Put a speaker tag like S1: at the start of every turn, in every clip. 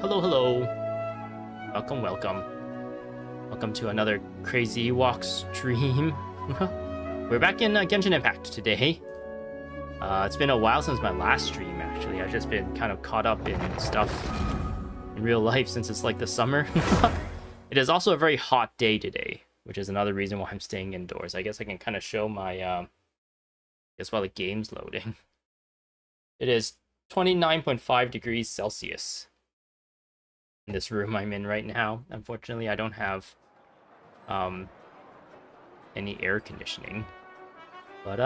S1: Hello, hello. Welcome, welcome. Welcome to another crazy walk stream. We're back in Genshin Impact today. It's been a while since my last stream, actually. I've just been kind of caught up in stuff in real life since it's like the summer. It is also a very hot day today, which is another reason why I'm staying indoors. I guess I can kind of show my, guess while the game's loading. It is 29.5 degrees Celsius in this room I'm in right now. Unfortunately, I don't have any air conditioning. But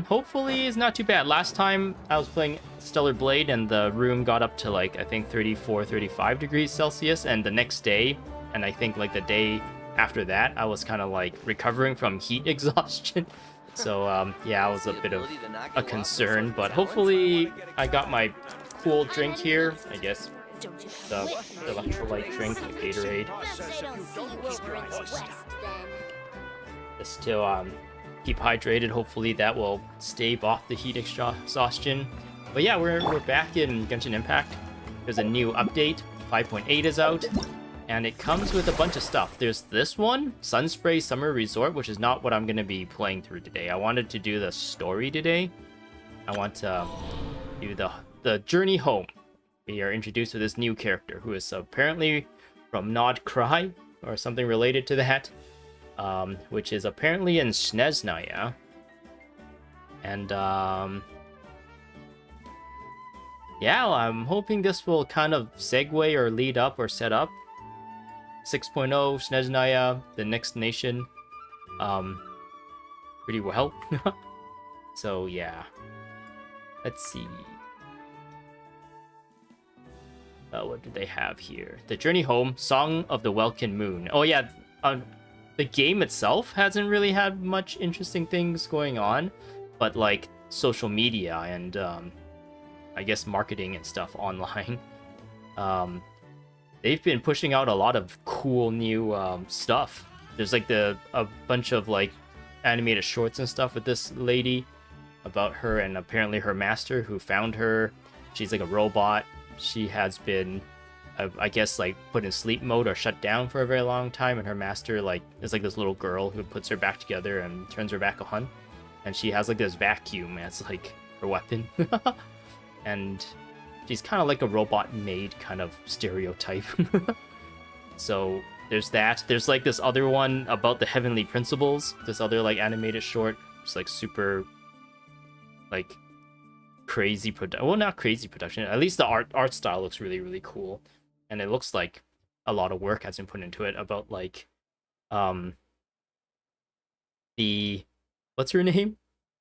S1: hopefully it's not too bad. Last time I was playing Stellar Blade and the room got up to like, I think 34, 35 degrees Celsius. And the next day, and I think like the day after that, I was kind of like recovering from heat exhaustion. So yeah, it was a bit of a concern, but hopefully I got my cool drink here. I guess the electrolyte drink, the Gatorade. Just to keep hydrated. Hopefully that will stave off the heat exhaustion. But yeah, we're back in Genshin Impact. There's a new update. 5.8 is out. And it comes with a bunch of stuff. There's this one, Sunspray Summer Resort, which is not what I'm going to be playing through today. I wanted to do the story today. I want to do the journey home. We are introduced to this new character who is apparently from Nod Kari or something related to that, which is apparently in Snezhnaya. And yeah, I'm hoping this will kind of segue or lead up or set up 6.0 Snezhnaya, the next nation, pretty well. So yeah, let's see. What do they have here? The Journey Home, Song of the Welkin Moon. Oh yeah, the game itself hasn't really had much interesting things going on, but like social media and I guess marketing and stuff online. They've been pushing out a lot of cool new stuff. There's like a bunch of like animated shorts and stuff with this lady about her and apparently her master who found her. She's like a robot. She has been, I guess, like put in sleep mode or shut down for a very long time. And her master like is like this little girl who puts her back together and turns her back on. And she has like this vacuum as like her weapon. And she's kind of like a robot maid kind of stereotype. So there's that. There's like this other one about the heavenly principles. This other like animated short. It's like super like crazy production. Well, not crazy production. At least the art style looks really, really cool. And it looks like a lot of work has been put into it about like the what's her name?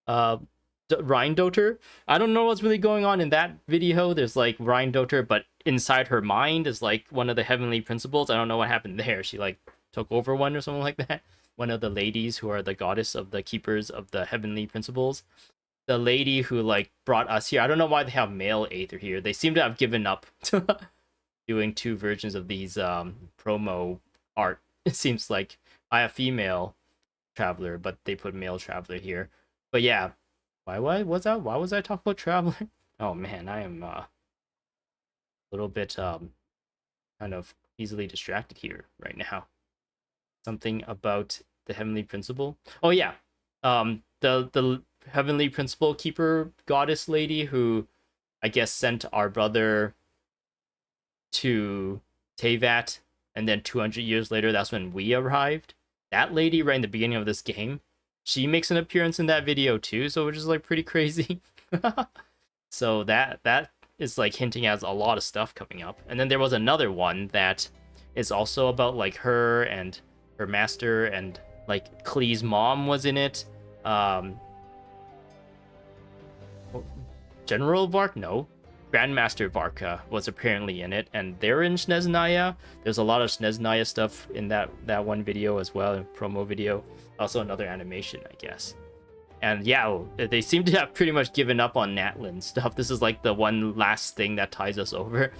S1: Rheindoter. I don't know what's really going on in that video. There's like Rheindoter, but inside her mind is like one of the heavenly principles. I don't know what happened there. She like took over one or something like that. One of the ladies who are the goddess of the keepers of the heavenly principles. The lady who like brought us here. I don't know why they have male Aether here. They seem to have given up doing two versions of these promo art. It seems like I have female traveler, but they put male traveler here. But yeah. Why was I talking about traveler? Oh man, I am a little bit kind of easily distracted here right now. Something about the heavenly principle. Oh yeah, the heavenly principle keeper goddess lady who I guess sent our brother to Teyvat, and then 200 years later that's when we arrived. That lady right in the beginning of this game. She makes an appearance in that video too, so which is like pretty crazy. So that is like hinting at a lot of stuff coming up. And then there was another one that is also about like her and her master, and like Klee's mom was in it. General Vark? No. Grandmaster Varka was apparently in it, and they're in Snezhnaya. There's a lot of Snezhnaya stuff in that one video as well, promo video. Also another animation, I guess. And yeah, they seem to have pretty much given up on Natlin stuff. This is like the one last thing that ties us over.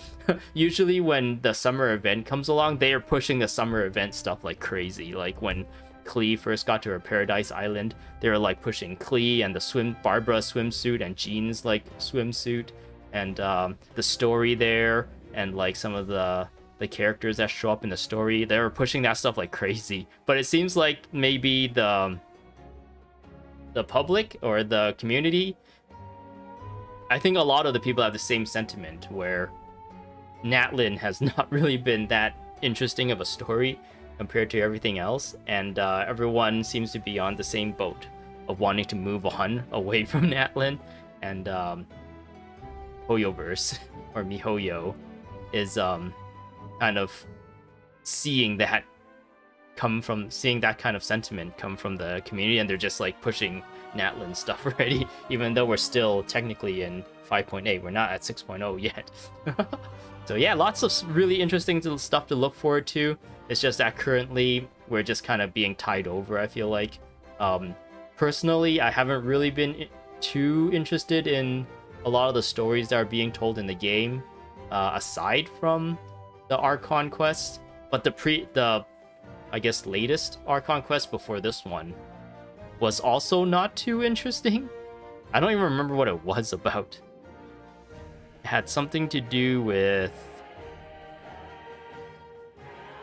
S1: Usually when the summer event comes along, they are pushing the summer event stuff like crazy. Like when Klee first got to her Paradise Island, they were like pushing Klee and the Barbara swimsuit and Jean's like swimsuit. And the story there, and like some of the characters that show up in the story, they were pushing that stuff like crazy. But it seems like maybe the public or the community, I think a lot of the people have the same sentiment where Natlin has not really been that interesting of a story compared to everything else, and everyone seems to be on the same boat of wanting to move on away from Natlin. And Hoyoverse or MiHoYo is kind of seeing that kind of sentiment come from the community, and they're just like pushing Natlin stuff already, even though we're still technically in 5.8. We're not at 6.0 yet. So yeah, lots of really interesting stuff to look forward to. It's just that currently we're just kind of being tied over, I feel like. Personally, I haven't really been too interested in a lot of the stories that are being told in the game, aside from the Archon quest. But the I guess latest Archon quest before this one was also not too interesting. I don't even remember what it was about. It had something to do with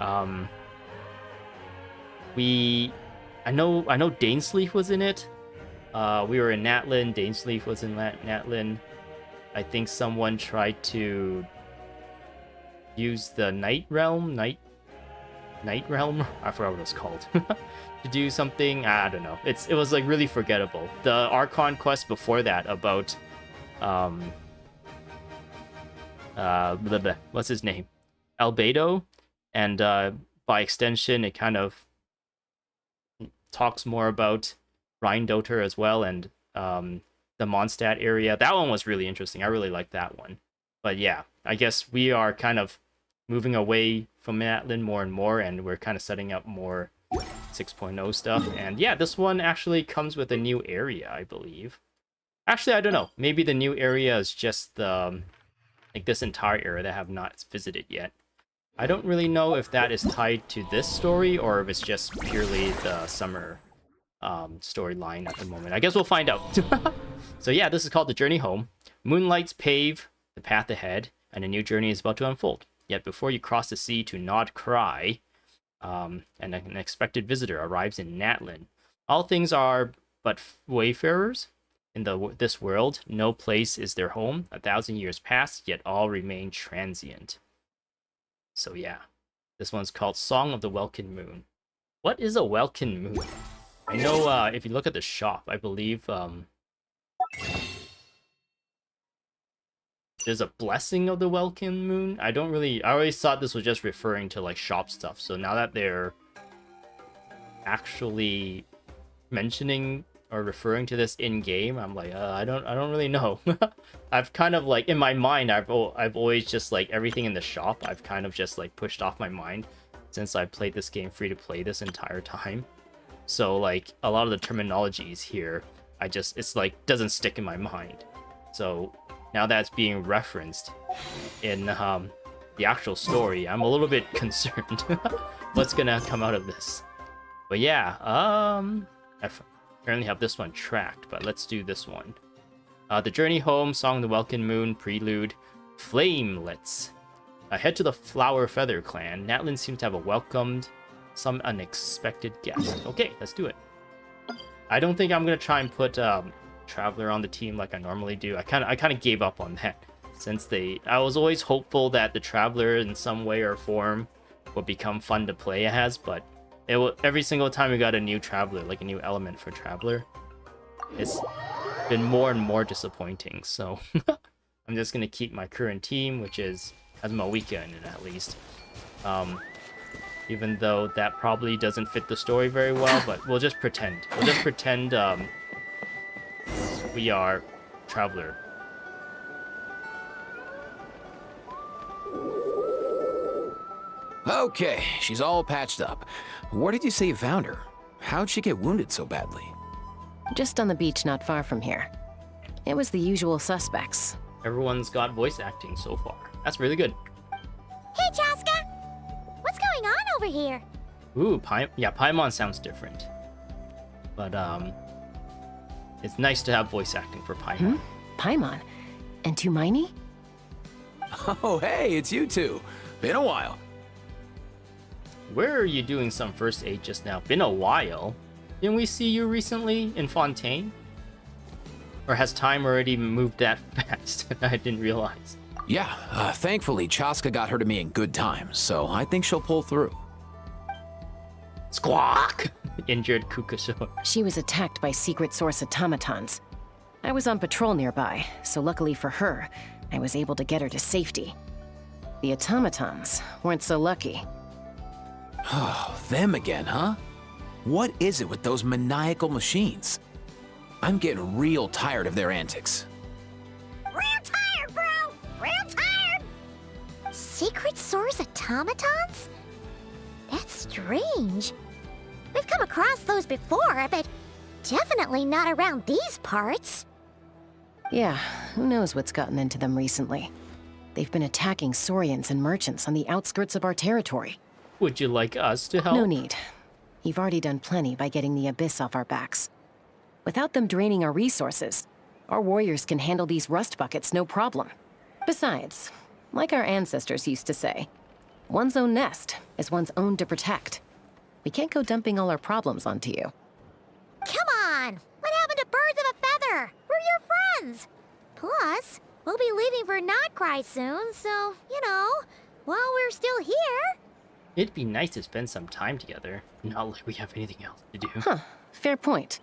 S1: I know Dainsleif was in it. We were in Natlin, Dainsleif was in Natlin. I think someone tried to use the Night Realm, I forgot what it was called, to do something. I don't know. It was like really forgettable. The Archon quest before that about what's his name? Albedo, and by extension it kind of talks more about Rheindoter as well, and the Mondstadt area. That one was really interesting. I really liked that one. But yeah, I guess we are kind of moving away from Natlin more and more, and we're kind of setting up more 6.0 stuff. And yeah, this one actually comes with a new area, I believe. Actually, I don't know. Maybe the new area is just the like this entire area that I have not visited yet. I don't really know if that is tied to this story or if it's just purely the summer storyline at the moment. I guess we'll find out. So yeah, this is called The Journey Home. Moonlights pave the path ahead, and a new journey is about to unfold. Yet before you cross the sea to Nod Kari, and an unexpected visitor arrives in Natlin. All things are but wayfarers. In this world, no place is their home. 1,000 years pass, yet all remain transient. So yeah, this one's called Song of the Welkin Moon. What is a Welkin Moon? I know if you look at the shop, I believe there's a blessing of the Welkin Moon. I always thought this was just referring to like shop stuff. So now that they're actually mentioning or referring to this in game, I'm like, I don't really know. I've kind of like in my mind, I've always just like everything in the shop, I've kind of just like pushed off my mind since I played this game free to play this entire time. So like a lot of the terminologies here, it's like doesn't stick in my mind. So now that it's being referenced in the actual story, I'm a little bit concerned what's gonna come out of this. But yeah, I apparently have this one tracked, but let's do this one. The Journey Home, Song of the Welkin Moon, Prelude, Flamelets. Head to the Flower Feather clan. Natlin seems to have welcomed some unexpected guest. Okay, let's do it. I don't think I'm gonna try and put Traveler on the team like I normally do. I kind of gave up on that since I was always hopeful that the Traveler in some way or form would become fun to play as, but every single time we got a new Traveler, like a new element for Traveler, it's been more and more disappointing. So I'm just gonna keep my current team, which has Mawika in it at least. Even though that probably doesn't fit the story very well, but we'll just pretend. We are Traveler.
S2: Okay, she's all patched up. Where did you say you found her? How'd she get wounded so badly?
S3: Just on the beach not far from here. It was the usual suspects.
S1: Everyone's got voice acting so far. That's really good.
S4: Hey, Chaska! What's going on over here?
S1: Ooh, Paimon sounds different. But, it's nice to have voice acting for Paimon.
S3: Paimon? And Tumaini?
S2: Oh, hey, it's you two. Been a while.
S1: Where are you doing some first aid just now? Been a while. Didn't we see you recently in Fontaine? Or has time already moved that fast? I didn't realize.
S2: Yeah, thankfully, Chaska got her to me in good time, so I think she'll pull through.
S1: Squawk! Injured Kukusho.
S3: She was attacked by secret source automatons. I was on patrol nearby, so luckily for her, I was able to get her to safety. The automatons weren't so lucky.
S2: Oh, them again, huh? What is it with those maniacal machines? I'm getting real tired of their antics.
S4: Real tired, bro! Real tired! Secret source automatons? That's strange. We've come across those before, but definitely not around these parts.
S3: Yeah, who knows what's gotten into them recently. They've been attacking Saurians and merchants on the outskirts of our territory.
S1: Would you like us to help?
S3: No need. You've already done plenty by getting the Abyss off our backs. Without them draining our resources, our warriors can handle these rust buckets no problem. Besides, like our ancestors used to say, one's own nest is one's own to protect. We can't go dumping all our problems onto you.
S4: Come on! What happened to birds of a feather? We're your friends! Plus, we'll be leaving for Nod Kari soon, so, you know, while we're still here...
S1: It'd be nice to spend some time together. Not like we have anything else to do.
S3: Huh, fair point.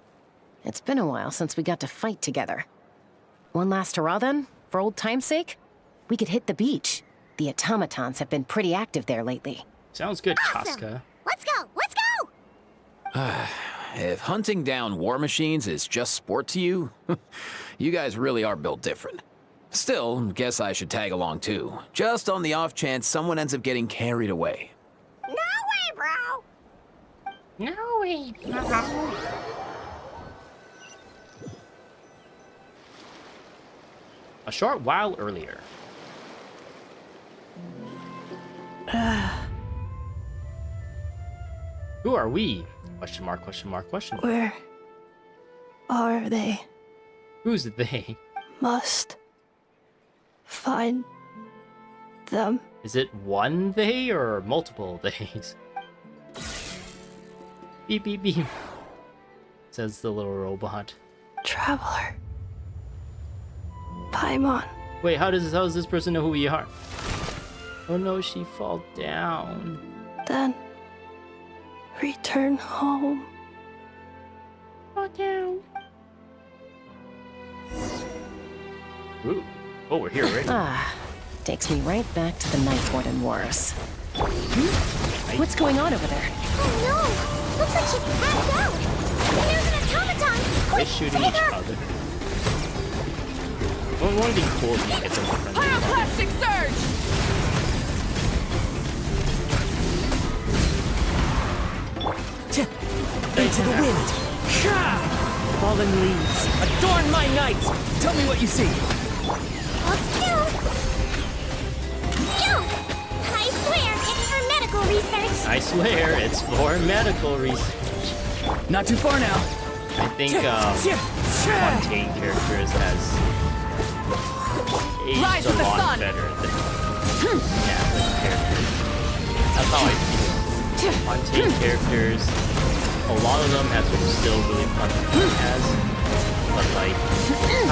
S3: It's been a while since we got to fight together. One last hurrah then, for old time's sake? We could hit the beach. The automatons have been pretty active there lately.
S1: Sounds good,
S4: Awesome.
S1: Chaska.
S4: Let's go! Let's go!
S2: If hunting down war machines is just sport to you, you guys really are built different. Still, guess I should tag along too, just on the off chance someone ends up getting carried away.
S4: No way, bro!
S1: No way. A short while earlier. Who are we? Question mark, question mark, question mark.
S5: Where are they?
S1: Who's they?
S5: Must find them.
S1: Is it one they or multiple theys? Beep, beep, beep. Says the little robot.
S5: Traveler. Paimon.
S1: Wait, how does this person know who we are? Oh no, she fall down.
S5: Then return home.
S1: Fall down. Ooh. Oh, we're here already.
S3: Takes me right back to the Night Warden Wars. What's going on over there?
S4: Oh no! Looks like she passed out! And there's an automaton!
S1: They're
S4: Quick,
S1: shooting
S4: save
S1: each
S4: her!
S1: other. Well, it would be cool if you get them friendly.
S6: Pyroclastic surge!
S7: Into the wind. Fallen leaves. Adorn my night. Tell me what you see.
S4: Let's do! Go! I swear, it's for medical research!
S1: I swear, it's for medical research.
S7: Not too far now.
S1: I think Fontaine characters has
S6: Rise
S1: aged a
S6: with the
S1: lot
S6: sun.
S1: better than Natalie characters. That's how I feel. Fontaine characters, a lot of them have still really fun as, but like,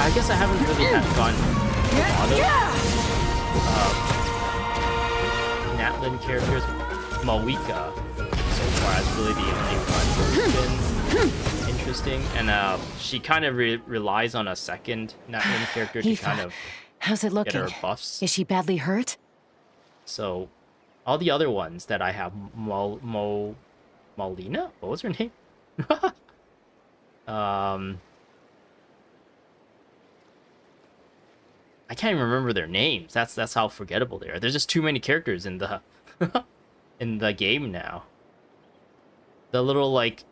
S1: I guess I haven't really had fun with a lot of Natlin characters. Malika so far is really the only one who's been interesting, and she kind of relies on a second Natlin character to kind of
S3: How's it
S1: get
S3: looking?
S1: her buffs.
S3: Is she badly hurt?
S1: So, all the other ones that I have, Molina? What was her name? I can't even remember their names. That's how forgettable they are. There's just too many characters in the in the game now. The little like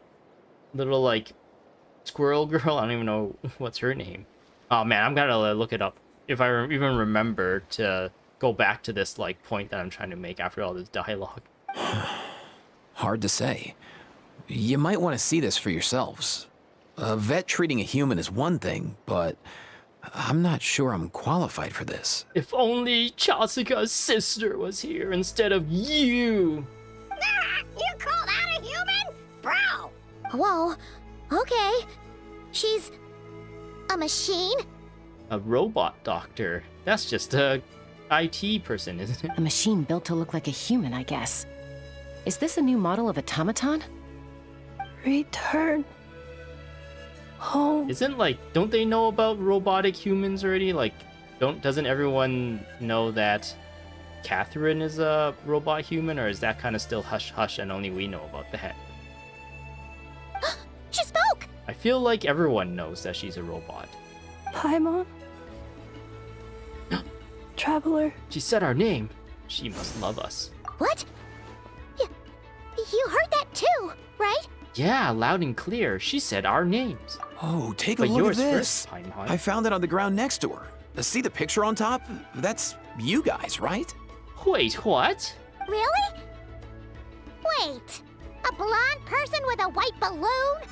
S1: squirrel girl. I don't even know what's her name. Oh man, I'm gonna look it up if I even remember to go back to this like point that I'm trying to make after all this dialogue.
S2: Hard to say. You might want to see this for yourselves. A vet treating a human is one thing, but I'm not sure I'm qualified for this.
S1: If only Chasuka's sister was here instead of you.
S4: You call that a human? Bro! Whoa, okay. She's a machine?
S1: A robot doctor. That's just a IT person, isn't it?
S3: A machine built to look like a human, I guess. Is this a new model of automaton?
S5: Return home.
S1: Isn't like, don't they know about robotic humans already? Like, doesn't everyone know that Catherine is a robot human, or is that kind of still hush hush and only we know about that?
S4: She spoke!
S1: I feel like everyone knows that she's a robot.
S5: Paimon? Traveler?
S1: She said our name. She must love us.
S4: What? You heard that too, right?
S1: Yeah, loud and clear. She said our names.
S2: Oh, take a
S1: But
S2: look
S1: yours
S2: at
S1: first,
S2: this.
S1: Paimon.
S2: I found it on the ground next to her. See the picture on top? That's you guys, right?
S1: Wait, what?
S4: Really? Wait, a blonde person with a white balloon?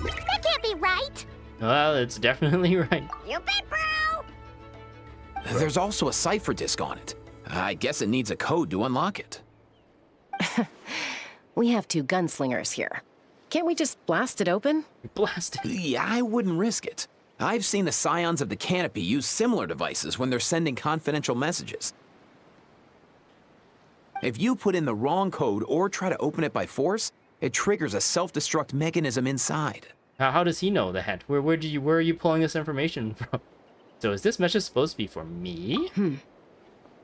S4: That can't be right.
S1: Well, it's definitely right.
S4: You bet, bro!
S2: There's also a cipher disk on it. I guess it needs a code to unlock it.
S3: We have 2 gunslingers here. Can't we just blast it open?
S1: Blasted.
S2: Yeah, I wouldn't risk it. I've seen the scions of the canopy use similar devices when they're sending confidential messages. If you put in the wrong code or try to open it by force, it triggers a self-destruct mechanism inside.
S1: How does he know that? Where are you pulling this information from? So is this message supposed to be for me?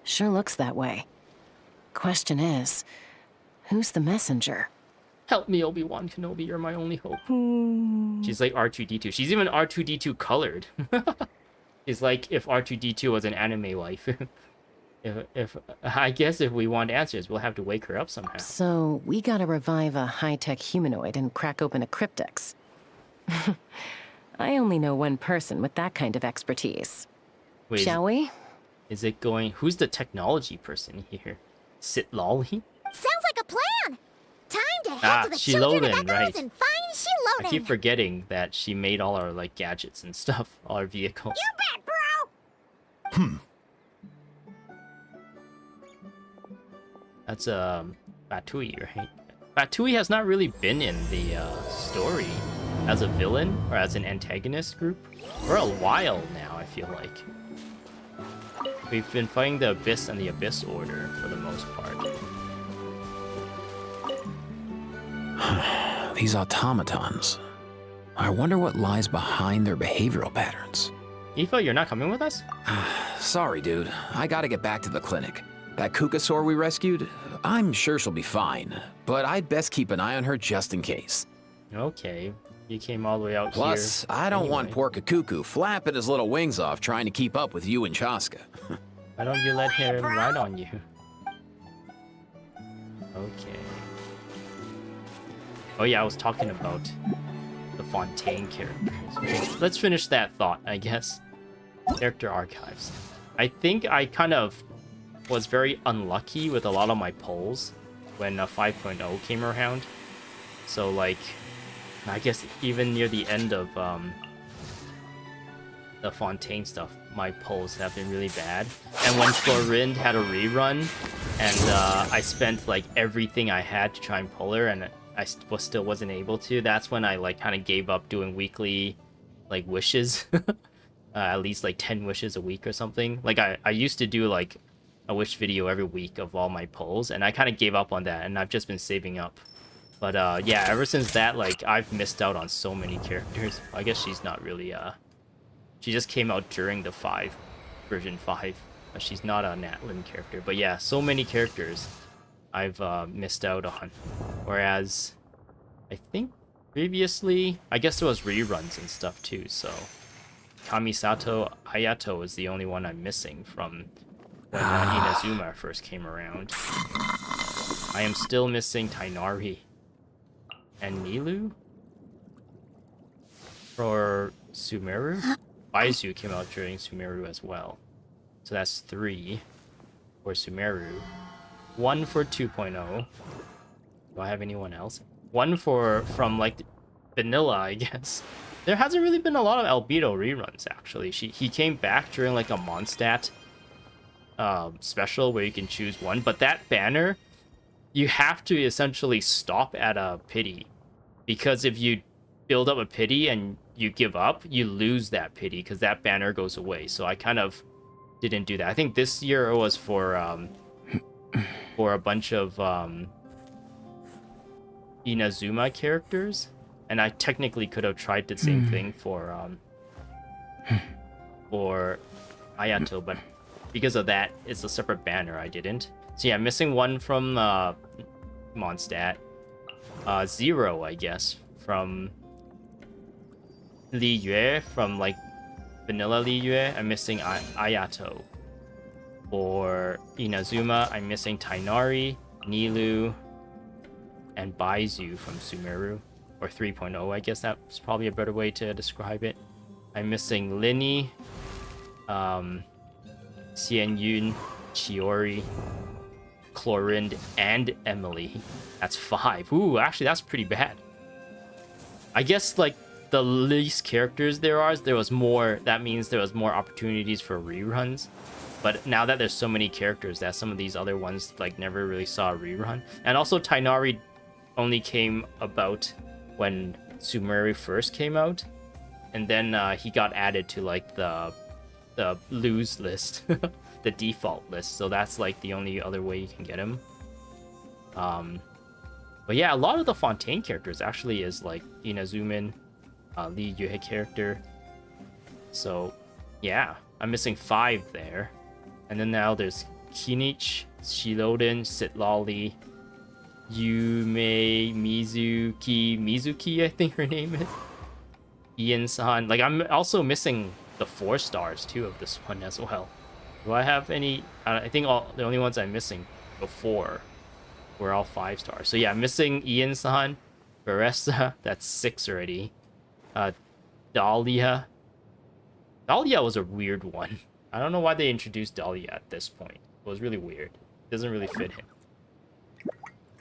S3: Sure looks that way. Question is, who's the messenger?
S1: Help me, Obi-Wan Kenobi, you're my only hope. She's like R2-D2. She's even R2-D2 colored. It's like if R2-D2 was an anime wife. if I guess if we want answers, we'll have to wake her up somehow.
S3: So, we gotta revive a high-tech humanoid and crack open a cryptex. I only know one person with that kind of expertise.
S1: Wait,
S3: Shall we?
S1: is it going... Who's the technology person here? Sit Lolly?
S4: Sounds like a plan! Time to head to the children of
S1: Shiloden,
S4: Echoes
S1: right.
S4: and find Shiloden!
S1: I keep forgetting that she made all our like gadgets and stuff, all our vehicles.
S4: You bet, bro!
S1: That's Batui, right? Batui has not really been in the story as a villain or as an antagonist group for a while now, I feel like. We've been fighting the Abyss and the Abyss Order for the most part.
S2: These automatons. I wonder what lies behind their behavioral patterns.
S1: Aoife, you're not coming with us?
S2: Sorry, dude. I gotta get back to the clinic. That Kukasaur we rescued, I'm sure she'll be fine, but I'd best keep an eye on her just in case.
S1: Okay. You came all the way out
S2: Plus,
S1: here.
S2: I don't want
S1: anyway.
S2: poor Kakuku flapping his little wings off trying to keep up with you and Chaska.
S1: Why don't you let him ride on you? Okay. Oh yeah, I was talking about the Fontaine characters. Okay, let's finish that thought, I guess. Character archives. I think I kind of was very unlucky with a lot of my polls when 5.0 came around. So like, I guess even near the end of the Fontaine stuff, my polls have been really bad. And when Florinde had a rerun, and I spent like everything I had to try and pull her, and I still wasn't able to, that's when I like kind of gave up doing weekly like wishes. At least like 10 wishes a week or something. Like I used to do like a wish video every week of all my polls, and I kind of gave up on that, and I've just been saving up. But yeah, ever since that, like I've missed out on so many characters. I guess she's not really she just came out during the version 5. She's not a Natlin character. But yeah, so many characters I've missed out on. Whereas I think previously, I guess there was reruns and stuff too, so Kamisato Hayato is the only one I'm missing from when Inazuma first came around. I am still missing Tainari and Milu for Sumeru. Baizu came out during Sumeru as well, so that's 3 for Sumeru. 1 for 2.0. Do I have anyone else? 1 from like vanilla, I guess. there hasn't really been a lot of Albedo reruns, actually. He came back during like a Mondstadt special where you can choose one, but that banner, you have to essentially stop at a pity, because if you build up a pity and you give up, you lose that pity because that banner goes away. So I kind of didn't do that. I think this year it was for a bunch of Inazuma characters, and I technically could have tried the same thing for Ayato, but because of that, it's a separate banner. I didn't. So yeah, missing one from Mondstadt, 0, I guess, from Li Yue, from like vanilla Li Yue. I'm missing Ayato. For Inazuma, I'm missing Tainari, Nilu, and Baizu from Sumeru, or 3.0. I guess that's probably a better way to describe it. I'm missing Linny, Xian Yun, Chiori, Chlorinde, and Emily. That's 5. Ooh, actually, that's pretty bad. I guess like the least characters there was more. That means there was more opportunities for reruns. But now that there's so many characters, that some of these other ones like never really saw a rerun. And also Tainari only came about when Sumeru first came out, and then he got added to like the lose list, the default list. So that's like the only other way you can get him. But yeah, a lot of the Fontaine characters actually is like Inazumin, Li Yue character. So yeah, I'm missing 5 there. And then now there's Kinich, Shiloden, Sitlali, Yume, Mizuki, I think her name is. Ian-san. Like, I'm also missing the 4 stars too of this one as well. Do I have any? I think the only ones I'm missing before were all 5 stars. So yeah, I'm missing Ian-san, Baressa, that's 6 already. Dahlia. Dahlia was a weird one. I don't know why they introduced Dahlia at this point. It was really weird. It doesn't really fit him.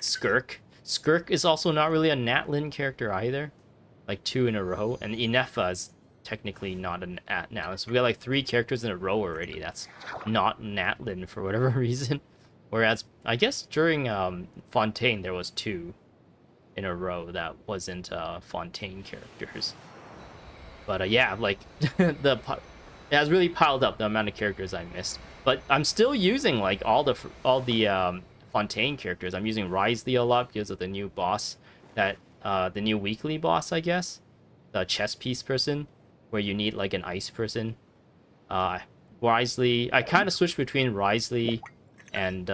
S1: Skirk. Skirk is also not really a Natlin character either. Like 2 in a row. And Inefa is technically not a Natlin. So we got like 3 characters in a row already. That's not Natlin for whatever reason. Whereas, I guess during Fontaine, there was 2 in a row that wasn't Fontaine characters. But yeah, like it has really piled up the amount of characters I missed. But I'm still using like all the Fontaine characters. I'm using Risley a lot because of the new boss, that the new weekly boss, I guess, the chess piece person, where you need like an ice person. Risley, I kind of switched between Risley and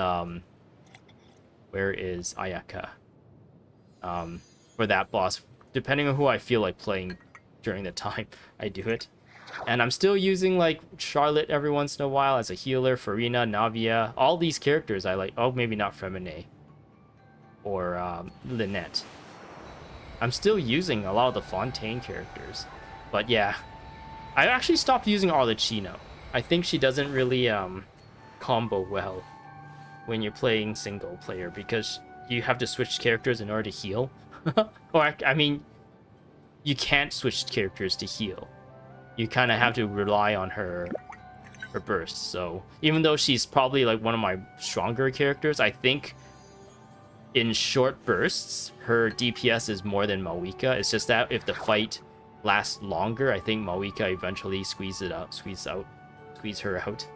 S1: where is Ayaka? For that boss, depending on who I feel like playing during the time I do it. And I'm still using like Charlotte every once in a while as a healer, Farina, Navia, all these characters I like. Oh, maybe not Femine or Lynette. I'm still using a lot of the Fontaine characters. But yeah, I actually stopped using Arlecchino. I think she doesn't really combo well when you're playing single player, because you have to switch characters in order to heal. Or I mean, you can't switch characters to heal. You kind of have to rely on her bursts. So even though she's probably like one of my stronger characters, I think in short bursts her DPS is more than Mawika. It's just that if the fight lasts longer, I think Mawika eventually squeeze her out.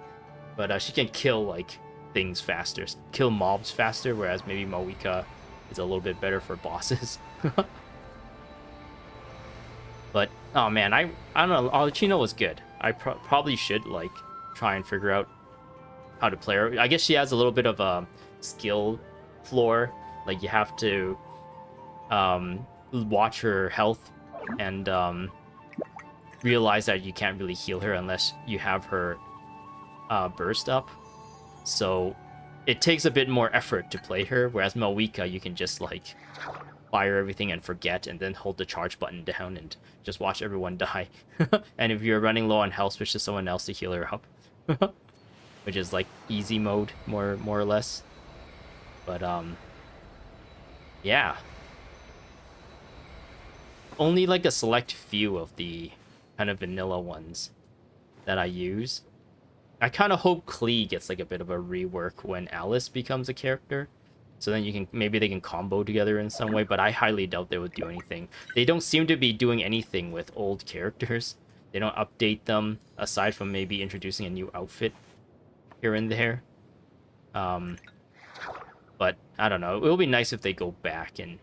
S1: But she can kill like things faster, kill mobs faster, whereas maybe Mawika is a little bit better for bosses. But oh man, I don't know. Arlecchino was good. I probably should like try and figure out how to play her. I guess she has a little bit of a skill floor. Like you have to watch her health and realize that you can't really heal her unless you have her burst up. So it takes a bit more effort to play her. Whereas Mawika, you can just like fire everything and forget, and then hold the charge button down and just watch everyone die. And if you're running low on health, switch to someone else to heal her up. Which is like easy mode, more or less. But yeah. only like a select few of the kind of vanilla ones that I use. I kind of hope Klee gets like a bit of a rework when Alice becomes a character. So then you can, maybe they can combo together in some way, but I highly doubt they would do anything. They don't seem to be doing anything with old characters. They don't update them, aside from maybe introducing a new outfit here and there. But I don't know. It will be nice if they go back and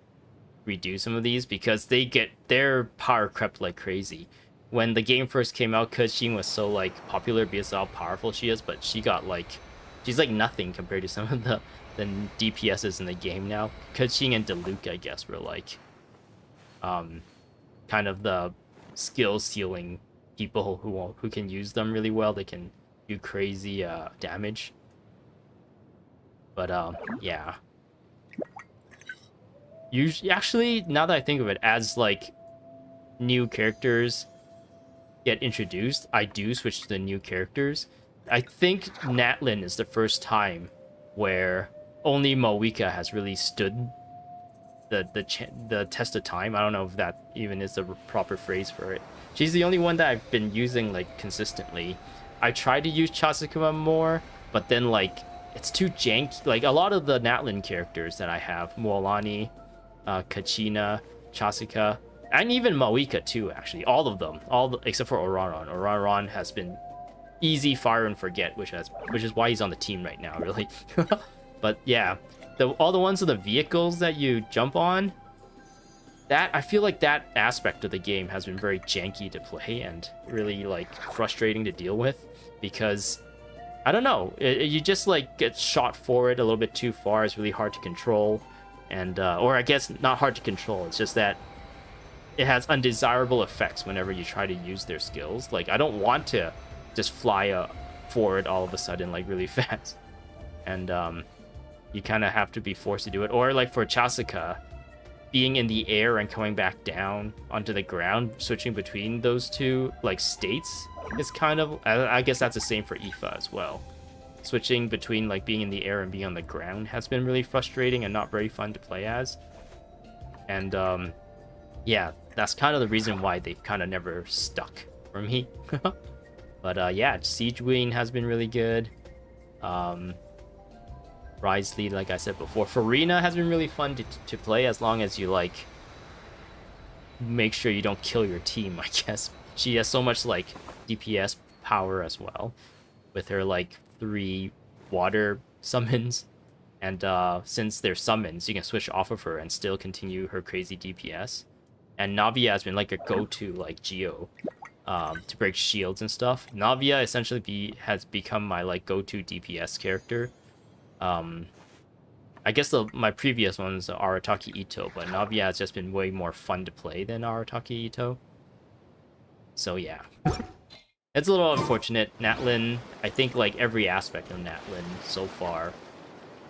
S1: redo some of these, because they get their power crept like crazy. When the game first came out, Keqing was so like popular because of how powerful she is, but she got like, she's like nothing compared to some of the DPSs in the game now. Keqing and Diluc, I guess, were like kind of the skill ceiling people who can use them really well. They can do crazy damage. But yeah. Usually, actually, now that I think of it, as like new characters get introduced, I do switch to the new characters. I think Natlin is the first time where only Moika has really stood the test of time. I don't know if that even is the proper phrase for it. She's the only one that I've been using like consistently. I tried to use Chasuka more, but then like it's too janky. Like a lot of the Natlin characters that I have, Mualani, Kachina, Chasuka, and even Moika too, actually. All of them, except for Oraron. Oraron has been easy fire and forget, which is why he's on the team right now, really. But yeah, all the ones with the vehicles that you jump on, that I feel like that aspect of the game has been very janky to play and really like frustrating to deal with, because I don't know, you just like get shot forward a little bit too far. It's really hard to control, and or I guess not hard to control. It's just that it has undesirable effects whenever you try to use their skills. Like I don't want to just fly forward all of a sudden like really fast, and you kind of have to be forced to do it. Or like for Chasuka, being in the air and coming back down onto the ground, switching between those two like states is kind of, I guess that's the same for Aoife as well. Switching between like being in the air and being on the ground has been really frustrating and not very fun to play as. And yeah, that's kind of the reason why they've kind of never stuck for me. But yeah, Siege Wing has been really good. Rise Lead, like I said before. Farina has been really fun to play, as long as you like make sure you don't kill your team, I guess. She has so much like DPS power as well, with her like 3 water summons, and since they're summons, you can switch off of her and still continue her crazy DPS. And Navia has been like a go-to like Geo to break shields and stuff. Navia essentially has become my like go-to DPS character. I guess my previous ones are Arataki Ito, but Navia has just been way more fun to play than Arataki Ito. So yeah. It's a little unfortunate. Natlin, I think like every aspect of Natlin so far,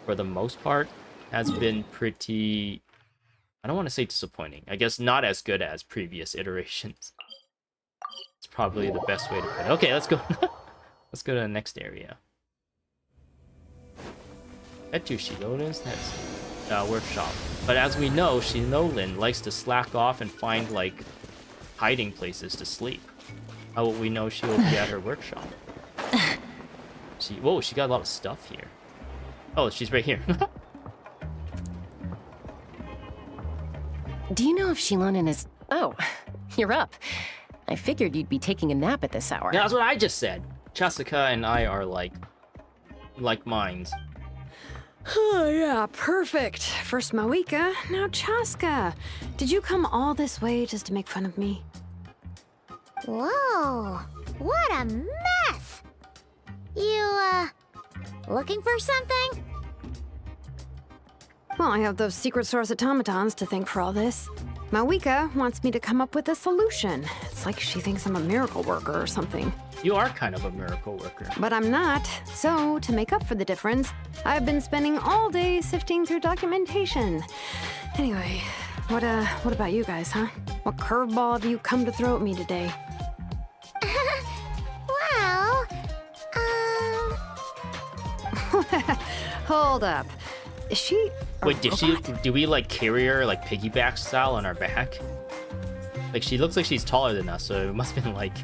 S1: for the most part, has been pretty, I don't want to say disappointing. I guess not as good as previous iterations. It's probably the best way to put it. Okay, let's go. Let's go to the next area. Head to Shilolin's workshop. But as we know, Shilolin likes to slack off and find like hiding places to sleep. How will we know she will be at her workshop? Whoa, she got a lot of stuff here. Oh, she's right here.
S3: Do you know if Shilonin is... Oh, you're up. I figured you'd be taking a nap at this hour.
S1: Yeah, that's what I just said. Chasuka and I are like minds.
S6: Oh, yeah, perfect. First Moika, now Chaska. Did you come all this way just to make fun of me?
S4: Whoa, what a mess! You, looking for something?
S6: Well, I have those secret source automatons to thank for all this. Moika wants me to come up with a solution. It's like she thinks I'm a miracle worker or something.
S1: You are kind of a miracle worker.
S6: But I'm not. So, to make up for the difference, I've been spending all day sifting through documentation. Anyway, what about you guys, huh? What curveball have you come to throw at me today?
S4: Well,
S6: Hold up. Is she...
S1: Wait, do we like carry her like piggyback style on our back? Like, she looks like she's taller than us, so it must have been, like,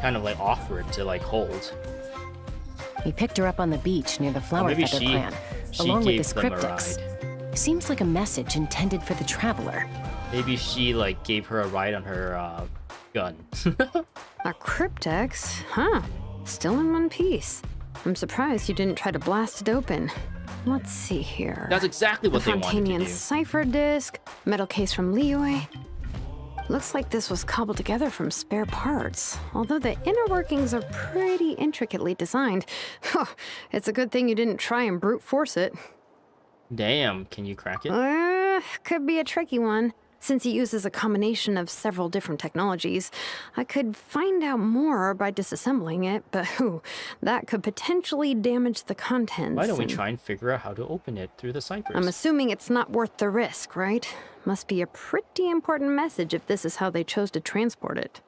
S1: kind of, like, awkward to, like, hold.
S3: We picked her up on the beach near the flower
S1: maybe
S3: feather plant,
S1: she
S3: along with
S1: gave
S3: this
S1: them a
S3: cryptix. Seems like a message intended for the traveler.
S1: Maybe she, like, gave her a ride on her, gun.
S6: A cryptex? Huh. Still in one piece. I'm surprised you didn't try to blast it open. Let's see here.
S1: That's exactly what they wanted to
S6: Fontanian
S1: do.
S6: cipher disc, metal case from Liyue. Looks like this was cobbled together from spare parts, although the inner workings are pretty intricately designed. It's a good thing you didn't try and brute force it.
S1: Damn, can you crack it?
S6: Could be a tricky one. Since it uses a combination of several different technologies, I could find out more by disassembling it, but that could potentially damage the contents.
S1: Why don't we try and figure out how to open it through the ciphers?
S6: I'm assuming it's not worth the risk, right? Must be a pretty important message if this is how they chose to transport it.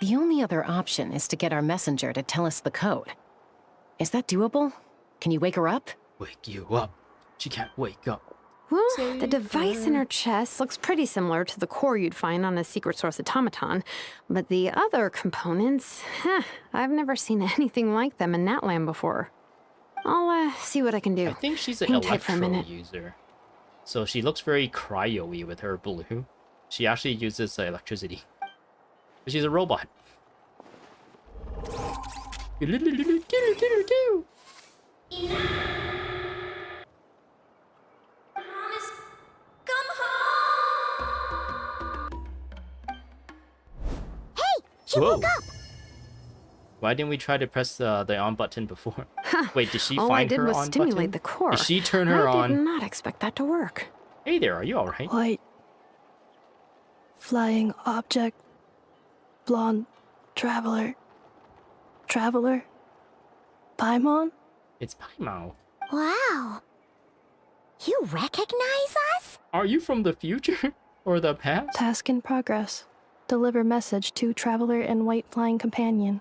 S3: The only other option is to get our messenger to tell us the code. Is that doable? Can you wake her up?
S1: Wake you up. She can't wake up.
S6: Well, the device in her chest looks pretty similar to the core you'd find on a secret source automaton, but the other components, I've never seen anything like them in Natlan before. I'll see what I can do.
S1: I think she's an
S6: Hang tight for a
S1: electro
S6: minute.
S1: user. So she looks very cryo-y with her blue. She actually uses electricity. But she's a robot.
S4: She woke up!
S1: Why didn't we try to press the on button before? Wait, did she
S6: All I
S1: find
S6: did
S1: her
S6: was
S1: on
S6: stimulate
S1: button?
S6: the core.
S1: Did she turn her
S6: I did
S1: on?
S6: not expect that to work.
S1: Hey there, are you alright?
S5: White. Flying object. Blonde. Traveler. Traveler. Paimon?
S1: It's Paimon.
S4: Wow. You recognize us?
S1: Are you from the future? Or the past?
S5: Task in progress. Deliver message to Traveler and White Flying Companion.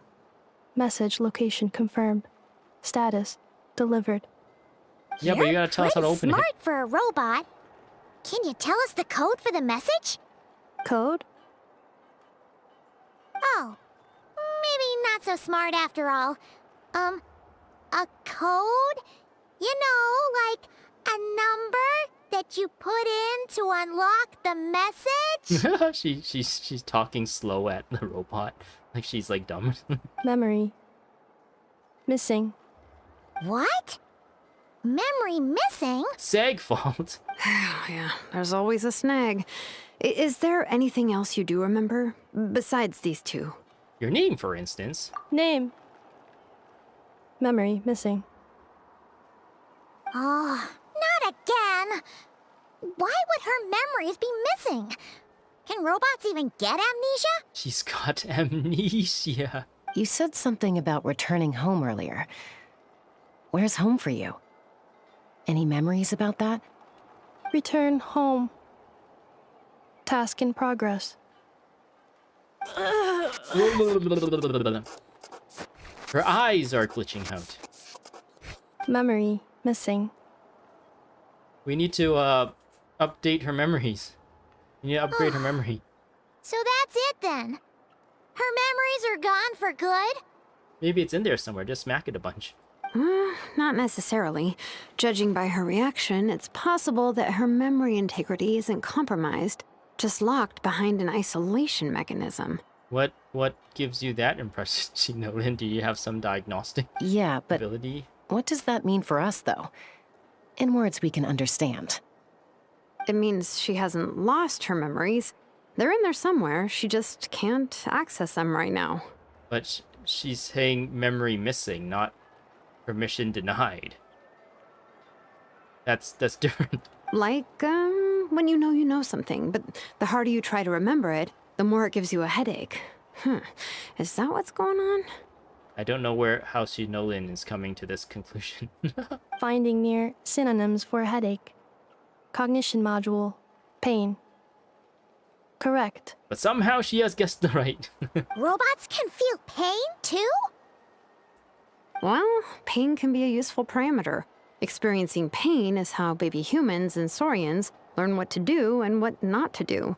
S5: Message location confirmed. Status delivered.
S1: Yeah, but you gotta tell us how to
S4: Pretty
S1: open
S4: smart
S1: it.
S4: for a robot. Can you tell us the code for the message?
S5: Code?
S4: Oh, maybe not so smart after all. A code? You know, like a number that you put in to unlock the message?
S1: she's talking slow at the robot. Like she's like dumb.
S5: Memory. Missing.
S4: What? Memory missing?
S1: Seg fault.
S6: Yeah, there's always a snag. Is there anything else you do remember? Besides these two?
S1: Your name, for instance.
S5: Name. Memory missing.
S4: Oh, not again. Why would her memories be missing? Can robots even get amnesia?
S1: She's got amnesia.
S3: You said something about returning home earlier. Where's home for you? Any memories about that?
S5: Return home. Task in progress.
S1: Her eyes are glitching out.
S5: Memory missing.
S1: We need to update her memories. We need to upgrade her memory.
S4: So that's it then. Her memories are gone for good?
S1: Maybe it's in there somewhere. Just smack it a bunch.
S6: Not necessarily. Judging by her reaction, it's possible that her memory integrity isn't compromised, just locked behind an isolation mechanism.
S1: What gives you that impression, Shinoden? Do you have some diagnostic
S3: Yeah, but
S1: ability?
S3: what does that mean for us, though? In words we can understand.
S6: It means she hasn't lost her memories. They're in there somewhere, she just can't access them right now.
S1: But she's saying memory missing, not permission denied. That's different.
S6: Like, when you know something, but the harder you try to remember it, the more it gives you a headache. Is that what's going on?
S1: I don't know how Shinoden is coming to this conclusion.
S5: Finding near synonyms for headache. Cognition module. Pain. Correct.
S1: But somehow she has guessed the right.
S4: Robots can feel pain too?
S6: Well, pain can be a useful parameter. Experiencing pain is how baby humans and saurians learn what to do and what not to do.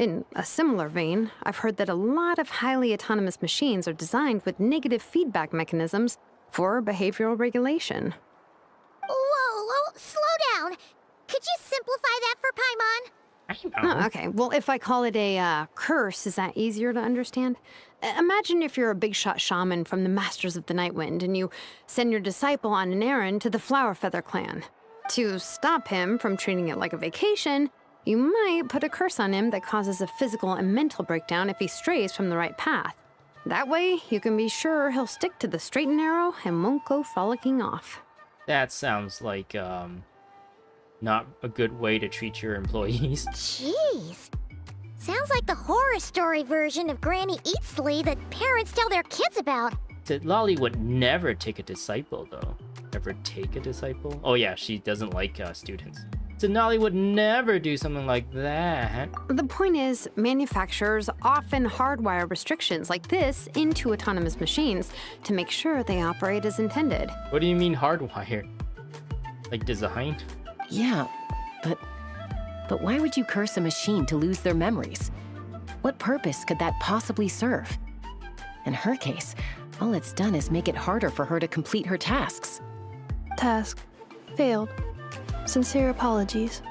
S6: In a similar vein, I've heard that a lot of highly autonomous machines are designed with negative feedback mechanisms for behavioral regulation.
S4: Whoa, slow down. Could you simplify that for Paimon?
S6: Oh, okay. Well, if I call it a curse, is that easier to understand? Imagine if you're a big shot shaman from the Masters of the Nightwind and you send your disciple on an errand to the Flowerfeather clan. To stop him from treating it like a vacation, you might put a curse on him that causes a physical and mental breakdown if he strays from the right path. That way, you can be sure he'll stick to the straight and narrow and won't go frolicking off.
S1: That sounds like, not a good way to treat your employees.
S4: Jeez. Sounds like the horror story version of Granny Eatsley that parents tell their kids about.
S1: Said Lolly would never take a disciple, though. Never take a disciple? Oh yeah, she doesn't like students. Denali would never do something like that.
S6: The point is, manufacturers often hardwire restrictions like this into autonomous machines to make sure they operate as intended.
S1: What do you mean hardwired? Like designed?
S3: Yeah, but why would you curse a machine to lose their memories? What purpose could that possibly serve? In her case, all it's done is make it harder for her to complete her tasks.
S5: Task failed. Sincere apologies.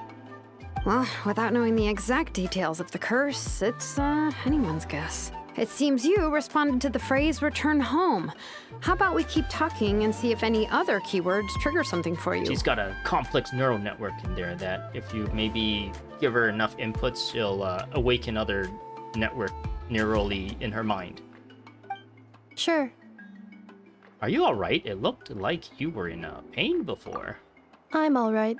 S6: Well, without knowing the exact details of the curse, it's anyone's guess. It seems you responded to the phrase return home. How about we keep talking and see if any other keywords trigger something for you?
S1: She's got a complex neural network in there that if you maybe give her enough inputs, she'll awaken other network neurally in her mind.
S5: Sure.
S1: Are you alright? It looked like you were in pain before.
S5: I'm alright.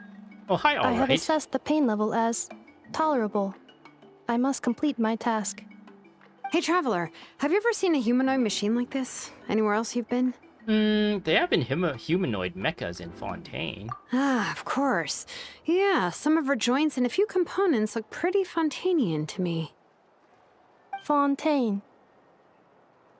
S1: Oh, hi,
S5: I have
S1: alright.
S5: assessed the pain level as tolerable. I must complete my task.
S6: Hey, Traveler, have you ever seen a humanoid machine like this? Anywhere else you've been?
S1: They have been humanoid mechas in Fontaine.
S6: Ah, of course. Yeah, some of her joints and a few components look pretty Fontanian to me.
S5: Fontaine.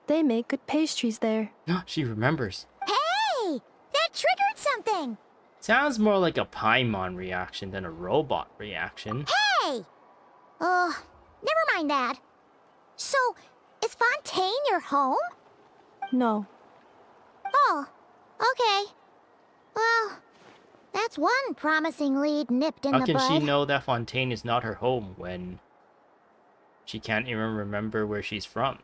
S5: They make good pastries there.
S1: She remembers.
S4: Hey! That triggered something!
S1: Sounds more like a Paimon reaction than a robot reaction.
S4: Hey! Never mind that. So, is Fontaine your home?
S5: No.
S4: Oh, okay. Well, that's one promising lead nipped in
S1: How
S4: the
S1: can
S4: bud.
S1: she know that Fontaine is not her home when she can't even remember where she's from?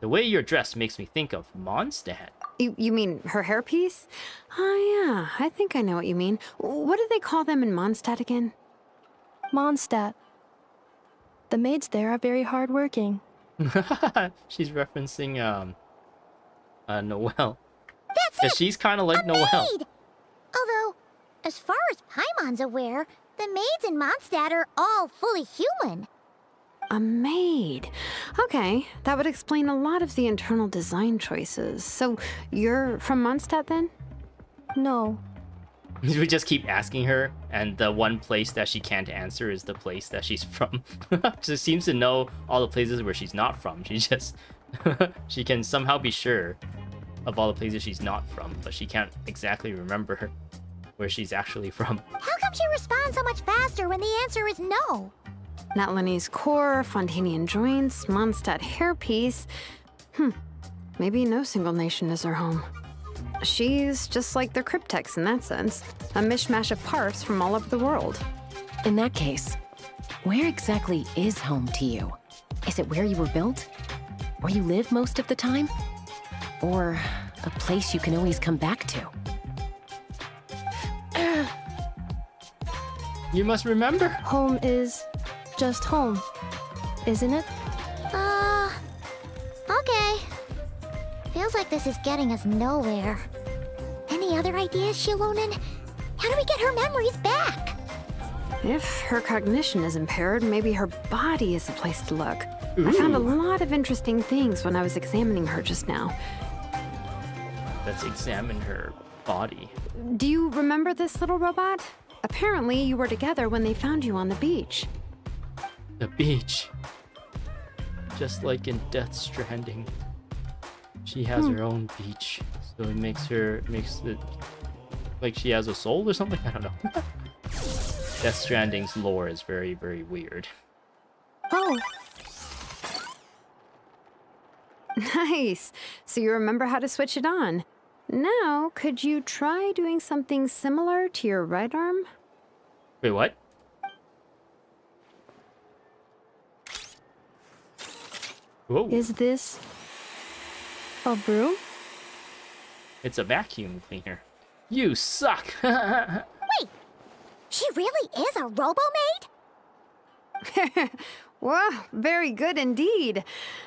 S1: The way you're dressed makes me think of Mondstadt.
S6: You mean her hairpiece? Oh, yeah, I think I know what you mean. What do they call them in Mondstadt again?
S5: Mondstadt. The maids there are very hardworking.
S1: She's referencing Noelle.
S4: That's
S1: 'Cause
S4: it!
S1: she's kind of like
S4: A
S1: Noelle.
S4: maid! Although, as far as Paimon's aware, the maids in Mondstadt are all fully human.
S6: A maid. Okay, that would explain a lot of the internal design choices. So, you're from Mondstadt then?
S5: No.
S1: We just keep asking her, and the one place that she can't answer is the place that she's from. She seems to know all the places where she's not from. She just... she can somehow be sure of all the places she's not from, but she can't exactly remember where she's actually from.
S4: How come she responds so much faster when the answer is no?
S6: Natlanese core, Fontanian joints, Mondstadt hairpiece. Maybe no single nation is her home. She's just like the Cryptex in that sense. A mishmash of parts from all over the world.
S3: In that case, where exactly is home to you? Is it where you were built? Where you live most of the time? Or a place you can always come back to?
S1: You must remember.
S5: Home is just home, isn't it?
S4: Okay. Feels like this is getting us nowhere. Any other ideas, Shilonen? How do we get her memories back?
S6: If her cognition is impaired, maybe her body is the place to look. I found a lot of interesting things when I was examining her just now.
S1: Let's examine her body.
S6: Do you remember this little robot? Apparently, you were together when they found you on the beach.
S1: The beach. Just like in Death Stranding. She has her own beach. So it makes it like she has a soul or something? I don't know. Death Stranding's lore is very, very weird.
S5: Oh,
S6: Nice. So you remember how to switch it on. Now, could you try doing something similar to your right arm?
S1: Wait, what? Whoa.
S5: is this a broom?
S1: It's a vacuum cleaner. You suck!
S4: Wait, she really is a robo-maid?
S6: Wow, very good indeed.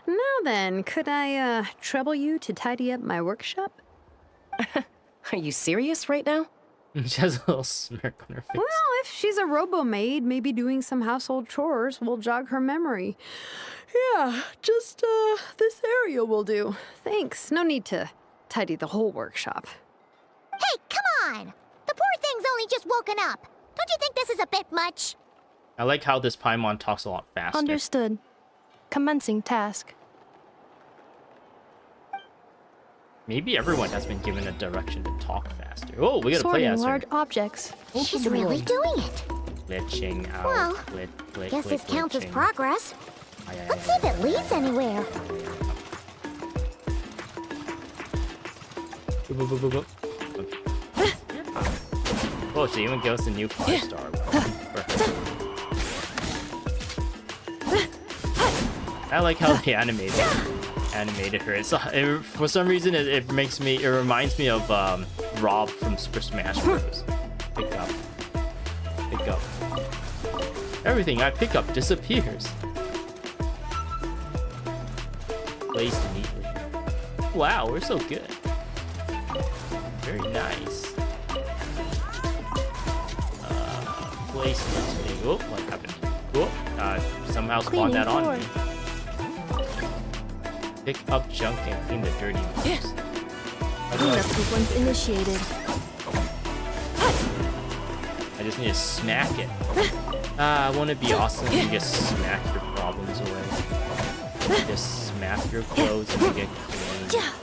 S6: Now then, could I trouble you to tidy up my workshop?
S3: Are you serious right now?
S1: She has a little smirk on her face.
S6: Well, if she's a robo-maid, maybe doing some household chores will jog her memory. Yeah, just this area will do. Thanks. No need to tidy the whole workshop.
S4: Hey, come on! The poor thing's only just woken up. Don't you think this is a bit much?
S1: I like how this Paimon talks a lot faster.
S5: Understood. Commencing task.
S1: Maybe everyone has been given a direction to talk faster. Oh, we gotta play
S5: Sorting
S1: as her.
S5: large objects.
S4: She's really doing it.
S1: Glitching out.
S4: Well,
S1: glitch,
S4: Guess this counts as
S1: glitching.
S4: progress.
S1: Ay, ay,
S4: Let's see if it leads anywhere.
S1: Boop, boop, boop, boop, boop. Okay. Oh, she even gives us a new 5-star. I like how they animated her. For some reason, it reminds me of Rob from Super Smash Bros. Pick up. Pick up. Everything I pick up disappears. Placed neatly. Wow, we're so good. Very nice. Placed neatly. Oh, what happened? Oh, somehow spawned that
S5: Cleaning
S1: on me. Pick up junk and clean the dirty moves. How do
S5: Cleanup
S1: I
S5: sequence initiated.
S1: just need to smack it. Won't it be awesome if you just smack your problems away? Just smack your clothes and they get clean.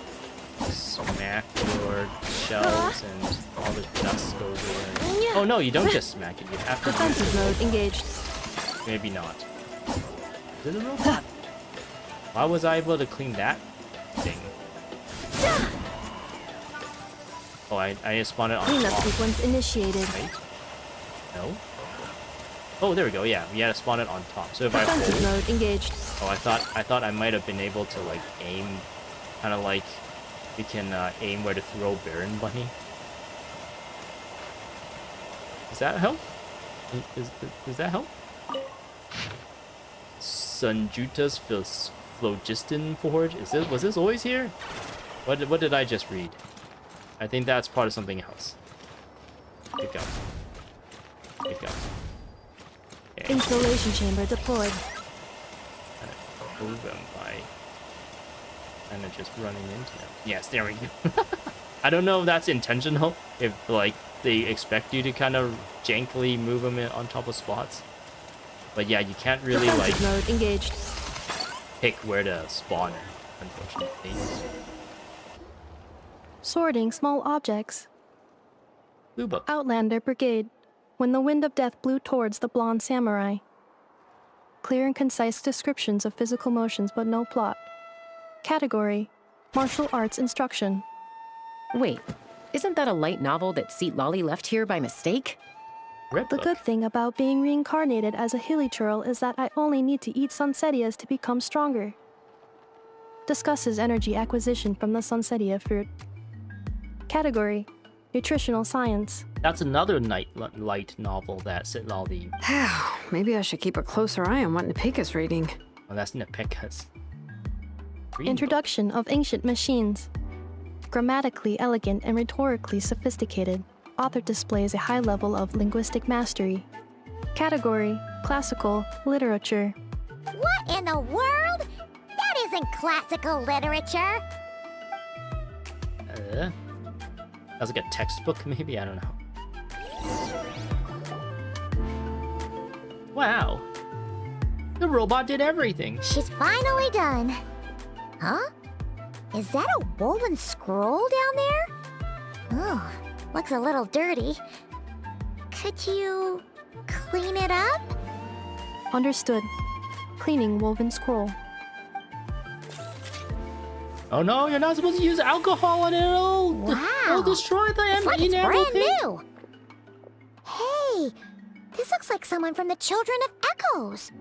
S1: Smack your shelves and all the dust goes away. Oh no, you don't just smack it. You have to
S5: Defensive mode engaged.
S1: Maybe not. Is it a robot? Why was I able to clean that thing? Oh, I just spawned it on
S5: Cleanup
S1: top.
S5: sequence initiated.
S1: Right? No? Oh, there we go. Yeah, we had to spawn it on top. So if I
S5: Defensive
S1: hold...
S5: mode engaged.
S1: Oh, I thought I might have been able to, like, aim... Kind of like... You can aim where to throw Baron Bunny. Does that help? Does that help? Sanjuta's Phlogiston Forge? Was this always here? What did I just read? I think that's part of something else. Pick up. Pick up. Okay.
S5: Installation chamber deployed.
S1: Move them by kind of just running into them. Yes, there we go. I don't know if that's intentional. If like they expect you to kind of jankily move them on top of spots. But yeah, you can't really like
S5: Defensive mode engaged.
S1: pick where to spawn, unfortunately.
S5: Sorting small objects.
S1: Blue book.
S5: Outlander Brigade. When the wind of death blew towards the blonde samurai. Clear and concise descriptions of physical motions, but no plot. Category: martial arts instruction.
S3: Wait, isn't that a light novel that Seat Lolly left here by mistake?
S1: Red
S5: The
S1: book.
S5: good thing about being reincarnated as a hilly churl is that I only need to eat sunsetias to become stronger. Discusses energy acquisition from the sunsetia fruit. Category: nutritional science.
S1: That's another light novel that Sitlali.
S6: Maybe I should keep a closer eye on what Nepeka's reading.
S1: Oh, that's Nepeka's. Green
S5: Introduction of ancient machines. Grammatically elegant and rhetorically sophisticated, author displays a high level of linguistic mastery. Category: classical literature.
S4: What in the world? That isn't classical literature.
S1: book. That's like a textbook, maybe? I don't know. Wow. The robot did everything.
S4: She's finally done. Huh? Is that a woven scroll down there? Oh, looks a little dirty. Could you Clean it up?
S5: Understood. Cleaning woven scroll.
S1: Oh no, you're not supposed to use alcohol on it. It'll destroy the
S4: It's like it's
S1: enamel
S4: brand
S1: thing.
S4: new. Hey, this looks like someone from the Children of Echoes.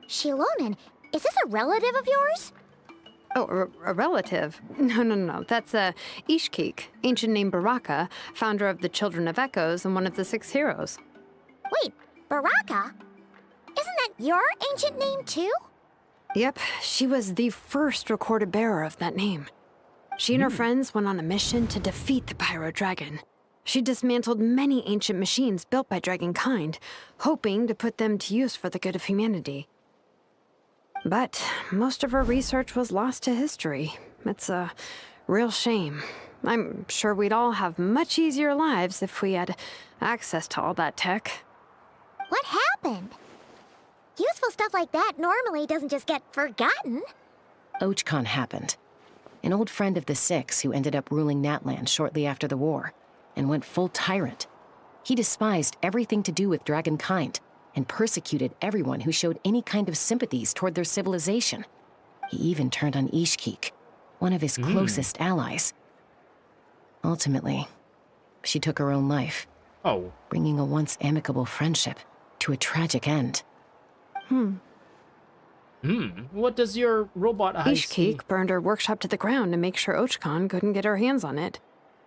S4: Shilonen, is this a relative of yours?
S6: Oh, a relative? No. That's Ishkik, ancient name Baraka, founder of the Children of Echoes and one of the 6 heroes.
S4: Wait, Baraka? Isn't that your ancient name too?
S6: Yep, she was the first recorded bearer of that name. She and her friends went on a mission to defeat the Pyro Dragon. She dismantled many ancient machines built by Dragonkind, hoping to put them to use for the good of humanity. But most of her research was lost to history. It's a real shame. I'm sure we'd all have much easier lives if we had access to all that tech.
S4: What happened? Useful stuff like that normally doesn't just get forgotten.
S3: Ochkon happened. An old friend of the 6 who ended up ruling Natlan shortly after the war, and went full tyrant. He despised everything to do with Dragonkind, and persecuted everyone who showed any kind of sympathies toward their civilization. He even turned on Ishkik, one of his closest allies. Ultimately, she took her own life, bringing a once amicable friendship to a tragic end.
S1: What does your robot eyes see?
S6: Ishkik burned her workshop to the ground to make sure Ochkon couldn't get her hands on it.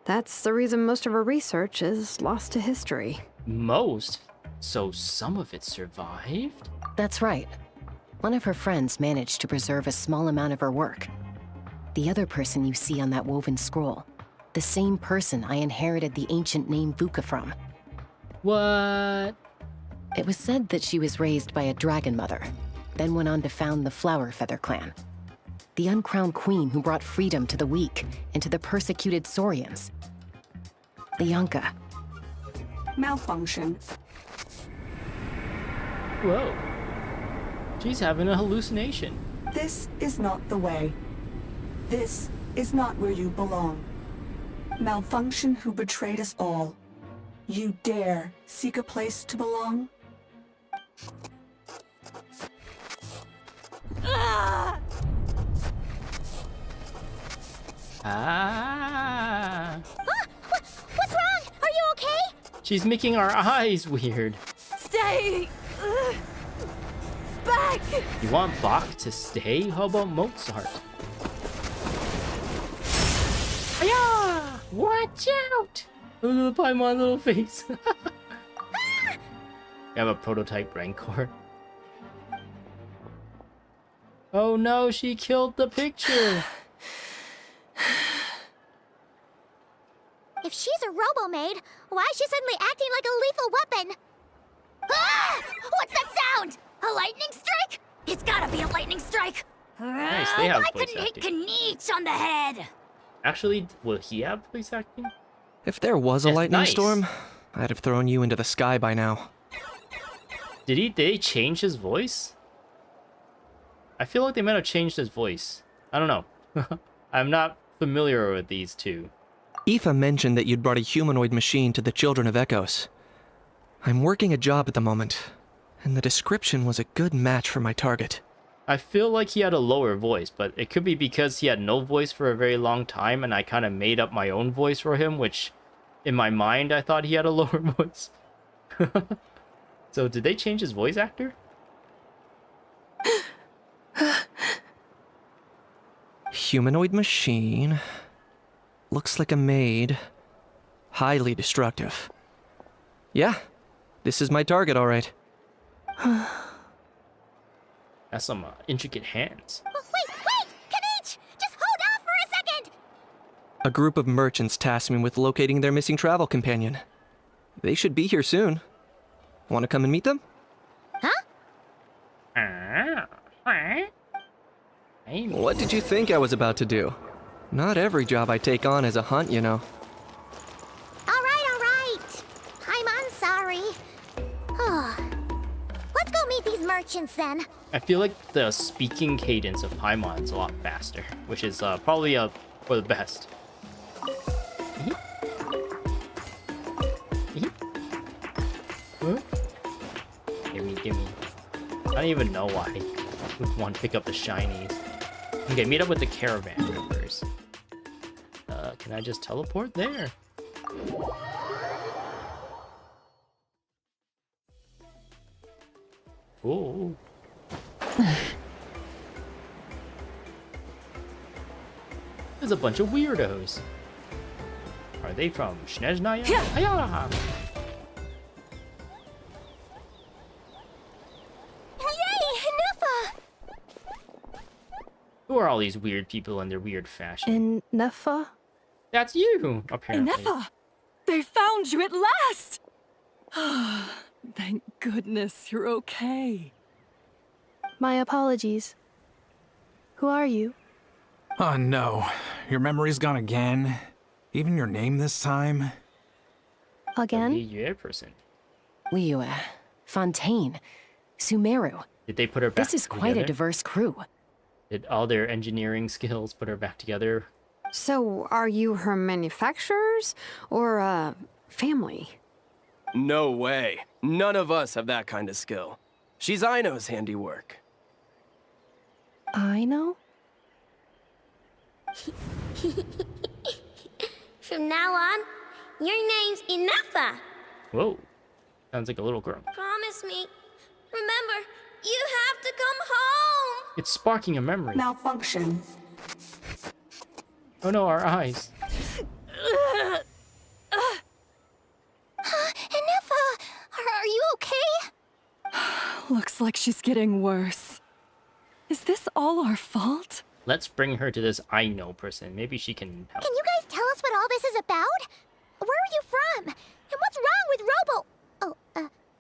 S6: That's the reason most of her research is lost to history.
S1: Most? So some of it survived?
S3: That's right. One of her friends managed to preserve a small amount of her work. The other person you see on that woven scroll, the same person I inherited the ancient name Vuka from.
S1: What?
S3: It was said that she was raised by a dragon mother, then went on to found the Flower Feather clan. The uncrowned queen who brought freedom to the weak and to the persecuted Saurians. The Yunka.
S8: Malfunction.
S1: Whoa. She's having a hallucination.
S8: This is not the way. This is not where you belong. Malfunction who betrayed us all. You dare seek a place to belong?
S4: What's wrong? Are you okay?
S1: She's making our eyes weird.
S7: Stay! Back!
S1: You want Bach to stay? How about Mozart? Hiya! Watch out! Look at the Paimon little face. I have a prototype Rancor. Oh no, she killed the picture.
S4: If she's a robo-maid, why is she suddenly acting like a lethal weapon? Ah! What's that sound? A lightning strike? It's gotta be a lightning strike.
S1: Nice, they have
S4: Why
S1: voice
S4: couldn't hit
S1: acting.
S4: Kniech on the head?
S1: Actually, will he have voice acting?
S9: If there was a
S1: That's
S9: lightning
S1: nice.
S9: storm, I'd have thrown you into the sky by now.
S1: Did they change his voice? I feel like they might have changed his voice. I don't know. I'm not familiar with these two.
S9: Aoife mentioned that you'd brought a humanoid machine to the Children of Echoes. I'm working a job at the moment, and the description was a good match for my target.
S1: I feel like he had a lower voice, but it could be because he had no voice for a very long time and I kind of made up my own voice for him, which in my mind I thought he had a lower voice. So did they change his voice actor?
S9: Humanoid machine. Looks like a maid. Highly destructive. Yeah, this is my target, all right.
S1: Has some intricate hands.
S4: Wait! Kniech! Just hold off for a second!
S9: A group of merchants tasked me with locating their missing travel companion. They should be here soon. Want to come and meet them? What did you think I was about to do? Not every job I take on is a hunt, you know.
S4: All right. I'm sorry. Let's go meet these merchants then.
S1: I feel like the speaking cadence of Paimon is a lot faster, which is probably for the best. Huh? give me? I don't even know why I would want to pick up the shinies. Okay, meet up with the caravan members. Can I just teleport there? Oh. There's a bunch of weirdos. Are they from Snezhnaya? Ayala!
S4: Yay, Neffa!
S1: Who are all these weird people in their weird fashion?
S5: In Neffa?
S1: That's you, apparently.
S10: Neffa! They found you at last! Thank goodness you're okay.
S5: My apologies. Who are you?
S11: Oh no, your memory's gone again? Even your name this time?
S5: Again?
S1: Yeah, person.
S3: Liyue, Fontaine, Sumeru.
S1: Did they put her back
S3: This is quite a
S1: together?
S3: diverse crew.
S1: Did all their engineering skills put her back together?
S6: So, are you her manufacturers or family?
S7: No way. None of us have that kind of skill. She's Aino's handiwork.
S5: I know?
S4: From now on, your name's Neffa.
S1: Whoa. Sounds like a little girl.
S4: Promise me. Remember, you have to come home.
S1: It's sparking a memory.
S8: Malfunction.
S1: Oh no, our eyes.
S4: Neffa, are you okay?
S10: Looks like she's getting worse. Is this all our fault?
S1: Let's bring her to this I know person. Maybe she can help.
S4: Can you guys tell us what all this is about? Where are you from? And what's wrong with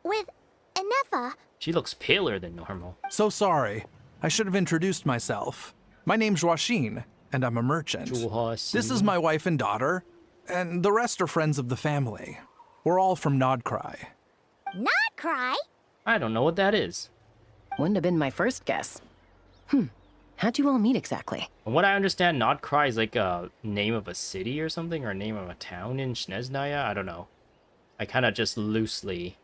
S4: with Neffa?
S1: She looks paler than normal.
S11: So sorry. I should have introduced myself. My name's Joachine, and I'm a merchant. This is my wife and daughter, and the rest are friends of the family. We're all from Nod Kari.
S4: Not cry.
S1: I don't know what that is.
S3: Wouldn't have been my first guess. How'd you all meet exactly?
S1: From what I understand, Nod Kari is like a name of a city or something, or a name of a town in Snezhnaya. I don't know. I kind of just loosely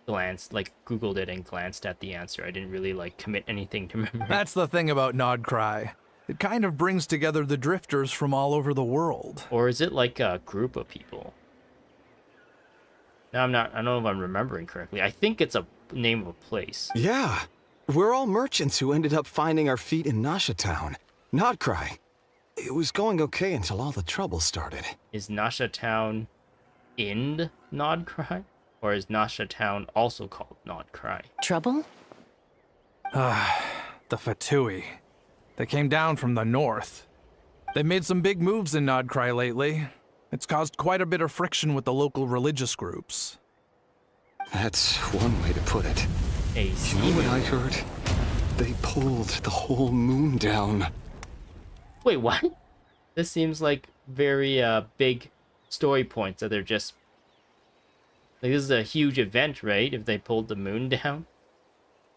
S1: glanced, like Googled it and glanced at the answer. I didn't really like commit anything to memory.
S11: That's the thing about Nod Kari. It kind of brings together the drifters from all over the world.
S1: Or is it like a group of people? No, I don't know if I'm remembering correctly. I think it's a name of a place.
S12: Yeah. We're all merchants who ended up finding our feet in Nasha Town. Nod Kari. It was going okay until all the trouble started.
S1: Is Nasha Town in Nod Kari? Or is Nasha Town also called Nod Kari?
S3: Trouble?
S11: The Fatui. They came down from the north. They've made some big moves in Nod Kari lately. It's caused quite a bit of friction with the local religious groups.
S12: That's one way to put it.
S1: A
S12: You know what I heard? They pulled the whole moon down.
S1: Wait, what? This seems like very big story points that they're just... Like, this is a huge event, right? If they pulled the moon down.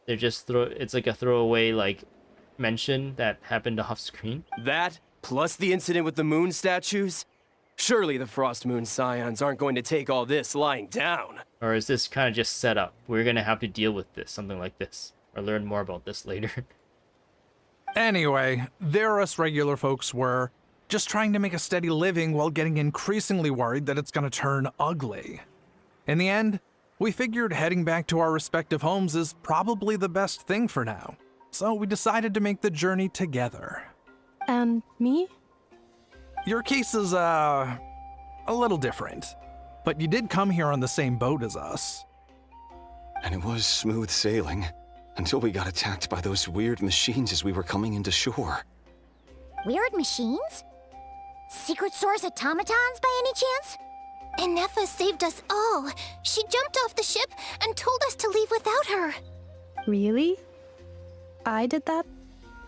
S1: They're just it's like a throwaway, like, mention that happened off screen.
S7: That, plus the incident with the moon statues? Surely the Frost Moon Scions aren't going to take all this lying down.
S1: Or is this kind of just set up? We're gonna have to deal with this, something like this. Or learn more about this later.
S11: Anyway, there us regular folks were just trying to make a steady living while getting increasingly worried that it's gonna turn ugly. In the end, we figured heading back to our respective homes is probably the best thing for now. So we decided to make the journey together.
S5: And me?
S11: Your case is, a little different. But you did come here on the same boat as us.
S12: And it was smooth sailing until we got attacked by those weird machines as we were coming into shore.
S4: Weird machines? Secret source automatons by any chance? And Neffa saved us all. She jumped off the ship and told us to leave without her.
S5: Really? I did that?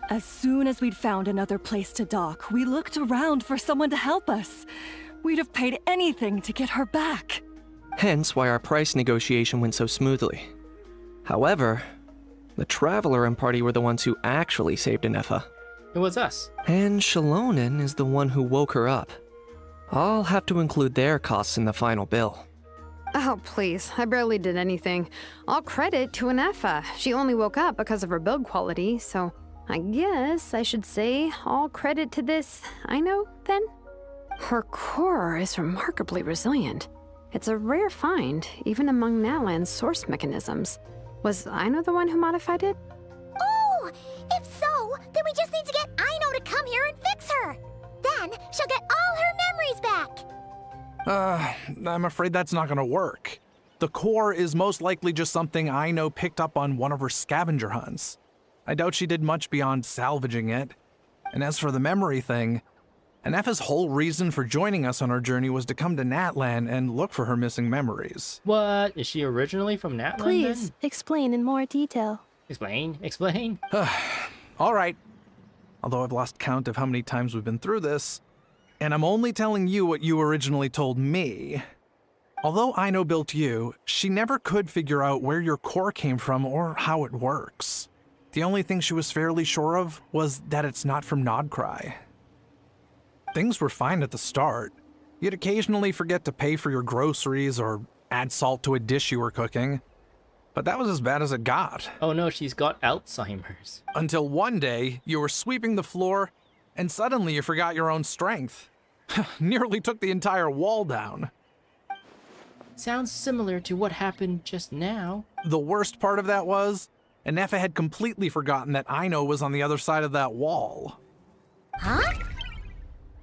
S10: As soon as we'd found another place to dock, we looked around for someone to help us. We'd have paid anything to get her back.
S9: Hence why our price negotiation went so smoothly. However, the Traveler and party were the ones who actually saved Neffa.
S1: It was us.
S9: And Shalonen is the one who woke her up. I'll have to include their costs in the final bill.
S6: Oh, please. I barely did anything. All credit to Anefa. She only woke up because of her build quality, so I guess I should say all credit to this Aino, then? Her core is remarkably resilient. It's a rare find, even among Natlan's source mechanisms. Was Aino the one who modified it?
S4: Oh! If so, then we just need to get Aino to come here and fix her! Then she'll get all her memories back!
S11: I'm afraid that's not gonna work. The core is most likely just something Aino picked up on one of her scavenger hunts. I doubt she did much beyond salvaging it. And as for the memory thing, Anefa's whole reason for joining us on our journey was to come to Natlan and look for her missing memories.
S1: What? Is she originally from Natlan?
S5: Please,
S1: then?
S5: explain in more detail.
S1: Explain.
S11: All right. Although I've lost count of how many times we've been through this, and I'm only telling you what you originally told me. Although Aino built you, she never could figure out where your core came from or how it works. The only thing she was fairly sure of was that it's not from Nod Kari. Things were fine at the start. You'd occasionally forget to pay for your groceries or add salt to a dish you were cooking. But that was as bad as it got.
S1: Oh no, she's got Alzheimer's.
S11: Until one day, you were sweeping the floor, and suddenly you forgot your own strength. Nearly took the entire wall down.
S1: Sounds similar to what happened just now.
S11: The worst part of that was, Anefa had completely forgotten that Aino was on the other side of that wall.
S4: Huh?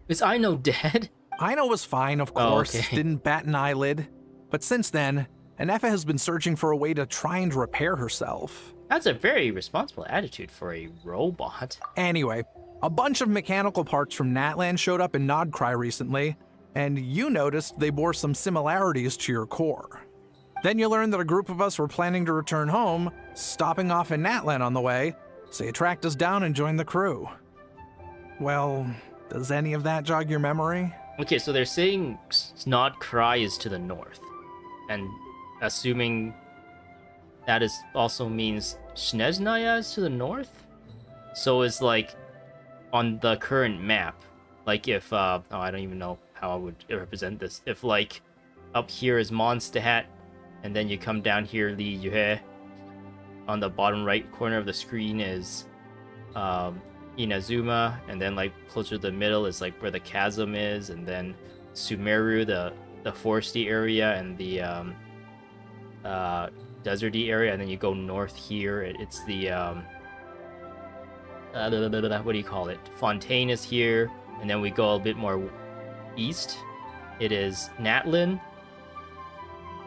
S1: Is Aino dead?
S11: Aino was fine, of course, didn't bat an eyelid. But since then, Anefa has been searching for a way to try and repair herself.
S1: That's a very responsible attitude for a robot.
S11: Anyway, a bunch of mechanical parts from Natlan showed up in Nod Kari recently, and you noticed they bore some similarities to your core. Then you learned that a group of us were planning to return home, stopping off in Natlan on the way, so you tracked us down and joined the crew. Well, does any of that jog your memory?
S1: Okay, so they're saying Nod Kari is to the north, and assuming that is also means Snezhnaya is to the north? So it's like on the current map, like if I don't even know how I would represent this. If like up here is Mondstadt, and then you come down here Li Yue, on the bottom right corner of the screen is Inazuma, and then like closer to the middle is like where the chasm is, and then Sumeru, the foresty area, and the deserty area, and then you go north here. It's the what do you call it? Fontaine is here, and then we go a bit more east. It is Natlan.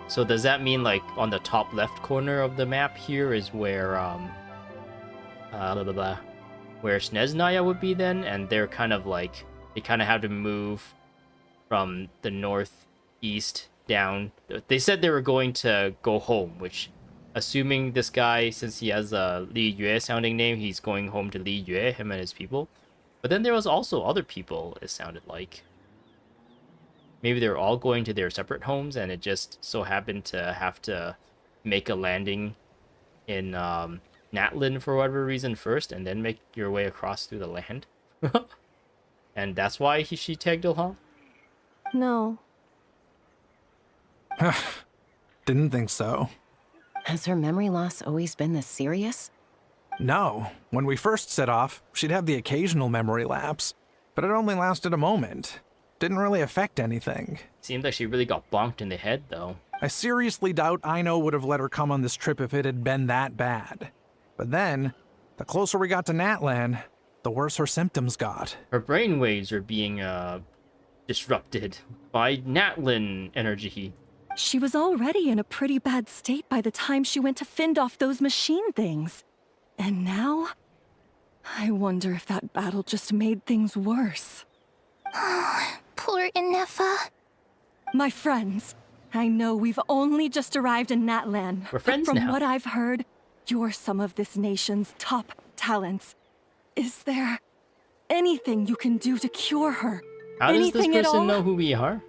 S1: So does that mean like on the top left corner of the map here is where where Snezhnaya would be then? And they're kind of like, they kind of have to move from the northeast down. They said they were going to go home, which, assuming this guy, since he has a Li Yue sounding name, he's going home to Li Yue, him and his people. But then there was also other people, it sounded like. Maybe they're all going to their separate homes, and it just so happened to have to make a landing in Natlan for whatever reason first, and then make your way across through the land. And that's why she tagged along?
S5: No.
S11: Didn't think so.
S3: Has her memory loss always been this serious?
S11: No. When we first set off, she'd have the occasional memory lapse, but it only lasted a moment. Didn't really affect anything.
S1: Seemed like she really got bonked in the head, though.
S11: I seriously doubt Aino would have let her come on this trip if it had been that bad. But then, the closer we got to Natlan, the worse her symptoms got.
S1: Her brainwaves are being disrupted by Natlan energy.
S10: She was already in a pretty bad state by the time she went to fend off those machine things. And now? I wonder if that battle just made things worse.
S4: Poor Anefa.
S10: My friends, I know we've only just arrived in Natlan.
S1: We're friends
S10: but from
S1: now.
S10: what I've heard, you're some of this nation's top talents. Is there anything you can do to cure her?
S1: How does this
S10: Anything at
S1: person
S10: all?
S1: know who we are?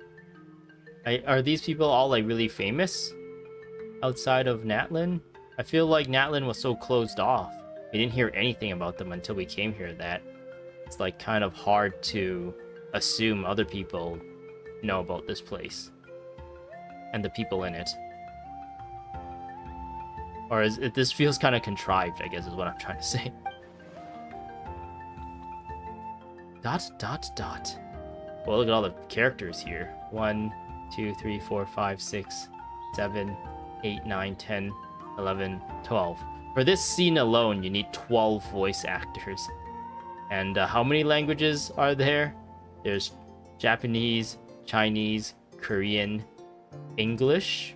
S1: Are these people all like really famous outside of Natlan? I feel like Natlan was so closed off. We didn't hear anything about them until we came here that it's like kind of hard to assume other people know about this place. and the people in it. Or this feels kind of contrived, I guess is what I'm trying to say. Dot, dot, dot. Well, look at all the characters here. 1, 2, 3, 4, 5, 6, 7, 8, 9, 10, 11, 12. For this scene alone, you need 12 voice actors. And how many languages are there? There's Japanese, Chinese, Korean, English.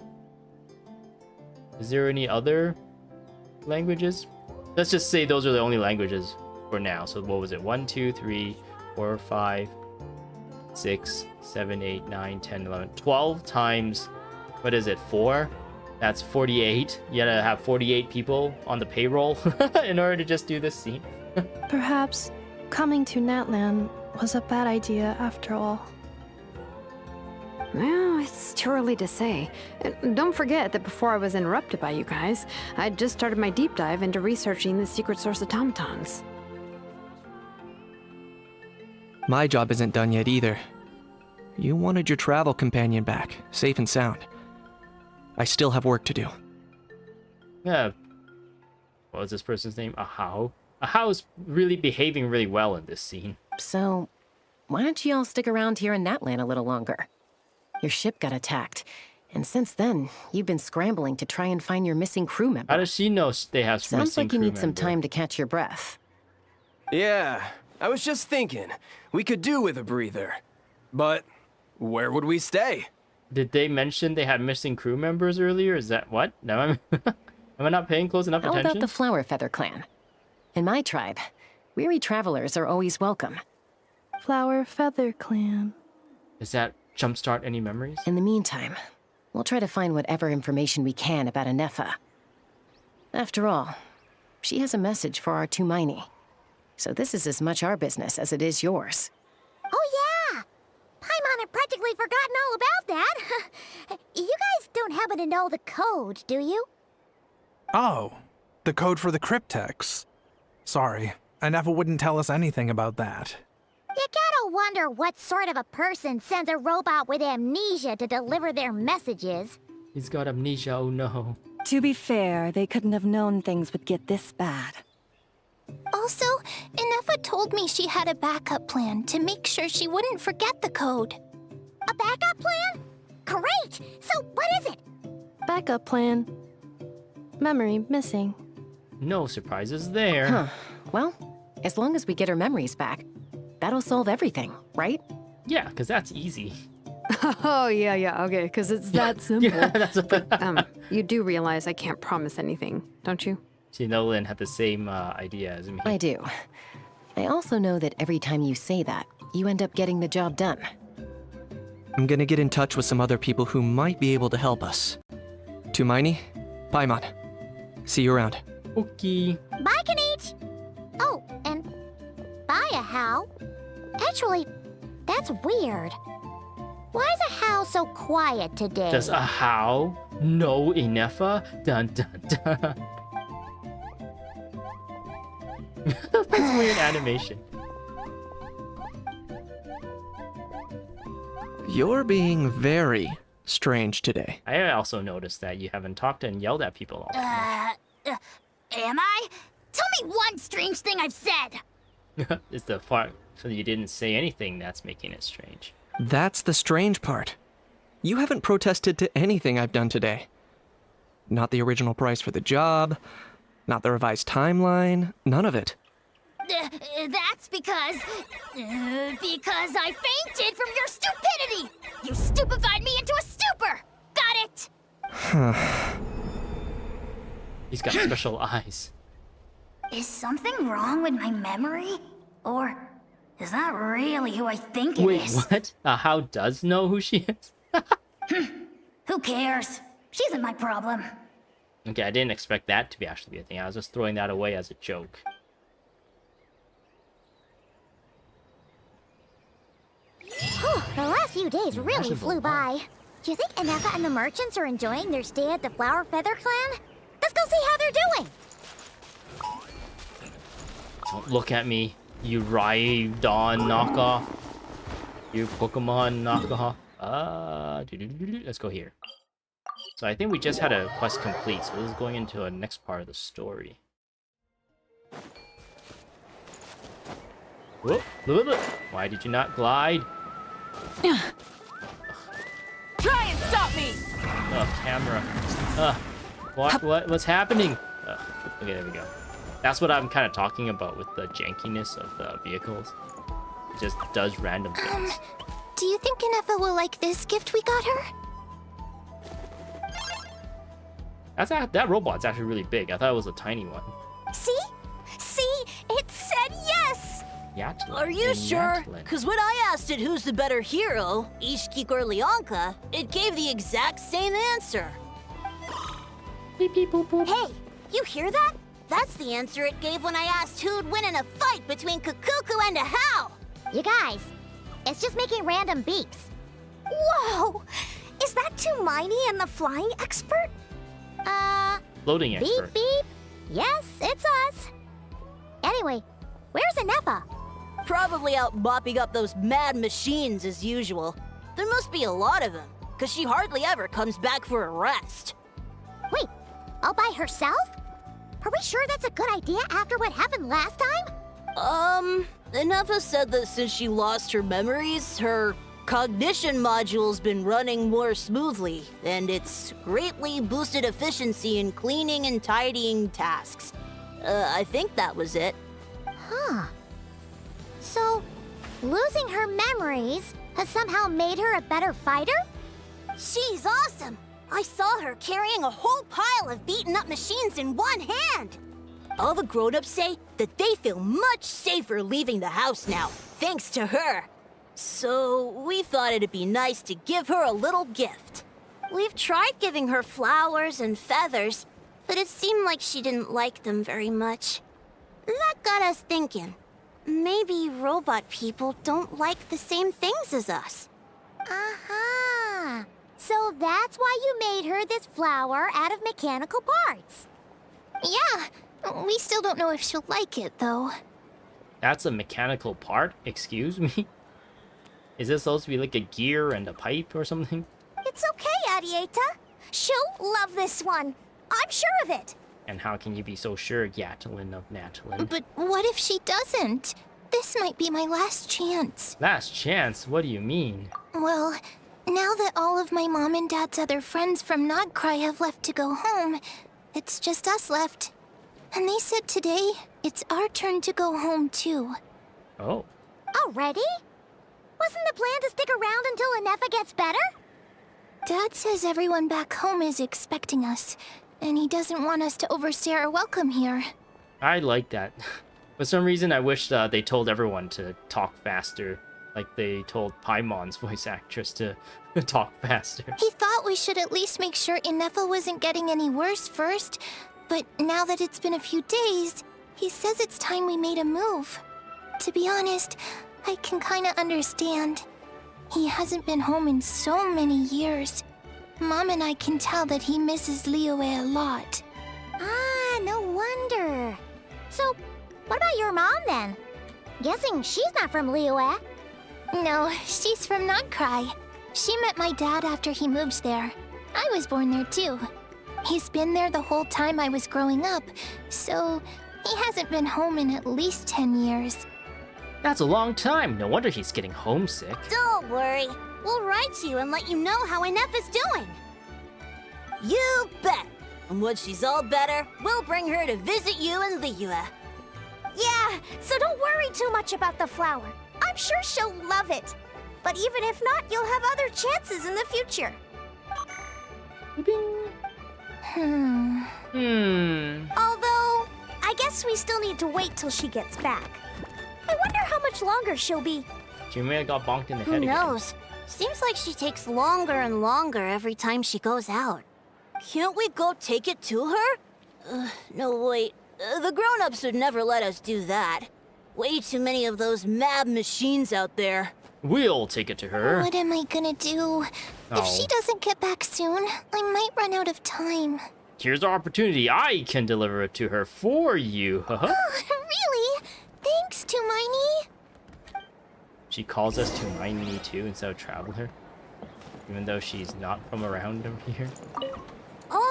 S1: Is there any other languages? Let's just say those are the only languages for now. So what was it? 1, 2, 3, 4, 5, 6, 7, 8, 9, 10, 11, 12 times, what is it, 4? That's 48. You gotta have 48 people on the payroll in order to just do this scene.
S5: Perhaps coming to Natlan was a bad idea after all.
S6: Well, it's too early to say. Don't forget that before I was interrupted by you guys, I'd just started my deep dive into researching the secret source automatons.
S9: My job isn't done yet either. You wanted your travel companion back, safe and sound. I still have work to do.
S1: Yeah. What was this person's name? Ahau. Ahau's really behaving really well in this scene.
S3: So, why don't you all stick around here in Natlan a little longer? Your ship got attacked, and since then, you've been scrambling to try and find your missing crew member.
S1: How does she know they have
S3: Sounds
S1: missing
S3: like you
S1: crew
S3: need some
S1: member?
S3: time to catch your breath.
S7: Yeah, I was just thinking. We could do with a breather. But where would we stay?
S1: Did they mention they had missing crew members earlier? Is that what? No, am I not paying close enough
S3: How
S1: attention?
S3: about the Flower Feather clan? In my tribe, weary travelers are always welcome.
S5: Flower Feather Clan.
S1: Does that jumpstart any memories?
S3: In the meantime, we'll try to find whatever information we can about Anefa. After all, she has a message for our Tumaini. So this is as much our business as it is yours.
S4: Oh, yeah! Paimon had practically forgotten all about that. You guys don't happen to know the code, do you?
S11: Oh, the code for the cryptex. Sorry, Anefa wouldn't tell us anything about that.
S4: You gotta wonder what sort of a person sends a robot with amnesia to deliver their messages.
S1: He's got amnesia, oh no.
S10: To be fair, they couldn't have known things would get this bad.
S13: Also, Anefa told me she had a backup plan to make sure she wouldn't forget the code.
S4: A backup plan? Great! So what is it?
S5: Backup plan. Memory missing.
S1: No surprises there.
S3: Huh. Well, as long as we get her memories back, that'll solve everything, right?
S1: Yeah, because that's easy.
S6: Oh, yeah, okay, because it's that simple.
S1: Yeah, that's
S6: You do realize I can't promise anything, don't you?
S1: See, Nolan had the same idea as me.
S3: I do. I also know that every time you say that, you end up getting the job done.
S9: I'm gonna get in touch with some other people who might be able to help us. Tumaini, Paimon. See you around.
S1: Okay.
S4: Bye, Kanich! Oh, and bye, Ahau. Actually, that's weird. Why is Ahau so quiet today?
S1: Does Ahau know Anefa? Dun dun dun. That's weird animation.
S9: You're being very strange today.
S1: I also noticed that you haven't talked and yelled at people all that
S4: Am I? Tell me one strange thing I've said!
S1: much. It's the part so you didn't say anything that's making it strange.
S9: That's the strange part. You haven't protested to anything I've done today. Not the original price for the job, not the revised timeline, none of it.
S4: That's because I fainted from your stupidity! You stupefied me into a stupor! Got it?
S1: He's got special eyes.
S13: Is something wrong with my memory? Or is that really who I think it
S1: Wait,
S13: is?
S1: what? Ahau does know who she is?
S13: Who cares? She isn't my problem.
S1: Okay, I didn't expect that to be actually be a thing. I was just throwing that away as a joke.
S4: The last few days really flew by. Do you think Anefa and the merchants are enjoying their stay at the Flower Feather Clan? Let's go see how they're doing!
S1: Don't look at me, you Rhydon knockoff. You Pokemon knockoff. Let's go here. So I think we just had a quest complete, so this is going into a next part of the story. Whoop, look, look. Why did you not glide?
S10: Try and stop me!
S1: Camera. What's happening? Okay, there we go. That's what I'm kind of talking about with the jankiness of the vehicles. It just does random things.
S13: Do you think Inefa will like this gift we got her?
S1: That robot's actually really big. I thought it was a tiny one.
S4: See? See? It said yes!
S1: Yatlin.
S14: Are you sure?
S1: Yatlin.
S14: Because when I asked it who's the better hero, Ishkik or Leonka, it gave the exact same answer.
S1: Beep, beep, boop, boop.
S4: Hey, you hear that?
S14: That's the answer it gave when I asked who'd win in a fight between Kukuku and a How.
S4: You guys, it's just making random beeps. Whoa! Is that Tumaini and the flying expert?
S1: Loading expert.
S4: Beep beep. Yes, it's us. Anyway, where's Inefa?
S14: Probably out mopping up those mad machines as usual. There must be a lot of them, because she hardly ever comes back for a rest.
S4: Wait, all by herself? Are we sure that's a good idea after what happened last time?
S14: Inefa said that since she lost her memories, her cognition module's been running more smoothly, and it's greatly boosted efficiency in cleaning and tidying tasks. I think that was it.
S4: Huh. So, losing her memories has somehow made her a better fighter?
S14: She's awesome! I saw her carrying a whole pile of beaten up machines in one hand! All the grown-ups say that they feel much safer leaving the house now, thanks to her. So, we thought it'd be nice to give her a little gift. We've tried giving her flowers and feathers, but it seemed like she didn't like them very much. That got us thinking. Maybe robot people don't like the same things as us.
S4: Uh-huh. So that's why you made her this flower out of mechanical parts.
S13: Yeah, we still don't know if she'll like it, though.
S1: That's a mechanical part? Excuse me? Is this supposed to be like a gear and a pipe or something?
S4: It's okay, Arieta. She'll love this one. I'm sure of it.
S1: And how can you be so sure, Yatlin of Natlin?
S13: But what if she doesn't? This might be my last chance.
S1: Last chance? What do you mean?
S13: Well, now that all of my mom and dad's other friends from Nod Kari have left to go home, it's just us left. And they said today, it's our turn to go home too.
S1: Oh.
S4: Already? Wasn't the plan to stick around until Inefa gets better?
S13: Dad says everyone back home is expecting us, and he doesn't want us to overstay our welcome here.
S1: I like that. For some reason, I wish they told everyone to talk faster. Like they told Paimon's voice actress to talk faster.
S13: He thought we should at least make sure Inefa wasn't getting any worse first, but now that it's been a few days, he says it's time we made a move. To be honest, I can kinda understand. He hasn't been home in so many years. Mom and I can tell that he misses Liyue a lot.
S4: Ah, no wonder. So, what about your mom then? Guessing she's not from Liyue.
S13: No, she's from Nod Kari. She met my dad after he moved there. I was born there too. He's been there the whole time I was growing up, so he hasn't been home in at least 10 years.
S1: That's a long time. No wonder he's getting homesick.
S14: Don't worry. We'll write to you and let you know how Inefa's doing. You bet. And when she's all better, we'll bring her to visit you in Liyue.
S4: Yeah, so don't worry too much about the flower. I'm sure she'll love it. But even if not, you'll have other chances in the future. Although, I guess we still need to wait till she gets back. I wonder how much longer she'll be.
S1: She may have got bonked in the head
S14: Who
S1: again.
S14: knows? Seems like she takes longer and longer every time she goes out. Can't we go take it to her? No, wait. The grown-ups would never let us do that. Way too many of those mad machines out there.
S1: We'll take it to her.
S13: What am I gonna do? If she doesn't get back soon, I might run out of time.
S1: Here's our opportunity. I can deliver it to her for you.
S13: Really? Thanks, Tumaini.
S1: She calls us Tumaini too instead of Traveler, even though she's not from around here.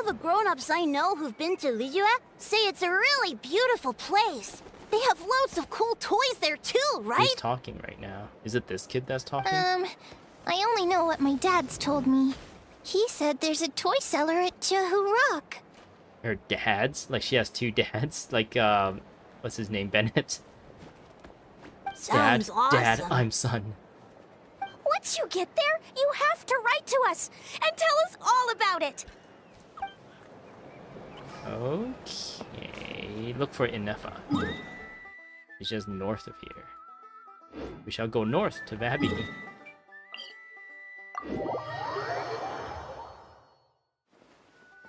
S14: the grown-ups I know who've been to Liyue say it's a really beautiful place. They have loads of cool toys there too, right?
S1: Who's talking right now? Is it this kid that's talking?
S13: I only know what my dad's told me. He said there's a toy seller at Jehu Rock.
S1: Her dads? Like she has two dads? Like, what's his name? Bennett?
S14: Sounds awesome.
S1: Dad, I'm son.
S4: Once you get there, you have to write to us and tell us all about it.
S1: Okay. Look for Inefa. It's just north of here. We shall go north to Vabi.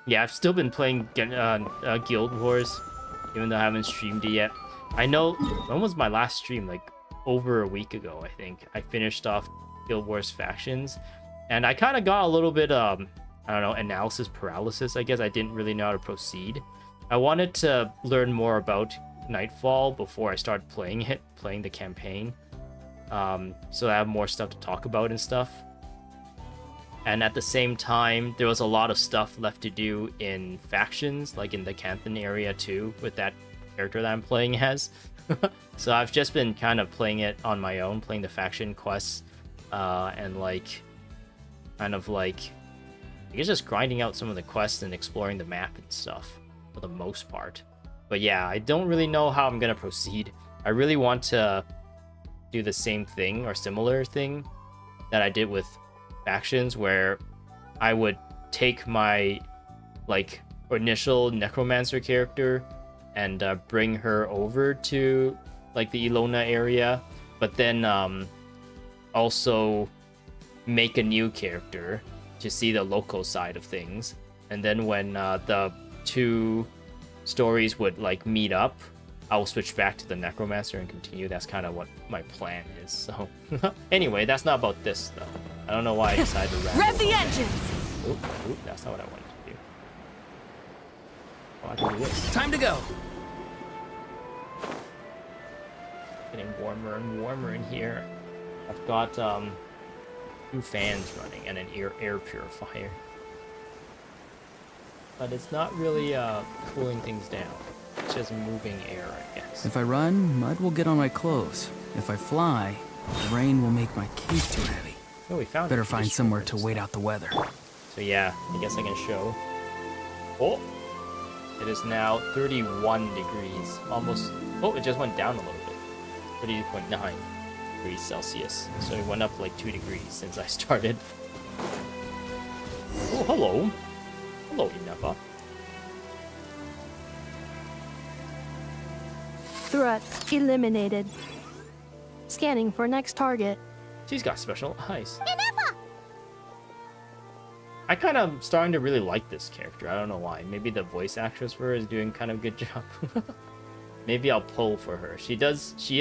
S1: Yeah, I've still been playing Guild Wars, even though I haven't streamed it yet. I know, when was my last stream? Like, over a week ago, I think. I finished off Guild Wars Factions, and I kind of got a little bit, I don't know, analysis paralysis, I guess. I didn't really know how to proceed. I wanted to learn more about Nightfall before I started playing the campaign, so I have more stuff to talk about and stuff. And at the same time, there was a lot of stuff left to do in Factions, like in the Canthan area too, with that character that I'm playing as. So I've just been kind of playing it on my own, playing the faction quests, and like, kind of like, I guess just grinding out some of the quests and exploring the map and stuff, for the most part. But yeah, I don't really know how I'm gonna proceed. I really want to do the same thing, or similar thing, that I did with Factions, where I would take my, like, initial Necromancer character and bring her over to like the Ilona area, but then also make a new character to see the local side of things. And then when the two stories would like meet up, I'll switch back to the Necromancer and continue. That's kind of what my plan is. So anyway, that's not about this though. I don't know why I decided to
S10: rev the engines.
S1: Oop, that's not what I wanted to do. Oh, I can do this.
S2: Time to go.
S1: Getting warmer and warmer in here. I've got 2 fans running and an air purifier, but it's not really cooling things down. It's just moving air, I guess.
S15: If I run, mud will get on my clothes. If I fly, the rain will make my cape too heavy.
S1: Oh, we found
S15: Better find somewhere to wait out the weather.
S1: So yeah, I guess I can show. Oh, it is now 31 degrees. Almost. Oh, it just went down a little bit. 30.9 degrees Celsius. So it went up like 2 degrees since I started. Oh, hello. Hello, Inefa.
S5: Threat eliminated. Scanning for next target.
S1: She's got special eyes. I kind of starting to really like this character. I don't know why. Maybe the voice actress for her is doing kind of a good job. Maybe I'll pull for her. She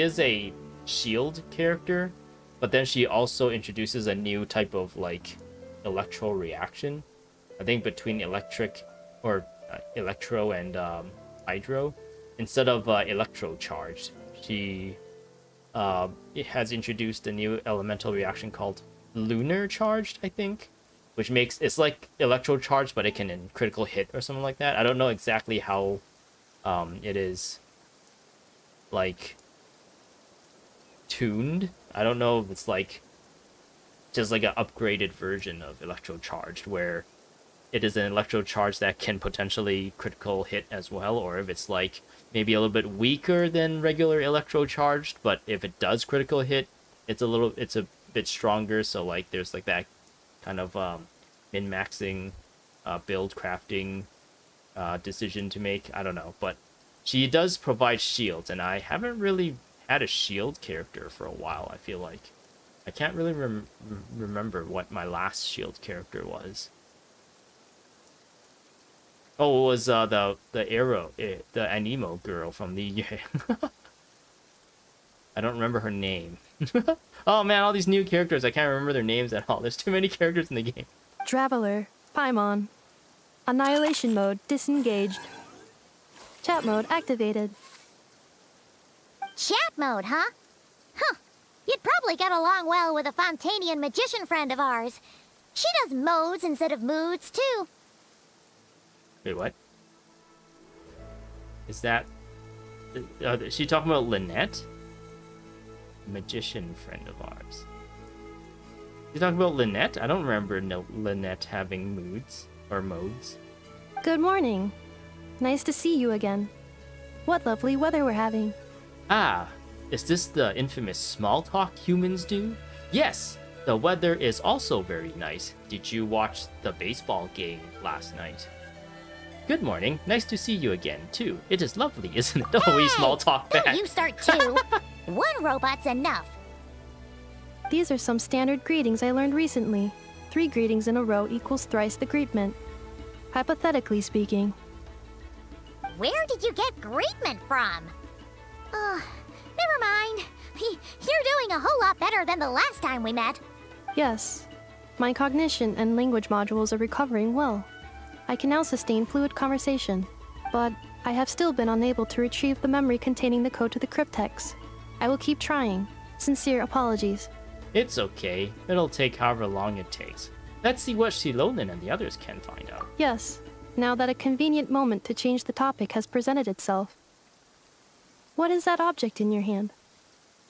S1: is a shield character, but then she also introduces a new type of like electro reaction. I think between electro and hydro. Instead of electro charged, she it has introduced a new elemental reaction called lunar charged, I think, which makes it's like electro charged, but it can in critical hit or something like that. I don't know exactly how it is like tuned. I don't know if it's like just like an upgraded version of electro charged where it is an electro charge that can potentially critical hit as well, or if it's like maybe a little bit weaker than regular electro charged, but if it does critical hit, it's a bit stronger. So like there's like that kind of min-maxing build crafting decision to make. I don't know, but she does provide shields, and I haven't really had a shield character for a while. I feel like I can't really remember what my last shield character was. Oh, it was the arrow, the Anemo girl from the I don't remember her name. Oh man, all these new characters, I can't remember their names at all. There's too many characters in the game.
S5: Traveler, Paimon. Annihilation mode disengaged. Chat mode activated.
S4: Chat mode, huh? Huh. You'd probably get along well with a Fontanian magician friend of ours. She does modes instead of moods, too.
S1: Wait, what? Is that... is she talking about Lynette? Magician friend of ours. You talking about Lynette? I don't remember Lynette having moods or modes.
S5: Good morning. Nice to see you again. What lovely weather we're having.
S1: Ah, is this the infamous small talk humans do? Yes, the weather is also very nice. Did you watch the baseball game last night? Good morning. Nice to see you again, too. It is lovely, isn't it? Oh, we small talk back.
S4: Don't you start too. One robot's enough.
S5: These are some standard greetings I learned recently. 3 greetings in a row equals thrice the greetment. Hypothetically speaking.
S4: Where did you get greetment from? Never mind. You're doing a whole lot better than the last time we met.
S5: Yes. My cognition and language modules are recovering well. I can now sustain fluid conversation, but I have still been unable to retrieve the memory containing the code to the cryptex. I will keep trying. Sincere apologies.
S1: It's okay. It'll take however long it takes. Let's see what Shilolan and the others can find out.
S5: Yes, now that a convenient moment to change the topic has presented itself. What is that object in your hand?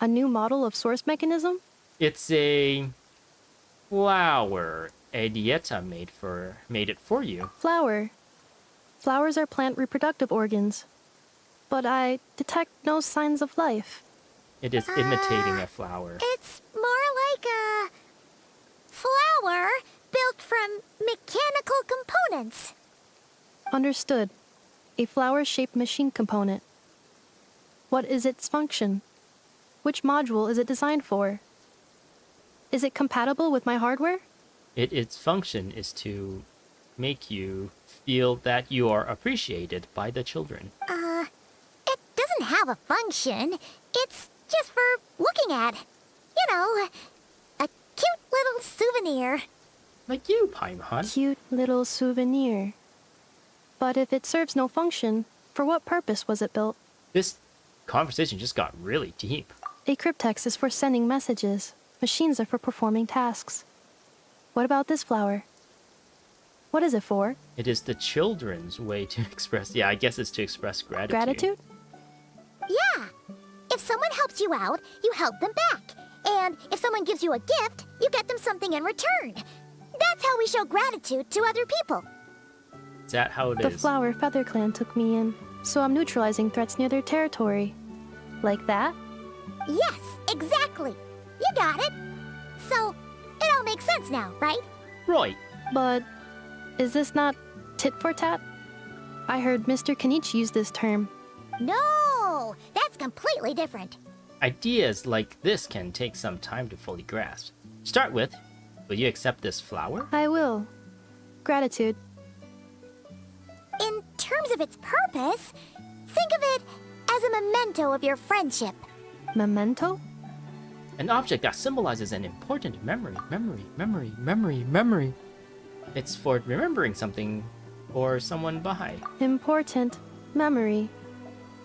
S5: A new model of source mechanism?
S1: It's a flower. Adieta made it for you.
S5: Flower. Flowers are plant reproductive organs. But I detect no signs of life.
S1: It is imitating a flower.
S4: It's more like a flower built from mechanical components.
S5: Understood. A flower-shaped machine component. What is its function? Which module is it designed for? Is it compatible with my hardware?
S1: Its function is to make you feel that you are appreciated by the children.
S4: It doesn't have a function. It's just for looking at. You know, a cute little souvenir.
S1: Like you, Paimon.
S5: Cute little souvenir. But if it serves no function, for what purpose was it built?
S1: This conversation just got really deep.
S5: A cryptex is for sending messages. Machines are for performing tasks. What about this flower? What is it for?
S1: It is the children's way to express... Yeah, I guess it's to express gratitude.
S5: Gratitude?
S4: Yeah. If someone helps you out, you help them back. And if someone gives you a gift, you get them something in return. That's how we show gratitude to other people.
S1: Is that how it is?
S5: The flower Feather Clan took me in, so I'm neutralizing threats near their territory. Like that?
S4: Yes, exactly. You got it. So, it all makes sense now, right?
S1: Right.
S5: But is this not tit for tat? I heard Mr. Kenichi use this term.
S4: No, that's completely different.
S1: Ideas like this can take some time to fully grasp. Start with, will you accept this flower?
S5: I will. Gratitude.
S4: In terms of its purpose, think of it as a memento of your friendship.
S5: Memento?
S1: An object that symbolizes an important memory. It's for remembering something or someone by.
S5: Important memory.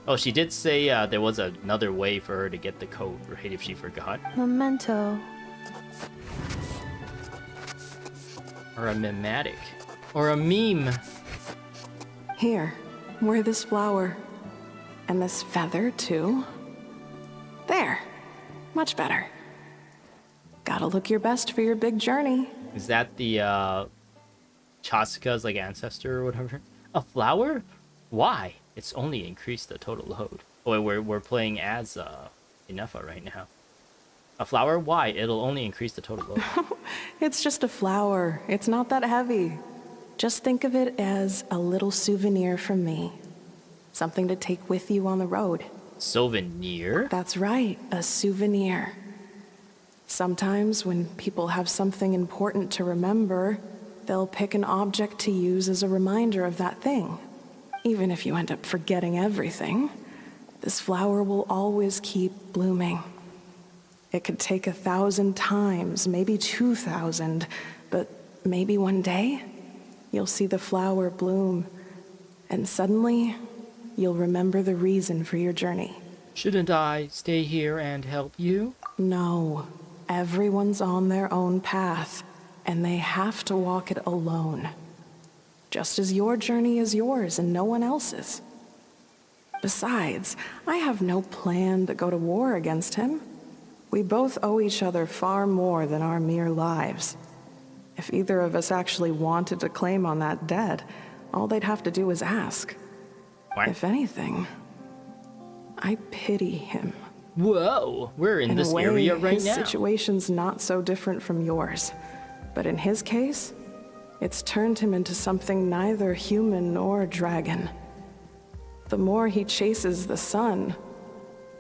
S1: Oh, she did say there was another way for her to get the code, right, if she forgot.
S5: Memento.
S1: Or a mimetic. Or a meme.
S16: Here, wear this flower. And this feather, too. There. Much better. Gotta look your best for your big journey.
S1: Is that the, Chasuka's, like, ancestor or whatever? A flower? Why? It's only increased the total load. Oh, wait, we're playing as, Inefa right now. A flower? Why? It'll only increase the total load.
S16: It's just a flower. It's not that heavy. Just think of it as a little souvenir from me. Something to take with you on the road.
S1: Souvenir?
S16: That's right, a souvenir. Sometimes when people have something important to remember, they'll pick an object to use as a reminder of that thing. Even if you end up forgetting everything, this flower will always keep blooming. It could take 1,000 times, maybe 2,000, but maybe one day, you'll see the flower bloom, and suddenly, you'll remember the reason for your journey.
S1: Shouldn't I stay here and help you?
S16: No. Everyone's on their own path, and they have to walk it alone. just as your journey is yours and no one else's. Besides, I have no plan to go to war against him. We both owe each other far more than our mere lives. If either of us actually wanted to claim on that debt, all they'd have to do is ask.
S1: What?
S16: If anything, I pity him.
S1: Whoa, we're in this
S16: a way,
S1: area right
S16: his
S1: now.
S16: situation's not so different from yours. But in his case, it's turned him into something neither human nor dragon. The more he chases the sun,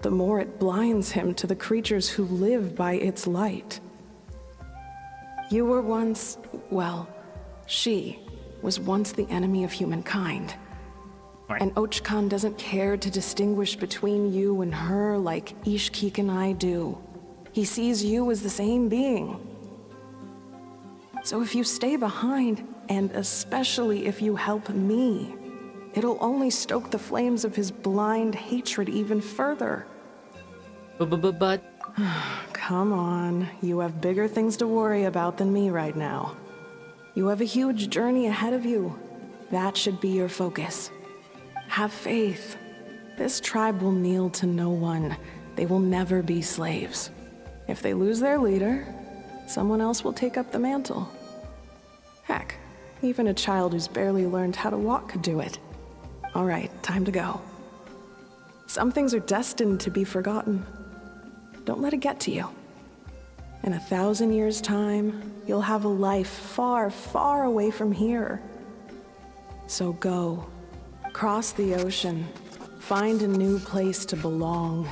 S16: the more it blinds him to the creatures who live by its light. You were once, well, she was once the enemy of humankind.
S1: Right.
S16: And Ochkan doesn't care to distinguish between you and her like Ishkik and I do. He sees you as the same being. So if you stay behind, and especially if you help me, it'll only stoke the flames of his blind hatred even further.
S1: But...
S16: Come on, you have bigger things to worry about than me right now. You have a huge journey ahead of you. That should be your focus. Have faith. This tribe will kneel to no one. They will never be slaves. If they lose their leader, someone else will take up the mantle. Heck, even a child who's barely learned how to walk could do it. All right, time to go. Some things are destined to be forgotten. Don't let it get to you. In 1,000 years' time, you'll have a life far, far away from here. So go. Cross the ocean. Find a new place to belong.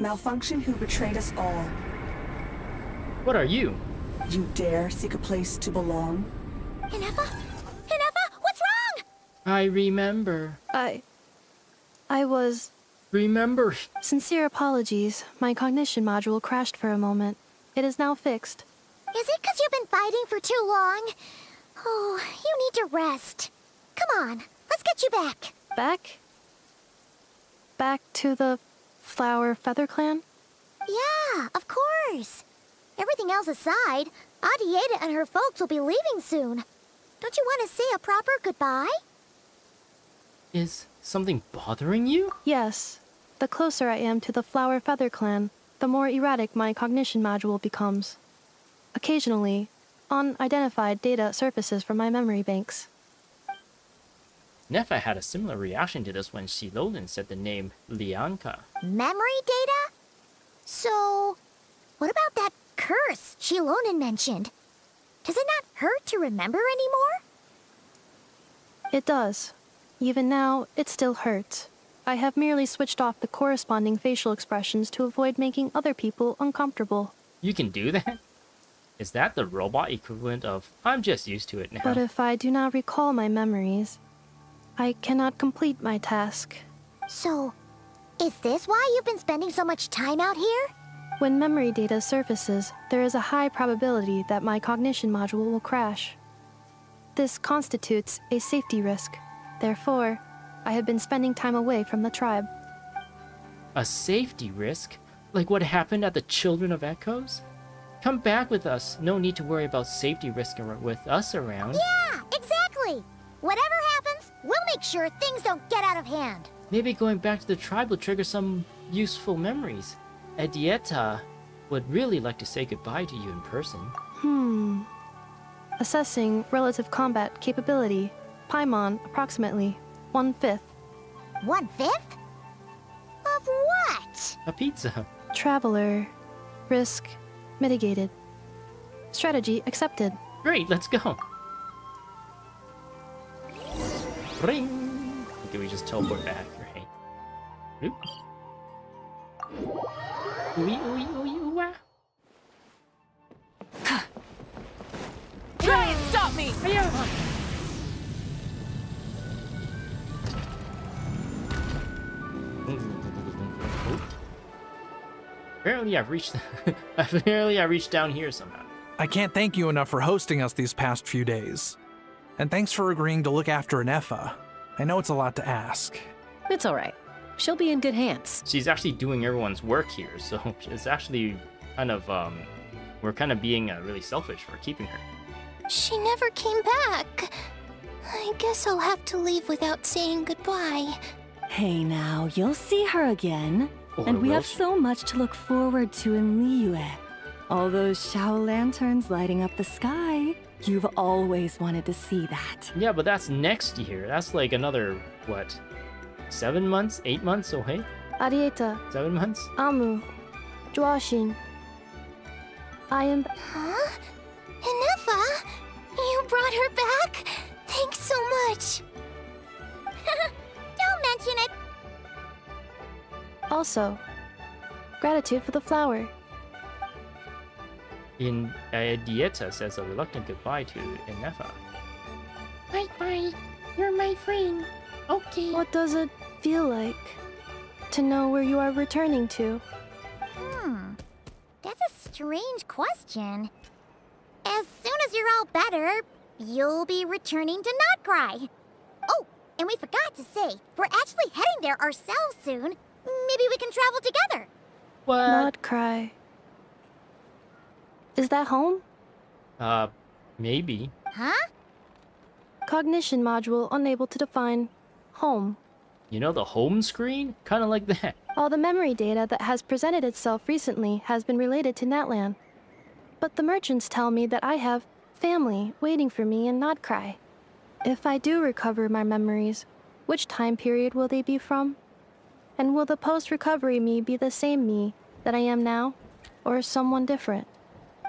S8: Malfunction who betrayed us all.
S1: What are you?
S8: You dare seek a place to belong?
S4: Inefa? Inefa, what's wrong?
S1: I remember.
S5: I was...
S1: Remember.
S5: Sincere apologies. My cognition module crashed for a moment. It is now fixed.
S4: Is it because you've been fighting for too long? Oh, you need to rest. Come on, let's get you back.
S5: Back? Back to the Flower Feather Clan?
S4: Yeah, of course. Everything else aside, Adieta and her folks will be leaving soon. Don't you want to say a proper goodbye?
S1: Is something bothering you?
S5: Yes. The closer I am to the Flower Feather Clan, the more erratic my cognition module becomes. Occasionally, unidentified data surfaces from my memory banks.
S1: Nefa had a similar reaction to this when Shilolan said the name Lianka.
S4: Memory data? So, what about that curse Shilonan mentioned? Does it not hurt to remember anymore?
S5: It does. Even now, it still hurts. I have merely switched off the corresponding facial expressions to avoid making other people uncomfortable.
S1: You can do that? Is that the robot equivalent of, I'm just used to it now?
S5: But if I do not recall my memories, I cannot complete my task.
S4: So, is this why you've been spending so much time out here?
S5: When memory data surfaces, there is a high probability that my cognition module will crash. This constitutes a safety risk. Therefore, I have been spending time away from the tribe.
S1: A safety risk? Like what happened at the Children of Echoes? Come back with us. No need to worry about safety risk with us around.
S4: Yeah, exactly. Whatever happens, we'll make sure things don't get out of hand.
S1: Maybe going back to the tribe will trigger some useful memories. Adieta would really like to say goodbye to you in person.
S5: Assessing relative combat capability. Paimon, approximately 1/5.
S4: 1/5? Of what?
S1: A pizza.
S5: Traveler. Risk mitigated. Strategy accepted.
S1: Great, let's go. Ring. Okay, we just teleport back, right? Oop. Ooey, ooey, ooey, ooh, ah.
S17: Try and stop me!
S1: Apparently I've reached apparently I reached down here somehow.
S11: I can't thank you enough for hosting us these past few days. And thanks for agreeing to look after Inefa. I know it's a lot to ask.
S3: It's all right. She'll be in good hands.
S1: She's actually doing everyone's work here, so it's actually kind of we're kind of being really selfish for keeping her.
S13: She never came back. I guess I'll have to leave without saying goodbye.
S10: Hey now, you'll see her again.
S1: Or
S10: And we
S1: will
S10: have
S1: she?
S10: so much to look forward to in Liyue. All those Shao lanterns lighting up the sky. You've always wanted to see that.
S1: Yeah, but that's next year. That's like another, what, 7 months, 8 months away?
S5: Arieta,
S1: 7 months?
S5: Amu, Joashin. I am.
S13: Huh? Inefa? You brought her back? Thanks so much.
S4: Don't mention it.
S5: Also, gratitude for the flower.
S1: In Dieta says a reluctant goodbye to Inefa.
S13: Bye-bye. You're my friend. Okay.
S5: What does it feel like to know where you are returning to?
S4: That's a strange question. As soon as you're all better, you'll be returning to Nod Kari. Oh, and we forgot to say, we're actually heading there ourselves soon. Maybe we can travel together.
S1: What?
S5: Nod Kari. Is that home?
S1: Maybe.
S4: Huh?
S5: Cognition module unable to define home.
S1: You know the home screen? Kinda like that.
S5: All the memory data that has presented itself recently has been related to Natlan. But the merchants tell me that I have family waiting for me in Nod Kari. If I do recover my memories, which time period will they be from? And will the post-recovery me be the same me that I am now, or someone different?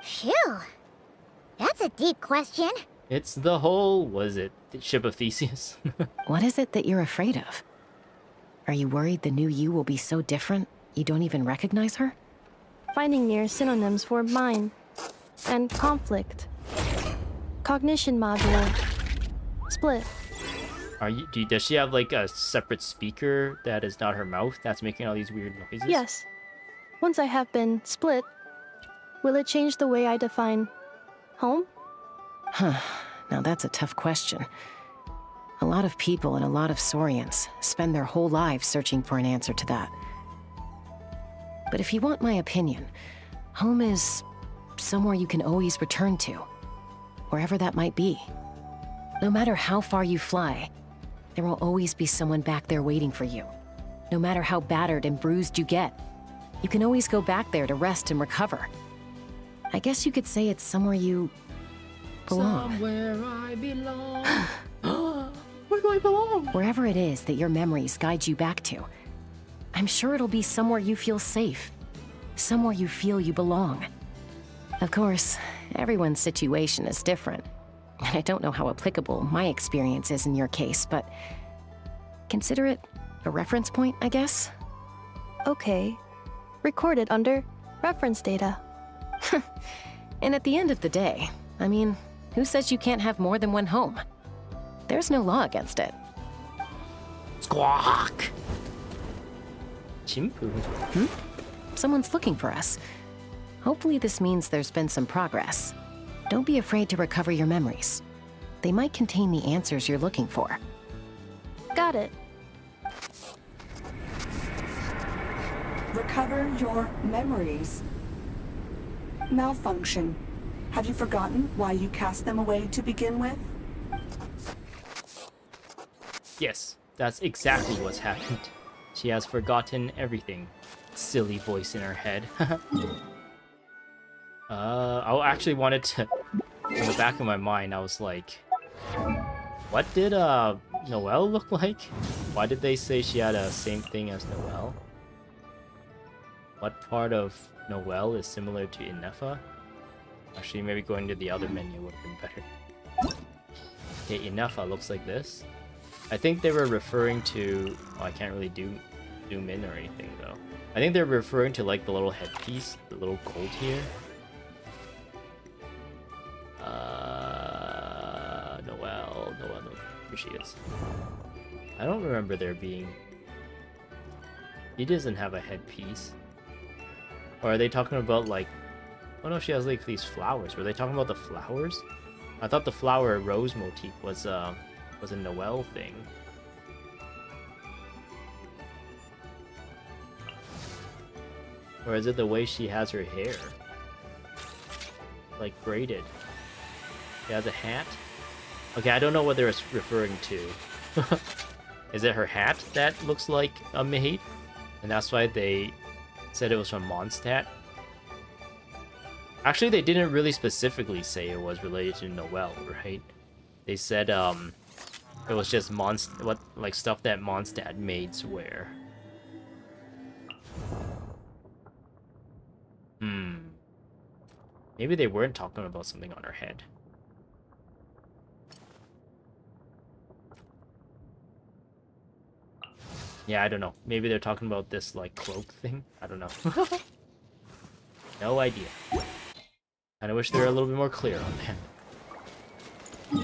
S4: Phew. That's a deep question.
S1: It's the whole, was it, the ship of Theseus?
S3: What is it that you're afraid of? Are you worried the new you will be so different you don't even recognize her?
S5: Finding near synonyms for mind and conflict. Cognition module. Split.
S1: Does she have like a separate speaker that is not her mouth that's making all these weird noises?
S5: Yes. Once I have been split, will it change the way I define home?
S3: Huh. Now that's a tough question. A lot of people and a lot of Saurians spend their whole lives searching for an answer to that. But if you want my opinion, home is somewhere you can always return to, wherever that might be. No matter how far you fly, there will always be someone back there waiting for you. No matter how battered and bruised you get, you can always go back there to rest and recover. I guess you could say it's somewhere you belong.
S1: Somewhere I belong. Where do I belong?
S3: Wherever it is that your memories guide you back to, I'm sure it'll be somewhere you feel safe, somewhere you feel you belong. Of course, everyone's situation is different, and I don't know how applicable my experience is in your case, but consider it a reference point, I guess?
S5: Okay. Recorded under reference data.
S3: And at the end of the day, I mean, who says you can't have more than one home? There's no law against it.
S1: Squawk! Chimpu?
S3: Someone's looking for us. Hopefully this means there's been some progress. Don't be afraid to recover your memories. They might contain the answers you're looking for.
S5: Got it.
S8: Recover your memories. Malfunction. Have you forgotten why you cast them away to begin with?
S1: Yes, that's exactly what's happened. She has forgotten everything. Silly voice in her head. I actually wanted to... In the back of my mind, I was like... What did, Noelle look like? Why did they say she had a same thing as Noelle? What part of Noelle is similar to Inefa? Actually, maybe going to the other menu would have been better. Okay, Inefa looks like this. I think they were referring to... Oh, I can't really zoom in or anything, though. I think they're referring to, like, the little headpiece, the little gold here. Noelle, here she is. I don't remember there being... She doesn't have a headpiece. Or are they talking about, like... Oh no, she has, like, these flowers. Were they talking about the flowers? I thought the flower rose motif was a Noelle thing. Or is it the way she has her hair? Like braided. She has a hat. Okay, I don't know what they're referring to. Is it her hat that looks like a maid? And that's why they said it was from Mondstadt? Actually, they didn't really specifically say it was related to Noelle, right? They said it was just stuff that Mondstadt maids wear. Maybe they weren't talking about something on her head. Yeah, I don't know. Maybe they're talking about this, like, cloak thing? I don't know. No idea. I wish they were a little bit more clear on that.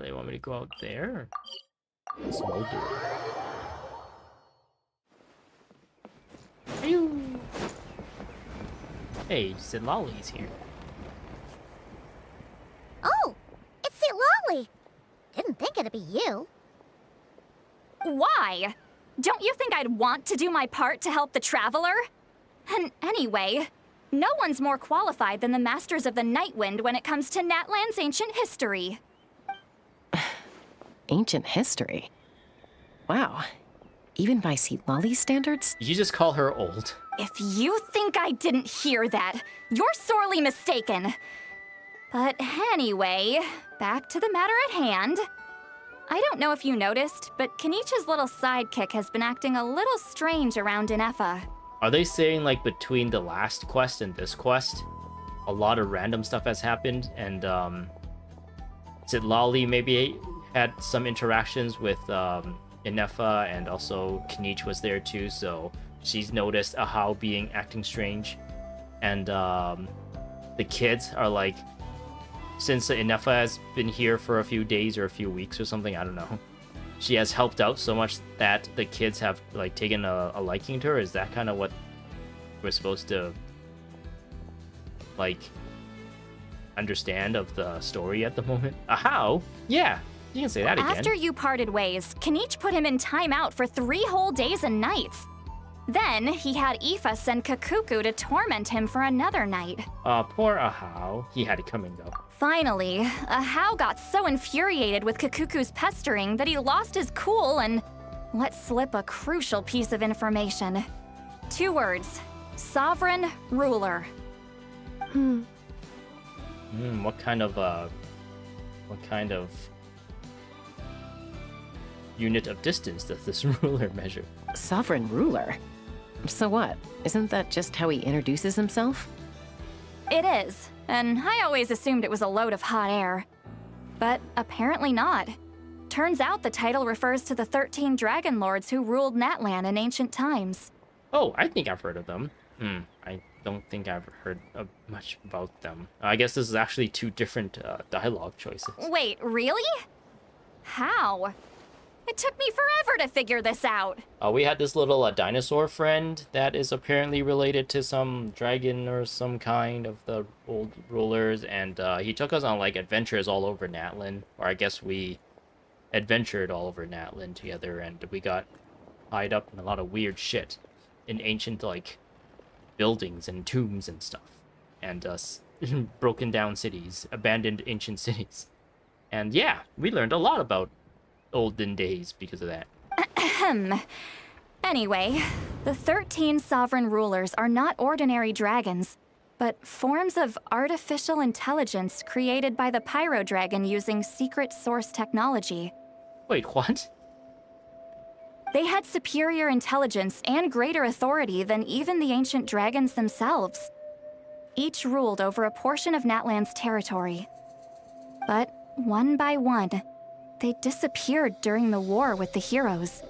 S1: They want me to go out there? Smolder. Hey, Zitlali's here.
S4: Oh, it's Zitlali. Didn't think it'd be you.
S17: Why? Don't you think I'd want to do my part to help the Traveler? And anyway, no one's more qualified than the Masters of the Nightwind when it comes to Natlan's ancient history.
S3: Ancient history? Wow. Even by Zitlali's standards?
S1: Did you just call her old?
S17: If you think I didn't hear that, you're sorely mistaken. But anyway, back to the matter at hand. I don't know if you noticed, but Kenichi's little sidekick has been acting a little strange around Inefa.
S1: Are they saying, like, between the last quest and this quest, a lot of random stuff has happened, and, Zitlali maybe had some interactions with, Inefa, and also Kenich was there too, so she's noticed Ahau acting strange. And, the kids are like, since Inefa has been here for a few days or a few weeks or something, I don't know. She has helped out so much that the kids have, like, taken a liking to her. Is that kind of what we're supposed to, like, understand of the story at the moment? Ahau? Yeah, you can say that again.
S17: After you parted ways, Kenich put him in timeout for 3 whole days and nights. Then he had Aoife send Kakuku to torment him for another night.
S1: Poor Ahau. He had it coming, though.
S17: Finally, Ahau got so infuriated with Kakuku's pestering that he lost his cool and let slip a crucial piece of information. 2 words. Sovereign Ruler.
S1: What kind of unit of distance does this ruler measure?
S3: Sovereign ruler? So what? Isn't that just how he introduces himself?
S17: It is, and I always assumed it was a load of hot air. But apparently not. Turns out the title refers to the 13 dragon lords who ruled Natlan in ancient times.
S1: Oh, I think I've heard of them. I don't think I've heard much about them. I guess this is actually 2 different dialogue choices.
S17: Wait, really? How? It took me forever to figure this out.
S1: We had this little dinosaur friend that is apparently related to some dragon or some kind of the old rulers, and he took us on, like, adventures all over Natlan, or I guess we adventured all over Natlan together, and we got tied up in a lot of weird shit in ancient, like, buildings and tombs and stuff, and broken down cities, abandoned ancient cities. And yeah, we learned a lot about olden days because of that.
S17: Anyway, the 13 sovereign rulers are not ordinary dragons, but forms of artificial intelligence created by the Pyro Dragon using secret source technology.
S1: Wait, what?
S17: They had superior intelligence and greater authority than even the ancient dragons themselves. Each ruled over a portion of Natlan's territory. But one by one, they disappeared during the war with the heroes.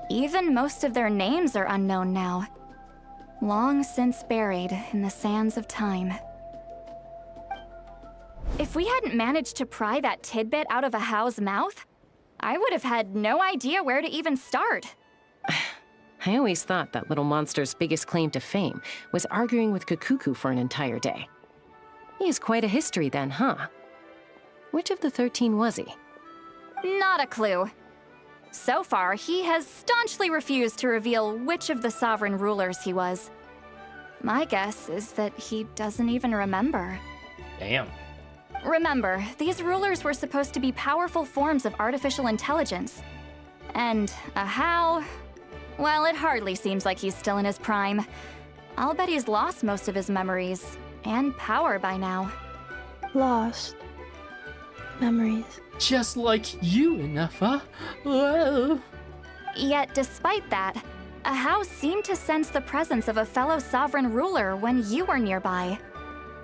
S17: Even most of their names are unknown now, long since buried in the sands of time. If we hadn't managed to pry that tidbit out of Ahau's mouth, I would have had no idea where to even start.
S3: I always thought that little monster's biggest claim to fame was arguing with Kakuku for an entire day. He has quite a history then, huh? Which of the 13 was he?
S17: Not a clue. So far, he has staunchly refused to reveal which of the sovereign rulers he was. My guess is that he doesn't even remember.
S1: Damn.
S17: Remember, these rulers were supposed to be powerful forms of artificial intelligence. And how? Well, it hardly seems like he's still in his prime. I'll bet he's lost most of his memories and power by now.
S5: Lost. Memories.
S1: Just like you, Inefa. Whoa.
S17: Yet, despite that, Ahau seemed to sense the presence of a fellow sovereign ruler when you were nearby.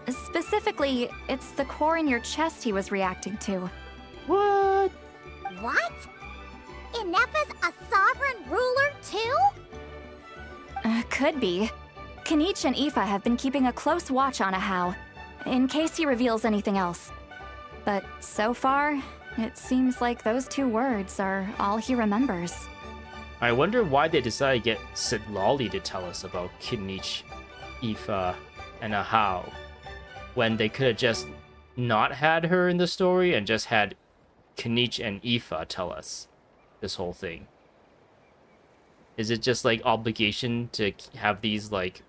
S17: Specifically, it's the core in your chest he was reacting to.
S1: What?
S4: What? Inefa's a sovereign ruler too?
S17: Could be. Kanich and Aoife have been keeping a close watch on Ahau, in case he reveals anything else. But so far, it seems like those 2 words are all he remembers.
S1: I wonder why they decided to get Sitlali to tell us about Kanich, Aoife, and Ahau, when they could have just not had her in the story and just had Kanich and Aoife tell us this whole thing. Is it just like obligation to have these like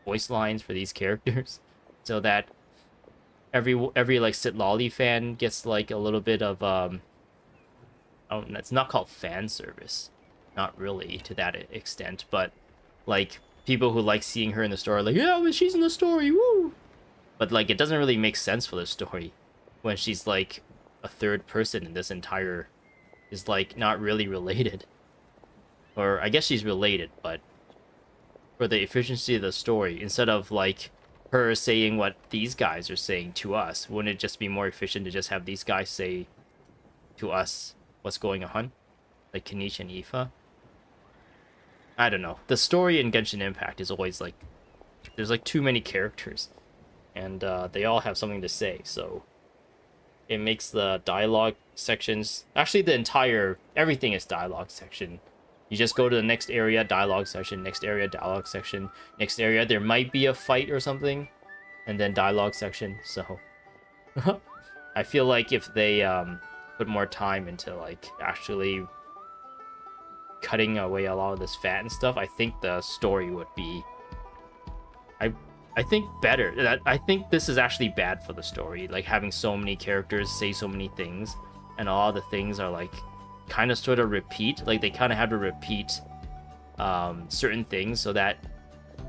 S1: voice lines for these characters so that every like Sitlali fan gets like a little bit of oh, it's not called fan service, not really to that extent, but like people who like seeing her in the story, like, yeah, well, she's in the story, woo. But like it doesn't really make sense for the story when she's like a third person in this entire, is like not really related. Or I guess she's related, but for the efficiency of the story, instead of like her saying what these guys are saying to us, wouldn't it just be more efficient to just have these guys say to us what's going on? Like Kanich and Aoife? I don't know. The story in Genshin Impact is always like, there's like too many characters, and they all have something to say, so it makes the dialogue sections, actually the entire, everything is dialogue section. You just go to the next area, dialogue section, next area, dialogue section, next area, there might be a fight or something, and then dialogue section, so I feel like if they put more time into like actually cutting away a lot of this fat and stuff, I think the story would be, I think better. I think this is actually bad for the story, like having so many characters say so many things, and all the things are like kind of sort of repeat, like they kind of have to repeat certain things so that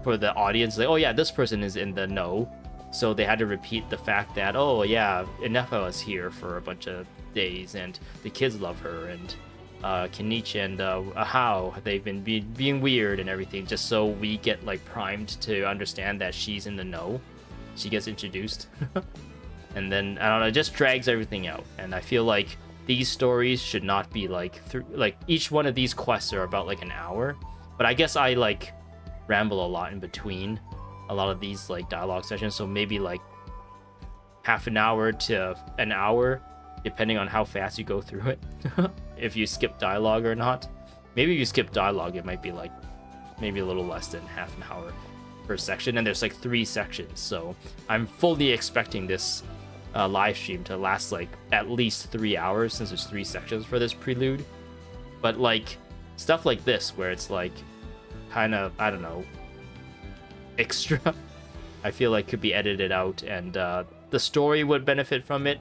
S1: for the audience, like, oh yeah, this person is in the know, so they had to repeat the fact that, oh yeah, Inefa was here for a bunch of days and the kids love her, and Kanich and Ahau, they've been being weird and everything, just so we get like primed to understand that she's in the know. She gets introduced and then I don't know, it just drags everything out, and I feel like these stories should not be like like each one of these quests are about like an hour, but I guess I like ramble a lot in between a lot of these like dialogue sessions, so maybe like half an hour to an hour depending on how fast you go through it. If you skip dialogue or not. Maybe if you skip dialogue it might be like maybe a little less than half an hour per section, and there's like 3 sections, so I'm fully expecting this live stream to last like at least 3 hours, since there's 3 sections for this prelude. But like stuff like this where it's like kind of, I don't know, extra, I feel like could be edited out, and the story would benefit from it.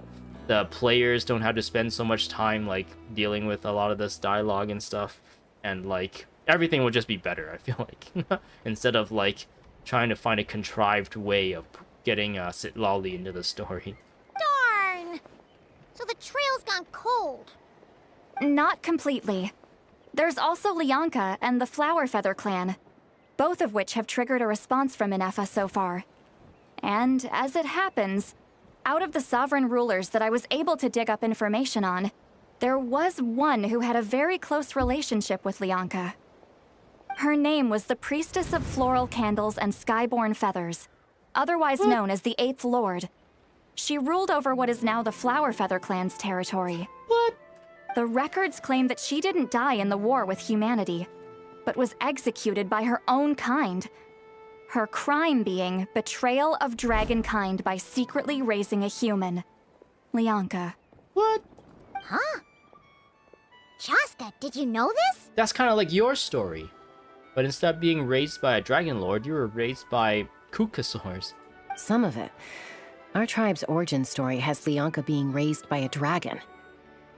S1: The players don't have to spend so much time like dealing with a lot of this dialogue and stuff, and like everything would just be better, I feel like. Instead of like trying to find a contrived way of getting Sitlali into the story.
S4: Darn! So the trail's gone cold.
S17: Not completely. There's also Lianka and the Flower Feather clan, both of which have triggered a response from Inefa so far. And as it happens, out of the sovereign rulers that I was able to dig up information on, there was one who had a very close relationship with Lianka. Her name was the Priestess of Floral Candles and Skyborn Feathers, otherwise known as the Eighth Lord. She ruled over what is now the Flower Feather clan's territory.
S1: What?
S17: The records claim that she didn't die in the war with humanity, but was executed by her own kind. Her crime being betrayal of dragonkind by secretly raising a human. Lianka.
S1: What?
S4: Huh? Shasta, did you know this?
S1: That's kind of like your story. But instead of being raised by a dragon lord, you were raised by Kukasaurs.
S3: Some of it. Our tribe's origin story has Lyanka being raised by a dragon.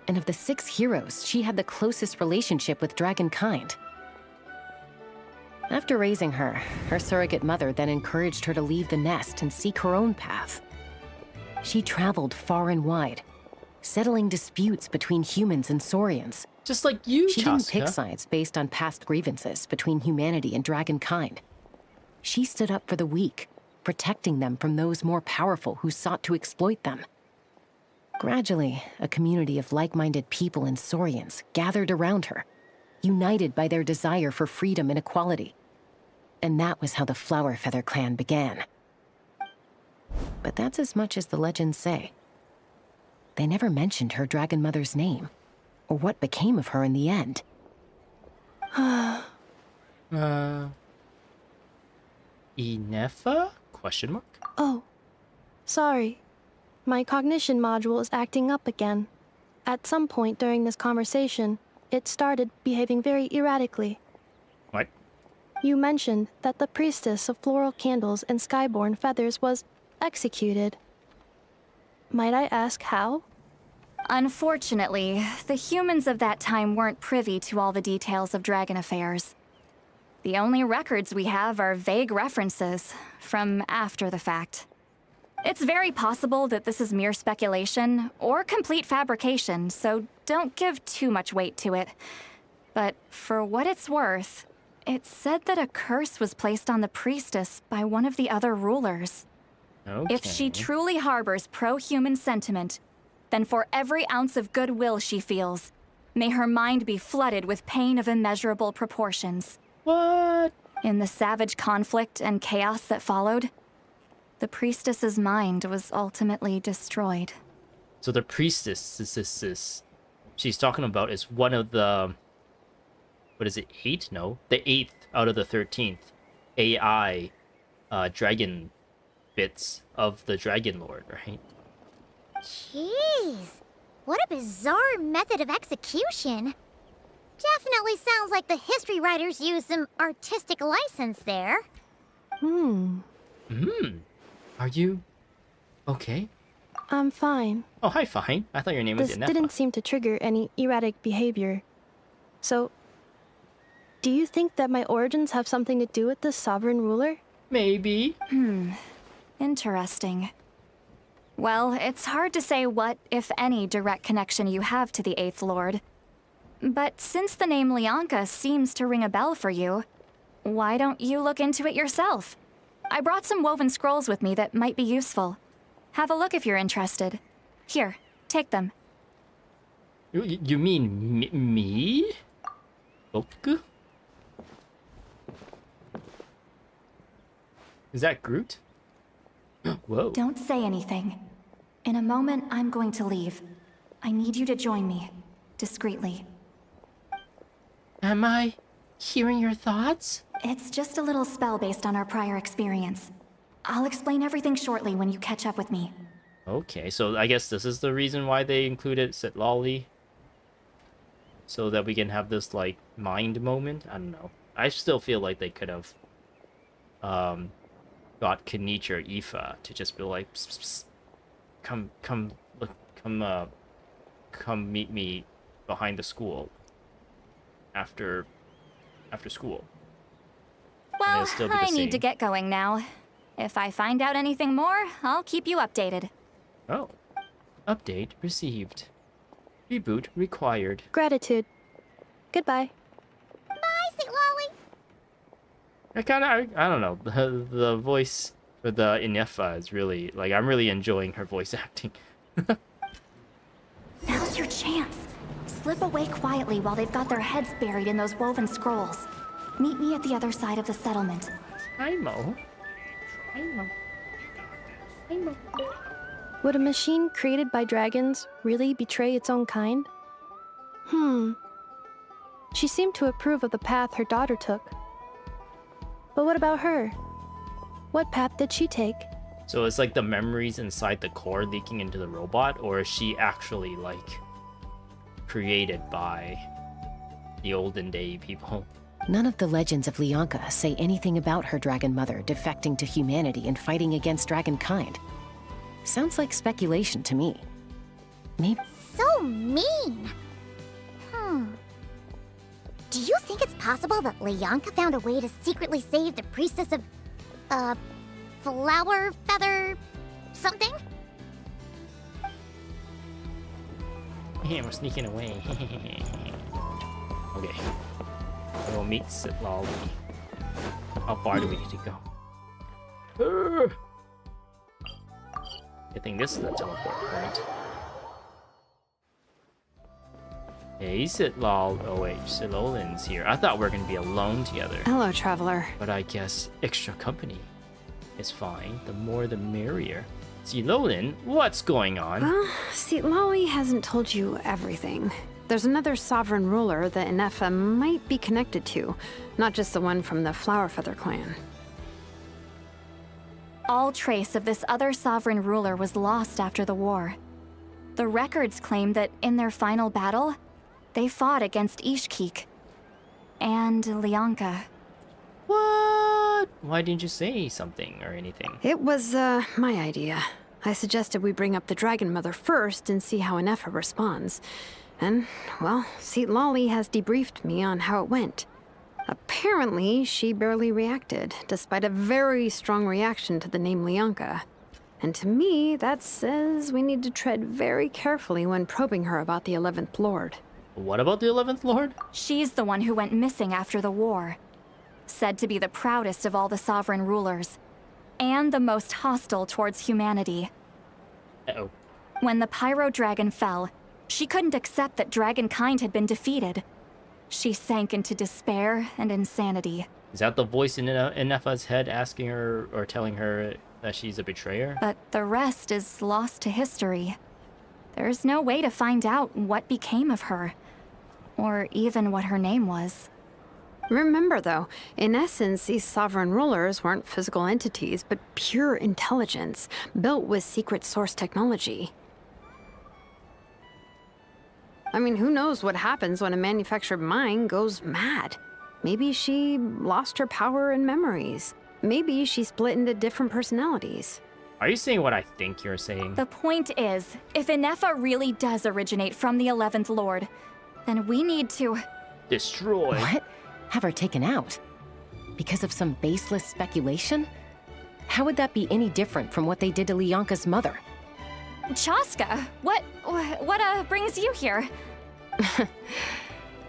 S3: And of the 6 heroes, she had the closest relationship with dragonkind. After raising her, her surrogate mother then encouraged her to leave the nest and seek her own path. She traveled far and wide, settling disputes between humans and Saurians.
S1: Just like you,
S3: She didn't
S1: Chaska.
S3: pick sides based on past grievances between humanity and dragonkind. She stood up for the weak, protecting them from those more powerful who sought to exploit them. Gradually, a community of like-minded people and Saurians gathered around her, united by their desire for freedom and equality. And that was how the Flower Feather clan began. But that's as much as the legends say. They never mentioned her dragon mother's name, or what became of her in the end.
S1: Inefa? Question mark?
S5: Oh, sorry. My cognition module is acting up again. At some point during this conversation, it started behaving very erratically.
S1: What?
S5: You mentioned that the priestess of floral candles and skyborn feathers was executed. Might I ask how?
S17: Unfortunately, the humans of that time weren't privy to all the details of dragon affairs. The only records we have are vague references from after the fact. It's very possible that this is mere speculation or complete fabrication, so don't give too much weight to it. But for what it's worth, it's said that a curse was placed on the priestess by one of the other rulers.
S1: Okay.
S17: If she truly harbors pro-human sentiment, then for every ounce of goodwill she feels, may her mind be flooded with pain of immeasurable proportions.
S1: What?
S17: In the savage conflict and chaos that followed, the priestess's mind was ultimately destroyed.
S1: So the priestess, she's talking about is one of the, what is it, 8? No, the 8th out of the 13th AI dragon bits of the Dragon Lord, right?
S4: Jeez, what a bizarre method of execution. Definitely sounds like the history writers used some artistic license there.
S1: Are you okay?
S5: I'm fine.
S1: Oh, hi, fine. I thought your name was
S5: This
S1: Inefa.
S5: didn't seem to trigger any erratic behavior. So, do you think that my origins have something to do with this sovereign ruler?
S1: Maybe.
S17: Interesting. Well, it's hard to say what, if any, direct connection you have to the 8th Lord. But since the name Lyanka seems to ring a bell for you, why don't you look into it yourself? I brought some woven scrolls with me that might be useful. Have a look if you're interested. Here, take them.
S1: You mean me? Boku? Is that Groot? Whoa.
S17: Don't say anything. In a moment, I'm going to leave. I need you to join me, discreetly.
S1: Am I hearing your thoughts?
S17: It's just a little spell based on our prior experience. I'll explain everything shortly when you catch up with me.
S1: Okay, so I guess this is the reason why they included Sitlali. So that we can have this, like, mind moment? I don't know. I still feel like they could have got Kenichi or Aoife to just be like, psst, psst, psst. Come meet me behind the school after school.
S17: Well,
S1: still be the
S17: I need
S1: same.
S17: to get going now. If I find out anything more, I'll keep you updated.
S1: Oh. Update received. Reboot required.
S5: Gratitude. Goodbye.
S4: Bye, St. Lolly.
S1: I don't know. The voice for the Inefa is really, like, I'm really enjoying her voice acting.
S17: Now's your chance. Slip away quietly while they've got their heads buried in those woven scrolls. Meet me at the other side of the settlement.
S1: Imo.
S5: Would a machine created by dragons really betray its own kind? She seemed to approve of the path her daughter took. But what about her? What path did she take?
S1: So it's like the memories inside the core leaking into the robot, or is she actually, like, created by the olden day people?
S3: None of the legends of Lyanka say anything about her dragon mother defecting to humanity and fighting against dragonkind. Sounds like speculation to me. Maybe.
S4: So mean. Do you think it's possible that Leonka found a way to secretly save the priestess of, flower feather something?
S1: Yeah, we're sneaking away. Okay. We'll meet Sitlali. How far do we need to go? I think this is the teleport point. Hey, Sitlal. Oh wait, Silolin's here. I thought we were gonna be alone together.
S6: Hello, traveler.
S1: But I guess extra company is fine. The more the merrier. Silolin, what's going on?
S6: Well, see, Lolly hasn't told you everything. There's another sovereign ruler that Inefa might be connected to, not just the one from the Flower Feather clan.
S17: All trace of this other sovereign ruler was lost after the war. The records claim that in their final battle, they fought against Ishkik and Leonka.
S1: What? Why didn't you say something or anything?
S6: It was, my idea. I suggested we bring up the Dragon Mother first and see how Inefa responds. And, well, Seat Lolly has debriefed me on how it went. Apparently, she barely reacted, despite a very strong reaction to the name Leonka. And to me, that says we need to tread very carefully when probing her about the 11th Lord.
S1: What about the 11th Lord?
S17: She's the one who went missing after the war. Said to be the proudest of all the sovereign rulers. And the most hostile towards humanity.
S1: Uh-oh.
S17: When the Pyro Dragon fell, she couldn't accept that dragonkind had been defeated. She sank into despair and insanity.
S1: Is that the voice in Inefa's head asking her or telling her that she's a betrayer?
S17: But the rest is lost to history. There's no way to find out what became of her. Or even what her name was.
S6: Remember, though, in essence, these sovereign rulers weren't physical entities, but pure intelligence, built with secret source technology. I mean, who knows what happens when a manufactured mind goes mad? Maybe she lost her power and memories. Maybe she split into different personalities.
S1: Are you saying what I think you're saying?
S17: The point is, if Inefa really does originate from the 11th Lord, then we need to...
S1: destroy.
S3: What? Have her taken out? Because of some baseless speculation? How would that be any different from what they did to Leonka's mother?
S17: Chaska, what brings you here?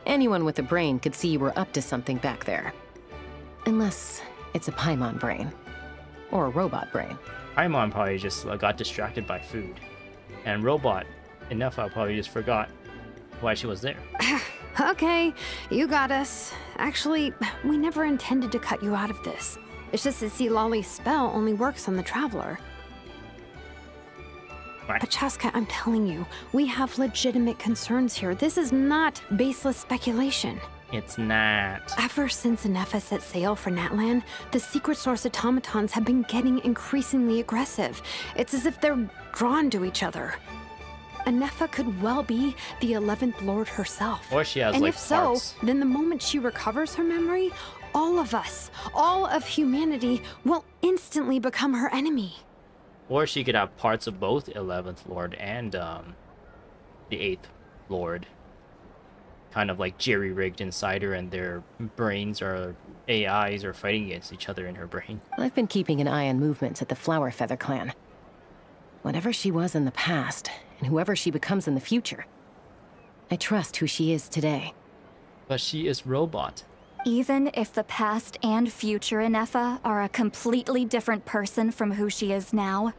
S3: Anyone with a brain could see you were up to something back there. Unless it's a Paimon brain. Or a robot brain.
S1: Paimon probably just got distracted by food. And Robot, Inefa probably just forgot why she was there.
S6: Okay, you got us. Actually, we never intended to cut you out of this. It's just that Lolly's spell only works on the Traveler.
S1: Right.
S6: But Chaska, I'm telling you, we have legitimate concerns here. This is not baseless speculation.
S1: It's not.
S6: Ever since Inefa set sail for Natlan, the secret source automatons have been getting increasingly aggressive. It's as if they're drawn to each other. Inefa could well be the 11th Lord herself.
S1: Or she has,
S6: and
S1: like,
S6: if so,
S1: parts.
S6: then the moment she recovers her memory, all of us, all of humanity, will instantly become her enemy.
S1: Or she could have parts of both 11th Lord and the 8th Lord. Kind of like jerry-rigged inside her, and their brains or AIs are fighting against each other in her brain.
S3: I've been keeping an eye on movements at the Flower Feather clan. Whatever she was in the past, and whoever she becomes in the future, I trust who she is today.
S1: But she is Robot.
S17: Even if the past and future Inefa are a completely different person from who she is now?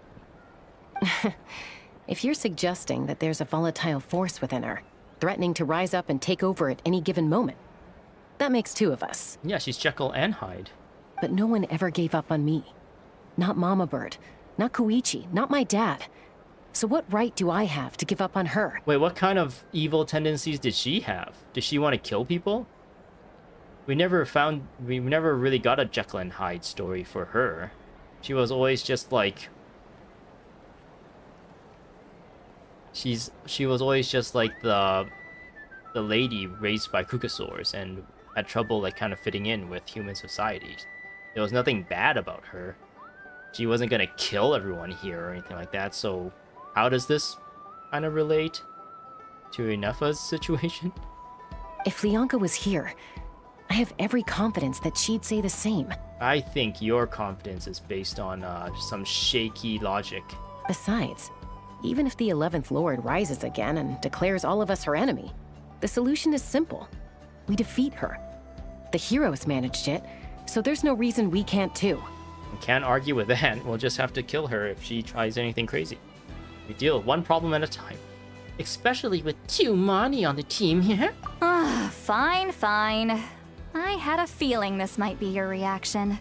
S3: If you're suggesting that there's a volatile force within her, threatening to rise up and take over at any given moment, that makes two of us.
S1: Yeah, she's Jekyll and Hyde.
S3: But no one ever gave up on me. Not Mama Bird, not Koichi, not my dad. So what right do I have to give up on her?
S1: Wait, what kind of evil tendencies did she have? Did she want to kill people? We never really got a Jekyll and Hyde story for her. She was always just like... She was always just like the lady raised by Kukasaurs and had trouble like kind of fitting in with human society. There was nothing bad about her. she wasn't gonna kill everyone here or anything like that. So how does this kind of relate to Inefa's situation?
S3: If Leonka was here, I have every confidence that she'd say the same.
S1: I think your confidence is based on some shaky logic.
S3: Besides, even if the 11th Lord rises again and declares all of us her enemy, the solution is simple. We defeat her. The heroes managed it, so there's no reason we can't too.
S1: Can't argue with that. We'll just have to kill her if she tries anything crazy. We deal with one problem at a time. Especially with 2 Mani on the team here.
S17: Fine, fine. I had a feeling this might be your reaction.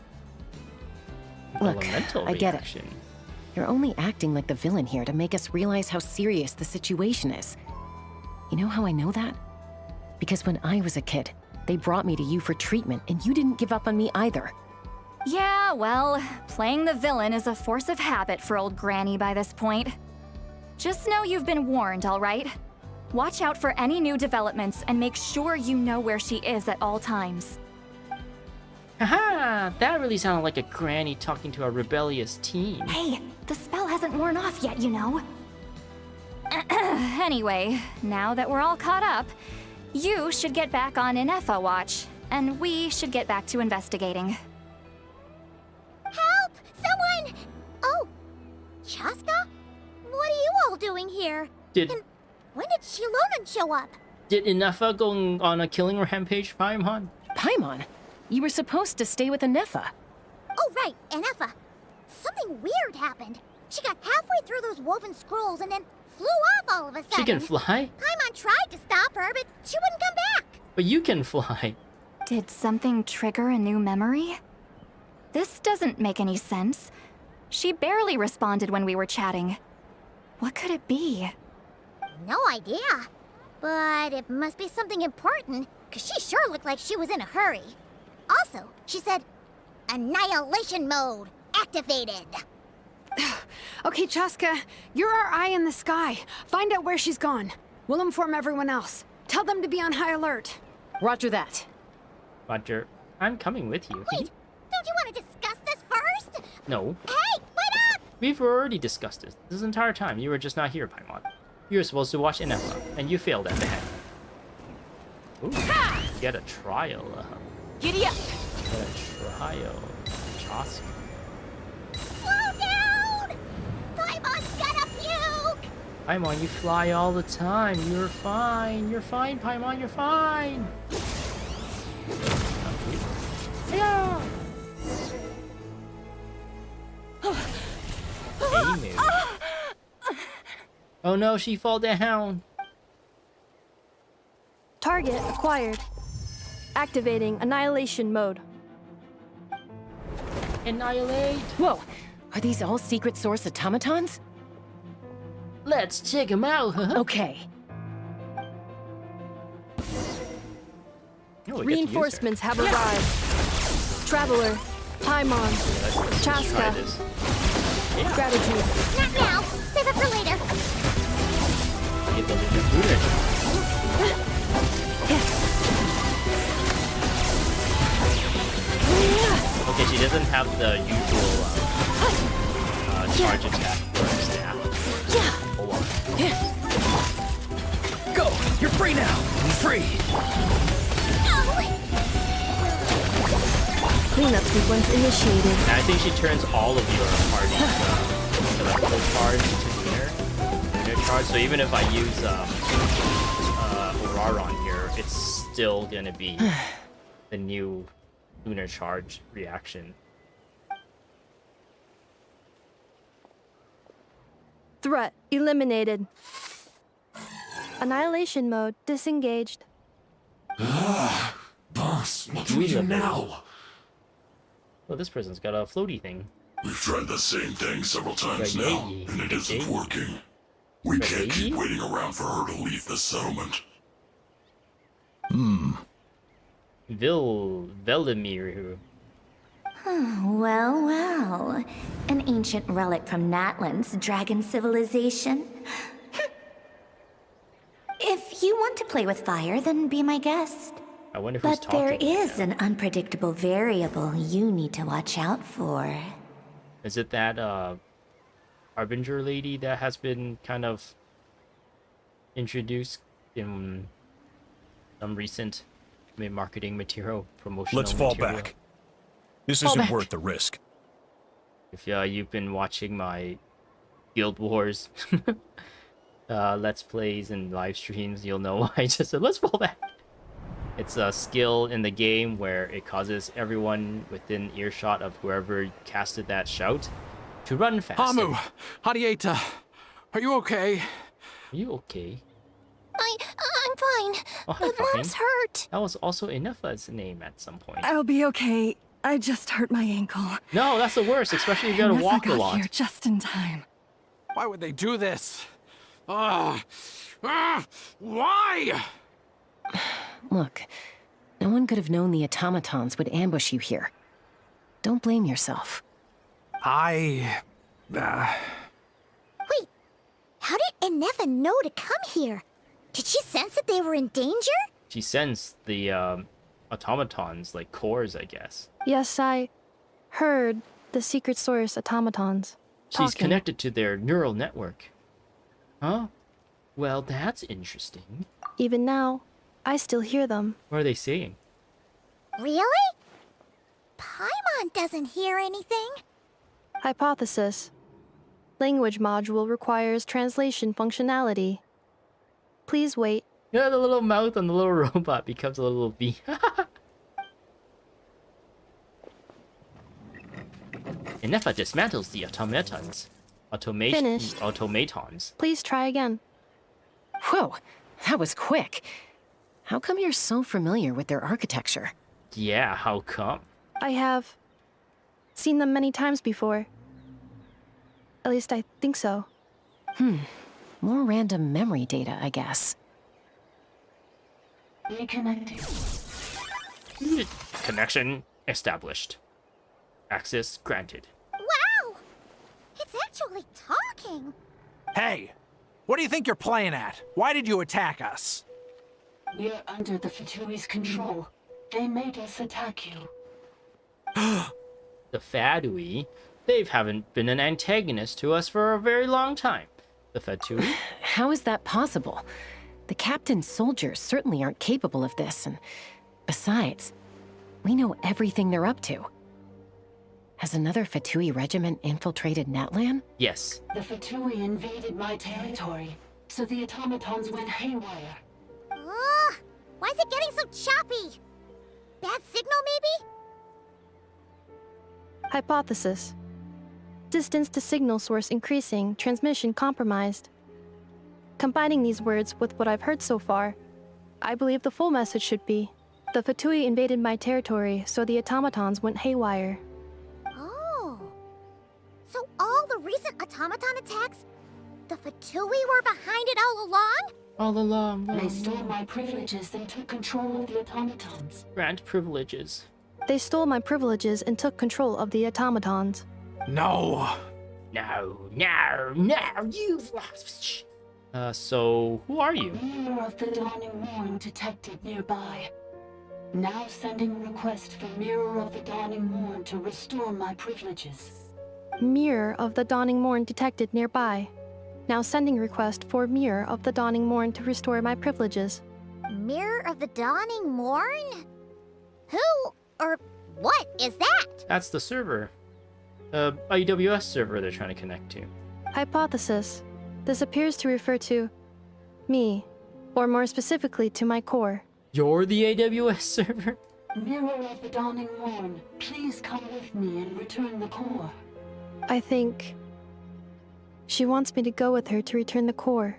S3: Look,
S1: Elemental
S3: I get
S1: reaction.
S3: it. You're only acting like the villain here to make us realize how serious the situation is. You know how I know that? Because when I was a kid, they brought me to you for treatment, and you didn't give up on me either.
S17: Yeah, well, playing the villain is a force of habit for old Granny by this point. Just know you've been warned, all right? Watch out for any new developments and make sure you know where she is at all times.
S1: Haha! That really sounded like a granny talking to a rebellious teen.
S17: Hey, the spell hasn't worn off yet, you know. Anyway, now that we're all caught up, you should get back on Inefa watch, and we should get back to investigating.
S4: Help! Someone! Oh, Chaska? What are you all doing here?
S1: Did
S4: And when did Shilonan show up?
S1: Inefa go on a killing rampage, Paimon?
S3: Paimon? You were supposed to stay with Inefa.
S4: Oh, right, Inefa. Something weird happened. She got halfway through those woven scrolls and then flew off all of a sudden.
S1: She can fly?
S4: Paimon tried to stop her, but she wouldn't come back.
S1: But you can fly.
S17: Did something trigger a new memory? This doesn't make any sense. She barely responded when we were chatting. What could it be?
S4: No idea. But it must be something important, because she sure looked like she was in a hurry. Also, she said, Annihilation mode activated.
S6: Okay, Chaska, you're our eye in the sky. Find out where she's gone. We'll inform everyone else. Tell them to be on high alert.
S3: Roger that.
S1: Roger, I'm coming with you.
S4: Wait, don't you want to discuss this first?
S1: No.
S4: Hey, wait up!
S1: We've already discussed this entire time. You were just not here, Paimon. You were supposed to watch Inefa, and you failed at that. Ooh, you get a trial.
S14: Giddy up!
S1: Get a trial. Chaska.
S4: Slow down! Paimon's gonna puke!
S1: Paimon, you fly all the time. You're fine. You're fine, Paimon. You're fine. Yeah. Amy. Oh no, she fall down.
S5: Target acquired. Activating annihilation mode.
S1: Annihilate.
S3: Whoa, are these all secret source automatons?
S1: Let's check them out, huh?
S3: Okay.
S1: Oh, we get to use her.
S5: Reinforcements have arrived. Traveler, Paimon,
S1: Let's try
S5: Chaska,
S1: this.
S5: gratitude.
S4: Not now. Save it for later.
S1: Get the lunar booter. Okay, she doesn't have the usual charge attack for her staff. Hold on.
S9: Go! You're free now! Free!
S5: Cleanup sequence initiated.
S1: And I think she turns all of your party's electrical charge to lunar charge. So even if I use Aurora on here, it's still gonna be the new lunar charge reaction.
S5: Threat eliminated. Annihilation mode disengaged.
S18: Boss, what do we do now?
S1: Well, this person's got a floaty thing.
S18: We've tried the same thing several times
S1: Yeah,
S18: now,
S1: yeah,
S18: and it isn't
S1: yeah.
S18: working. We can't keep waiting around for her to leave the settlement.
S1: Veldemir.
S19: Well, well. An ancient relic from Natlan's dragon civilization. If you want to play with fire, then be my guest.
S1: I wonder who's
S19: But there
S1: talking.
S19: is an unpredictable variable you need to watch out for.
S1: Is it that Harbinger lady that has been kind of introduced in some recent marketing material, promotional
S18: Let's fall
S1: material?
S18: back. This
S1: Fall
S18: isn't
S1: back.
S18: worth the risk.
S1: If you've been watching my Guild Wars Let's Plays and live streams, you'll know why I just said, let's fall back. It's a skill in the game where it causes everyone within earshot of whoever casted that shout to run faster.
S11: Hamu, Hadieta, are you okay?
S1: Are you okay?
S13: I'm fine.
S1: Oh,
S13: But
S1: hi,
S13: Mom's
S1: fine.
S13: hurt.
S1: That was also Inefa's name at some point.
S10: I'll be okay. I just hurt my ankle.
S1: No, that's the worst, especially if you gotta
S10: Never
S1: walk a
S10: got
S1: lot.
S10: here just in time.
S11: Why would they do this? Why?
S3: Look, no one could have known the automatons would ambush you here. Don't blame yourself.
S14: Wait, how did Inefa know to come here? Did she sense that they were in danger?
S1: She sensed the automatons, like cores, I guess.
S5: Yes, I heard the secret source automatons.
S1: She's
S5: talking.
S1: connected to their neural network. Huh? Well, that's interesting.
S5: Even now, I still hear them.
S1: What are they saying?
S4: Really? Paimon doesn't hear anything.
S5: Hypothesis. Language module requires translation functionality. Please wait.
S1: Yeah, the little mouth on the little robot becomes a little V. Inefa dismantles the automatons.
S5: Finished.
S1: Automatons.
S5: Please try again.
S3: Whoa, that was quick. How come you're so familiar with their architecture?
S1: Yeah, how come?
S5: I have seen them many times before. At least I think so.
S3: More random memory data, I guess.
S19: Reconnecting.
S1: Connection established. Access granted.
S4: Wow! It's actually talking.
S11: Hey, what do you think you're playing at? Why did you attack us?
S19: We're under the Fatui's control. They made us attack you.
S1: The Fatui, they haven't been an antagonist to us for a very long time. The Fatui?
S3: How is that possible? The captain's soldiers certainly aren't capable of this, and besides, we know everything they're up to. Has another Fatui regiment infiltrated Natlan?
S1: Yes.
S19: The Fatui invaded my territory, so the automatons went haywire.
S4: Why is it getting so choppy? Bad signal, maybe?
S5: Hypothesis. Distance to signal source increasing, transmission compromised. Combining these words with what I've heard so far, I believe the full message should be, the Fatui invaded my territory, so the automatons went haywire.
S4: Oh. So all the recent automaton attacks, the Fatui were behind it all along?
S1: All along.
S19: They stole my privileges and took control of the automatons.
S1: Grant privileges.
S5: They stole my privileges and took control of the automatons.
S11: No.
S1: No, you. So who are you?
S19: Mirror of the Dawning Morn detected nearby. Now sending request for Mirror of the Dawning Morn to restore my privileges.
S5: Mirror of the Dawning Morn detected nearby. Now sending request for Mirror of the Dawning Morn to restore my privileges.
S4: Mirror of the Dawning Morn? Who or what is that?
S1: That's the server. The AWS server they're trying to connect to.
S5: Hypothesis. This appears to refer to me, or more specifically to my core.
S1: You're the AWS server?
S19: Mirror of the Dawning Morn, please come with me and return the core.
S5: I think she wants me to go with her to return the core,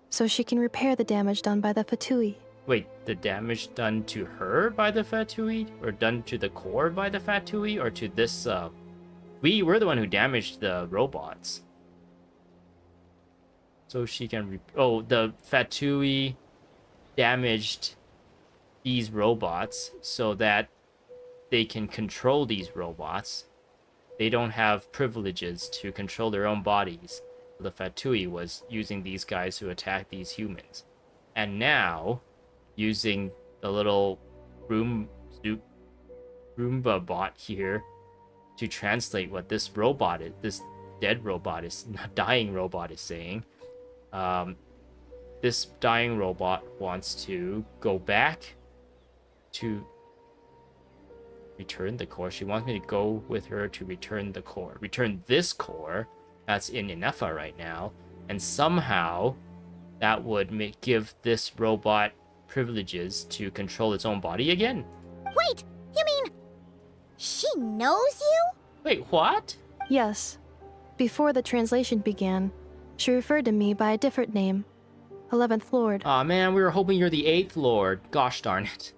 S5: so she can repair the damage done by the Fatui.
S1: Wait, the damage done to her by the Fatui? Or done to the core by the Fatui? Or to this, we're the one who damaged the robots. So she can the Fatui damaged these robots so that they can control these robots. They don't have privileges to control their own bodies. The Fatui was using these guys to attack these humans. And now, using the little Roomba bot here to translate what this robot is, this dead robot is, not dying robot is saying. This dying robot wants to go back to return the core. She wants me to go with her to return the core. Return this core that's in Inefa right now. And somehow that would give this robot privileges to control its own body again.
S4: Wait, you mean she knows you?
S1: Wait, what?
S5: Yes. Before the translation began, she referred to me by a different name. 11th Lord.
S1: Aw man, we were hoping you're the 8th Lord. Gosh darn it.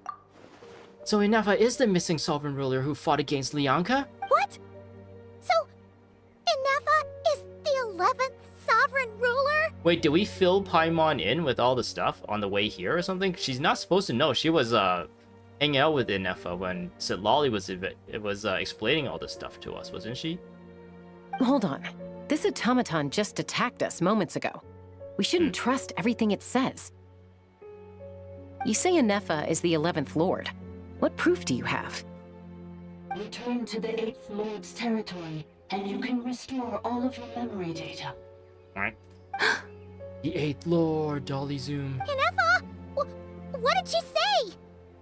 S1: So Inefa is the missing sovereign ruler who fought against Lianka?
S4: What? So, Inefa is the 11th sovereign ruler?
S1: Wait, did we fill Paimon in with all the stuff on the way here or something? She's not supposed to know. She was hanging out with Inefa when Sitlali was explaining all this stuff to us, wasn't she?
S3: Hold on. This automaton just attacked us moments ago. We shouldn't trust everything it says. You say Inefa is the 11th Lord. What proof do you have?
S19: Return to the 8th Lord's territory, and you can restore all of your memory data.
S1: Alright. The 8th Lord, Dolly Zoom.
S4: Inefa! What did she say?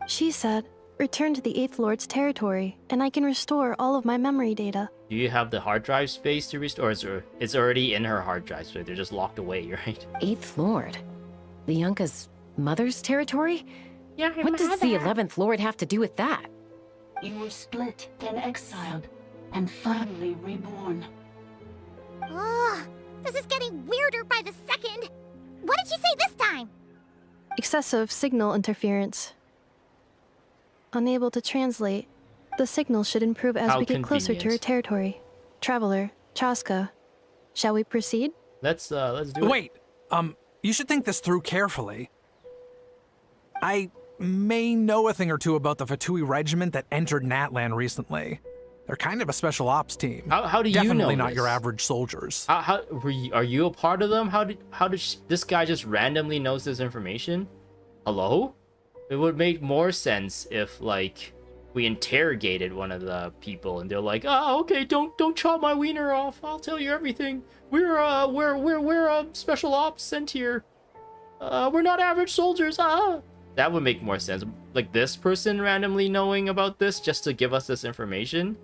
S5: She said, return to the 8th Lord's territory, and I can restore all of my memory data.
S1: Do you have the hard drive space to restore? It's already in her hard drive, so they're just locked away, right?
S3: 8th Lord? Lianka's mother's territory?
S19: Yeah,
S3: what does the 11th Lord have to do with that?
S19: You were split, then exiled, and finally reborn.
S4: Ugh, this is getting weirder by the second. What did she say this time?
S5: Excessive signal interference. Unable to translate. The signal should improve as
S1: How
S5: we get closer to her
S1: convenient.
S5: territory. Traveler, Chaska, shall we proceed?
S1: Let's do it.
S11: Wait, you should think this through carefully. I may know a thing or two about the Fatui regiment that entered Natlan recently. They're kind of a special ops team.
S1: How do you know
S11: Definitely not
S1: this?
S11: your average soldiers.
S1: Are you a part of them? How did this guy just randomly knows this information? Hello? It would make more sense if like we interrogated one of the people and they're like, "Oh, okay, don't chop my wiener off. I'll tell you everything. We're special ops sent here. We're not average soldiers." That would make more sense. Like this person randomly knowing about this just to give us this information,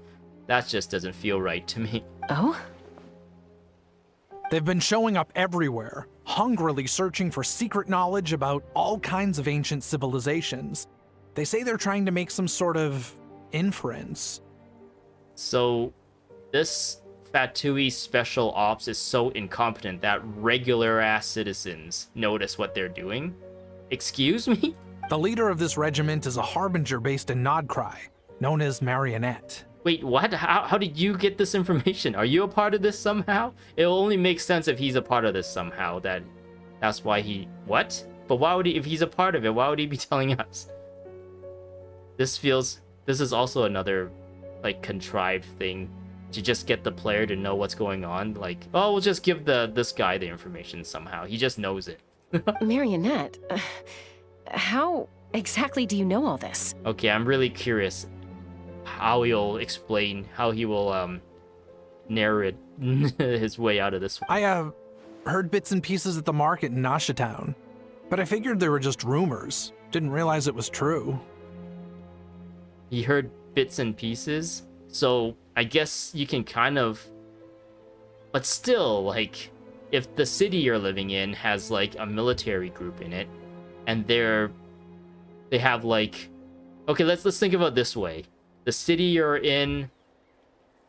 S1: that just doesn't feel right to me.
S3: Oh?
S11: They've been showing up everywhere, hungrily searching for secret knowledge about all kinds of ancient civilizations. They say they're trying to make some sort of inference.
S1: So, this Fatui special ops is so incompetent that regular-ass citizens notice what they're doing? Excuse me?
S11: The leader of this regiment is a harbinger based in Nod Kari, known as Marionette.
S1: Wait, what? How did you get this information? Are you a part of this somehow? It'll only make sense if he's a part of this somehow. That's why he... What? But why would he... If he's a part of it, why would he be telling us? This is also another, like, contrived thing to just get the player to know what's going on. Like, oh, we'll just give this guy the information somehow. He just knows it.
S3: Marionette, how exactly do you know all this?
S1: Okay, I'm really curious how he will narrate his way out of this one.
S11: I heard bits and pieces at the market in Nasha Town, but I figured they were just rumors. Didn't realize it was true.
S1: He heard bits and pieces, so I guess you can kind of... But still, like, if the city you're living in has, like, a military group in it, and they have, like... Okay, let's think about it this way. The city you're in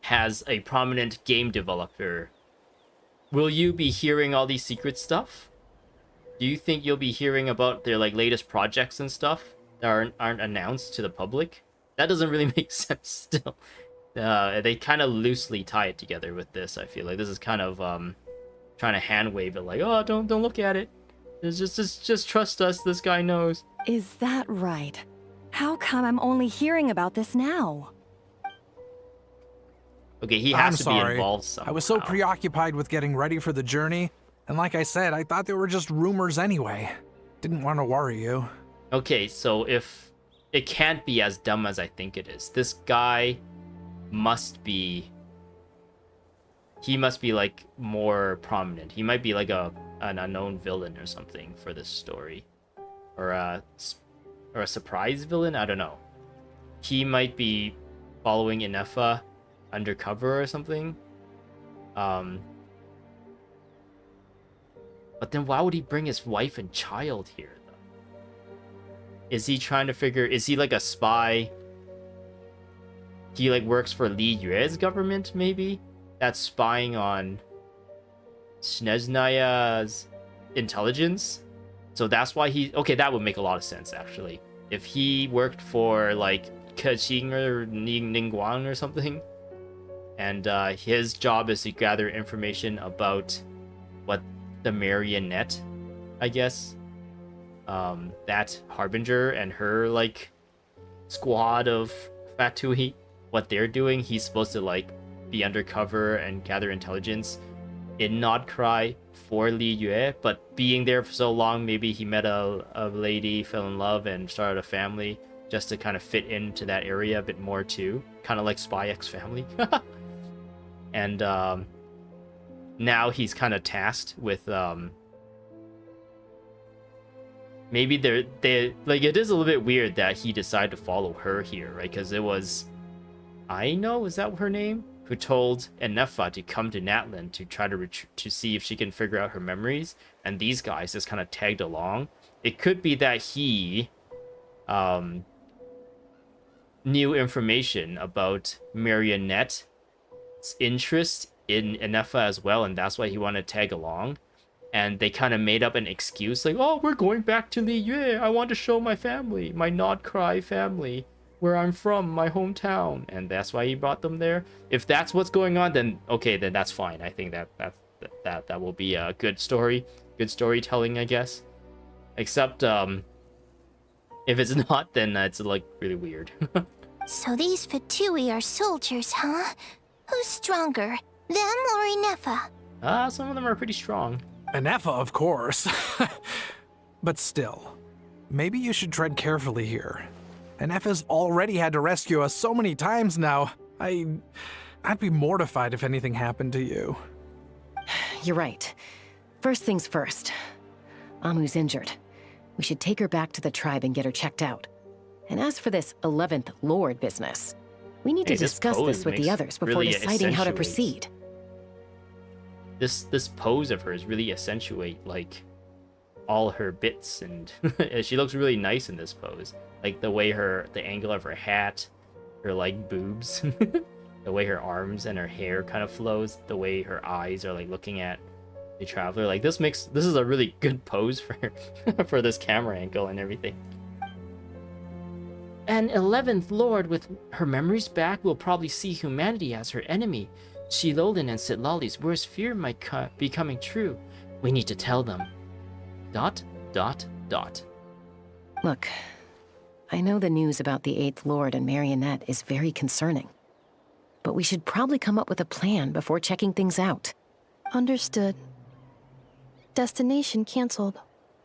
S1: has a prominent game developer. Will you be hearing all these secret stuff? Do you think you'll be hearing about their, like, latest projects and stuff that aren't announced to the public? That doesn't really make sense still. They kind of loosely tie it together with this, I feel like. This is kind of trying to hand wave it like, oh, don't look at it. Just trust us, this guy knows.
S10: Is that right? How come I'm only hearing about this now?
S1: Okay, he
S11: I'm
S1: has to be
S11: sorry.
S1: involved somehow.
S11: I was so preoccupied with getting ready for the journey, and like I said, I thought they were just rumors anyway. Didn't want to worry you.
S1: Okay, so if it can't be as dumb as I think it is. This guy must be... He must be, like, more prominent. He might be, like, an unknown villain or something for this story. Or a surprise villain? I don't know. He might be following Inefa undercover or something. But then why would he bring his wife and child here, though? Is he trying to figure... Is he, like, a spy? He, like, works for Li Yue's government, maybe? That's spying on Snezhnaya's intelligence? So that's why he... Okay, that would make a lot of sense, actually. If he worked for, like, Kexing or Ningguang or something, and his job is to gather information about what the marionette, I guess, that Harbinger and her, like, squad of Fatui, what they're doing, he's supposed to, like, be undercover and gather intelligence in Nod Kari for Li Yue, but being there for so long, maybe he met a lady, fell in love, and started a family just to kind of fit into that area a bit more too, kind of like Spy X Family. And now he's kind of tasked with maybe they like, it is a little bit weird that he decided to follow her here, right? Because it was Aino, is that her name, who told Enefa to come to Natlan to try to see if she can figure out her memories, and these guys just kind of tagged along. It could be that he knew information about Marionette's interest in Enefa as well, and that's why he wanted to tag along. And they kind of made up an excuse, like, oh, we're going back to Li Yue. I want to show my family, my Nod Kari family, where I'm from, my hometown. And that's why he brought them there. If that's what's going on, then okay, then that's fine. I think that will be a good story, good storytelling, I guess. Except if it's not, then it's like really weird.
S13: So these Fatui are soldiers, huh? Who's stronger, them or Inefa?
S1: Some of them are pretty strong.
S11: Inefa, of course. But still, maybe you should tread carefully here. Inefa's already had to rescue us so many times now. I'd be mortified if anything happened to you.
S3: You're right. First things first. Amu's injured. We should take her back to the tribe and get her checked out. And as for this 11th Lord business, we need to discuss this with the others before deciding how to proceed.
S1: This pose of hers really accentuate, like, all her bits, and she looks really nice in this pose. Like the way the angle of her hat, her like boobs, the way her arms and her hair kind of flows, the way her eyes are like looking at the traveler. Like this is a really good pose for her, for this camera angle and everything. An 11th Lord with her memories back will probably see humanity as her enemy. Shilolin and Sitlali's worst fear might be coming true. We need to tell them. ...
S3: Look, I know the news about the 8th Lord and Marionette is very concerning. But we should probably come up with a plan before checking things out.
S5: Understood. Destination canceled.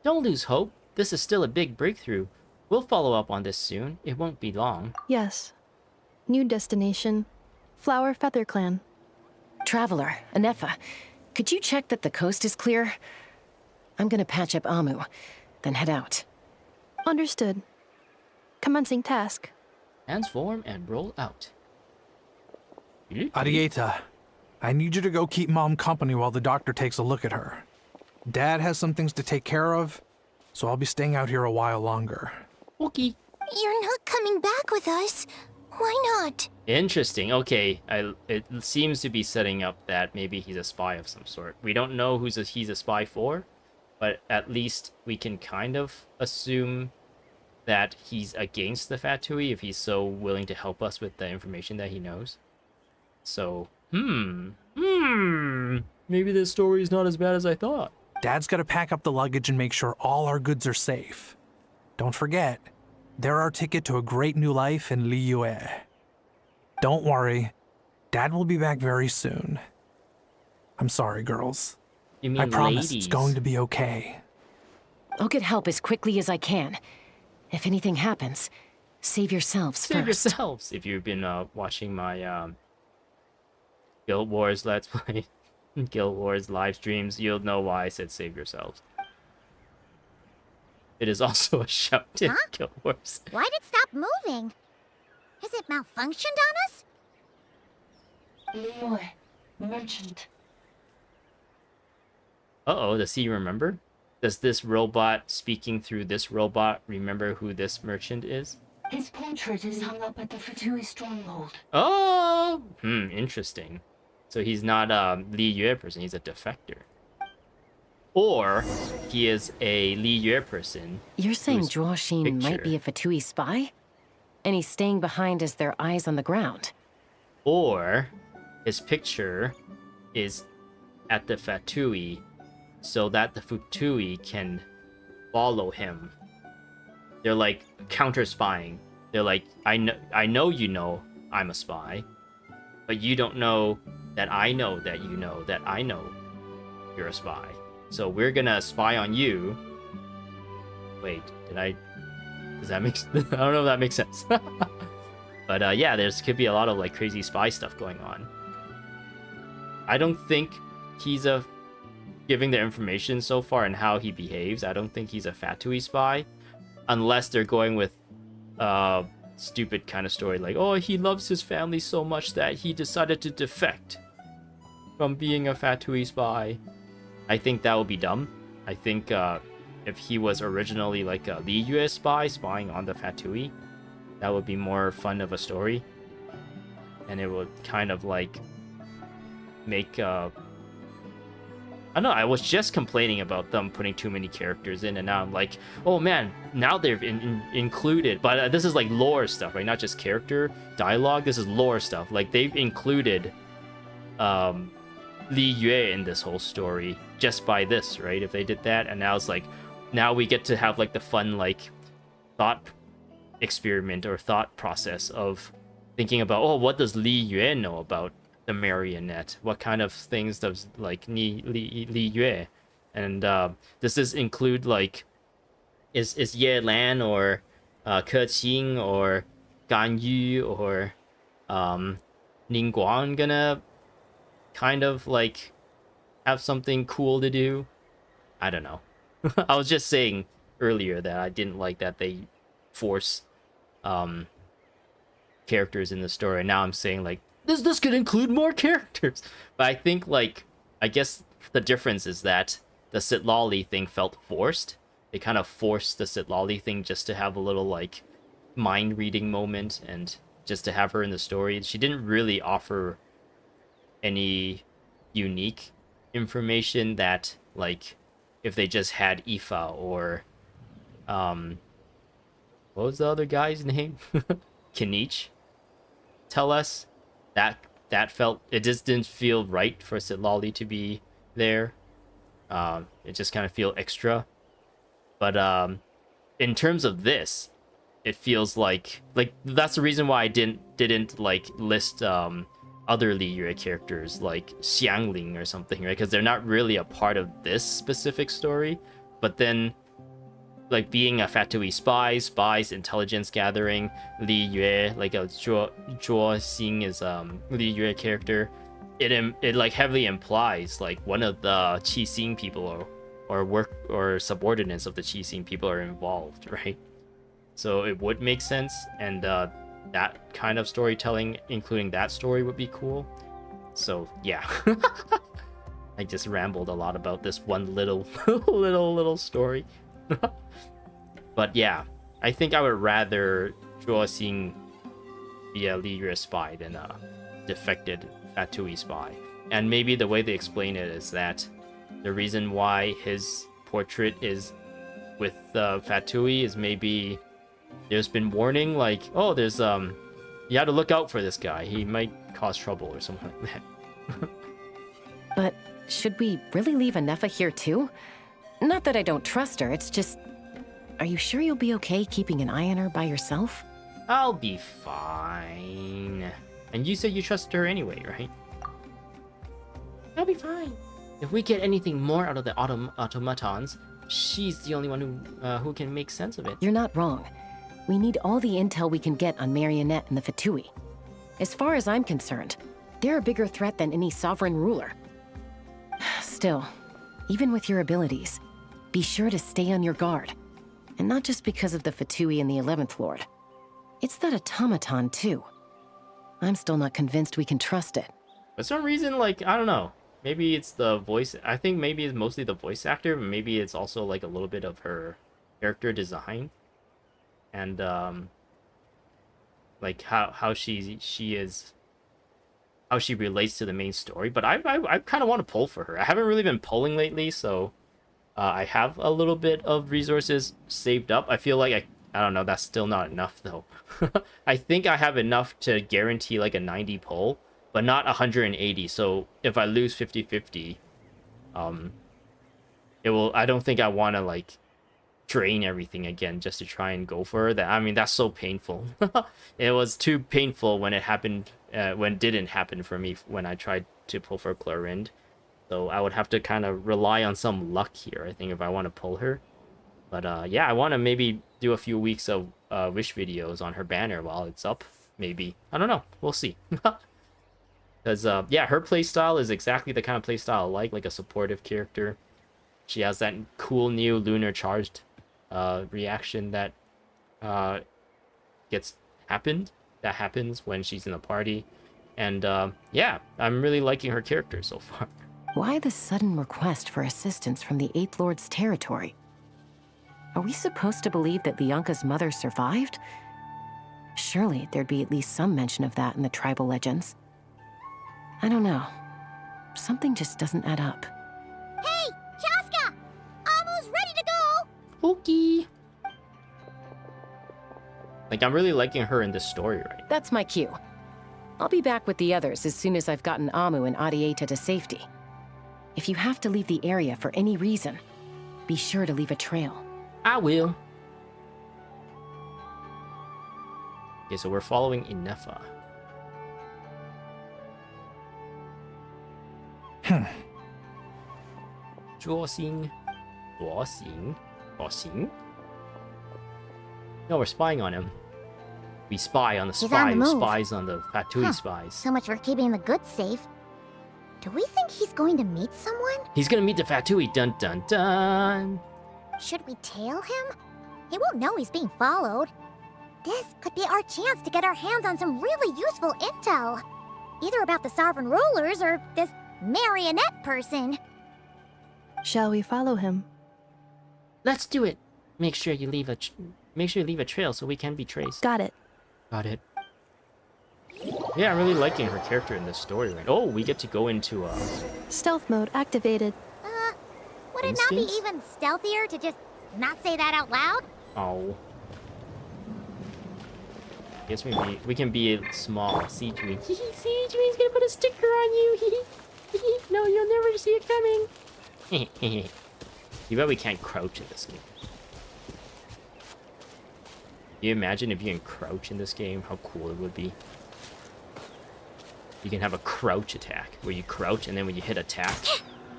S1: Don't lose hope. This is still a big breakthrough. We'll follow up on this soon. It won't be long.
S5: Yes. New destination. Flower Feather Clan.
S3: Traveler, Inefa, could you check that the coast is clear? I'm gonna patch up Amu, then head out.
S5: Understood. Commencing task.
S1: Transform and roll out.
S11: Arieta, I need you to go keep Mom company while the doctor takes a look at her. Dad has some things to take care of, so I'll be staying out here a while longer.
S1: Okay.
S13: You're not coming back with us. Why not?
S1: Interesting. Okay, it seems to be setting up that maybe he's a spy of some sort. We don't know he's a spy for, but at least we can kind of assume that he's against the Fatui if he's so willing to help us with the information that he knows. So, maybe this story is not as bad as I thought.
S11: Dad's gotta pack up the luggage and make sure all our goods are safe. Don't forget, they're our ticket to a great new life in Li Yue. Don't worry, Dad will be back very soon. I'm sorry, girls.
S1: You mean
S11: I promise
S1: ladies?
S11: it's going to be okay.
S3: I'll get help as quickly as I can. If anything happens, Save yourselves
S1: Save
S3: first.
S1: yourselves. If you've been watching my Guild Wars Let's Play, Guild Wars live streams, you'll know why I said save yourselves. It is also a shout in Guild Wars.
S4: Why'd it stop moving? Has it malfunctioned on us?
S19: Leroy, merchant.
S1: Uh-oh, does he remember? Does this robot speaking through this robot remember who this merchant is?
S19: His portrait is hung up at the Fatui stronghold.
S1: Oh! Interesting. So he's not a Li Yue person, he's a defector. Or he is a Li Yue person.
S3: You're saying Zhuo Xin might be a Fatui spy? And he's staying behind as their eyes on the ground.
S1: Or his picture is at the Fatui so that the Fatui can follow him. They're like counter-spying. They're like, I know you know I'm a spy, but you don't know that I know that you know that I know you're a spy. So we're gonna spy on you. Wait, does that make I don't know if that makes sense. But yeah, could be a lot of like crazy spy stuff going on. I don't think he's giving the information so far and how he behaves. I don't think he's a Fatui spy, unless they're going with stupid kind of story like, oh, he loves his family so much that he decided to defect from being a Fatui spy. I think that would be dumb. I think if he was originally like a Li Yue spy spying on the Fatui, that would be more fun of a story. And it would kind of like make I don't know, I was just complaining about them putting too many characters in, and now I'm like, oh man, now they've included, but this is like lore stuff, right? Not just character dialogue, this is lore stuff. Like they've included Li Yue in this whole story just by this, right? If they did that, and now it's like, now we get to have like the fun like thought experiment or thought process of thinking about, oh, what does Li Yue know about the marionette? What kind of things does like Li Yue? And does this include like, is Ye Lan or Ke Qing or Gan Yu or Ning Guang gonna kind of like have something cool to do? I don't know. I was just saying earlier that I didn't like that they force characters in the story. Now I'm saying like, this could include more characters. But I think like, I guess the difference is that the Sitlali thing felt forced. They kind of forced the Sitlali thing just to have a little like mind reading moment and just to have her in the story. She didn't really offer any unique information that like if they just had Ifa or what was the other guy's name? Kinich tell us. That felt, it just didn't feel right for Sitlali to be there. It just kind of feel extra. But in terms of this, it feels like that's the reason why I didn't like list other Li Yue characters like Xiangling or something, right? Because they're not really a part of this specific story. But then, like being a Fatui spies, intelligence gathering, Li Yue, like a Zhuo Xin is Li Yue character. It like heavily implies like one of the Qi Xing people or subordinates of the Qi Xing people are involved, right? So it would make sense, and that kind of storytelling, including that story, would be cool. So yeah. I just rambled a lot about this one little story. But yeah, I think I would rather Zhuo Xin be a Li Yue spy than a defected Fatui spy. And maybe the way they explain it is that the reason why his portrait is with Fatui is maybe there's been warning like, oh, there's you have to look out for this guy. He might cause trouble or something like that.
S3: But should we really leave Anefa here too? Not that I don't trust her, it's just... Are you sure you'll be okay keeping an eye on her by yourself?
S1: I'll be fine. And you said you trusted her anyway, right? I'll be fine. If we get anything more out of the automatons, she's the only one who can make sense of it.
S3: You're not wrong. We need all the intel we can get on Marionette and the Fatui. As far as I'm concerned, they're a bigger threat than any sovereign ruler. Still, even with your abilities, be sure to stay on your guard. And not just because of the Fatui and the 11th Lord. It's that automaton, too. I'm still not convinced we can trust it.
S1: For some reason, like, I don't know. Maybe it's the voice. I think maybe it's mostly the voice actor, but maybe it's also like a little bit of her character design. And like how she is, how she relates to the main story. But I kind of want to pull for her. I haven't really been pulling lately, so I have a little bit of resources saved up. I feel like I don't know, that's still not enough though. I think I have enough to guarantee like a 90 pull, but not 180. So if I lose 50-50, it will. I don't think I want to like drain everything again just to try and go for her. That, I mean, that's so painful. It was too painful when it happened, when it didn't happen for me when I tried to pull for Clorind. So I would have to kind of rely on some luck here, I think, if I want to pull her. But yeah, I want to maybe do a few weeks of wish videos on her banner while it's up. Maybe. I don't know. We'll see. Because, yeah, her playstyle is exactly the kind of playstyle I like a supportive character. She has that cool new lunar charged reaction that happens when she's in a party. And, yeah, I'm really liking her character so far.
S3: Why the sudden request for assistance from the 8th Lord's territory? Are we supposed to believe that Lianka's mother survived? Surely there'd be at least some mention of that in the tribal legends. I don't know. Something just doesn't add up.
S4: Hey, Chaska! Almost ready to go!
S1: Okay. Like, I'm really liking her in this story right.
S3: That's my cue. I'll be back with the others as soon as I've gotten Amu and Adieta to safety. If you have to leave the area for any reason, be sure to leave a trail.
S1: I will. Okay, so we're following Inefa. Zhuoxing. No, we're spying on him. We spy on the spy who spies on the Fatui spies.
S4: So much for keeping the goods safe. Do we think he's going to meet someone?
S1: He's gonna meet the Fatui. Dun dun dun.
S4: Should we tail him? He won't know he's being followed. This could be our chance to get our hands on some really useful intel. Either about the sovereign rulers or this marionette person.
S5: Shall we follow him?
S1: Let's do it. Make sure you leave a trail so we can be traced.
S5: Got it.
S1: Got it. Yeah, I'm really liking her character in this story. Right? Oh, we get to go into
S5: stealth mode activated.
S4: Would it not be even stealthier to just not say that out loud?
S1: Oh. Guess we can be a small siege wing. Siege wing's gonna put a sticker on you. No, you'll never see it coming. You bet we can't crouch in this game. Can you imagine if you can crouch in this game? How cool it would be. You can have a crouch attack where you crouch and then when you hit attack.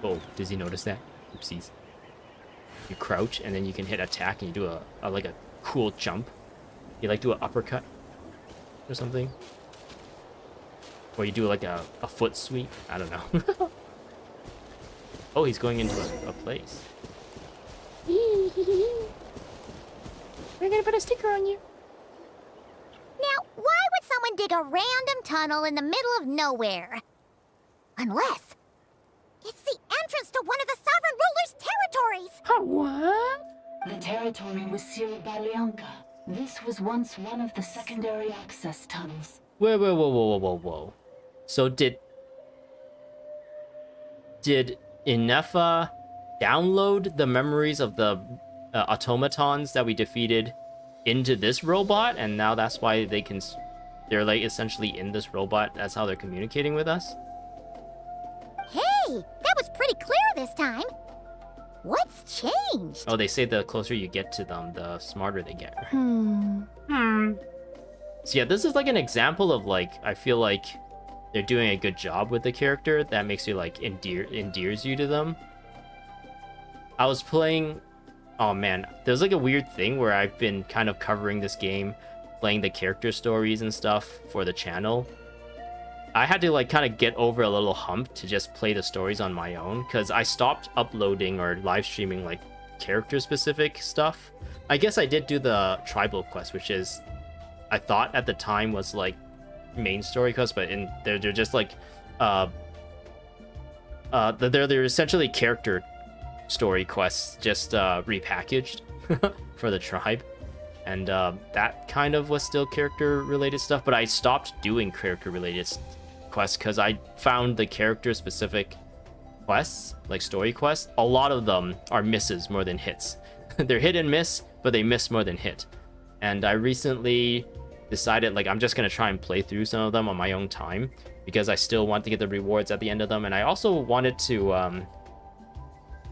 S1: Oh, does he notice that? Oopsies. You crouch and then you can hit attack and you do a like a cool jump. You like do an uppercut or something. Or you do like a foot sweep. I don't know. Oh, he's going into a place. We're gonna put a sticker on you.
S4: Now, why would someone dig a random tunnel in the middle of nowhere? Unless it's the entrance to one of the sovereign ruler's territories!
S1: What?
S19: The territory was sealed by Lianka. This was once one of the secondary access tunnels.
S1: Whoa. So did Inefa download the memories of the automatons that we defeated into this robot, and now that's why they're like essentially in this robot? That's how they're communicating with us?
S4: Hey, that was pretty clear this time. What's changed?
S1: Oh, they say the closer you get to them, the smarter they get. So yeah, this is like an example of like, I feel like they're doing a good job with the character that makes you like endears you to them. I was playing Oh man, there's like a weird thing where I've been kind of covering this game, playing the character stories and stuff for the channel. I had to like kind of get over a little hump to just play the stories on my own, because I stopped uploading or live streaming like character specific stuff. I guess I did do the tribal quest, which is, I thought at the time was like main story quests, but they're just like they're essentially character story quests, just repackaged for the tribe. And that kind of was still character related stuff, but I stopped doing character related quests because I found the character specific quests, like story quests, a lot of them are misses more than hits. They're hit and miss, but they miss more than hit. And I recently decided like I'm just gonna try and play through some of them on my own time, because I still want to get the rewards at the end of them, and I also wanted to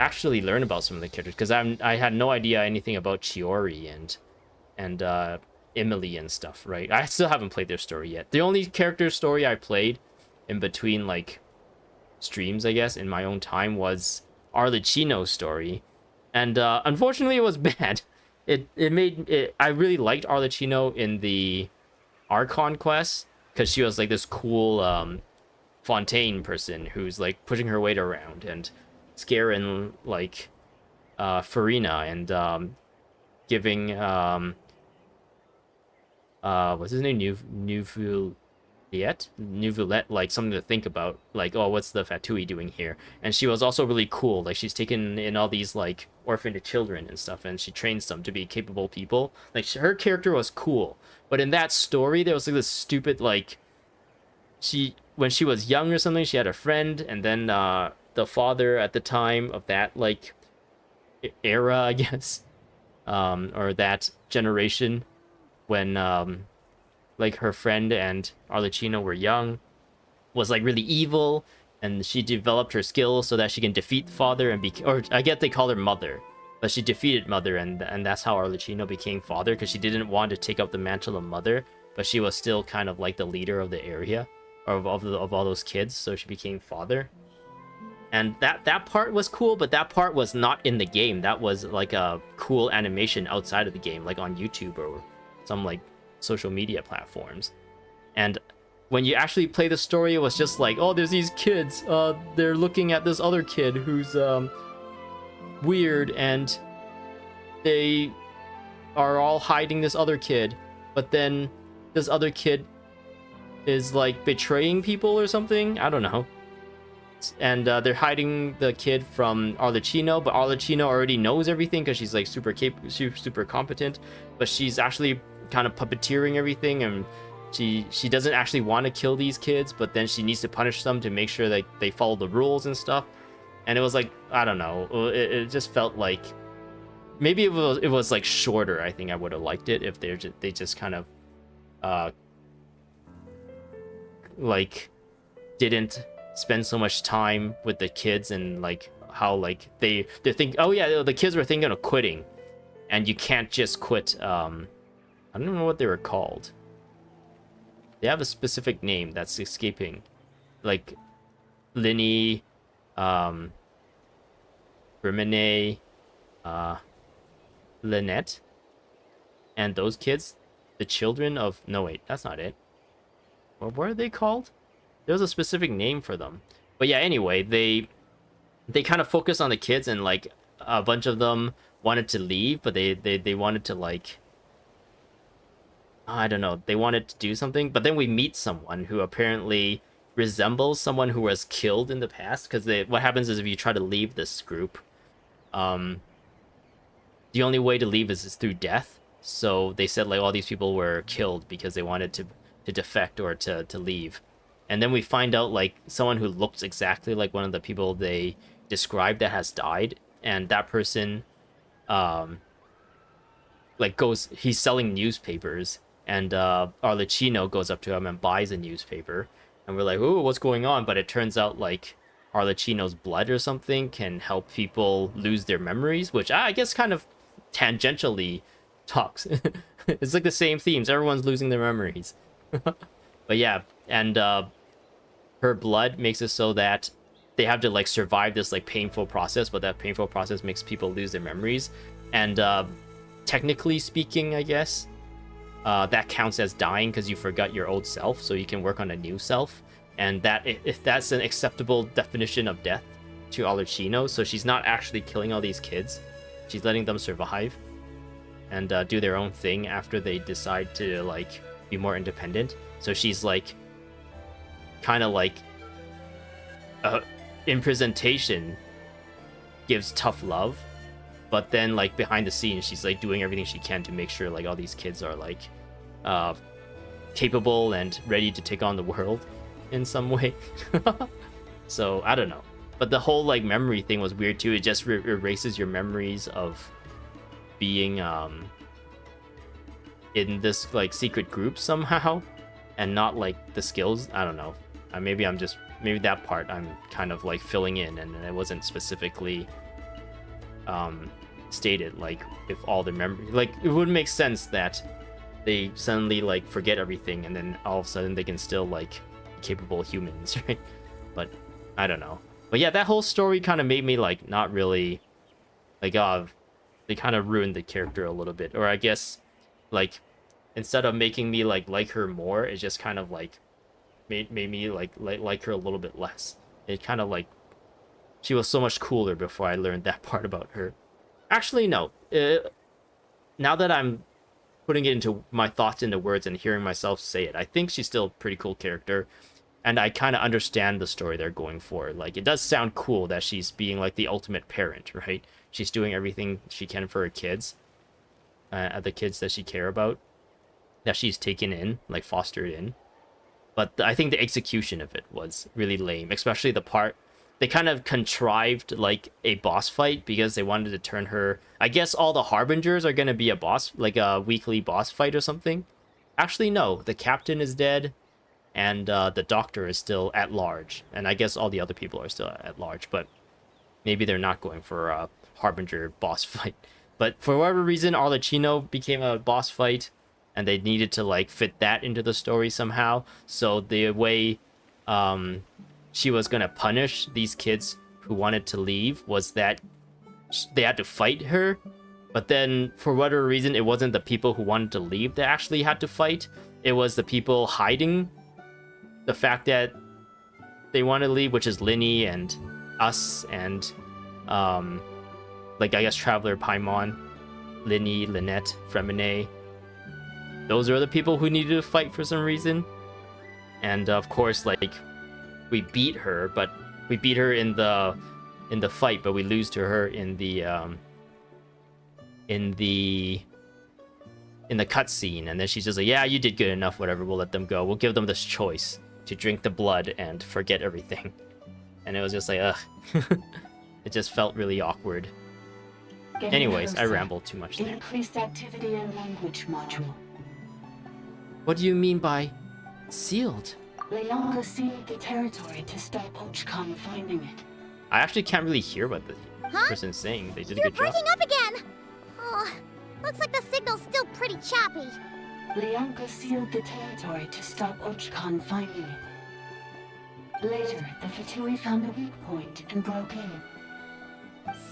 S1: actually learn about some of the characters, because I had no idea anything about Chiori and Emily and stuff, right? I still haven't played their story yet. The only character story I played in between like streams, I guess, in my own time was Arlecchino's story, and unfortunately it was bad. I really liked Arlecchino in the Archon quest, because she was like this cool Fontaine person who's like pushing her weight around and scaring like Farina and giving what's his name, Neuvillette like something to think about, like, oh, what's the Fatui doing here? And she was also really cool, like she's taken in all these like orphaned children and stuff, and she trains them to be capable people. Like her character was cool, but in that story there was like this stupid, like, when she was young or something, she had a friend, and then the father at the time of that like era, I guess, or that generation, when like her friend and Arlecchino were young, was like really evil, and she developed her skills so that she can defeat the father and or I guess they call her Mother, but she defeated Mother, and that's how Arlecchino became father, because she didn't want to take up the mantle of Mother, but she was still kind of like the leader of the area, or of all those kids, so she became father. And that part was cool, but that part was not in the game. That was like a cool animation outside of the game, like on YouTube or some like social media platforms. And when you actually play the story, it was just like, oh, there's these kids, they're looking at this other kid who's weird, and they are all hiding this other kid, but then this other kid is like betraying people or something, I don't know. And they're hiding the kid from Arlecchino, but Arlecchino already knows everything because she's like super competent, but she's actually kind of puppeteering everything, and she doesn't actually want to kill these kids, but then she needs to punish them to make sure that they follow the rules and stuff. And it was like, I don't know, it just felt like maybe it was like shorter. I think I would have liked it if they just kind of like didn't spend so much time with the kids, and like how like they think, oh yeah, the kids were thinking of quitting, and you can't just quit. I don't know what they were called. They have a specific name that's escaping, like Linny, Brimene, Lynette, and those kids, the children of, no wait, that's not it. What are they called? There's a specific name for them. But yeah, anyway, they kind of focus on the kids, and like a bunch of them wanted to leave, but they wanted to like, I don't know, they wanted to do something. But then we meet someone who apparently resembles someone who was killed in the past, because what happens is if you try to leave this group, the only way to leave is through death. So they said like all these people were killed because they wanted to defect or to leave. And then we find out like someone who looks exactly like one of the people they described that has died, and that person like he's selling newspapers, and Arlecchino goes up to him and buys a newspaper, and we're like, oh, what's going on? But it turns out like Arlecchino's blood or something can help people lose their memories, which I guess kind of tangentially talks. It's like the same themes, everyone's losing their memories. But yeah, and her blood makes it so that they have to like survive this like painful process, but that painful process makes people lose their memories. And technically speaking, I guess, that counts as dying because you forgot your old self, so you can work on a new self. And that if that's an acceptable definition of death to Arlecchino, so she's not actually killing all these kids, she's letting them survive and do their own thing after they decide to like be more independent. So she's like kind of like in presentation gives tough love, but then like behind the scenes she's like doing everything she can to make sure like all these kids are like capable and ready to take on the world in some way. So I don't know, but the whole like memory thing was weird too. It just erases your memories of being in this like secret group somehow, and not like the skills. I don't know. Maybe that part I'm kind of like filling in, and it wasn't specifically stated. Like if all the memory, like it would make sense that they suddenly like forget everything, and then all of a sudden they can still like be capable humans, right? But I don't know. But yeah, that whole story kind of made me like not really like they kind of ruined the character a little bit, or I guess like instead of making me like her more, it just kind of like made me like her a little bit less. It kind of like she was so much cooler before I learned that part about her. Actually, no. Now that I'm putting it into my thoughts into words and hearing myself say it, I think she's still a pretty cool character, and I kind of understand the story they're going for. Like it does sound cool that she's being like the ultimate parent, right? She's doing everything she can for her kids, the kids that she care about, that she's taken in, like fostered in. But I think the execution of it was really lame, especially the part they kind of contrived like a boss fight because they wanted to turn her. I guess all the harbingers are gonna be a boss, like a weekly boss fight or something. Actually, no, the captain is dead, and the doctor is still at large, and I guess all the other people are still at large. But maybe they're not going for a harbinger boss fight. But for whatever reason, Arlecchino became a boss fight, and they needed to like fit that into the story somehow. So the way she was gonna punish these kids who wanted to leave was that they had to fight her. But then for whatever reason, it wasn't the people who wanted to leave that actually had to fight. It was the people hiding the fact that they want to leave, which is Linny and us and like I guess Traveler Paimon, Linny, Lynette, Fremine. Those are the people who needed to fight for some reason. And of course, like we beat her, but we beat her in the fight, but we lose to her in the cutscene. And then she's just like, yeah, you did good enough, whatever, we'll let them go. We'll give them this choice to drink the blood and forget everything. And it was just like, ugh. It just felt really awkward. Anyways, I rambled too much there.
S19: Increased activity in language module.
S1: What do you mean by sealed?
S19: Leonka sealed the territory to stop Ochkan finding it.
S1: I actually can't really hear what the person's saying. They did a good job.
S4: You're breaking up again! Oh, looks like the signal's still pretty choppy.
S19: Leonka sealed the territory to stop Ochkan finding it. Later, the Fatui found a weak point and broke in.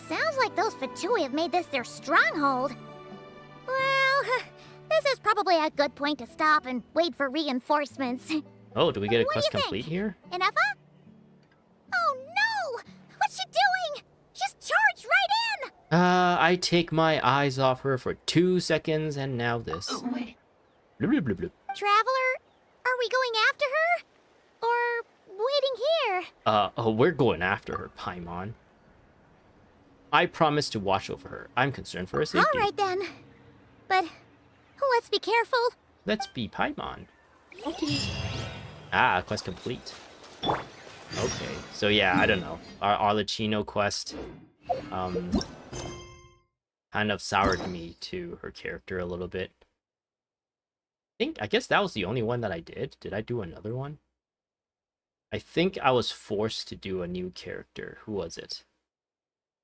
S4: Sounds like those Fatui have made this their stronghold. Well, this is probably a good point to stop and wait for reinforcements.
S1: Oh, do we get a quest
S4: do you
S1: complete
S4: think?
S1: here?
S4: Ineffa? Oh no! What's she doing? She's charged right in!
S1: I take my eyes off her for 2 seconds, and now this.
S19: Wait.
S1: Blub, blub, blub, blub.
S4: Traveler, are we going after her? Or waiting here?
S1: Oh, we're going after her, Paimon. I promise to watch over her. I'm concerned for her safety.
S4: All right then. But let's be careful.
S1: Let's be Paimon. Okay. Ah, quest complete. Okay, so yeah, I don't know. Our Arlecchino quest kind of soured me to her character a little bit. I guess that was the only one that I did. Did I do another one? I think I was forced to do a new character. Who was it?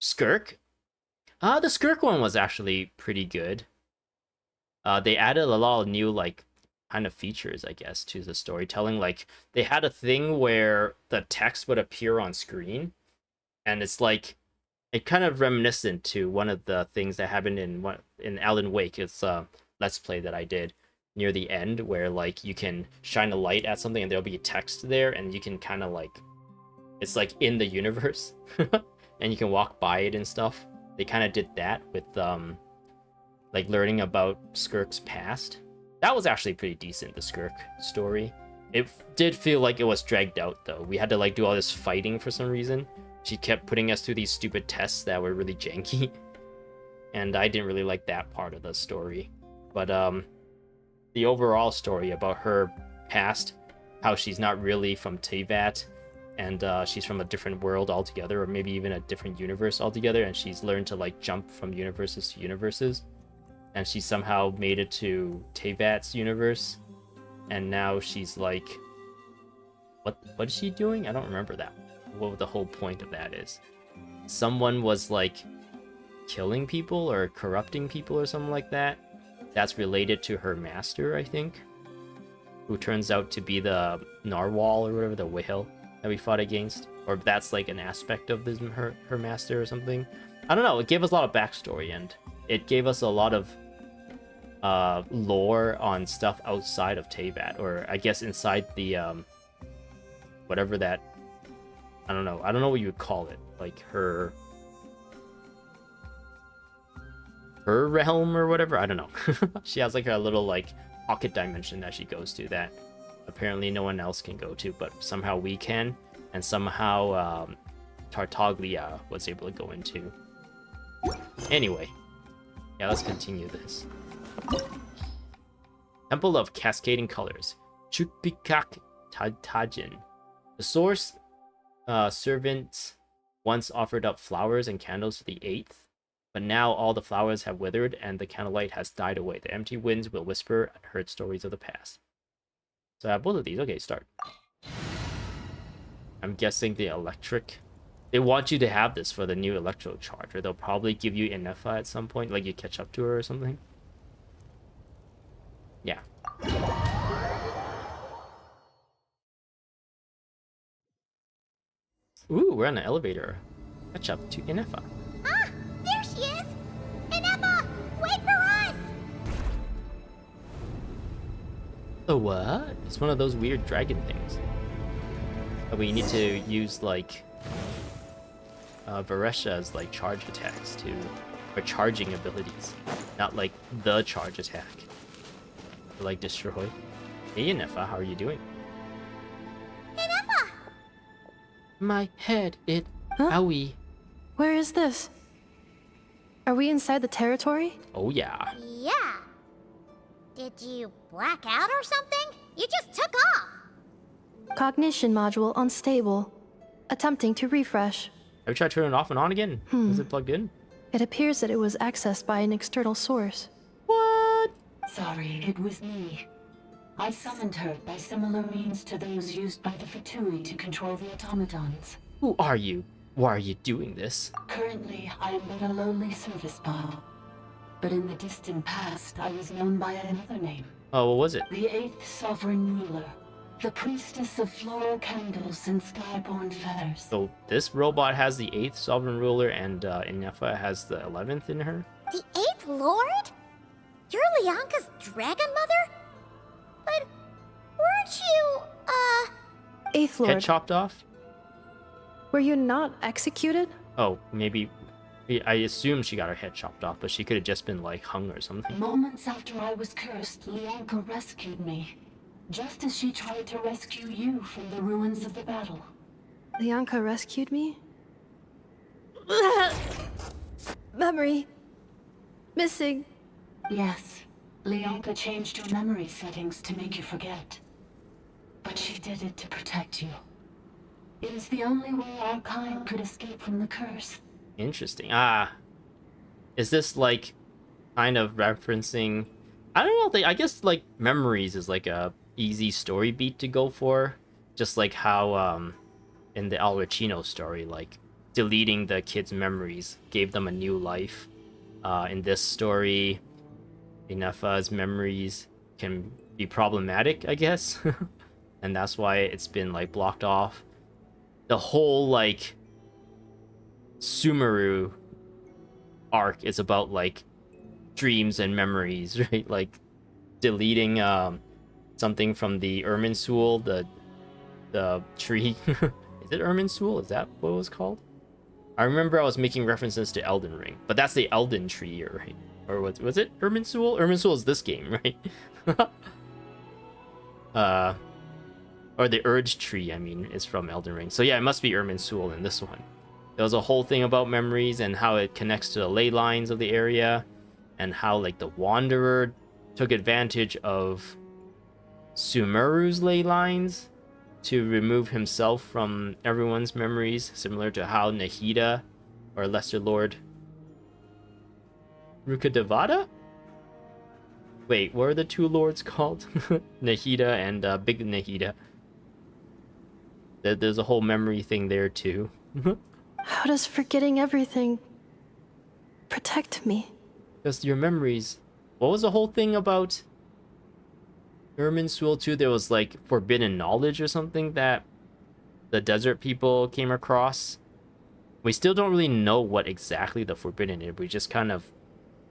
S1: Skirk? The Skirk one was actually pretty good. They added a lot of new, like, kind of features, I guess, to the storytelling. Like, they had a thing where the text would appear on screen, and it's like, it kind of reminiscent to one of the things that happened in Alan Wake. It's Let's Play that I did near the end, where like you can shine a light at something and there'll be text there, and you can kind of like, it's like in the universe, and you can walk by it and stuff. They kind of did that with like learning about Skirk's past. That was actually pretty decent, the Skirk story. It did feel like it was dragged out though. We had to like do all this fighting for some reason. She kept putting us through these stupid tests that were really janky, and I didn't really like that part of the story. But the overall story about her past, how she's not really from Teyvat, and she's from a different world altogether, or maybe even a different universe altogether, and she's learned to like jump from universes to universes, and she somehow made it to Teyvat's universe, and now she's like, what is she doing? I don't remember that. What the whole point of that is. Someone was like killing people or corrupting people or something like that. That's related to her master, I think, who turns out to be the narwhal or whatever, the whale that we fought against, or that's like an aspect of this, her master or something. I don't know. It gave us a lot of backstory, and it gave us a lot of lore on stuff outside of Teyvat, or I guess inside the whatever that, I don't know what you would call it, like her realm or whatever. I don't know. She has like a little like pocket dimension that she goes to that apparently no one else can go to, but somehow we can, and somehow Tartaglia was able to go into. Anyway, yeah, let's continue this. Temple of Cascading Colors, Chukpikak Tajin. The source servants once offered up flowers and candles to the 8th, but now all the flowers have withered and the candlelight has died away. The empty winds will whisper and heard stories of the past. So I have both of these. Okay, start. I'm guessing the electric. They want you to have this for the new electro charge, or they'll probably give you Inefa at some point, like you catch up to her or something. Yeah. Ooh, we're on an elevator. Catch up to Inefa.
S4: Ah, there she is! Inefa, wait for us!
S1: The what? It's one of those weird dragon things. But we need to use like Varesha's like charge attacks or charging abilities, not like the charge attack. To, like destroy. Hey Inefa, how are you doing?
S4: Inefa!
S1: My head, owie.
S5: Where is this? Are we inside the territory?
S1: Oh yeah.
S4: Yeah. Did you black out or something? You just took off.
S5: Cognition module unstable. Attempting to refresh.
S1: Have you tried turning it off and on again? Is it plugged in?
S5: It appears that it was accessed by an external source.
S1: What?
S19: Sorry, it was me. I summoned her by similar means to those used by the Fatui to control the automatons.
S1: Who are you? Why are you doing this?
S19: Currently, I am but a lowly service bot. But in the distant past, I was known by another name.
S1: Oh, what was it?
S19: The 8th Sovereign Ruler. The priestess of floral candles and skyborn feathers.
S1: So this robot has the 8th Sovereign Ruler, and Inefa has the 11th in her?
S4: The 8th Lord? You're Lianka's dragon mother? But weren't you,
S5: 8th Lord.
S1: Head chopped off?
S5: Were you not executed?
S1: Oh, maybe. I assumed she got her head chopped off, but she could have just been like hung or something.
S19: Moments after I was cursed, Lianka rescued me. Just as she tried to rescue you from the ruins of the battle.
S5: Lianka rescued me? Memory. Missing.
S19: Yes. Lianka changed your memory settings to make you forget. But she did it to protect you. It is the only way our kind could escape from the curse.
S1: Interesting. Is this like kind of referencing? I don't know. I guess like memories is like a easy story beat to go for, just like how in the Al Ricino story, like deleting the kids' memories gave them a new life. In this story, Inefa's memories can be problematic, I guess, and that's why it's been like blocked off. The whole like Sumeru arc is about like dreams and memories, right? Like deleting something from the Irminsul, the tree. Is it Irminsul? Is that what it was called? I remember I was making references to Elden Ring, but that's the Elden tree, right? Or was it Irminsul? Irminsul is this game, right? Or the Urge tree, I mean, is from Elden Ring. So yeah, it must be Irminsul in this one. There was a whole thing about memories and how it connects to the ley lines of the area, and how like the Wanderer took advantage of Sumeru's ley lines to remove himself from everyone's memories, similar to how Nahida, or Lesser Lord Rukkhadevata? Wait, what are the two lords called? Nahida and Big Nahida. There's a whole memory thing there too.
S5: How does forgetting everything protect me?
S1: Because your memories... What was the whole thing about Irminsul 2? There was like forbidden knowledge or something that the desert people came across. We still don't really know what exactly the forbidden is. We just kind of...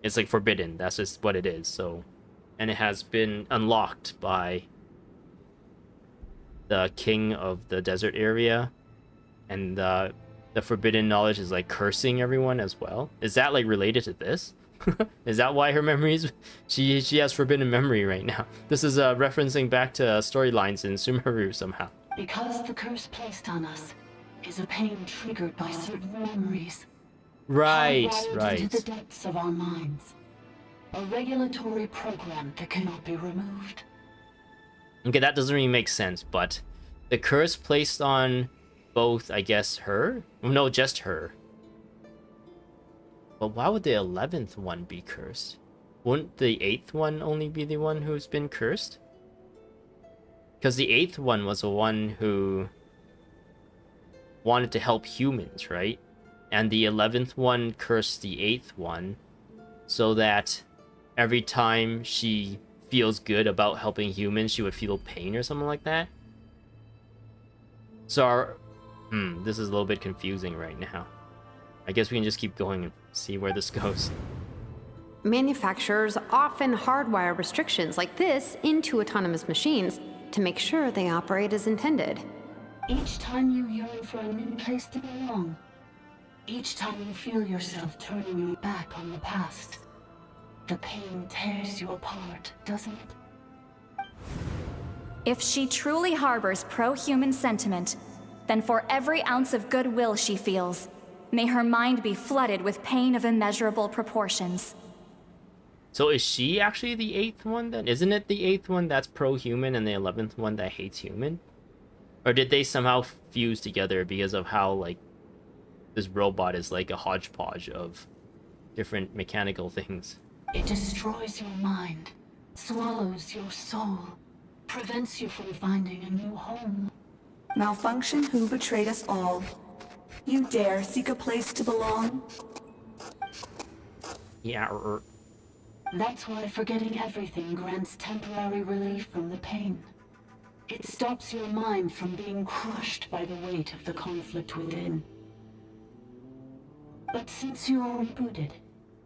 S1: It's like forbidden. That's just what it is. So, and it has been unlocked by the king of the desert area. And the forbidden knowledge is like cursing everyone as well. Is that like related to this? Is that why her memories... She has forbidden memory right now. This is referencing back to storylines in Sumeru somehow.
S19: Because the curse placed on us is a pain triggered by certain memories.
S1: Right,
S19: Hardwired
S1: right.
S19: into the depths of our minds. A regulatory program that cannot be removed.
S1: Okay, that doesn't really make sense, but the curse placed on both, I guess, her? No, just her. But why would the 11th one be cursed? Wouldn't the 8th one only be the one who's been cursed? Because the 8th one was the one who wanted to help humans, right? And the 11th one cursed the 8th one so that every time she feels good about helping humans, she would feel pain or something like that. So this is a little bit confusing right now. I guess we can just keep going and see where this goes.
S6: Manufacturers often hardwire restrictions like this into autonomous machines to make sure they operate as intended.
S19: Each time you yearn for a new place to belong, each time you feel yourself turning your back on the past, the pain tears you apart, doesn't it?
S17: If she truly harbors pro-human sentiment, then for every ounce of goodwill she feels, may her mind be flooded with pain of immeasurable proportions.
S1: So is she actually the 8th one then? Isn't it the 8th one that's pro-human and the 11th one that hates human? Or did they somehow fuse together because of how, like, this robot is like a hodgepodge of different mechanical things?
S19: It destroys your mind, swallows your soul, prevents you from finding a new home.
S8: Malfunction who betrayed us all. You dare seek a place to belong?
S1: Yeah,
S19: That's why forgetting everything grants temporary relief from the pain. It stops your mind from being crushed by the weight of the conflict within. But since you are rebooted,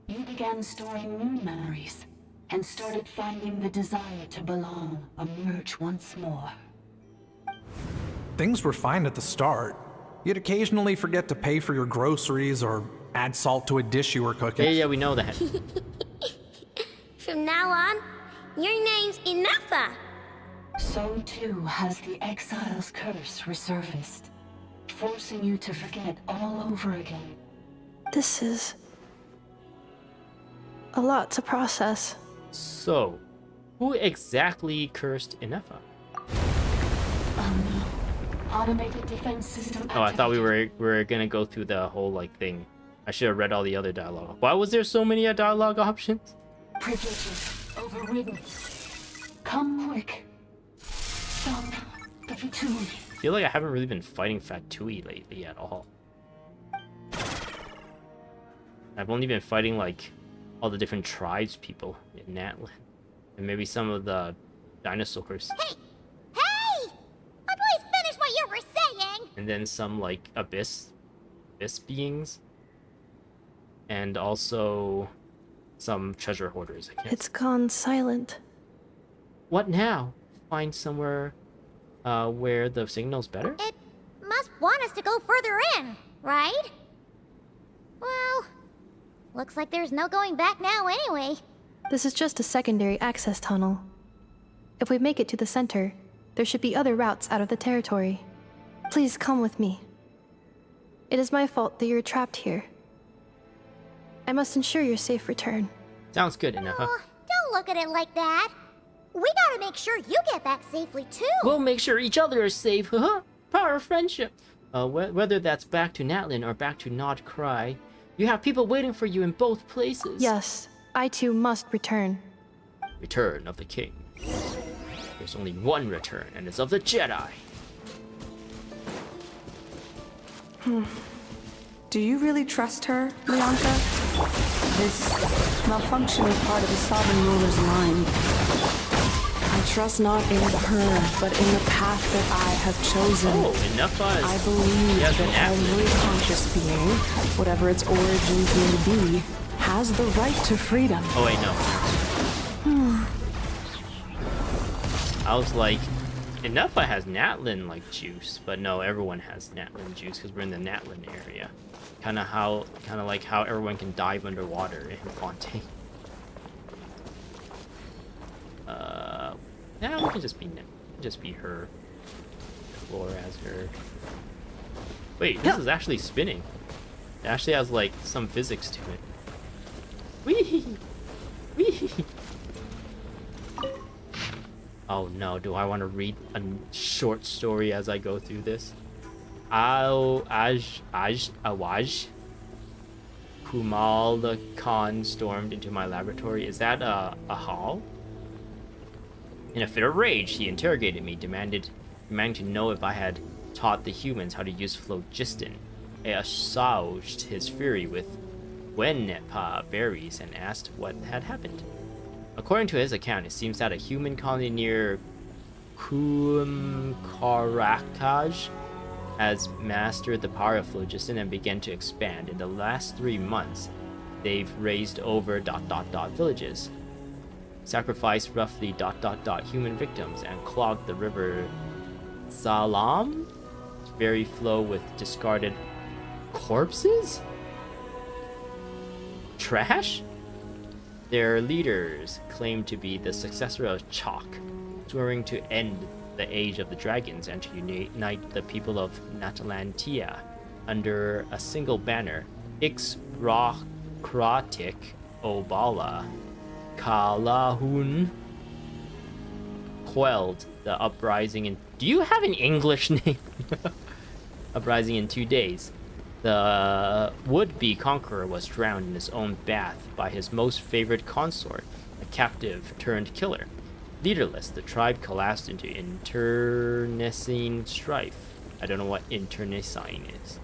S19: you began storing new memories, and started finding the desire to belong emerge once more.
S11: Things were fine at the start. You'd occasionally forget to pay for your groceries or add salt to a dish you were cooking.
S1: Yeah, we know that.
S4: From now on, your name's Inefa.
S19: So too has the Exile's curse resurfaced, forcing you to forget all over again.
S5: This is a lot to process.
S1: So, who exactly cursed Inefa?
S19: Automated defense system.
S1: Oh, I thought we were gonna go through the whole like thing. I should have read all the other dialogue. Why was there so many dialogue options?
S19: Privileges overridden. Come quick. Stop the Fatui.
S1: I feel like I haven't really been fighting Fatui lately at all. I've only been fighting like all the different tribes people in Natlan, and maybe some of the dinosaurs.
S4: Hey! Please finish what you were saying!
S1: And then some like abyss beings. and also some treasure hoarders, I guess.
S5: It's gone silent.
S1: What now? Find somewhere where the signal's better?
S4: It must want us to go further in, right? Well, looks like there's no going back now anyway.
S5: This is just a secondary access tunnel. If we make it to the center, there should be other routes out of the territory. Please come with me. It is my fault that you're trapped here. I must ensure your safe return.
S1: Sounds good enough, huh?
S4: Don't look at it like that. We gotta make sure you get back safely too.
S1: We'll make sure each other is safe, huh? Power of friendship. Whether that's back to Natlin or back to Nod Kari, you have people waiting for you in both places.
S5: Yes, I too must return.
S1: Return of the King. There's only one return, and it's of the Jedi.
S8: Do you really trust her, Leonka? This malfunction is part of the Sovereign Ruler's line.
S16: I trust not in her, but in the path that I have chosen.
S1: Oh, enough us.
S16: I believe that every conscious being, whatever its origins may be, has the right to freedom.
S1: Oh wait, no. I was like, Enough has Natlin like juice, but no, everyone has Natlin juice because we're in the Natlin area. Kind of like how everyone can dive underwater in Fontaine. Yeah, we can just be her. Explore as her. Wait, this is actually spinning. It actually has like some physics to it. Wee! Wee! Oh no, do I want to read a short story as I go through this? Awaj Kumal Khan stormed into my laboratory. Is that a hall? In a fit of rage, he interrogated me, demanding to know if I had taught the humans how to use phlogiston. I assuaged his fury with Wennepa berries and asked what had happened. According to his account, it seems that a human colony near Kumkarakaj has mastered the power of phlogiston and began to expand. In the last 3 months, they've raised over ... villages, sacrificed roughly ... human victims, and clogged the river Salam, very flow with discarded corpses? Trash? Their leaders claim to be the successor of Chalk, swearing to end the age of the dragons and to unite the people of Natlantia under a single banner. Ixrakratik Obala Kalahun quelled the uprising in... Do you have an English name? Uprising in 2 days. The would-be conqueror was drowned in his own bath by his most favored consort, a captive turned killer. Leaderless, the tribe collapsed into internecine strife. I don't know what internecine is.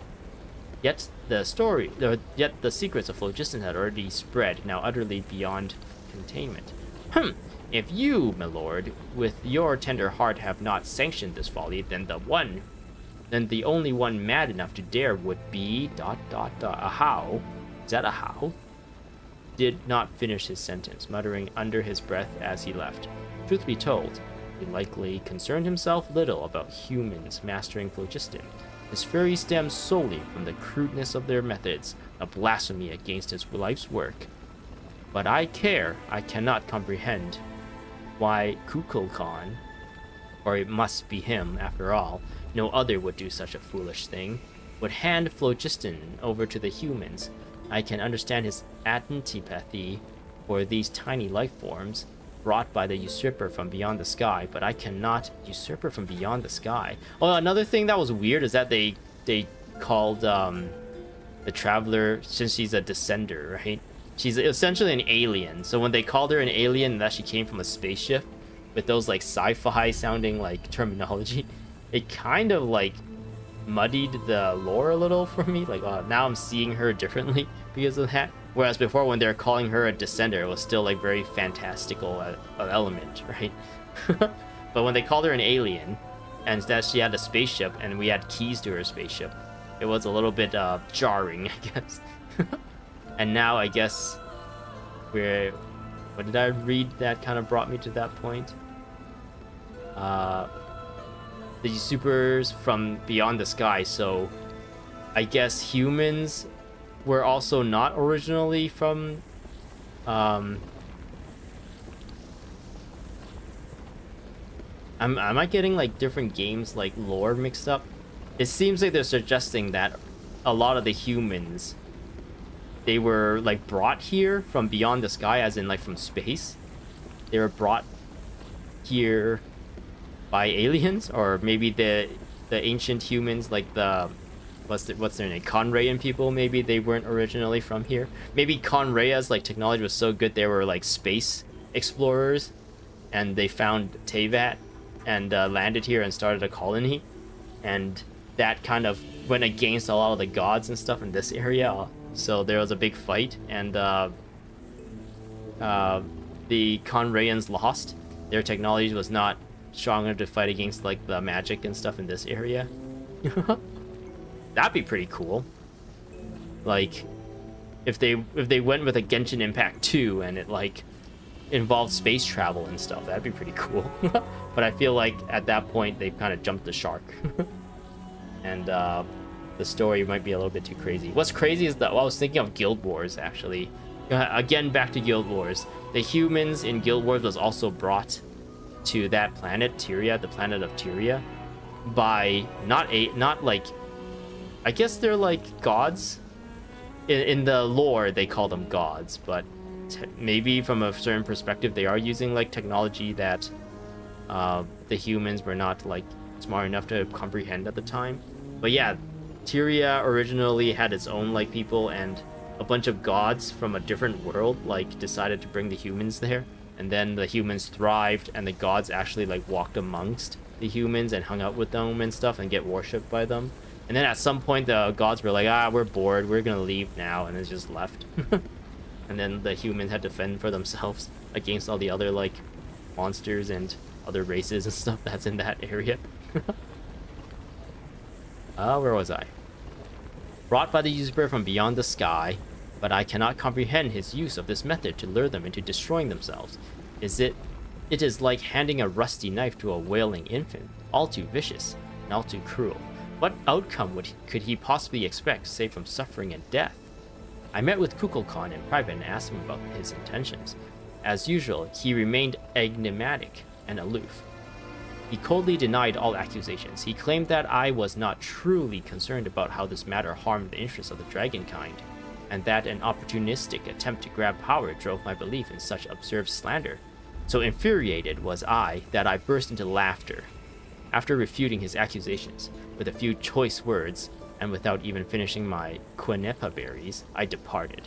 S1: Yet the secrets of phlogiston had already spread, now utterly beyond containment. If you, my lord, with your tender heart have not sanctioned this folly, then the only one mad enough to dare would be ... a how? Is that a how? Did not finish his sentence, muttering under his breath as he left. Truth be told, he likely concerned himself little about humans mastering phlogiston. His fury stems solely from the crudeness of their methods, a blasphemy against his life's work. But I cannot comprehend why Kukulkan, or it must be him after all, no other would do such a foolish thing, would hand phlogiston over to the humans. I can understand his antipathy for these tiny life forms brought by the usurper from beyond the sky, but I cannot... Usurper from beyond the sky? Oh, another thing that was weird is that they called the traveler, since she's a descender, right? She's essentially an alien, so when they called her an alien and that she came from a spaceship with those like sci-fi sounding like terminology, it kind of like muddied the lore a little for me. Like, now I'm seeing her differently because of that. Whereas before, when they're calling her a descender, it was still like very fantastical element, right? But when they called her an alien, and that she had a spaceship and we had keys to her spaceship, it was a little bit jarring, I guess. And now I guess we're... What did I read that kind of brought me to that point? The supers from beyond the sky, so I guess humans were also not originally from am I getting like different games like lore mixed up? It seems like they're suggesting that a lot of the humans, they were like brought here from beyond the sky, as in like from space. They were brought here by aliens, or maybe the ancient humans, like the what's their name, Conrayan people. Maybe they weren't originally from here. Maybe Conraya's like technology was so good they were like space explorers, and they found Teyvat and landed here and started a colony, and that kind of went against a lot of the gods and stuff in this area. So there was a big fight, and the Conrayans lost. Their technology was not strong enough to fight against like the magic and stuff in this area. That'd be pretty cool. Like, if they went with a Genshin Impact 2 and it like involved space travel and stuff, that'd be pretty cool. But I feel like at that point they've kind of jumped the shark. And the story might be a little bit too crazy. What's crazy is that, well, I was thinking of Guild Wars actually. Again, back to Guild Wars. The humans in Guild Wars was also brought to that planet, Tyria, the planet of Tyria, by not like, I guess they're like gods. In the lore, they call them gods, but maybe from a certain perspective, they are using like technology that the humans were not like smart enough to comprehend at the time. But yeah, Tyria originally had its own like people, and a bunch of gods from a different world like decided to bring the humans there. And then the humans thrived, and the gods actually like walked amongst the humans and hung out with them and stuff and get worshipped by them. And then at some point the gods were like, we're bored, we're gonna leave now, and they just left. And then the humans had to fend for themselves against all the other like monsters and other races and stuff that's in that area. Where was I? Brought by the usurper from beyond the sky, but I cannot comprehend his use of this method to lure them into destroying themselves. It is like handing a rusty knife to a wailing infant, all too vicious and all too cruel. What outcome could he possibly expect, save from suffering and death? I met with Kukulkan in private and asked him about his intentions. As usual, he remained enigmatic and aloof. He coldly denied all accusations. He claimed that I was not truly concerned about how this matter harmed the interests of the dragonkind, and that an opportunistic attempt to grab power drove my belief in such absurd slander. So infuriated was I that I burst into laughter. After refuting his accusations with a few choice words, and without even finishing my quineppa berries, I departed.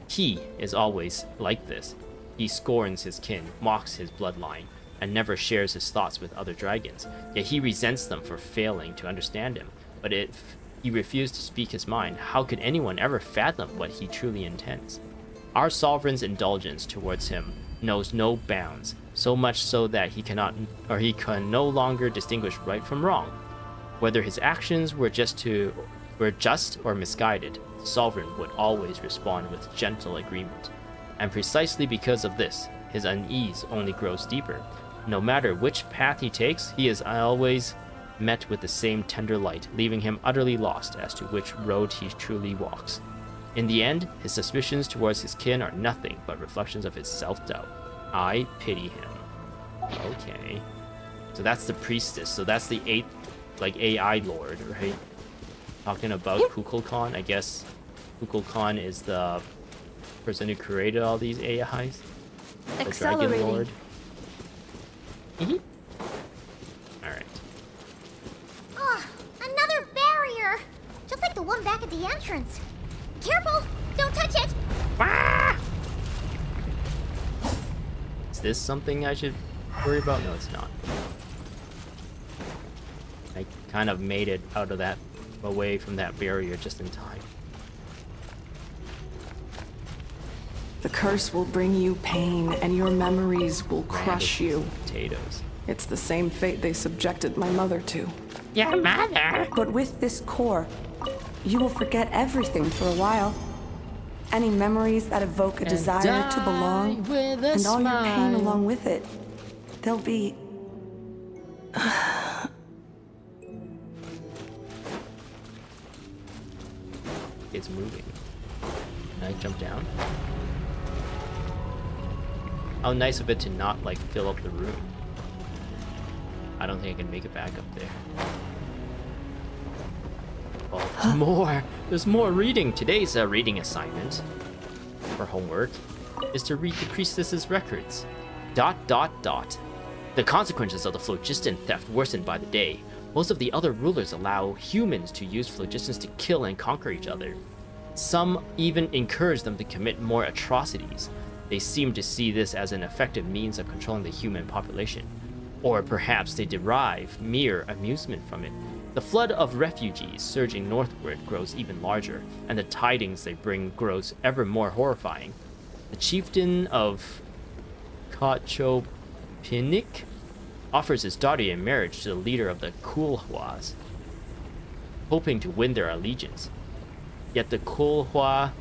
S1: He is always like this. He scorns his kin, mocks his bloodline, and never shares his thoughts with other dragons. Yet he resents them for failing to understand him. But if he refused to speak his mind, how could anyone ever fathom what he truly intends? Our sovereign's indulgence towards him knows no bounds, so much so that he can no longer distinguish right from wrong. Whether his actions were just or misguided, the sovereign would always respond with gentle agreement. And precisely because of this, his unease only grows deeper. No matter which path he takes, he is always met with the same tender light, leaving him utterly lost as to which road he truly walks. In the end, his suspicions towards his kin are nothing but reflections of his self-doubt. I pity him. Okay. So that's the priestess. So that's the 8th, like, AI lord, right? Talking about Kukulkan. I guess Kukulkan is the person who created all these AIs. The Dragon Lord. Alright.
S4: Oh, another barrier! Just like the one back at the entrance. Careful! Don't touch it!
S1: Ah! Is this something I should worry about? No, it's not. I kind of made it out of that, away from that barrier just in time.
S16: The curse will bring you pain, and your memories will crush you.
S1: Potatoes.
S16: It's the same fate they subjected my mother to.
S13: Your mother?
S8: But with this core, you will forget everything for a while. Any memories that evoke a desire to belong, and all your pain along with it. They'll be...
S1: It's moving. Can I jump down? How nice of it to not, like, fill up the room. I don't think I can make it back up there. Oh, there's more! There's more reading! Today's reading assignment for homework is to read the priestess's records. ... The consequences of the phlogiston theft worsened by the day. Most of the other rulers allow humans to use phlogistons to kill and conquer each other. Some even encourage them to commit more atrocities. They seem to see this as an effective means of controlling the human population. Or perhaps they derive mere amusement from it. The flood of refugees surging northward grows even larger, and the tidings they bring grows ever more horrifying. The chieftain of Kachopinik offers his daughter in marriage to the leader of the Kulhuas, hoping to win their allegiance. Yet the Kulhua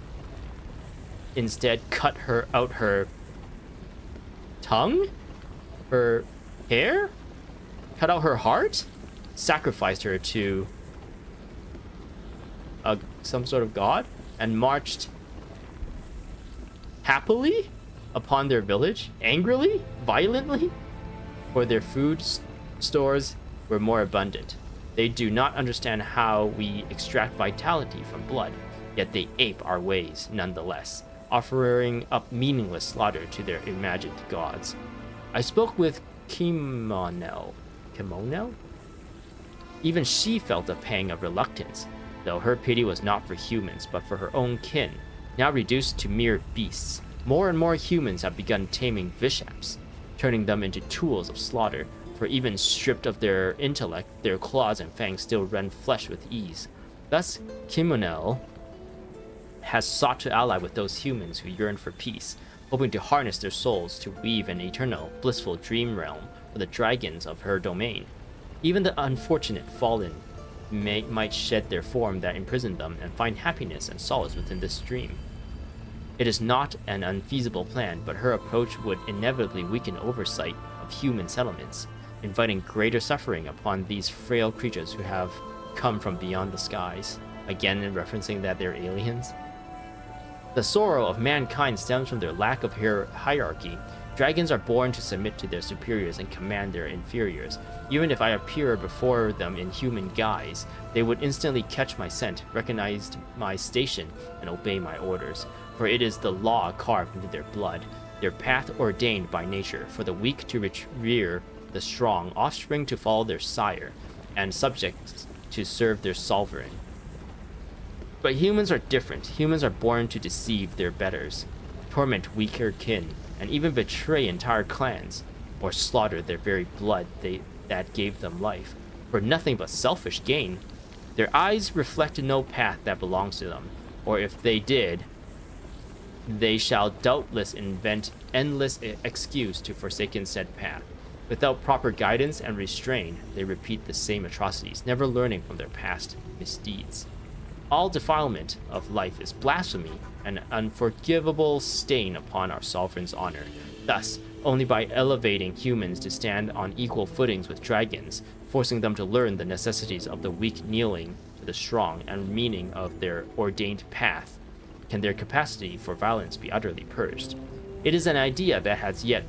S1: instead cut out her tongue? Her hair? Cut out her heart? Sacrificed her to some sort of god? And marched happily upon their village? Angrily? Violently? For their food stores were more abundant. They do not understand how we extract vitality from blood, yet they ape our ways nonetheless, offering up meaningless slaughter to their imagined gods. I spoke with Kimono. Even she felt a pang of reluctance, though her pity was not for humans, but for her own kin, now reduced to mere beasts. More and more humans have begun taming Vishaps, turning them into tools of slaughter, for even stripped of their intellect, their claws and fangs still rend flesh with ease. Thus, Kimono has sought to ally with those humans who yearn for peace, hoping to harness their souls to weave an eternal, blissful dream realm for the dragons of her domain. Even the unfortunate fallen might shed their form that imprisoned them and find happiness and solace within this dream. It is not an unfeasible plan, but her approach would inevitably weaken oversight of human settlements, inviting greater suffering upon these frail creatures who have come from beyond the skies. Again, referencing that they're aliens. The sorrow of mankind stems from their lack of hierarchy. Dragons are born to submit to their superiors and command their inferiors. Even if I appear before them in human guise, they would instantly catch my scent, recognize my station, and obey my orders. For it is the law carved into their blood, their path ordained by nature, for the weak to rear the strong, offspring to follow their sire, and subjects to serve their sovereign. But humans are different. Humans are born to deceive their betters, torment weaker kin, and even betray entire clans, or slaughter their very blood that gave them life, for nothing but selfish gain. Their eyes reflect no path that belongs to them, or if they did, they shall doubtless invent endless excuse to forsaken said path. Without proper guidance and restraint, they repeat the same atrocities, never learning from their past misdeeds. All defilement of life is blasphemy, an unforgivable stain upon our sovereign's honor. Thus, only by elevating humans to stand on equal footings with dragons, forcing them to learn the necessities of the weak kneeling to the strong and meaning of their ordained path, can their capacity for violence be utterly purged. It is an idea that has yet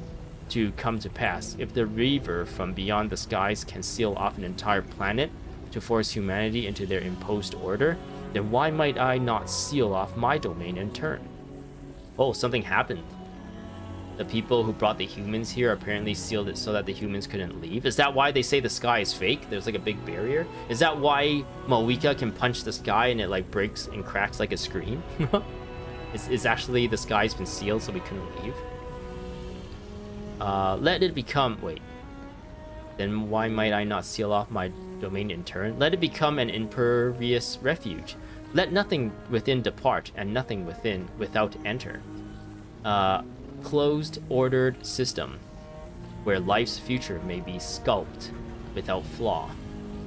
S1: to come to pass. If the Reaver from beyond the skies can seal off an entire planet to force humanity into their imposed order, then why might I not seal off my domain in turn? Oh, something happened. The people who brought the humans here apparently sealed it so that the humans couldn't leave. Is that why they say the sky is fake? There's like a big barrier? Is that why Moika can punch the sky and it like breaks and cracks like a screen? It's actually the sky's been sealed so we couldn't leave? Let it become... Wait. Then why might I not seal off my domain in turn? Let it become an impervious refuge. Let nothing within depart, and nothing without enter. Closed, ordered system, where life's future may be sculpted without flaw.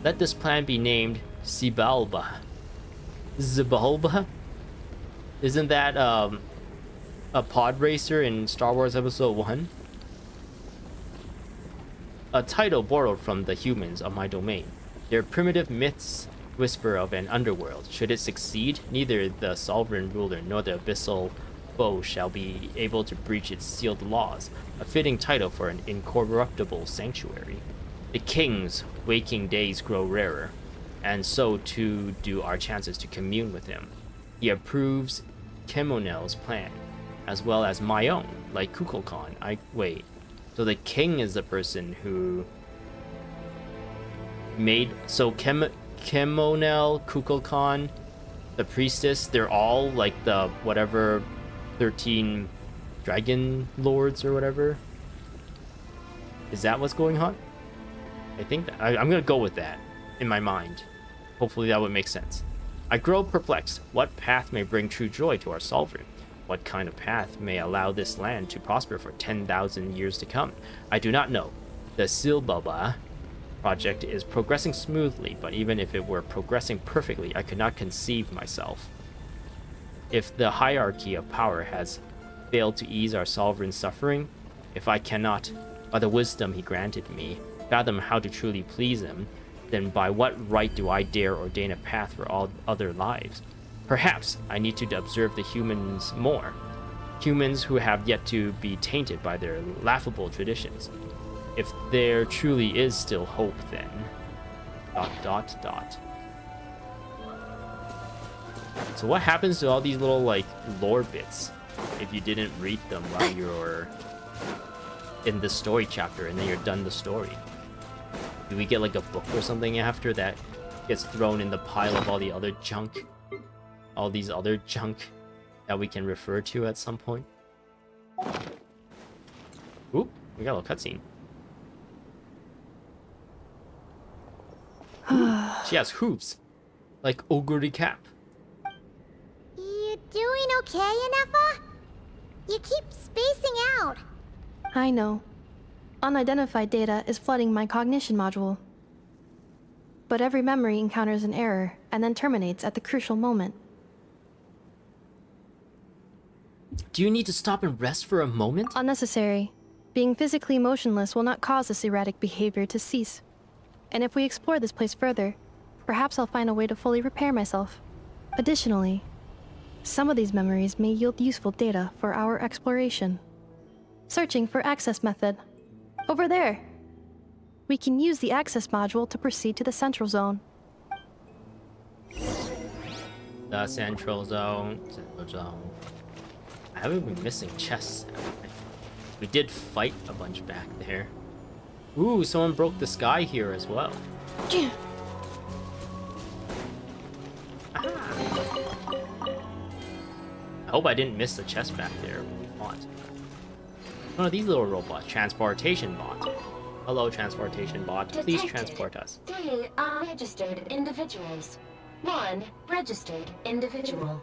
S1: Let this plan be named Zibalba. Zibalba? Isn't that a pod racer in Star Wars Episode 1? A title borrowed from the humans of my domain. Their primitive myths whisper of an underworld. Should it succeed, neither the sovereign ruler nor the abyssal foe shall be able to breach its sealed laws. A fitting title for an incorruptible sanctuary. The king's waking days grow rarer, and so too do our chances to commune with him. He approves Kemonel's plan, as well as my own, like Kukulkan. Wait. So the king is the person who made... So Kemonel, Kukulkan, the priestess, they're all like the whatever 13 dragon lords or whatever. Is that what's going on? I think that, I'm gonna go with that in my mind. Hopefully that would make sense. I grow perplexed. What path may bring true joy to our sovereign? What kind of path may allow this land to prosper for 10,000 years to come? I do not know. The Silbaba project is progressing smoothly, but even if it were progressing perfectly, I could not conceive myself. If the hierarchy of power has failed to ease our sovereign's suffering, if I cannot, by the wisdom he granted me, fathom how to truly please him, then by what right do I dare ordain a path for all other lives? Perhaps I need to observe the humans more. Humans who have yet to be tainted by their laughable traditions. If there truly is still hope, then... ... So what happens to all these little, like, lore bits if you didn't read them while you're in the story chapter and then you're done the story? Do we get, like, a book or something after that gets thrown in the pile of all the other junk? All these other junk that we can refer to at some point? Oop, we got a little cutscene. She has hooves, like Oguri Cap.
S4: You doing okay, Inefa? You keep spacing out.
S5: I know. Unidentified data is flooding my cognition module. But every memory encounters an error and then terminates at the crucial moment.
S1: Do you need to stop and rest for a moment?
S5: Unnecessary. Being physically motionless will not cause this erratic behavior to cease. And if we explore this place further, perhaps I'll find a way to fully repair myself. Additionally, some of these memories may yield useful data for our exploration. Searching for access method. Over there. We can use the access module to proceed to the central zone.
S1: The central zone. I haven't been missing chests. We did fight a bunch back there. Ooh, someone broke the sky here as well. I hope I didn't miss the chest back there when we fought. One of these little robots, transportation bot. Hello, transportation bot. Please transport us.
S19: 3 unregistered individuals. 1 registered individual.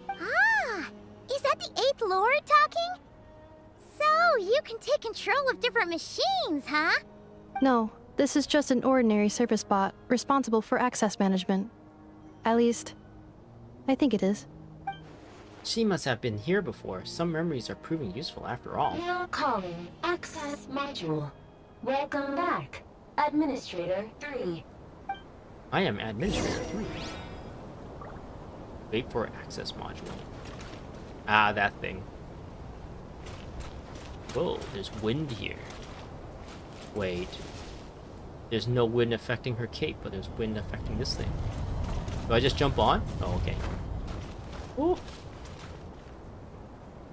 S4: Ah, is that the 8th Lord talking? So, you can take control of different machines, huh?
S5: No, this is just an ordinary service bot responsible for access management. At least, I think it is.
S1: She must have been here before. Some memories are proving useful after all.
S19: Now calling access module. Welcome back, Administrator 3.
S1: I am Administrator 3. Wait for access module. Ah, that thing. Whoa, there's wind here. Wait. There's no wind affecting her cape, but there's wind affecting this thing. Do I just jump on? Oh, okay. Ooh.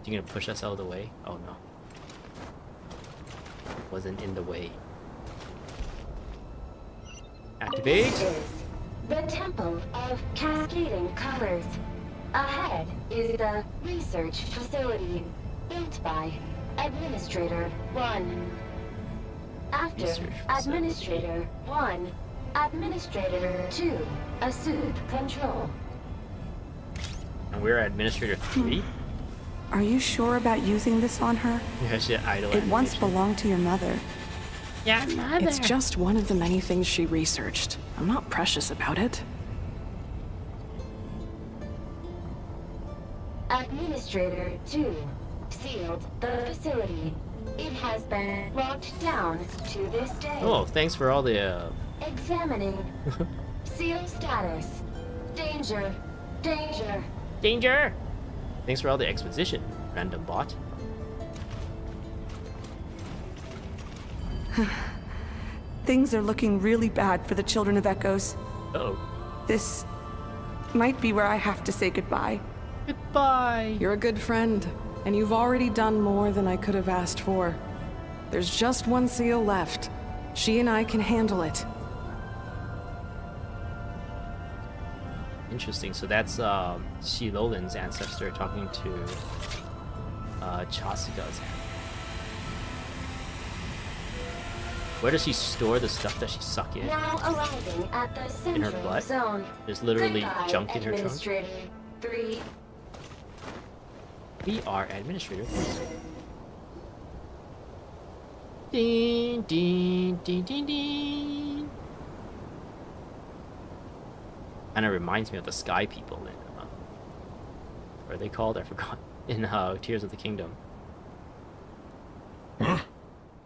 S1: You gonna push us out of the way? Oh no. Wasn't in the way. Activate.
S19: This is the Temple of Cascading Colors. Ahead is the research facility built by Administrator 1. After Administrator 1, Administrator 2 assumed control.
S1: And we're Administrator 3?
S16: Are you sure about using this on her?
S1: Yeah, she idle
S16: It once belonged to your mother.
S1: Yeah, mother.
S16: It's just one of the many things she researched. I'm not precious about it.
S19: Administrator 2 sealed the facility. It has been locked down to this day.
S1: Oh, thanks for all the
S19: Examining. Seal status. Danger. Danger.
S1: danger. Thanks for all the exposition, random bot.
S8: Things are looking really bad for the Children of Echoes.
S1: Uh-oh.
S8: This might be where I have to say goodbye.
S1: Goodbye.
S16: You're a good friend, and you've already done more than I could have asked for. There's just one seal left. She and I can handle it.
S1: Interesting. So that's Shilolin's ancestor talking to Chasuka's. Where does she store the stuff that she suck in?
S19: Now arriving at the
S1: In her
S19: central
S1: butt?
S19: zone.
S1: There's literally
S19: Goodbye,
S1: junk in her trunk.
S19: Administrator 3.
S1: We are administrator. Ding, ding, ding, ding, ding. Kind of reminds me of the Sky People in what are they called? I forgot. In Tears of the Kingdom.
S18: Huh?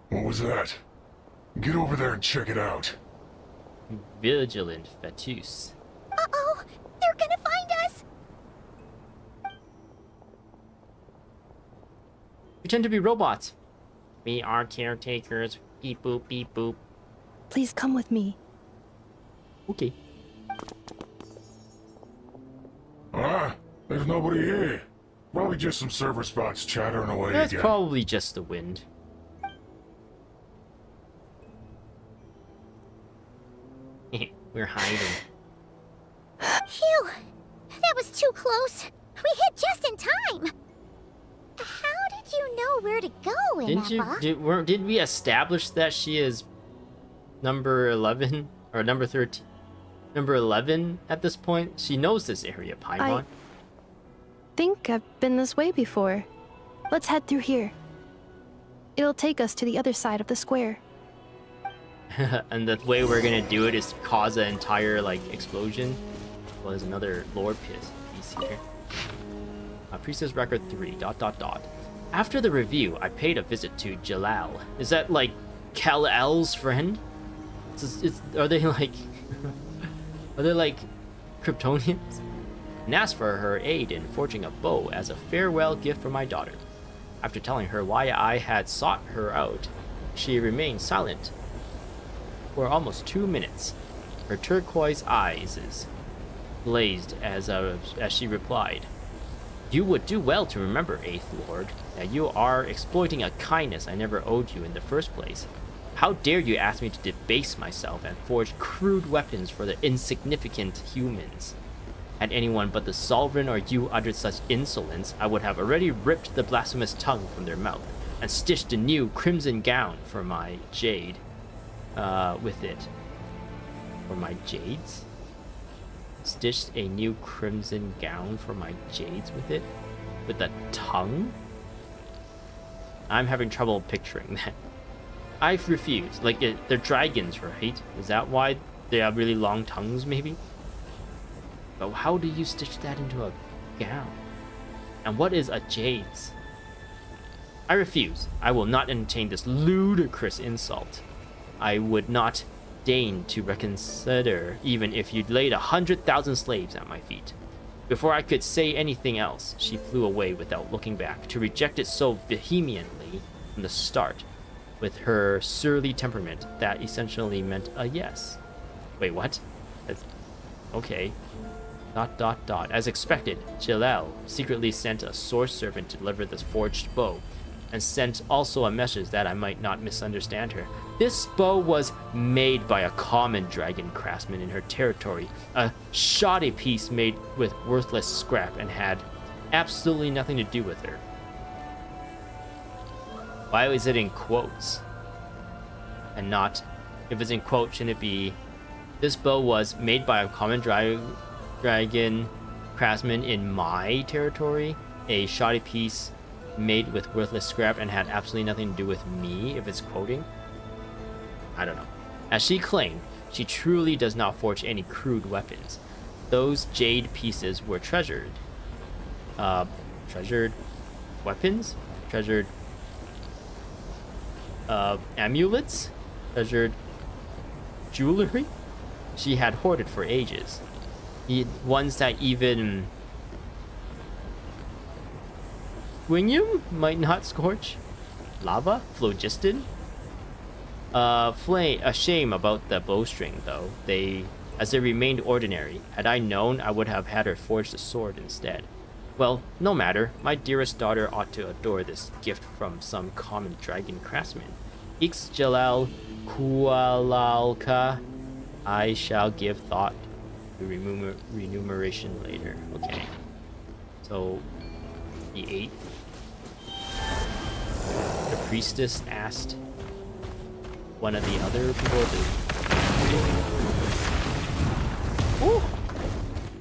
S18: What was that? Get over there and check it out.
S1: Vigilant Fetus.
S4: Uh-oh! They're gonna find us!
S1: Pretend to be robots. We are caretakers. Beep boop, beep boop.
S5: Please come with me.
S1: Okay.
S18: Ah, there's nobody here. Probably just some server spots chattering away
S1: That's
S18: again.
S1: probably just the wind. We're hiding.
S4: Phew! That was too close. We hit just in time. How did you know where to go,
S1: Did we establish that she is number 11 or number 13? Number 11 at this point? She knows this area, Paimon.
S5: Think I've been this way before. Let's head through here. It'll take us to the other side of the square.
S1: And the way we're gonna do it is cause an entire like explosion. Well, there's another lore piece here. Priestess Record 3, ... After the review, I paid a visit to Jalal. Is that like Kal-El's friend? Are they like... are they like Kryptonians? And asked for her aid in forging a bow as a farewell gift for my daughter. After telling her why I had sought her out, she remained silent for almost 2 minutes. Her turquoise eyes blazed as she replied, "You would do well to remember, 8th Lord, that you are exploiting a kindness I never owed you in the first place. How dare you ask me to debase myself and forge crude weapons for the insignificant humans? Had anyone but the Sovereign or you uttered such insolence, I would have already ripped the blasphemous tongue from their mouth and stitched a new crimson gown for my jade with it." For my jades? Stitched a new crimson gown for my jades with it? With a tongue? I'm having trouble picturing that. I've refused. Like, they're dragons, right? Is that why they have really long tongues, maybe? But how do you stitch that into a gown? And what is a jade's? I refuse. I will not entertain this ludicrous insult. I would not deign to reconsider even if you'd laid 100,000 slaves at my feet. Before I could say anything else, she flew away without looking back, to reject it so vehemently from the start, with her surly temperament that essentially meant a yes. Wait, what? Okay. ... As expected, Jalal secretly sent a source servant to deliver this forged bow, and sent also a message that I might not misunderstand her. This bow was made by a common dragon craftsman in her territory, a shoddy piece made with worthless scrap, and had absolutely nothing to do with her. Why is it in quotes? And not, if it's in quotes, shouldn't it be, this bow was made by a common dragon craftsman in my territory, a shoddy piece made with worthless scrap and had absolutely nothing to do with me, if it's quoting? I don't know. As she claimed, she truly does not forge any crude weapons. Those jade pieces were treasured treasured weapons, treasured amulets, treasured jewelry she had hoarded for ages. Ones that even Wingium might not scorch. Lava? Phlogiston? A shame about the bowstring, though. As they remained ordinary. Had I known, I would have had her forge the sword instead. Well, no matter. My dearest daughter ought to adore this gift from some common dragon craftsman. Ix Jalal Kualalka. I shall give thought to remuneration later. Okay. So, the 8th. The priestess asked one of the other people to... Ooh.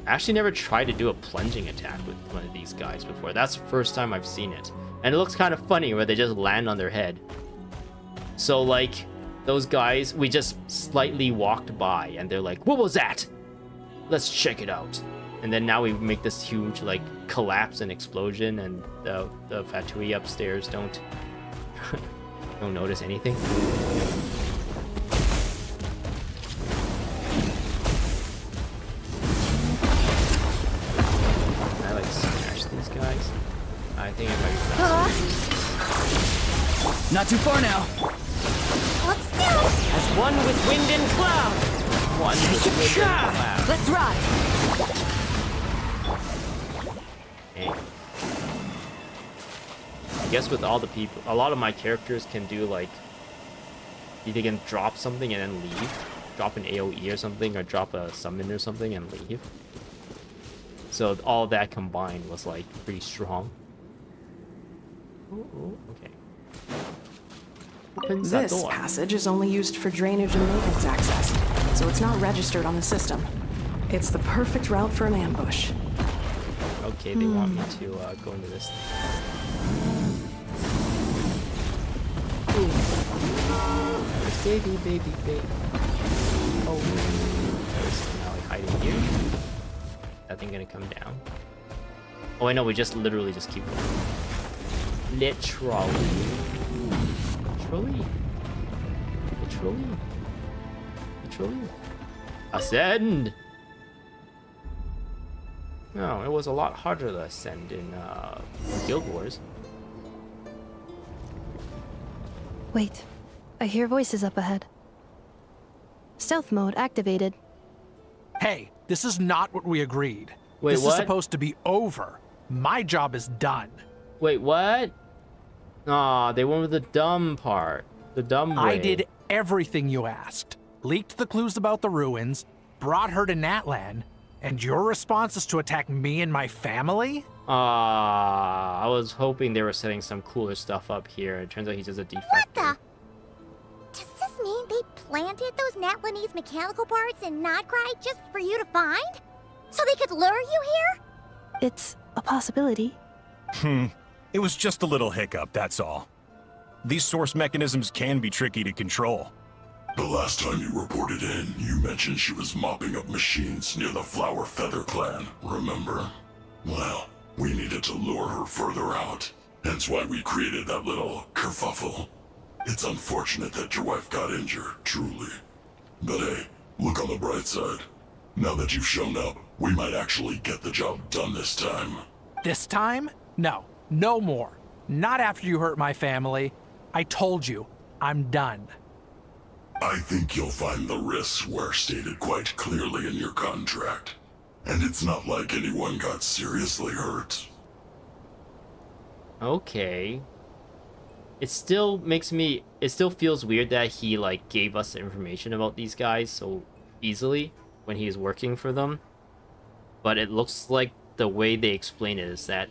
S1: I actually never tried to do a plunging attack with one of these guys before. That's the first time I've seen it. And it looks kind of funny where they just land on their head. So, like, those guys, we just slightly walked by and they're like, what was that? Let's check it out. And then now we make this huge, like, collapse and explosion, and the Fatui upstairs don't notice anything. I like smash these guys. I think I might be faster.
S15: Not too far now.
S4: Let's do it!
S1: As one with wind and cloud. One with wind and cloud.
S10: Let's ride!
S1: Hey. I guess with all the people, a lot of my characters can do like, either can drop something and then leave, drop an AoE or something, or drop a summon or something and leave. So all that combined was like pretty strong. Ooh, okay. Opens that
S16: This
S1: door.
S16: passage is only used for drainage and maintenance access, so it's not registered on the system. It's the perfect route for an ambush.
S1: Okay, they want me to go into this. Baby, baby, baby. Oh, there's now like hiding here. That thing gonna come down? Oh, I know. We just literally just keep going. Literally. Ascend. No, it was a lot harder to ascend in Guild Wars.
S5: Wait, I hear voices up ahead. Stealth mode activated.
S11: Hey, this is not what we agreed.
S1: Wait,
S11: this
S1: what?
S11: is supposed to be over. My job is done.
S1: Wait, what? Aw, they went with the dumb part. The dumb way.
S11: I did everything you asked. Leaked the clues about the ruins, brought her to Natlan, and your response is to attack me and my family?
S1: I was hoping they were setting some cooler stuff up here. It turns out he's just a defector.
S4: What the? Does this mean they planted those Natlanese mechanical parts in Nod Kari just for you to find? So they could lure you here?
S5: It's a possibility.
S20: It was just a little hiccup, that's all. These source mechanisms can be tricky to control.
S18: The last time you reported in, you mentioned she was mopping up machines near the Flower Feather clan, remember? Well, we needed to lure her further out, hence why we created that little kerfuffle. It's unfortunate that your wife got injured, truly. But hey, look on the bright side. Now that you've shown up, we might actually get the job done this time.
S11: This time? No, no more. Not after you hurt my family. I told you, I'm done.
S18: I think you'll find the risks were stated quite clearly in your contract. And it's not like anyone got seriously hurt.
S1: Okay. It still feels weird that he like gave us the information about these guys so easily when he was working for them. But it looks like the way they explain it is that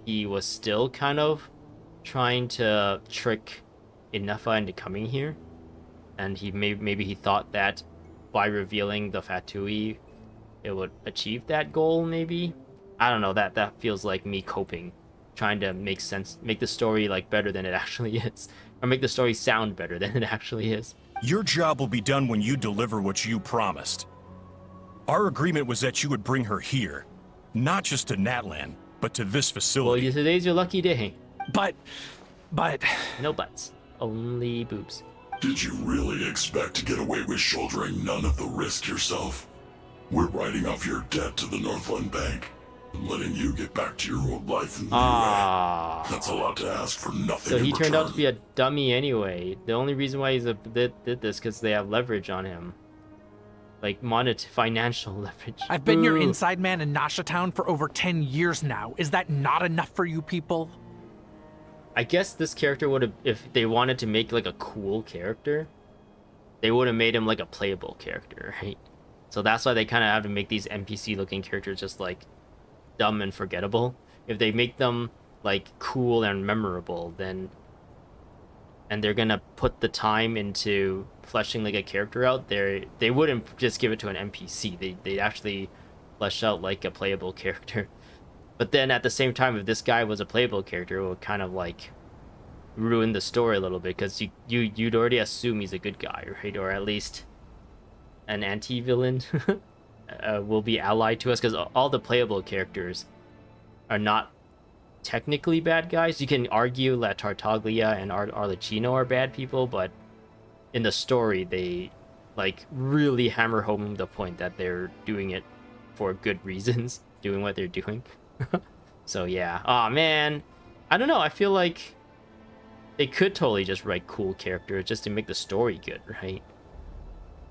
S1: he was still kind of trying to trick Inefa into coming here. And he maybe he thought that by revealing the Fatui, it would achieve that goal, maybe? I don't know, that feels like me coping. Trying to make the story like better than it actually is. Or make the story sound better than it actually is.
S20: Your job will be done when you deliver what you promised. Our agreement was that you would bring her here. Not just to Natlan, but to this
S1: Well,
S20: facility.
S1: today's your lucky day.
S11: But...
S1: No buts. Only boobs.
S18: Did you really expect to get away with shouldering none of the risk yourself? We're writing off your debt to the Northland Bank and letting you get back to your old life in the UA. That's a lot to ask for nothing
S1: So
S18: in
S1: he turned out to
S18: return.
S1: be a dummy anyway. The only reason why did this because they have leverage on him. Like financial leverage.
S11: I've been your
S1: Boo.
S11: inside man in Nasha Town for over 10 years now. Is that not enough for you people?
S1: I guess this character would have, if they wanted to make like a cool character, they would have made him like a playable character, right? So that's why they kind of have to make these NPC looking characters just like dumb and forgettable. If they make them like cool and memorable, then and they're gonna put the time into fleshing like a character out, they wouldn't just give it to an NPC. They'd actually flesh out like a playable character. But then at the same time, if this guy was a playable character, it would kind of like ruin the story a little bit, because you'd already assume he's a good guy, right? Or at least an anti-villain will be allied to us, because all the playable characters are not technically bad guys. You can argue that Tartaglia and Arlecchino are bad people, but in the story they like really hammer home the point that they're doing it for good reasons, doing what they're doing. So yeah. Oh man, I don't know, I feel like they could totally just write cool characters just to make the story good, right?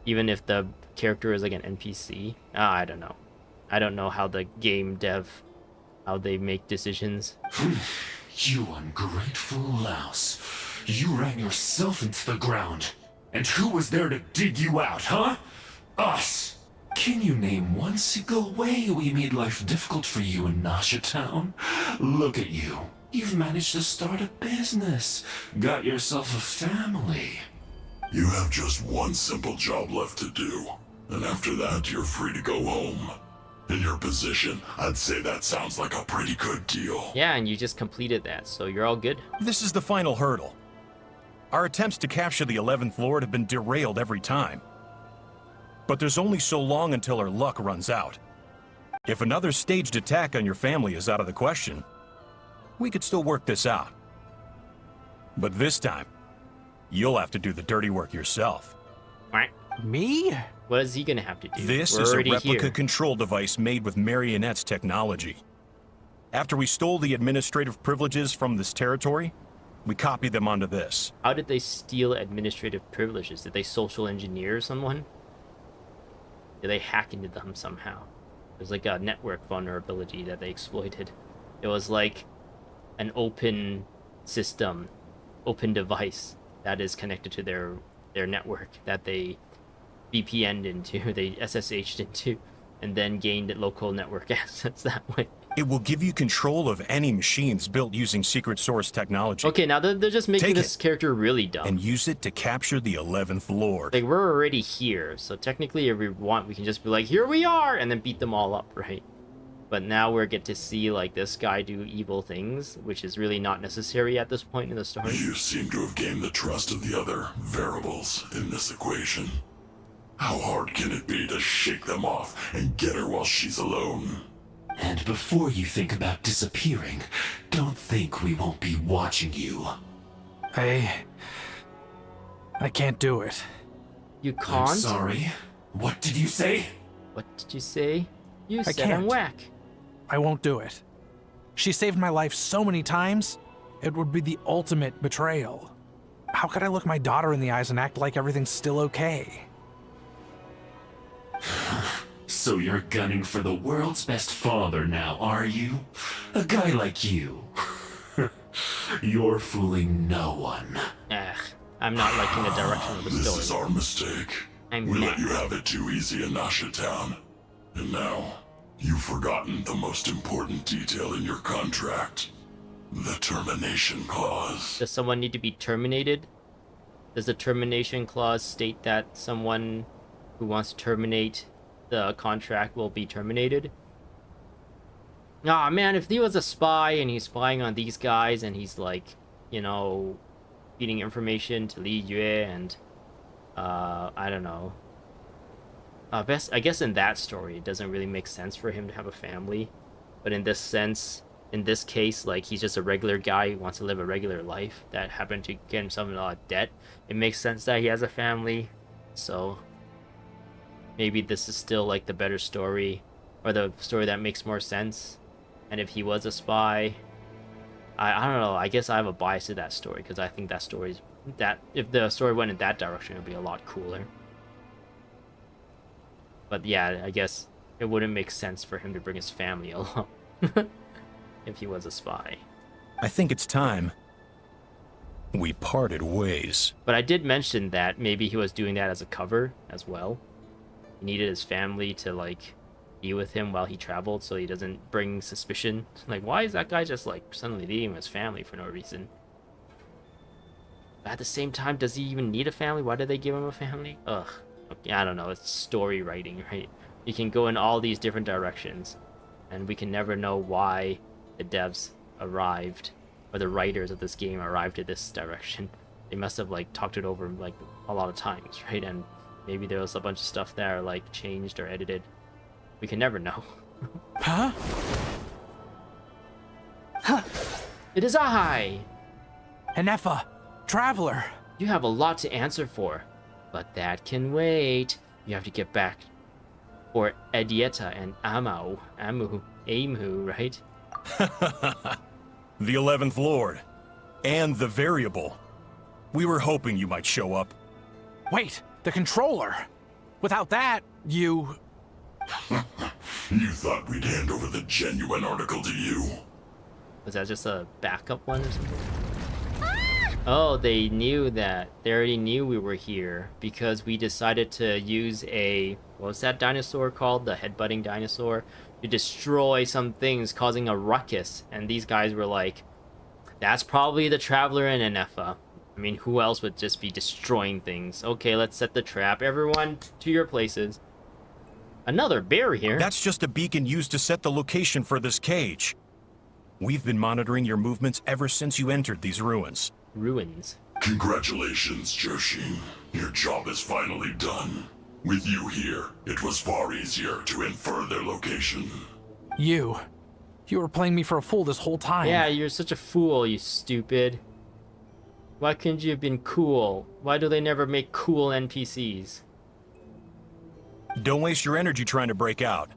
S1: Even if the character is like an NPC. I don't know. I don't know how the game dev, how they make decisions.
S21: You ungrateful louse. You ran yourself into the ground. And who was there to dig you out, huh? Us! Can you name one single way we made life difficult for you in Nasha Town? Look at you. You've managed to start a business. Got yourself a family.
S18: You have just one simple job left to do, and after that, you're free to go home. In your position, I'd say that sounds like a pretty good deal.
S1: Yeah, and you just completed that, so you're all good.
S20: This is the final hurdle. Our attempts to capture the 11th Lord have been derailed every time. But there's only so long until our luck runs out. If another staged attack on your family is out of the question, we could still work this out. But this time, you'll have to do the dirty work yourself.
S11: Me?
S1: What is he gonna have to do?
S20: This
S1: We're
S20: is a
S1: already
S20: replica
S1: here.
S20: control device made with Marionette's technology. After we stole the administrative privileges from this territory, we copied them onto this.
S1: How did they steal administrative privileges? Did they social engineer someone? Did they hack into them somehow? There's like a network vulnerability that they exploited. It was like an open system, open device that is connected to their network that they VPN'd into, they SSH'd into, and then gained local network access that way.
S20: It will give you control of any machines built using secret source technology.
S1: Okay, now they're just making
S20: Take
S1: this character really dumb.
S20: and use it to capture the 11th Lord.
S1: Like, we're already here, so technically if we want, we can just be like, here we are, and then beat them all up, right? But now we get to see, like, this guy do evil things, which is really not necessary at this point in the story.
S18: You seem to have gained the trust of the other variables in this equation. How hard can it be to shake them off and get her while she's alone?
S21: And before you think about disappearing, don't think we won't be watching you.
S11: I can't do it.
S1: You can't?
S21: I'm sorry. What did you say?
S1: What did you say? You
S11: I
S1: said
S11: can't.
S1: I'm whack.
S11: I won't do it. She saved my life so many times, it would be the ultimate betrayal. How could I look my daughter in the eyes and act like everything's still okay?
S21: So you're gunning for the world's best father now, are you? A guy like you. You're fooling no one.
S1: I'm not liking the direction of the story.
S18: This is our mistake. We let you have it too easy in Nasha Town. And now, you've forgotten the most important detail in your contract. The termination clause.
S1: Does someone need to be terminated? Does the termination clause state that someone who wants to terminate the contract will be terminated? Ah, man, if he was a spy and he's spying on these guys and he's like, you know, feeding information to Li Yue and, I don't know. I guess in that story, it doesn't really make sense for him to have a family. But in this sense, in this case, like, he's just a regular guy who wants to live a regular life that happened to get himself in a lot of debt. It makes sense that he has a family, so maybe this is still like the better story, or the story that makes more sense. And if he was a spy, I don't know, I guess I have a bias to that story, because I think that story's that if the story went in that direction, it would be a lot cooler. But yeah, I guess it wouldn't make sense for him to bring his family along if he was a spy.
S20: I think it's time we parted ways.
S1: But I did mention that maybe he was doing that as a cover as well. He needed his family to like be with him while he traveled, so he doesn't bring suspicion. Like, why is that guy just like suddenly leaving his family for no reason? But at the same time, does he even need a family? Why did they give him a family? Ugh. Okay, I don't know. It's story writing, right? You can go in all these different directions, and we can never know why the devs arrived, or the writers of this game arrived at this direction. They must have like talked it over like a lot of times, right? And maybe there was a bunch of stuff that are like changed or edited. We can never know.
S11: Huh?
S1: Huh. It is I!
S11: Enefa, Traveler.
S1: You have a lot to answer for, but that can wait. You have to get back for Edieta and Amu, right?
S20: The 11th Lord. And the Variable. We were hoping you might show up.
S11: Wait, the controller. Without that, you...
S18: You thought we'd hand over the genuine article to you?
S1: Was that just a backup one or something? Oh, they knew that. They already knew we were here because we decided to use a... What was that dinosaur called? The headbutting dinosaur? To destroy some things, causing a ruckus. And these guys were like, that's probably the Traveler and Enefa. I mean, who else would just be destroying things? Okay, let's set the trap. Everyone to your places. Another bear here.
S20: That's just a beacon used to set the location for this cage. We've been monitoring your movements ever since you entered these ruins.
S1: Ruins?
S18: Congratulations, Joshin. Your job is finally done. With you here, it was far easier to infer their location.
S11: You were playing me for a fool this whole time.
S1: Yeah, you're such a fool, you stupid. Why couldn't you have been cool? Why do they never make cool NPCs?
S20: Don't waste your energy trying to break out.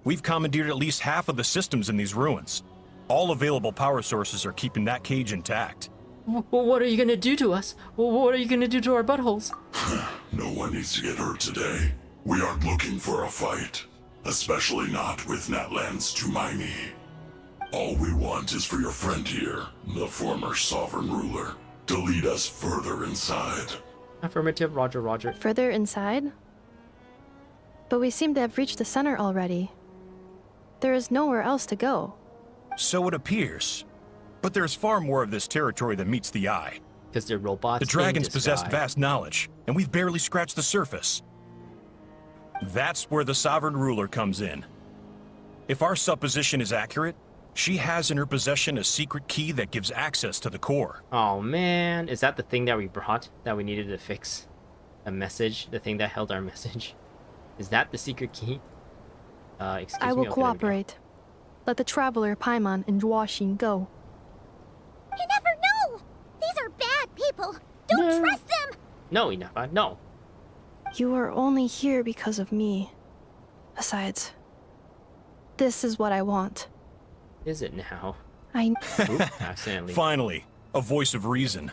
S20: We've commandeered at least half of the systems in these ruins. All available power sources are keeping that cage intact.
S1: Well, what are you gonna do to us? Well, what are you gonna do to our buttholes?
S18: No one needs to get hurt today. We aren't looking for a fight. Especially not with Natlan's Tumaini. All we want is for your friend here, the former sovereign ruler, to lead us further inside.
S1: Affirmative, roger, roger.
S5: Further inside? But we seem to have reached the center already. There is nowhere else to go.
S20: So it appears. But there's far more of this territory than meets the eye.
S1: Because they're robots.
S20: The dragons possessed vast knowledge, and we've barely scratched the surface. That's where the sovereign ruler comes in. If our supposition is accurate, she has in her possession a secret key that gives access to the core.
S1: Oh man, is that the thing that we brought that we needed to fix? A message? The thing that held our message? Is that the secret key? Excuse me.
S5: I will
S1: Okay,
S5: cooperate. Let the Traveler, Paimon, and Dwashin go.
S4: You never know! These are bad people! Don't trust them!
S1: No, Enefa, no.
S5: You are only here because of me. Besides, this is what I want.
S1: Is it now?
S5: Oop,
S1: accidentally.
S20: Finally, a voice of reason.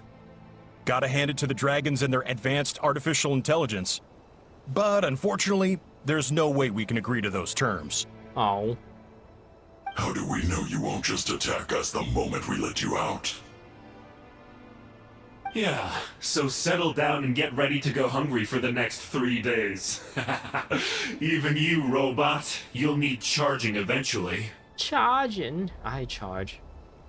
S20: Gotta hand it to the dragons and their advanced artificial intelligence. But unfortunately, there's no way we can agree to those terms.
S1: Oh.
S18: How do we know you won't just attack us the moment we let you out?
S21: Yeah, so settle down and get ready to go hungry for the next 3 days. Even you, robot, you'll need charging eventually.
S1: Charging? I charge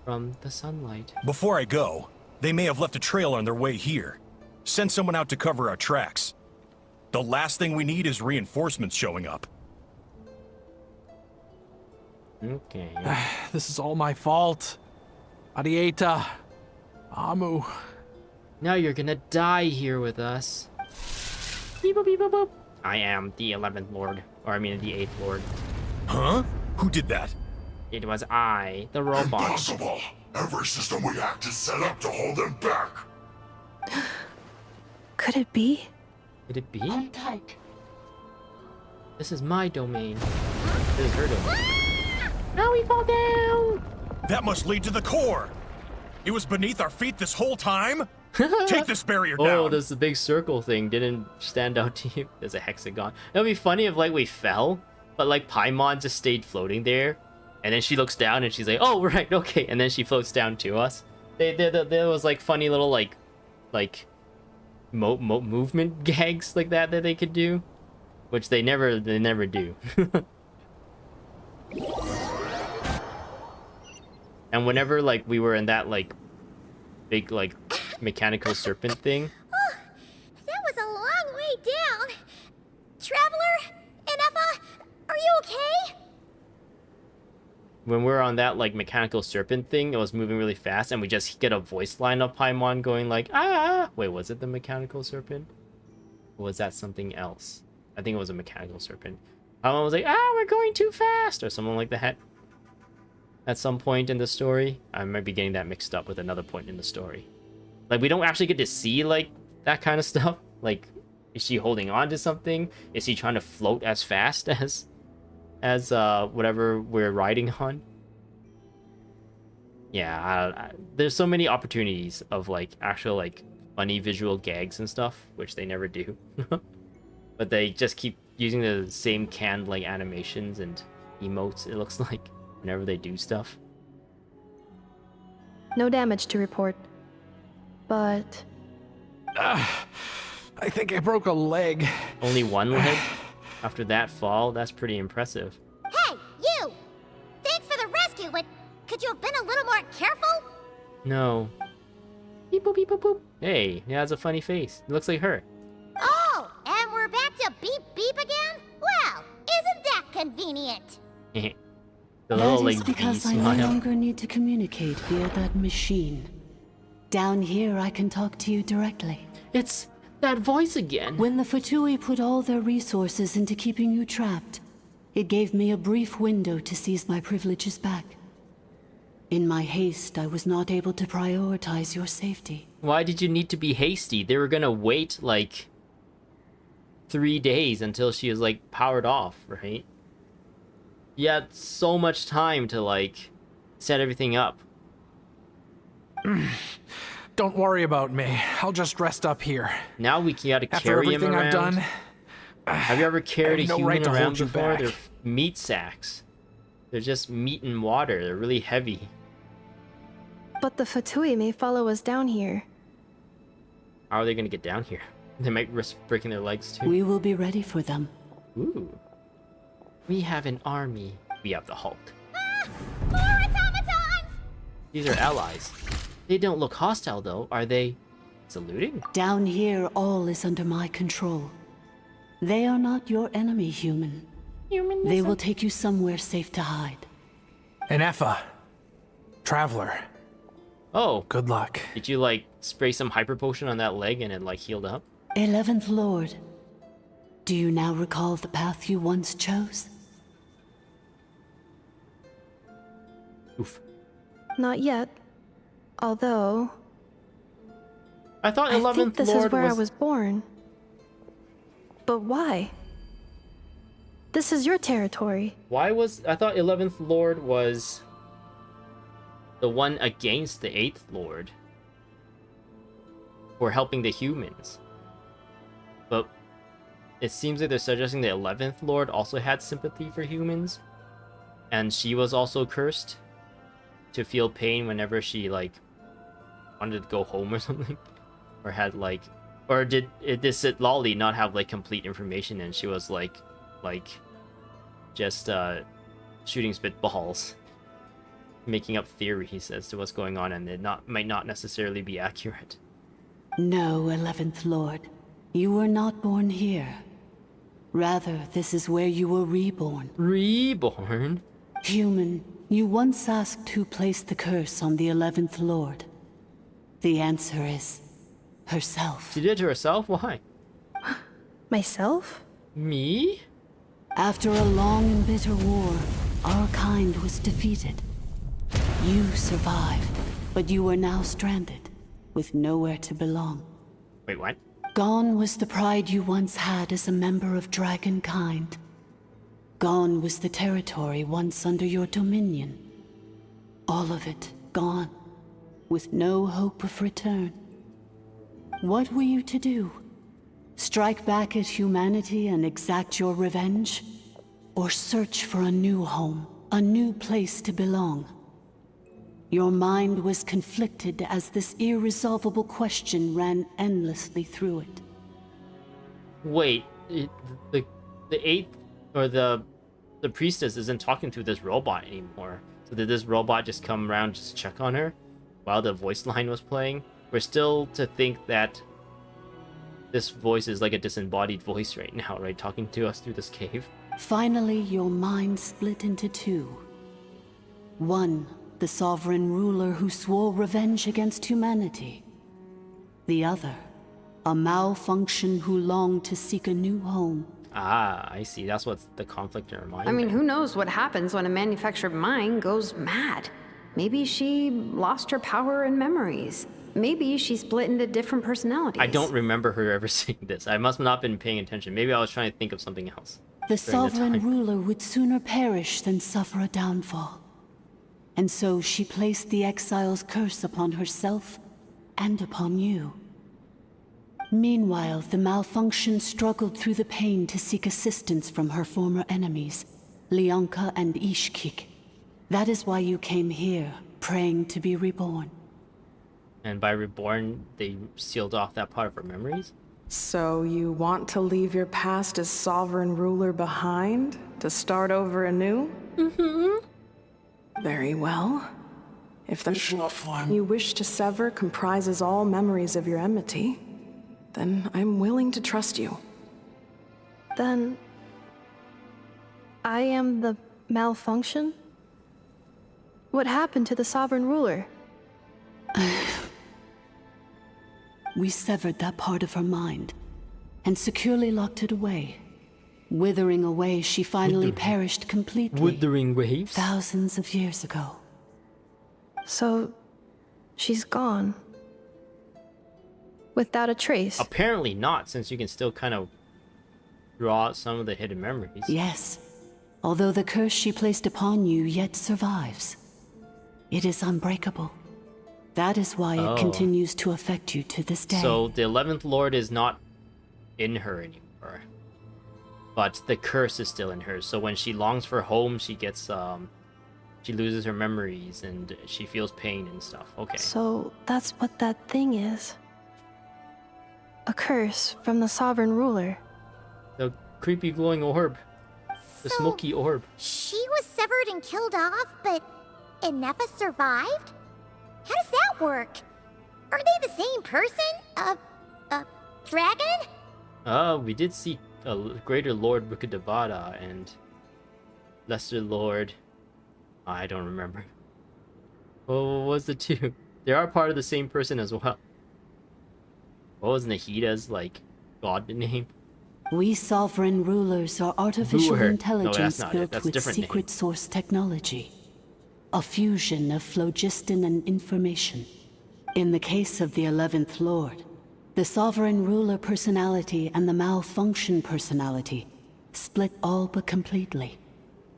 S1: from the sunlight.
S20: Before I go, they may have left a trail on their way here. Send someone out to cover our tracks. The last thing we need is reinforcements showing up.
S1: Okay.
S11: This is all my fault. Arieta. Amu.
S1: Now you're gonna die here with us. Beep, boop, beep, boop, boop. I am the 11th Lord. Or I mean the 8th Lord.
S20: Huh? Who did that?
S1: It was I, the robot.
S18: Impossible! Every system we hacked is set up to hold them back!
S5: Could it be?
S1: Could it be?
S19: Hold tight.
S1: This is my domain. This is her domain. Now we fall down!
S20: That must lead to the core! It was beneath our feet this whole time? Take this barrier down!
S1: Oh, there's the big circle thing. Didn't stand out to you. There's a hexagon. It would be funny if, like, we fell, but, like, Paimon just stayed floating there. And then she looks down and she's like, oh, right, okay. And then she floats down to us. There was, like, funny little, like movement gags like that they could do. Which they never do. And whenever, like, we were in that, like, big, like, mechanical serpent thing.
S4: Oh, that was a long way down. Traveler, Inefa, are you okay?
S1: When we were on that, like, mechanical serpent thing, it was moving really fast, and we just get a voice line of Paimon going like, ah! Wait, was it the mechanical serpent? Or was that something else? I think it was a mechanical serpent. Paimon was like, ah, we're going too fast! Or something like that. At some point in the story. I might be getting that mixed up with another point in the story. Like, we don't actually get to see, like, that kind of stuff. Like, is she holding on to something? Is she trying to float as fast as whatever we're riding on? Yeah, there's so many opportunities of, like, actual, like, funny visual gags and stuff, which they never do. But they just keep using the same canned, like, animations and emotes, it looks like, whenever they do stuff.
S5: No damage to report. But...
S11: I think I broke a leg.
S1: Only one leg? After that fall, that's pretty impressive.
S4: Hey, you! Thanks for the rescue, but could you have been a little more careful?
S1: No. Beep boop beep boop boop. Hey, he has a funny face. It looks like her.
S4: Oh, and we're back to beep beep again? Well, isn't that convenient?
S1: The little,
S12: That is
S1: like,
S12: because I no longer need to communicate via that machine. Down here, I can talk to you directly.
S1: It's that voice again.
S12: When the Fatui put all their resources into keeping you trapped, it gave me a brief window to seize my privileges back. In my haste, I was not able to prioritize your safety.
S1: Why did you need to be hasty? They were gonna wait, like, 3 days until she was, like, powered off, right? You had so much time to, like, set everything up.
S11: Don't worry about me. I'll just rest up here.
S1: Now we gotta
S11: After
S1: carry him
S11: everything
S1: around.
S11: I've done,
S1: Have you ever carried a
S11: no
S1: human
S11: right to
S1: around
S11: hold you
S1: before?
S11: back.
S1: They're meat sacks. They're just meat and water. They're really heavy.
S5: But the Fatui may follow us down here.
S1: How are they gonna get down here? They might risk breaking their legs too.
S12: We will be ready for them.
S1: Ooh. We have an army. We have the Hulk.
S4: More automatons!
S1: These are allies. They don't look hostile though. Are they saluting?
S12: Down here, all is under my control. They are not your enemy, human. They will take you somewhere safe to hide.
S11: Inefa. Traveler.
S1: Oh.
S11: Good luck.
S1: Did you, like, spray some hyper potion on that leg and it, like, healed up?
S12: 11th Lord. Do you now recall the path you once chose?
S1: Oof.
S5: Not yet. Although...
S1: I thought
S5: I
S1: 11th
S5: think this
S1: Lord
S5: is where I was born. But why? This is your territory.
S1: Why was... I thought 11th Lord was... the one against the 8th Lord. For helping the humans. But... it seems like they're suggesting the 11th Lord also had sympathy for humans. And she was also cursed. To feel pain whenever she, like... wanted to go home or something. Or had, like... or did Lolly not have, like, complete information and she was, like... just, shooting spitballs. Making up theories as to what's going on, and it might not necessarily be accurate.
S12: No, 11th Lord. You were not born here. Rather, this is where you were reborn.
S1: Reborn?
S12: Human, you once asked who placed the curse on the 11th Lord. The answer is... herself.
S1: She did to herself? Why?
S5: Myself?
S1: Me?
S12: After a long and bitter war, our kind was defeated. You survived, but you are now stranded, with nowhere to belong.
S1: Wait, what?
S12: Gone was the pride you once had as a member of dragonkind. Gone was the territory once under your dominion. All of it gone, with no hope of return. What were you to do? Strike back at humanity and exact your revenge? Or search for a new home, a new place to belong? Your mind was conflicted as this irresolvable question ran endlessly through it.
S1: Wait, the eighth or the priestess isn't talking to this robot anymore. So did this robot just come around just check on her while the voice line was playing? We're still to think that this voice is like a disembodied voice right now, right? Talking to us through this cave.
S12: Finally, your mind split into two. One, the sovereign ruler who swore revenge against humanity. The other, a malfunction who longed to seek a new home.
S1: Ah, I see. That's what's the conflict in her mind.
S6: I mean, who knows what happens when a manufactured mind goes mad? Maybe she lost her power and memories. Maybe she split into different personalities.
S1: I don't remember her ever saying this. I must not have been paying attention. Maybe I was trying to think of something else.
S12: The sovereign ruler would sooner perish than suffer a downfall. And so she placed the exile's curse upon herself and upon you. Meanwhile, the malfunction struggled through the pain to seek assistance from her former enemies, Leonka and Ishkik. That is why you came here, praying to be reborn.
S1: And by reborn, they sealed off that part of her memories?
S16: So you want to leave your past as sovereign ruler behind, to start over anew?
S10: Mm-hmm.
S16: Very well. If the form you wish to sever comprises all memories of your enmity, then I'm willing to trust you.
S5: Then I am the malfunction? What happened to the sovereign ruler?
S12: We severed that part of her mind and securely locked it away. Withering away, she finally perished completely.
S1: Withering waves?
S12: Thousands of years ago.
S5: So, she's gone. Without a trace?
S1: Apparently not, since you can still kind of draw out some of the hidden memories.
S12: Yes. Although the curse she placed upon you yet survives. It is unbreakable. That is why it continues to affect you to this day.
S1: So the 11th Lord is not in her anymore. But the curse is still in her. So when she longs for home, she gets, she loses her memories and she feels pain and stuff. Okay.
S5: So that's what that thing is. A curse from the sovereign ruler.
S1: The creepy glowing orb. The smoky orb.
S4: She was severed and killed off, but Inefa survived? How does that work? Are they the same person? Dragon?
S1: We did see a greater Lord Rukadavada and lesser Lord. I don't remember. What was the two? They are part of the same person as well. What was Nahida's, like, god name?
S12: We sovereign rulers are artificial intelligence
S1: no,
S12: built with secret
S1: name.
S12: source technology. A fusion of phlogiston and information. In the case of the 11th Lord, the sovereign ruler personality and the malfunction personality split all but completely,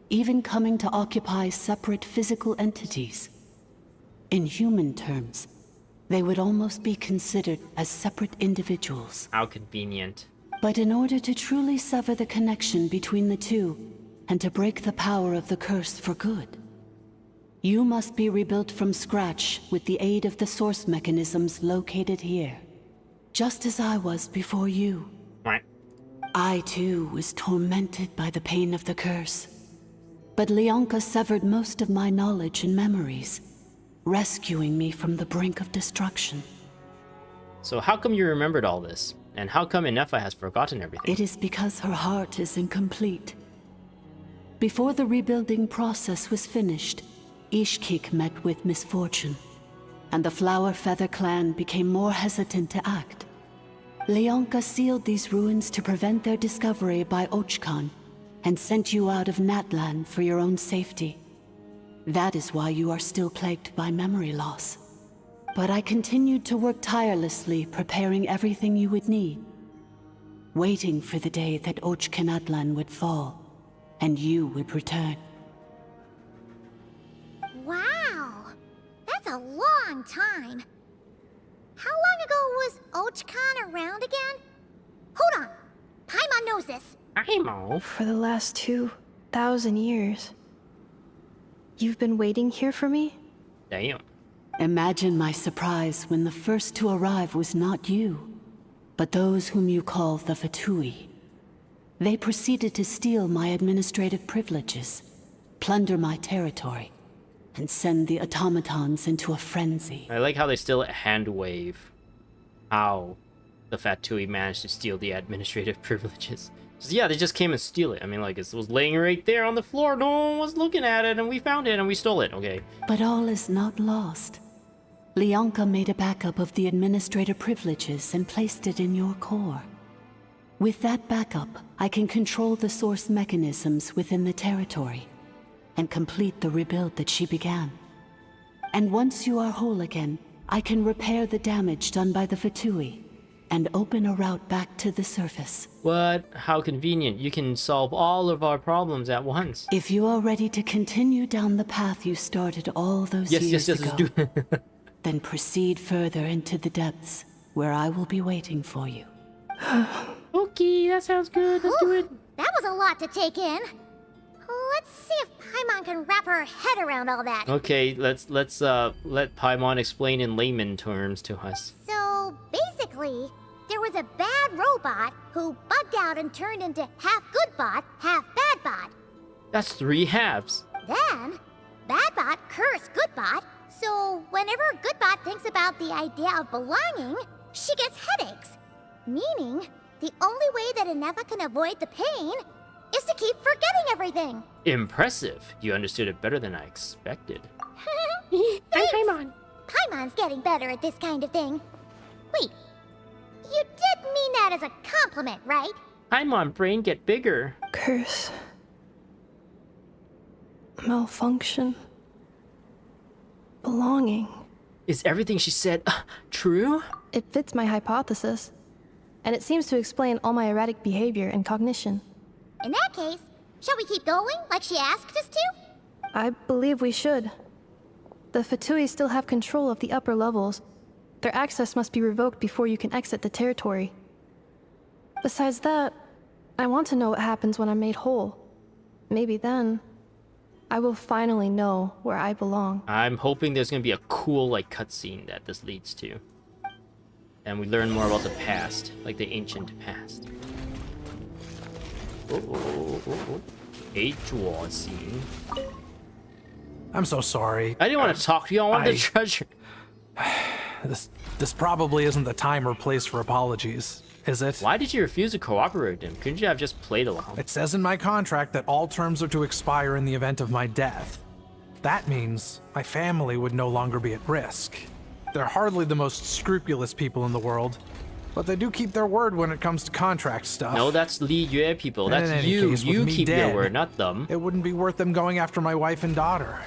S12: even coming to occupy separate physical entities. In human terms, they would almost be considered as separate individuals.
S1: How convenient.
S12: But in order to truly sever the connection between the two, and to break the power of the curse for good, you must be rebuilt from scratch with the aid of the source mechanisms located here. Just as I was before you.
S1: What?
S12: I too was tormented by the pain of the curse. But Leonka severed most of my knowledge and memories, rescuing me from the brink of destruction.
S1: So how come you remembered all this? And how come Inefa has forgotten everything?
S12: It is because her heart is incomplete. Before the rebuilding process was finished, Ishkik met with misfortune, and the Flower Feather clan became more hesitant to act. Leonka sealed these ruins to prevent their discovery by Ochkan, and sent you out of Natlan for your own safety. That is why you are still plagued by memory loss. But I continued to work tirelessly, preparing everything you would need, waiting for the day that Ochkanatlan would fall, and you would return.
S4: Wow! That's a long time. How long ago was Ochkan around again? Hold on! Paimon knows this.
S5: For the last 2,000 years. You've been waiting here for me?
S1: Damn.
S12: Imagine my surprise when the first to arrive was not you, but those whom you call the Fatui. They proceeded to steal my administrative privileges, plunder my territory, and send the automatons into a frenzy.
S1: I like how they still hand wave how the Fatui managed to steal the administrative privileges. So yeah, they just came and steal it. I mean, like, it was laying right there on the floor. No one was looking at it, and we found it, and we stole it. Okay.
S12: But all is not lost. Leonka made a backup of the administrator privileges and placed it in your core. With that backup, I can control the source mechanisms within the territory and complete the rebuild that she began. And once you are whole again, I can repair the damage done by the Fatui and open a route back to the surface.
S1: What? How convenient. You can solve all of our problems at once.
S12: If you are ready to continue down the path you started all those years ago,
S1: let's do it.
S12: then proceed further into the depths, where I will be waiting for you.
S1: Okay, that sounds good. Let's do it.
S4: That was a lot to take in. Let's see if Paimon can wrap her head around all that.
S1: Okay, let's let Paimon explain in layman terms to us.
S4: So, basically, there was a bad robot who bugged out and turned into half good bot, half bad bot.
S1: That's 3 halves.
S4: Then, bad bot cursed good bot, so whenever good bot thinks about the idea of belonging, she gets headaches. Meaning, the only way that Inefa can avoid the pain is to keep forgetting everything.
S1: Impressive. You understood it better than I expected.
S4: Paimon. Paimon's getting better at this kind of thing. Wait, you did mean that as a compliment, right?
S1: Paimon, brain get bigger.
S5: Curse. Malfunction. Belonging.
S1: Is everything she said true?
S5: It fits my hypothesis. And it seems to explain all my erratic behavior and cognition.
S4: In that case, shall we keep going like she asked us to?
S5: I believe we should. The Fatui still have control of the upper levels. Their access must be revoked before you can exit the territory. Besides that, I want to know what happens when I'm made whole. Maybe then, I will finally know where I belong.
S1: I'm hoping there's gonna be a cool, like, cutscene that this leads to. And we learn more about the past, like the ancient past. A draw scene.
S11: I'm so sorry.
S1: I didn't want to talk to you. I wanted the treasure.
S11: This probably isn't the time or place for apologies, is it?
S1: Why did you refuse to cooperate with him? Couldn't you have just played along?
S11: It says in my contract that all terms are to expire in the event of my death. That means my family would no longer be at risk. They're hardly the most scrupulous people in the world, but they do keep their word when it comes to contract stuff.
S1: No, that's Li Yue people.
S11: And
S1: That's you.
S11: Case,
S1: you
S11: keep
S1: keep
S11: dead,
S1: your word, not them.
S11: It wouldn't be worth them going after my wife and daughter.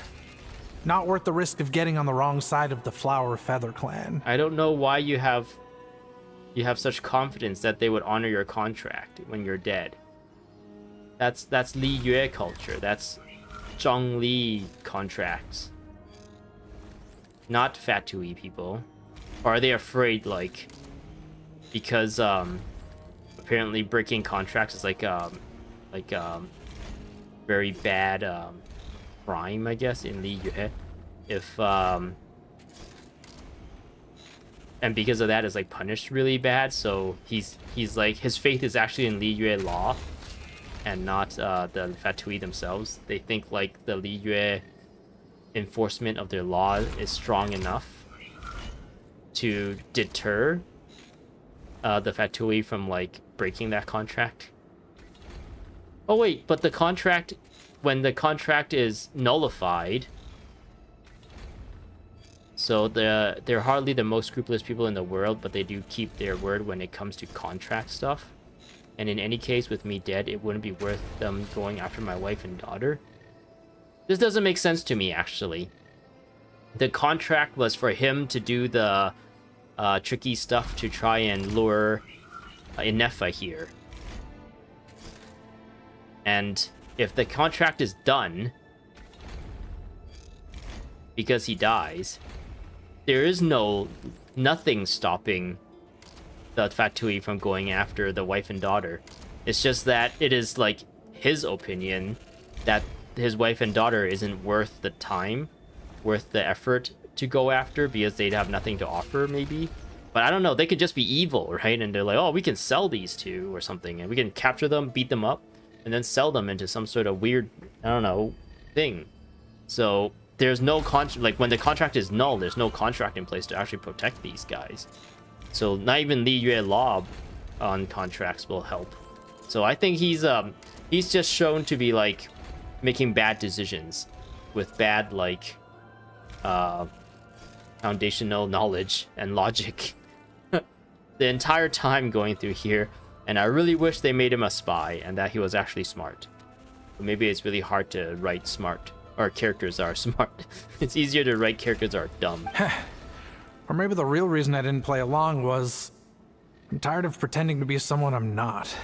S11: Not worth the risk of getting on the wrong side of the Flower Feather clan.
S1: I don't know why you have such confidence that they would honor your contract when you're dead. That's Li Yue culture. That's Zhang Li contracts. Not Fatui people. Or are they afraid, like, because apparently breaking contracts is like very bad crime, I guess, in Li Yue. If and because of that is like punished really bad, so he's like, his faith is actually in Li Yue law and not the Fatui themselves. They think like the Li Yue enforcement of their law is strong enough to deter the Fatui from like breaking that contract. Oh wait, but the contract, when the contract is nullified, so they're hardly the most scrupulous people in the world, but they do keep their word when it comes to contract stuff. And in any case, with me dead, it wouldn't be worth them going after my wife and daughter. This doesn't make sense to me, actually. The contract was for him to do the tricky stuff to try and lure Inefa here. And if the contract is done because he dies, there is nothing stopping the Fatui from going after the wife and daughter. It's just that it is like his opinion that his wife and daughter isn't worth the time, worth the effort to go after because they'd have nothing to offer, maybe. But I don't know, they could just be evil, right? And they're like, oh, we can sell these two or something, and we can capture them, beat them up, and then sell them into some sort of weird, I don't know, thing. So there's no contract, like when the contract is null, there's no contract in place to actually protect these guys. So not even Li Yue Law on contracts will help. So I think he's just shown to be like making bad decisions with bad like foundational knowledge and logic the entire time going through here. And I really wish they made him a spy and that he was actually smart. But maybe it's really hard to write smart, or characters are smart. It's easier to write characters that are dumb.
S11: Or maybe the real reason I didn't play along was I'm tired of pretending to be someone I'm not.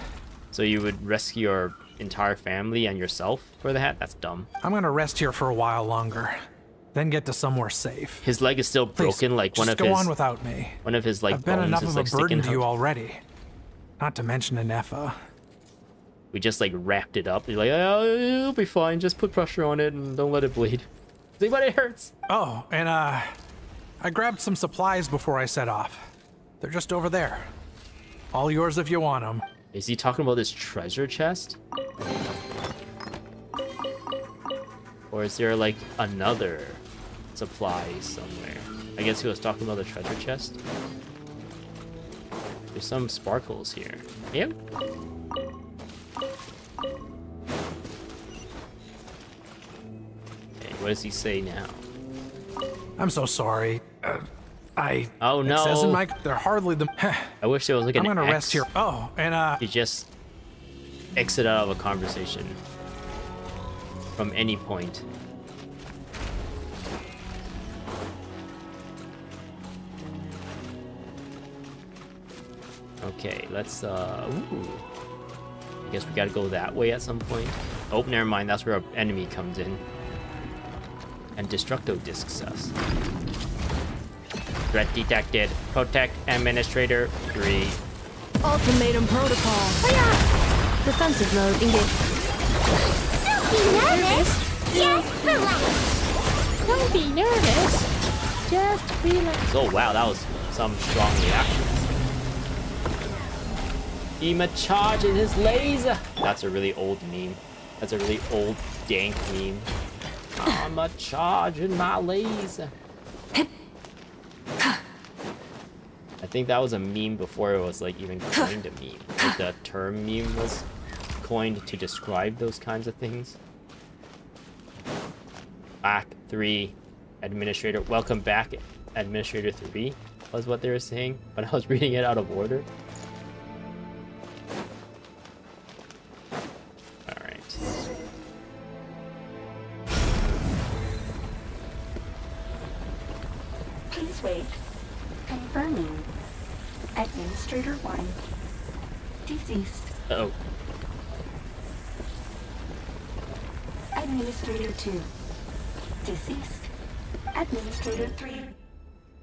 S1: So you would rescue your entire family and yourself for that? That's dumb.
S11: I'm gonna rest here for a while longer, then get to somewhere safe.
S1: His leg is still broken.
S11: Please,
S1: like one of
S11: just
S1: his.
S11: go on without me.
S1: One of his like
S11: I've been
S1: bones
S11: enough
S1: is
S11: of
S1: like
S11: a burden
S1: sticking
S11: to you
S1: out.
S11: already. Not to mention Inefa.
S1: We just like wrapped it up. You're like, oh, it'll be fine. Just put pressure on it and don't let it bleed. See, but it hurts.
S11: Oh, and I grabbed some supplies before I set off. They're just over there. All yours if you want them.
S1: Is he talking about this treasure chest? Or is there like another supply somewhere? I guess he was talking about the treasure chest. There's some sparkles here. Yep. Okay, what does he say now?
S11: I'm so sorry.
S1: Oh no.
S11: It says in my, they're hardly the.
S1: I wish there was like an
S11: I'm gonna
S1: X.
S11: rest here. Oh, and
S1: You just exit out of a conversation from any point. Okay, let's ooh. I guess we gotta go that way at some point. Oh, never mind, that's where our enemy comes in. And Destructo discs us. Threat detected. Protect Administrator 3.
S5: Ultimatum protocol. Defensive mode engaged.
S4: Don't be nervous. Just relax.
S13: Don't be nervous. Just relax.
S1: Oh wow, that was some strong reaction. Ema charging his laser. That's a really old meme. That's a really old dank meme. I'm a charging my laser. I think that was a meme before it was like even coined a meme. Like the term meme was coined to describe those kinds of things. Act 3, Administrator. Welcome back, Administrator 3 was what they were saying, but I was reading it out of order. Alright.
S7: Please wait. Confirming. Administrator 1. Deceased.
S1: Uh-oh.
S7: Administrator 2. Deceased. Administrator 3.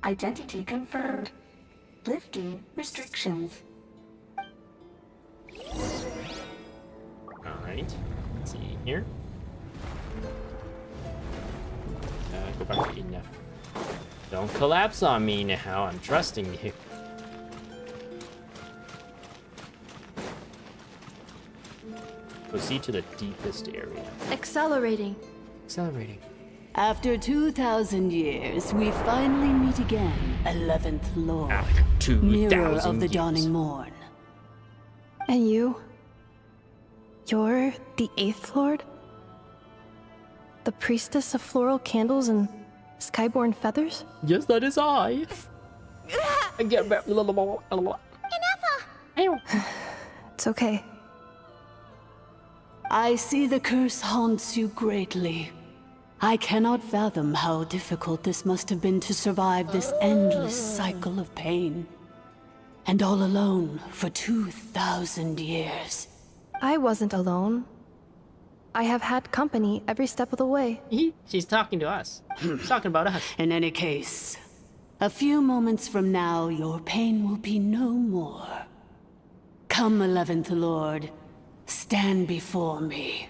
S7: Identity confirmed. Lifting restrictions.
S1: Alright. Let's see here. Go back to Ina. Don't collapse on me now. I'm trusting you. Proceed to the deepest area.
S5: Accelerating.
S1: Accelerating.
S12: After 2,000 years, we finally meet again, 11th Lord.
S1: After 2,000
S12: Mirror of the
S1: years.
S12: dawning morn.
S5: And you? You're the 8th Lord? The priestess of floral candles and skyborn feathers?
S1: Yes, that is I.
S4: Enough!
S5: It's okay.
S12: I see the curse haunts you greatly. I cannot fathom how difficult this must have been to survive this endless cycle of pain. And all alone for 2,000 years.
S5: I wasn't alone. I have had company every step of the way.
S1: She's talking to us. She's talking about us.
S12: In any case, a few moments from now, your pain will be no more. Come, 11th Lord, stand before me,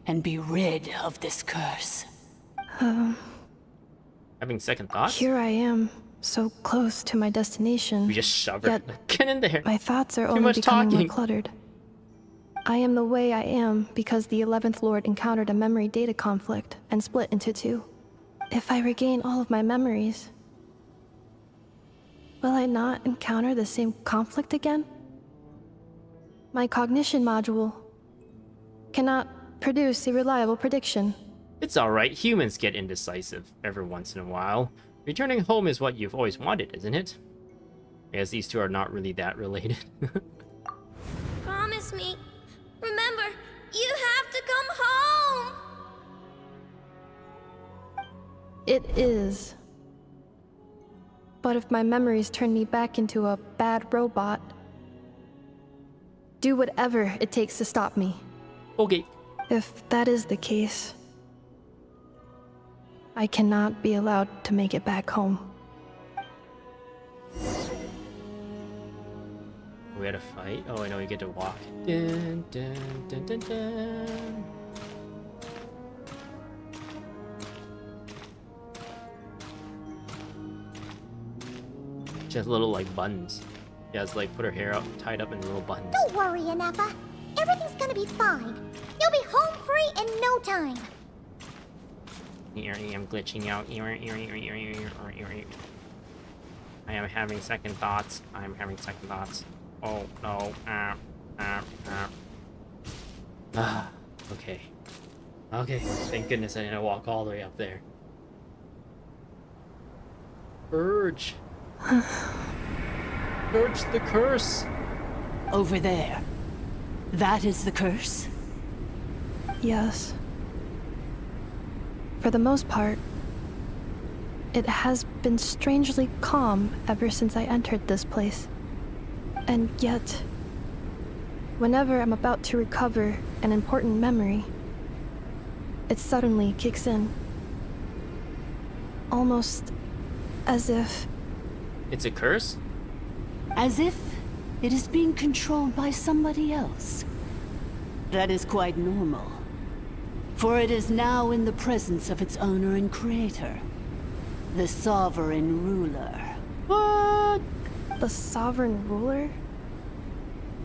S12: and be rid of this curse.
S1: Having second thoughts?
S5: Here I am, so close to my destination.
S1: We just shove her. Get in there.
S5: My thoughts are
S1: Too
S5: only
S1: much
S5: becoming
S1: talking.
S5: more cluttered. I am the way I am because the 11th Lord encountered a memory data conflict and split into two. If I regain all of my memories, will I not encounter the same conflict again? My cognition module cannot produce a reliable prediction.
S1: It's alright, humans get indecisive every once in a while. Returning home is what you've always wanted, isn't it? I guess these two are not really that related.
S13: Promise me. Remember, you have to come home!
S5: It is. But if my memories turn me back into a bad robot, do whatever it takes to stop me.
S1: Okay.
S5: If that is the case, I cannot be allowed to make it back home.
S1: We had a fight? Oh, I know we get to walk. Dun, dun, dun, dun, dun. She has little, like, buns. She has, like, put her hair up, tied up in little buns.
S4: Don't worry, Inefa. Everything's gonna be fine. You'll be home free in no time.
S1: I'm glitching out. I am having second thoughts. I'm having second thoughts. Oh, no. Okay. Okay, thank goodness I didn't walk all the way up there. Purge. Purge the curse.
S12: Over there. That is the curse?
S5: Yes. For the most part, it has been strangely calm ever since I entered this place. And yet, whenever I'm about to recover an important memory, it suddenly kicks in. Almost as if...
S1: It's a curse?
S12: As if it is being controlled by somebody else. That is quite normal. For it is now in the presence of its owner and creator. The sovereign ruler.
S5: What? The sovereign ruler?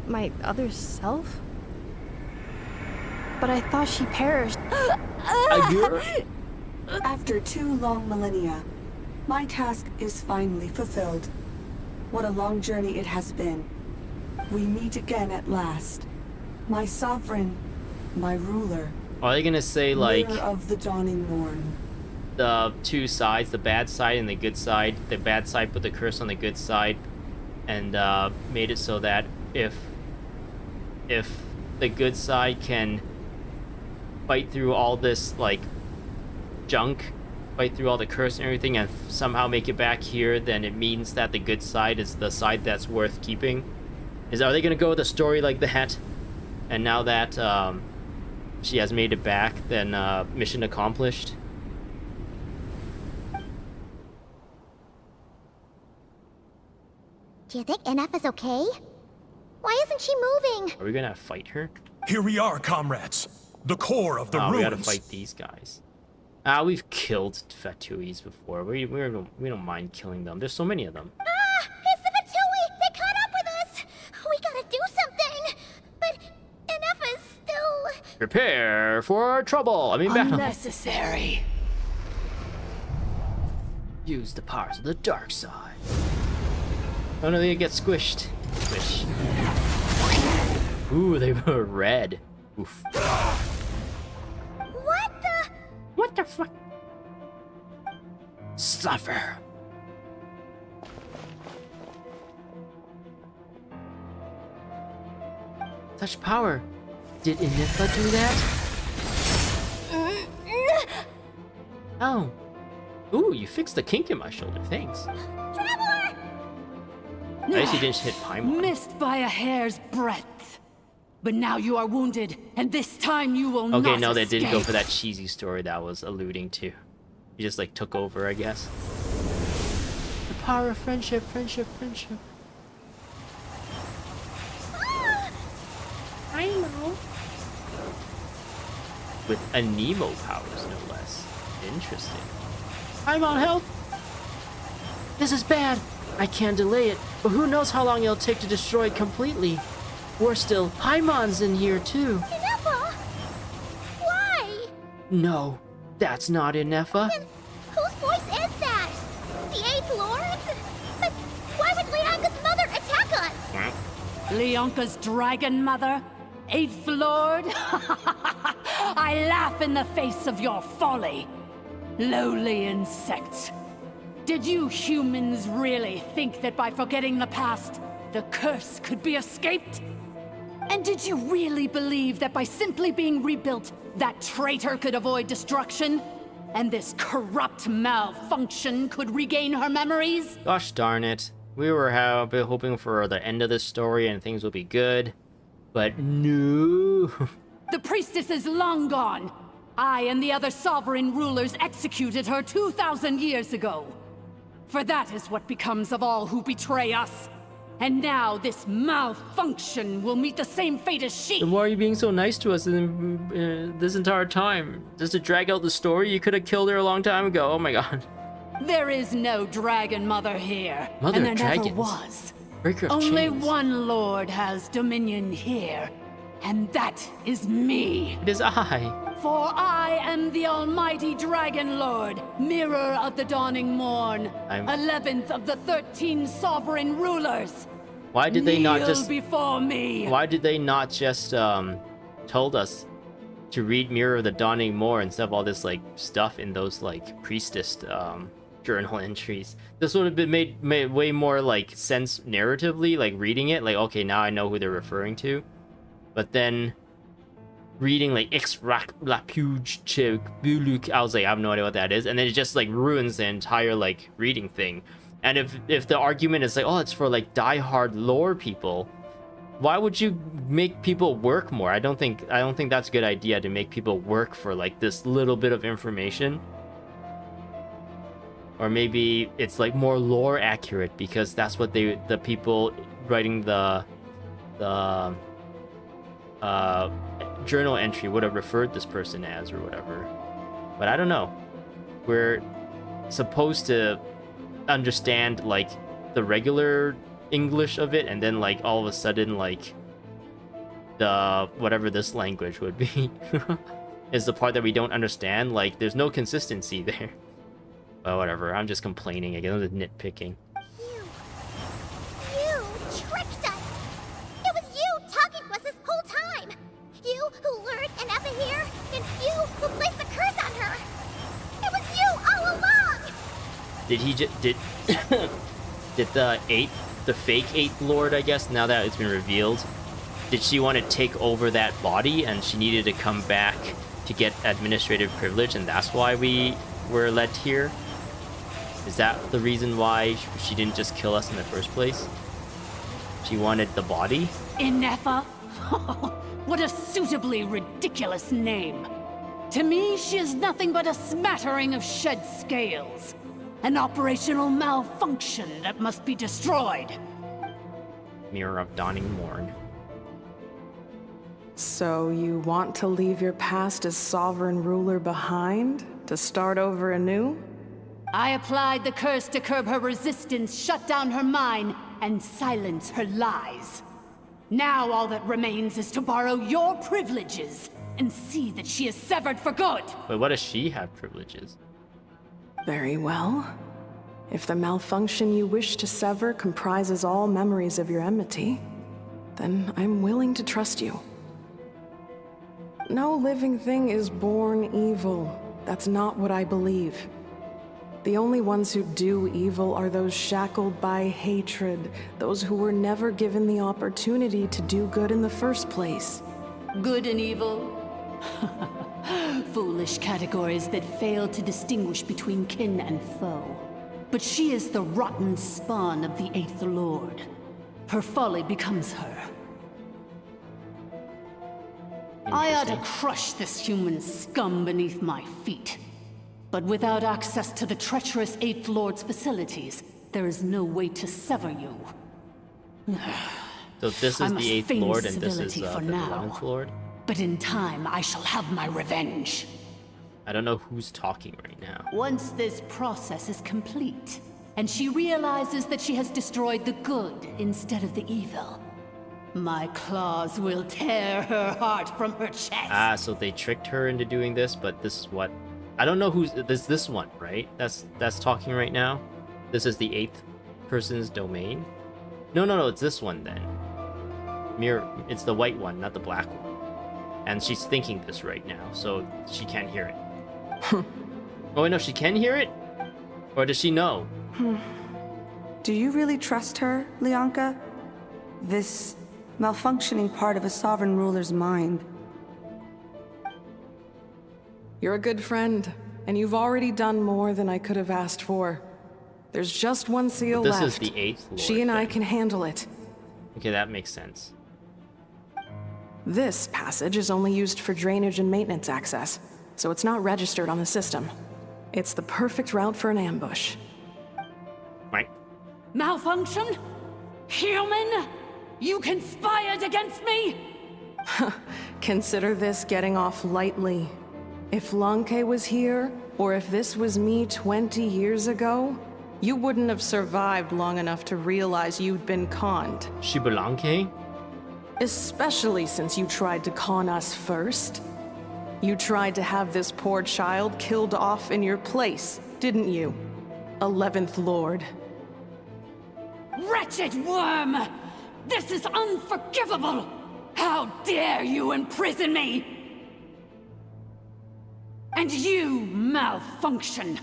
S5: My other self? But I thought she perished.
S8: After 2 long millennia, my task is finally fulfilled. What a long journey it has been. We meet again at last. My sovereign, my ruler.
S1: Are they gonna say, like,
S8: Mirror of the dawning morn.
S1: the two sides, the bad side and the good side? The bad side put the curse on the good side and made it so that if the good side can fight through all this, like, junk, fight through all the curse and everything, and somehow make it back here, then it means that the good side is the side that's worth keeping. Are they gonna go with a story like that? And now that she has made it back, then mission accomplished.
S4: Do you think Inefa's okay? Why isn't she moving?
S1: Are we gonna fight her?
S20: Here we are, comrades. The core of the
S1: We gotta
S20: ruins.
S1: fight these guys. We've killed Fatuis before. We don't mind killing them. There's so many of them.
S4: It's the Fatui! They caught up with us! We gotta do something! But Inefa is still...
S1: Prepare for trouble. Battle.
S12: Unnecessary.
S1: Use the powers of the dark side. Oh no, they get squished. Squish. Ooh, they were red. Oof.
S4: What the
S1: fuck? Suffer. Such power. Did Inifa do that? Oh. Ooh, you fixed the kink in my shoulder. Thanks.
S14: Traveler!
S1: I guess you didn't hit Paimon.
S12: Missed by a hair's breadth. But now you are wounded, and this time you will not
S1: Okay, no, they
S12: escape.
S1: didn't go for that cheesy story that I was alluding to. He just like took over, I guess. The power of friendship, friendship, friendship. I know. With Anemo powers, no less. Interesting. I'm on help. This is bad. I can't delay it, but who knows how long it'll take to destroy it completely. Worse still, Paimon's in here too.
S13: Inefa! Why?
S1: No, that's not Inefa.
S13: Then whose voice is that? The Eighth Lord's? But why would Leanga's mother attack us?
S12: Leonka's dragon mother? Eighth Lord? I laugh in the face of your folly. Lowly insects. Did you humans really think that by forgetting the past, the curse could be escaped? And did you really believe that by simply being rebuilt, that traitor could avoid destruction? And this corrupt malfunction could regain her memories?
S1: Gosh darn it. We were hoping for the end of this story and things will be good. But no.
S12: The priestess is long gone. I and the other sovereign rulers executed her 2,000 years ago. For that is what becomes of all who betray us. And now this malfunction will meet the same fate as she.
S1: Then why are you being so nice to us this entire time? Just to drag out the story? You could have killed her a long time ago. Oh my god.
S12: There is no dragon mother here.
S1: Mother
S12: and there
S1: of
S12: never
S1: dragons.
S12: was.
S1: Breaker of
S12: Only
S1: chains.
S12: one lord has dominion here. And that is me.
S1: It is I.
S12: For I am the almighty Dragon Lord, Mirror of the Dawning Morn, 11th of the 13 sovereign rulers.
S1: Why did they not
S12: Kneel
S1: just
S12: before me?
S1: Why did they not just told us to read Mirror of the Dawning more instead of all this like stuff in those like priestess journal entries? This would have been made way more like sense narratively, like reading it, like okay, now I know who they're referring to. But then reading like Ixrak Lapuj Chik Buluk, I was like, I have no idea what that is, and then it just like ruins the entire like reading thing. And if the argument is like, oh, it's for like diehard lore people, why would you make people work more? I don't think that's a good idea to make people work for like this little bit of information. Or maybe it's like more lore accurate because that's what the people writing the journal entry would have referred this person as or whatever. But I don't know. We're supposed to understand like the regular English of it, and then like all of a sudden like the whatever this language would be is the part that we don't understand. Like there's no consistency there. But whatever, I'm just complaining again. I'm just nitpicking.
S13: You tricked us! It was you talking to us this whole time! You who lured Inefa here, and you who placed the curse on her! It was you all along!
S1: Did he just did the fake 8th Lord, I guess, now that it's been revealed, did she want to take over that body and she needed to come back to get administrative privilege, and that's why we were led here? Is that the reason why she didn't just kill us in the first place? She wanted the body?
S12: Inefa? What a suitably ridiculous name. To me, she is nothing but a smattering of shed scales. An operational malfunction that must be destroyed.
S1: Mirror of Dawning Morn.
S16: So you want to leave your past as sovereign ruler behind? To start over anew?
S12: I applied the curse to curb her resistance, shut down her mind, and silence her lies. Now all that remains is to borrow your privileges and see that she is severed for good.
S1: Wait, what does she have privileges?
S16: Very well. If the malfunction you wish to sever comprises all memories of your enmity, then I'm willing to trust you. No living thing is born evil. That's not what I believe. The only ones who do evil are those shackled by hatred, those who were never given the opportunity to do good in the first place.
S12: Good and evil? Foolish categories that fail to distinguish between kin and foe. But she is the rotten spawn of the Eighth Lord. Her folly becomes her. I ought to crush this human scum beneath my feet. But without access to the treacherous Eighth Lord's facilities, there is no way to sever you.
S1: So this is the Eighth Lord and this is the 11th Lord?
S12: But in time, I shall have my revenge.
S1: I don't know who's talking right now.
S12: Once this process is complete, and she realizes that she has destroyed the good instead of the evil, my claws will tear her heart from her chest.
S1: Ah, so they tricked her into doing this, but this is what... I don't know who's... This one, right? That's talking right now? This is the 8th person's domain? No, it's this one then. It's the white one, not the black one. And she's thinking this right now, so she can't hear it. Oh wait, no, she can hear it? Or does she know?
S8: Do you really trust her, Lianka? This malfunctioning part of a sovereign ruler's mind.
S16: You're a good friend, and you've already done more than I could have asked for. There's just one seal left.
S1: This is the 8th Lord.
S16: She and I can handle it.
S1: Okay, that makes sense.
S16: This passage is only used for drainage and maintenance access, so it's not registered on the system. It's the perfect route for an ambush.
S1: Right.
S12: Malfunction? Human? You conspired against me?
S16: Consider this getting off lightly. If Lanke was here, or if this was me 20 years ago, you wouldn't have survived long enough to realize you'd been conned.
S1: Shibalanke?
S16: Especially since you tried to con us first. You tried to have this poor child killed off in your place, didn't you? 11th Lord.
S12: Wretched worm! This is unforgivable! How dare you imprison me! And you, malfunction!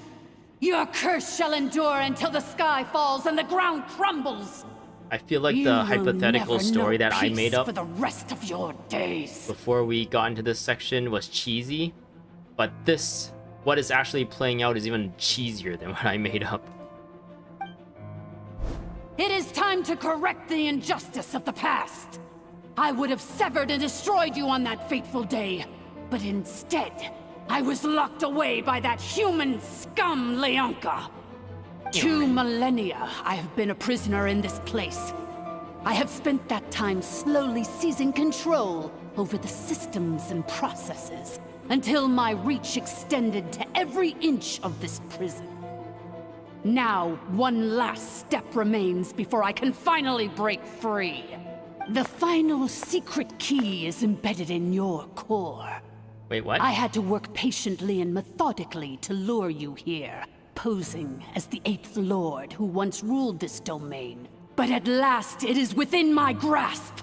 S12: Your curse shall endure until the sky falls and the ground crumbles!
S1: I feel like the hypothetical story that I made up
S12: for the rest of your days.
S1: Before we got into this section was cheesy, but this, what is actually playing out, is even cheesier than what I made up.
S12: It is time to correct the injustice of the past. I would have severed and destroyed you on that fateful day, but instead, I was locked away by that human scum, Lianka. 2 millennia I have been a prisoner in this place. I have spent that time slowly seizing control over the systems and processes, until my reach extended to every inch of this prison. Now, one last step remains before I can finally break free. The final secret key is embedded in your core.
S1: Wait, what?
S12: I had to work patiently and methodically to lure you here, posing as the 8th Lord who once ruled this domain. But at last, it is within my grasp!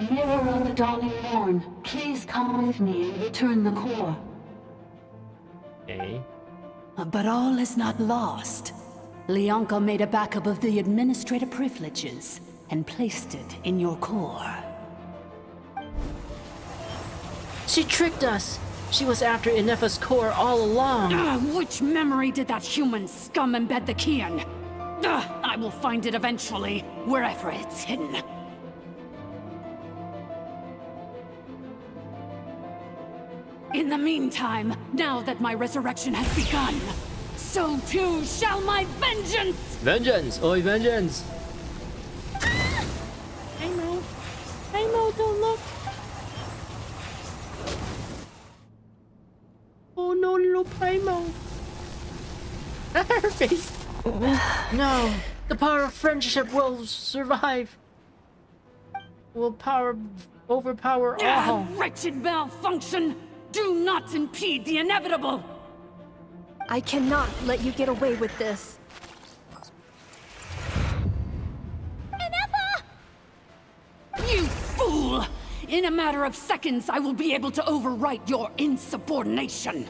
S19: Mirror of the dawning morn, please come with me and return the core.
S1: Okay.
S12: But all is not lost. Lianka made a backup of the administrative privileges and placed it in your core.
S1: She tricked us! She was after Inefa's core all along!
S12: Which memory did that human scum embed the key in? I will find it eventually, wherever it's hidden. In the meantime, now that my resurrection has begun, so too shall my vengeance!
S1: Vengeance! Oi, vengeance!
S12: I know, don't look.
S1: Oh no, little Primo. Her face. No, the power of friendship will survive. Will overpower all.
S12: Wretched malfunction! Do not impede the inevitable!
S5: I cannot let you get away with this.
S12: You fool! In a matter of seconds, I will be able to overwrite your insubordination.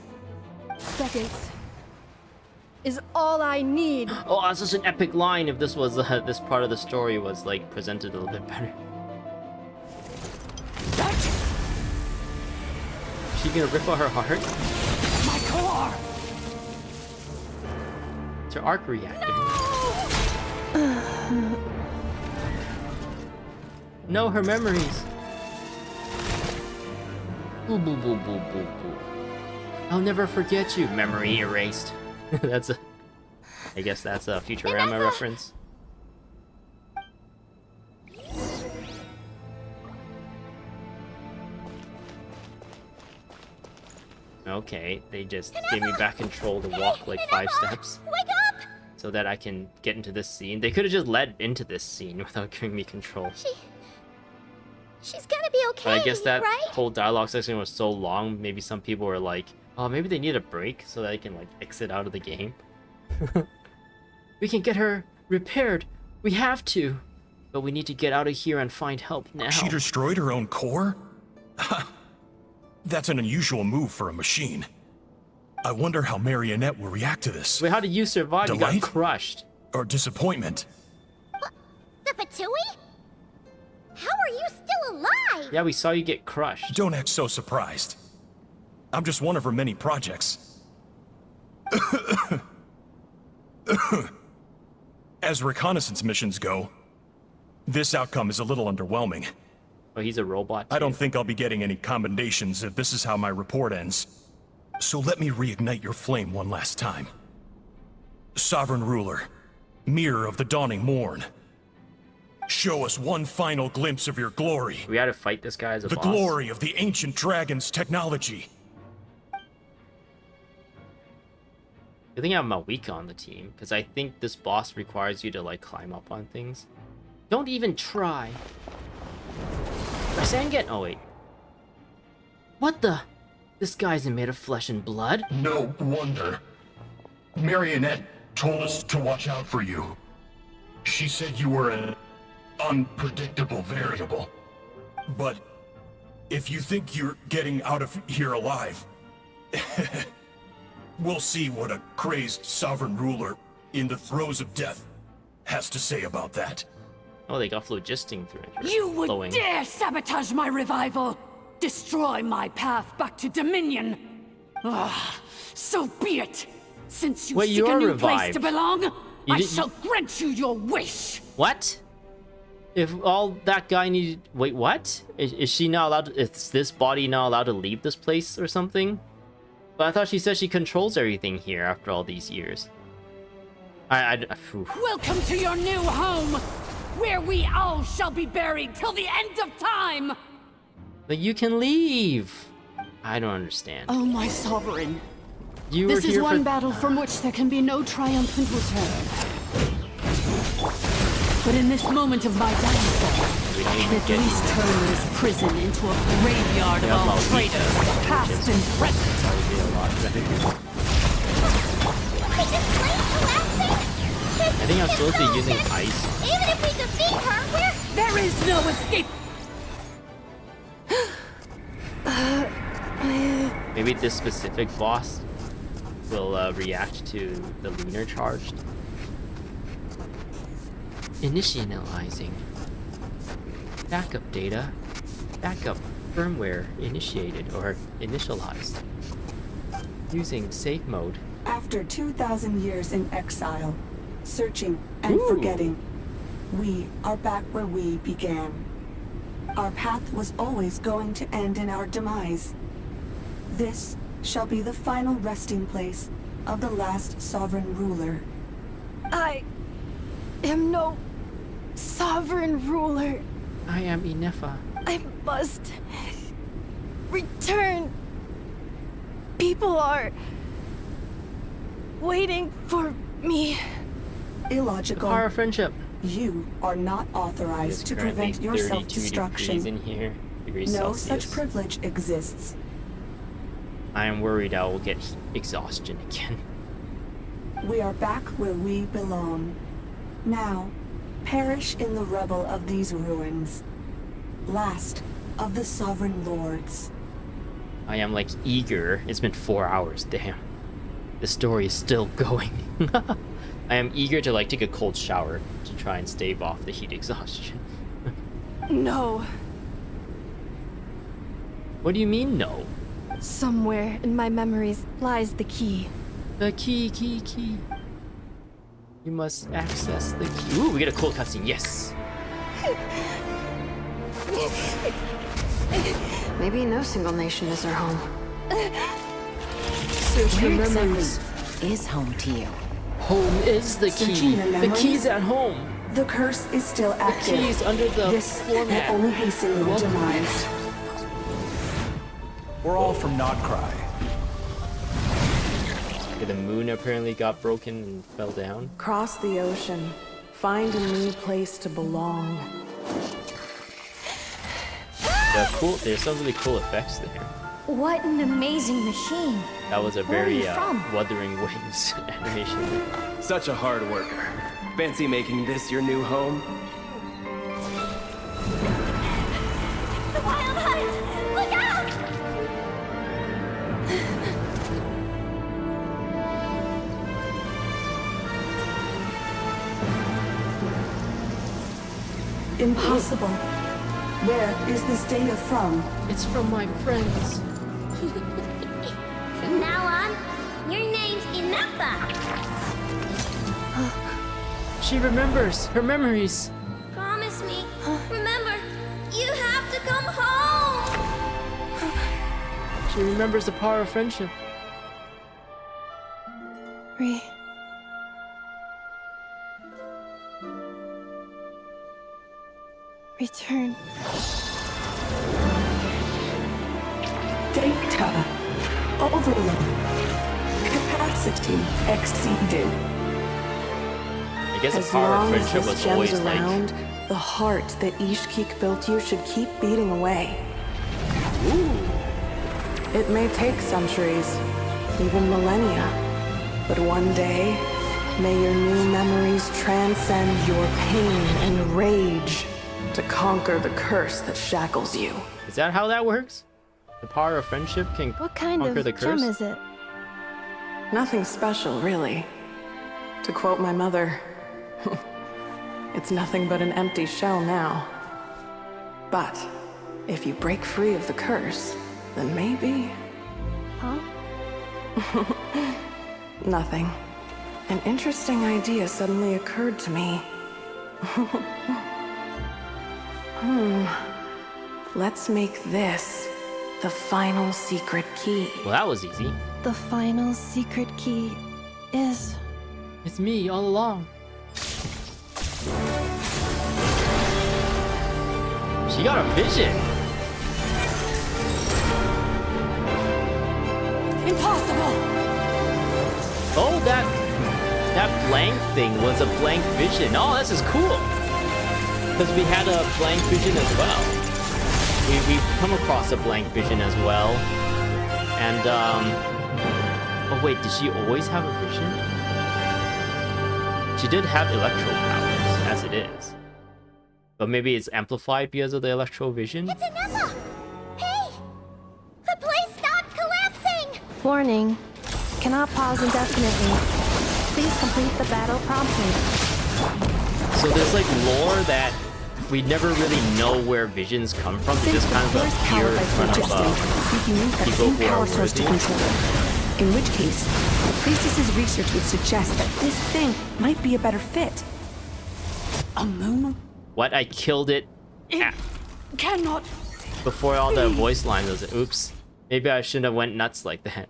S5: Seconds.
S10: is all I need.
S1: Oh, that's such an epic line. If this was this part of the story was like presented a little bit better. She gonna rip out her heart?
S10: My core.
S1: It's her arc reactor. No, her memories. Boo boo boo boo boo boo. I'll never forget you. Memory erased. That's a. I guess that's a Futurama reference. Okay, they just gave me back control to walk like 5 steps.
S4: Wake up!
S1: So that I can get into this scene. They could have just led into this scene without giving me control.
S4: She's gonna be okay,
S1: But I guess that
S4: right?
S1: whole dialogue section was so long, maybe some people were like, oh, maybe they need a break so that they can like exit out of the game. We can get her repaired. We have to. But we need to get out of here and find help now.
S20: She destroyed her own core? That's an unusual move for a machine. I wonder how Marionette will react to this.
S1: Wait, how did you survive?
S20: Delight?
S1: You got crushed.
S20: Or disappointment?
S4: The Fatui? How are you still alive?
S1: Yeah, we saw you get crushed.
S20: Don't act so surprised. I'm just one of her many projects. As reconnaissance missions go, this outcome is a little underwhelming.
S1: Oh, he's a robot too.
S20: I don't think I'll be getting any commendations if this is how my report ends. So let me reignite your flame one last time. Sovereign Ruler, Mirror of the Dawning Morn. Show us one final glimpse of your glory.
S1: We had to fight this guy as a
S20: the
S1: boss.
S20: glory of the ancient dragon's technology.
S1: I think I'm Mawika on the team, because I think this boss requires you to like climb up on things. Don't even try. Rasengan? Oh wait. What the? This guy isn't made of flesh and blood.
S21: No wonder. Marionette told us to watch out for you. She said you were an unpredictable variable.
S20: But if you think you're getting out of here alive, we'll see what a crazed sovereign ruler in the throes of death has to say about that.
S1: Oh, they got phlogisting through it.
S10: You would
S1: Flowing.
S10: dare sabotage my revival! Destroy my path back to Dominion! Ah, so be it! Since you
S1: Wait,
S10: seek
S1: you're
S10: a new
S1: revived.
S10: place to belong, I
S1: didn't-
S10: shall grant you your wish!
S1: What? If all that guy needed... Wait, what? Is she not allowed to... Is this body not allowed to leave this place or something? But I thought she said she controls everything here after all these years. Oof.
S10: Welcome to your new home, where we all shall be buried till the end of time!
S1: But you can leave. I don't understand.
S12: Oh, my sovereign.
S1: You were
S12: This is
S1: here
S12: one
S1: for...
S12: battle from which there can be no triumphant return. But in this moment of my downfall,
S1: We don't even
S12: at
S1: get
S12: least turn this prison into a graveyard of
S1: Yeah,
S12: all
S1: well,
S12: traitors, past and present.
S1: That would be a lot better.
S4: Is this place collapsing?
S1: I think I'm supposed to be using ice.
S4: Even if we defeat her,
S10: There is no escape!
S1: Maybe this specific boss will react to the lunar charge. Initializing. Backup data. Backup firmware initiated or initialized. Using safe mode.
S8: After 2,000 years in exile, searching and
S1: Ooh.
S8: forgetting, we are back where we began. Our path was always going to end in our demise. This shall be the final resting place of the last sovereign ruler.
S5: I am no sovereign ruler.
S1: I am Inefa.
S5: I must return. People are waiting for me.
S8: Illogical.
S1: Power of friendship.
S8: You are not authorized
S1: It's
S8: to
S1: currently
S8: prevent your
S1: 32
S8: self-destruction.
S1: degrees in here. Degrees
S8: No
S1: Celsius.
S8: such privilege exists.
S1: I am worried I will get exhaustion again.
S8: We are back where we belong. Now, perish in the rubble of these ruins. Last of the sovereign lords.
S1: I am like eager. It's been 4 hours. Damn. The story is still going. I am eager to like take a cold shower to try and stave off the heat exhaustion.
S5: No.
S1: What do you mean, no?
S5: Somewhere in my memories lies the key.
S1: The key. You must access the key. Ooh, we get a cool cutscene. Yes.
S6: Maybe no single nation is our home.
S3: Where exactly is home to you?
S1: Home is the key.
S8: Searching your
S1: The
S8: memories?
S1: key's at home.
S8: The curse is still active.
S1: The key's under the
S8: This
S1: floor mat.
S8: will only hasten your
S1: Welcome.
S8: demise.
S11: We're all from Nod Kari.
S1: Okay, the moon apparently got broken and fell down.
S16: Cross the ocean. Find a new place to belong.
S1: There's some really cool effects there.
S4: What an amazing machine.
S1: That was a
S4: Where are
S1: very
S4: you from?
S1: Wuthering Waves animation.
S2: Such a hard worker. Fancy making this your new home?
S4: The wild hunt! Look out!
S8: Impossible. Where is this data from?
S1: It's from my friends.
S4: From now on, your name's Inepa.
S1: She remembers her memories.
S4: Promise me. Remember, you have to come home.
S1: She remembers the power of friendship.
S5: Return.
S8: Data. Overload. Capacity exceeded.
S1: I guess the
S16: As
S1: power of
S16: long as
S1: friendship
S16: this
S1: was
S16: gem's
S1: always
S16: around,
S1: like.
S16: the heart that Ishkik built you should keep beating away.
S1: Ooh.
S16: It may take centuries, even millennia, but one day, may your new memories transcend your pain and rage to conquer the curse that shackles you.
S1: Is that how that works? The power of friendship can
S5: What kind
S1: conquer
S5: of
S1: the curse?
S5: gem is it?
S16: Nothing special, really. To quote my mother, it's nothing but an empty shell now. But if you break free of the curse, then maybe...
S5: Huh?
S16: Nothing. An interesting idea suddenly occurred to me. Let's make this the final secret key.
S1: Well, that was easy.
S5: The final secret key is...
S1: It's me all along. She got a vision.
S10: Impossible!
S1: Oh, that blank thing was a blank vision. Oh, this is cool. Because we had a blank vision as well. We've come across a blank vision as well. And, oh wait, did she always have a vision? She did have electro powers, as it is. But maybe it's amplified because of the electro vision?
S4: It's Inepa! Hey! The place stopped collapsing!
S5: Warning. Cannot pause indefinitely. Please complete the battle promptly.
S1: So there's like lore that we never really know where visions come from. They just kind of appear in front of
S22: we can use that
S1: people
S22: same
S1: who are
S22: power source to
S1: worthy.
S22: control it. In which case, the priestess's research would suggest that this thing might be a better fit. A moon?
S1: What? I killed it
S10: Cannot.
S1: before all the voice lines. I was like, oops. Maybe I shouldn't have went nuts like that.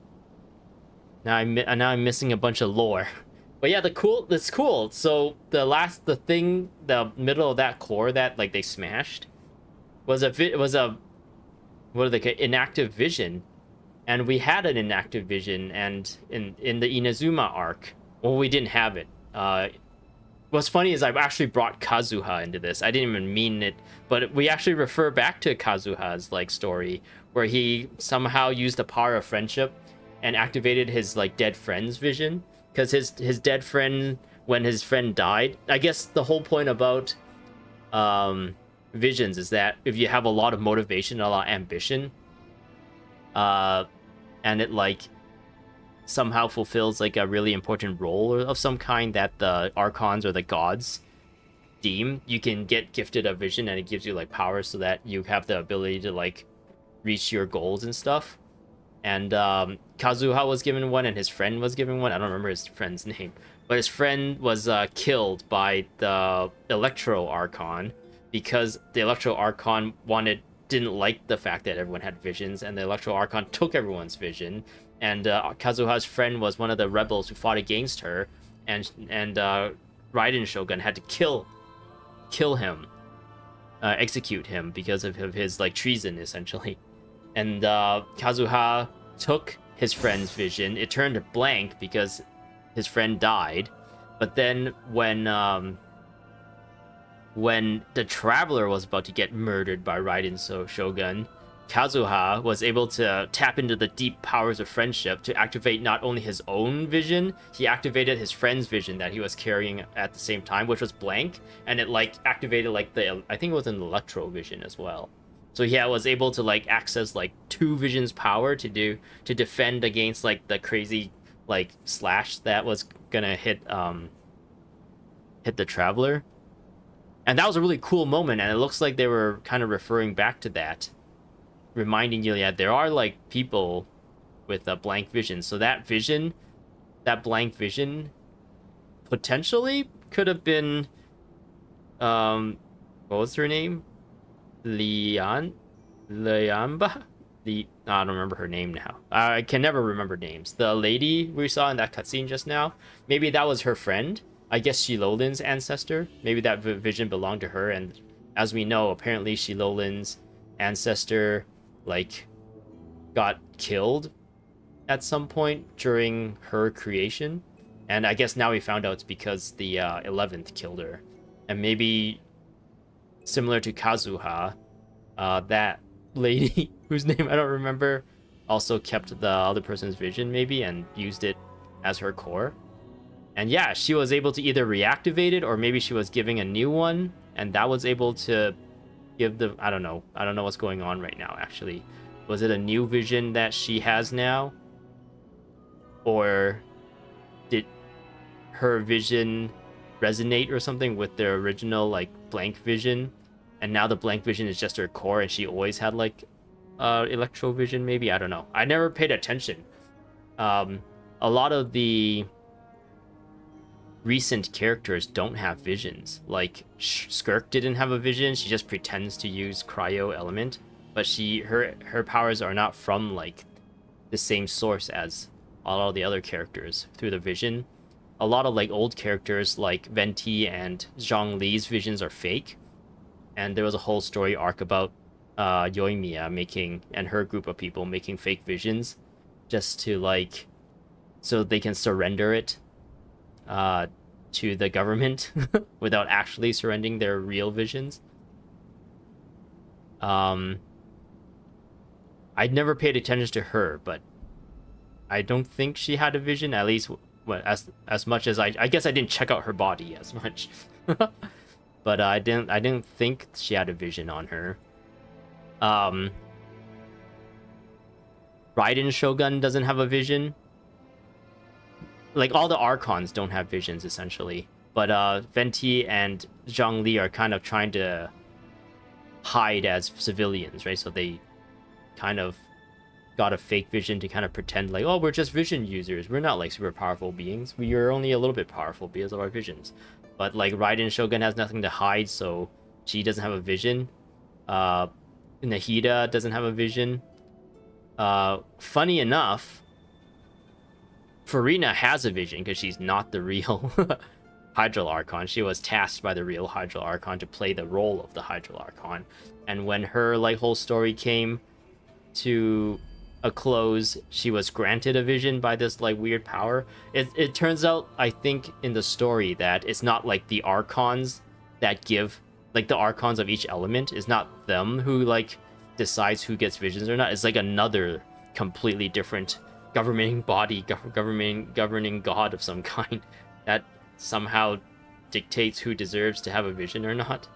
S1: Now I'm missing a bunch of lore. But yeah, that's cool. So the middle of that core that like they smashed was a what are they, inactive vision, and we had an inactive vision, and in the Inazuma arc, well, we didn't have it. What's funny is I've actually brought Kazuha into this. I didn't even mean it, but we actually refer back to Kazuha's like story where he somehow used the power of friendship and activated his like dead friend's vision. Because his dead friend, when his friend died, I guess the whole point about visions is that if you have a lot of motivation, a lot of ambition, and it like somehow fulfills like a really important role of some kind that the archons or the gods deem, you can get gifted a vision and it gives you like powers so that you have the ability to like reach your goals and stuff. And Kazuha was given one and his friend was given one. I don't remember his friend's name, but his friend was killed by the Electro Archon because the Electro Archon didn't like the fact that everyone had visions, and the Electro Archon took everyone's vision. And Kazuha's friend was one of the rebels who fought against her, and Raiden Shogun had to kill him, execute him because of his like treason essentially. And Kazuha took his friend's vision. It turned blank because his friend died. But then when the Traveler was about to get murdered by Raiden Shogun, Kazuha was able to tap into the deep powers of friendship to activate not only his own vision, he activated his friend's vision that he was carrying at the same time, which was blank, and it like activated like I think it was an Electro vision as well. So he was able to like access like 2 visions power to defend against like the crazy like slash that was gonna hit the Traveler. And that was a really cool moment, and it looks like they were kind of referring back to that, reminding you that there are like people with a blank vision. So that blank vision potentially could have been what was her name? Liamba? I don't remember her name now. I can never remember names. The lady we saw in that cutscene just now, maybe that was her friend. I guess Shilolin's ancestor. Maybe that vision belonged to her, and as we know, apparently Shilolin's ancestor like got killed at some point during her creation, and I guess now we found out it's because the 11th killed her. And maybe similar to Kazuha, that lady whose name I don't remember also kept the other person's vision maybe and used it as her core. And yeah, she was able to either reactivate it, or maybe she was giving a new one, and that was able to give the I don't know what's going on right now actually. Was it a new vision that she has now, or did her vision resonate or something with the original like blank vision, and now the blank vision is just her core and she always had like electro vision maybe? I don't know, I never paid attention. A lot of the recent characters don't have visions. Like Skirk didn't have a vision, she just pretends to use cryo element, but her powers are not from like the same source as all of the other characters through the vision. A lot of like old characters like Venti and Zhongli's visions are fake, and there was a whole story arc about Yoimiya and her group of people making fake visions just to like so they can surrender it to the government without actually surrendering their real visions. I'd never paid attention to her, but I don't think she had a vision, at least as much as I guess I didn't check out her body as much. But I didn't think she had a vision on her. Raiden Shogun doesn't have a vision. Like all the archons don't have visions essentially, but Venti and Zhongli are kind of trying to hide as civilians, right? So they kind of got a fake vision to kind of pretend like, oh, we're just vision users, we're not like super powerful beings, we are only a little bit powerful because of our visions. But like Raiden Shogun has nothing to hide, so she doesn't have a vision. Nahida doesn't have a vision. Funny enough, Furina has a vision because she's not the real Hydral Archon. She was tasked by the real Hydral Archon to play the role of the Hydral Archon. And when her like whole story came to a close, she was granted a vision by this like weird power. It turns out, I think, in the story that it's not like the Archons that give, like the Archons of each element, is not them who like decides who gets visions or not. It's like another completely different governing body, governing god of some kind that somehow dictates who deserves to have a vision or not.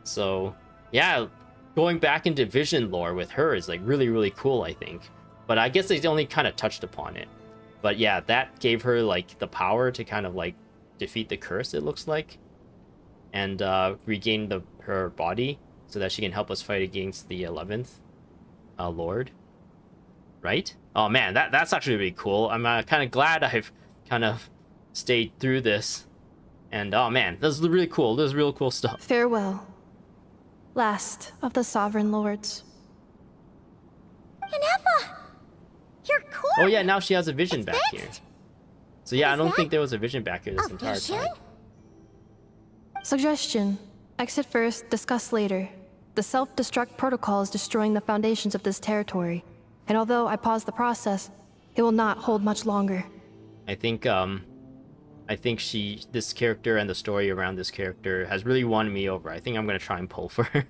S1: So yeah, going back into vision lore with her is like really, really cool, I think. but I guess they only kind of touched upon it. But yeah, that gave her like the power to kind of like defeat the curse, it looks like, and regain her body so that she can help us fight against the 11th Lord. Right? Oh man, that's actually really cool. I'm kind of glad I've kind of stayed through this. And oh man, this is really cool. This is real cool stuff.
S5: Farewell, last of the Sovereign Lords.
S4: Ineffa! You're cool!
S1: Oh yeah, now she has a vision back here. So yeah, I don't think there was a vision back here this entire time.
S5: Suggestion. Exit first, discuss later. The self-destruct protocol is destroying the foundations of this territory. And although I paused the process, it will not hold much longer.
S1: I think this character and the story around this character has really won me over. I think I'm gonna try and pull for her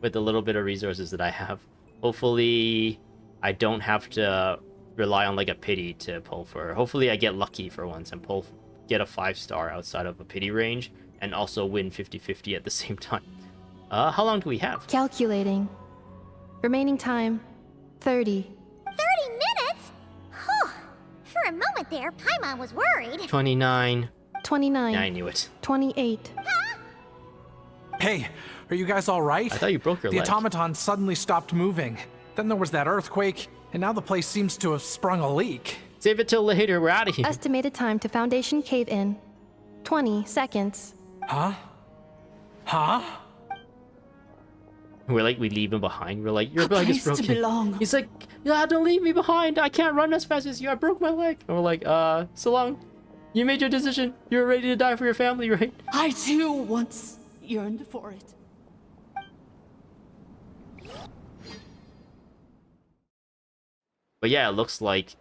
S1: with the little bit of resources that I have. Hopefully, I don't have to rely on like a pity to pull for her. Hopefully, I get lucky for once and get a 5-star outside of a pity range, and also win 50-50 at the same time. How long do we have?
S5: Calculating. Remaining time, 30.
S4: 30 minutes? Whew. For a moment there, Paimon was worried.
S1: 29.
S5: 29.
S1: Yeah, I knew it.
S5: 28.
S11: Hey, are you guys all right?
S1: I thought you broke your
S11: leg. The
S1: leg.
S11: automaton suddenly stopped moving. Then there was that earthquake, and now the place seems to have sprung a leak.
S1: Save it till later, we're out of here.
S5: Estimated time to Foundation cave-in, 20 seconds.
S11: Huh? Huh?
S1: We leave him behind. We're like, your leg is broken.
S12: To belong.
S1: He's like, yeah, don't leave me behind. I can't run as fast as you. I broke my leg. And we're like, so long. You made your decision. You're ready to die for your family, right?
S12: I too once yearned for it.
S1: But yeah, it looks like...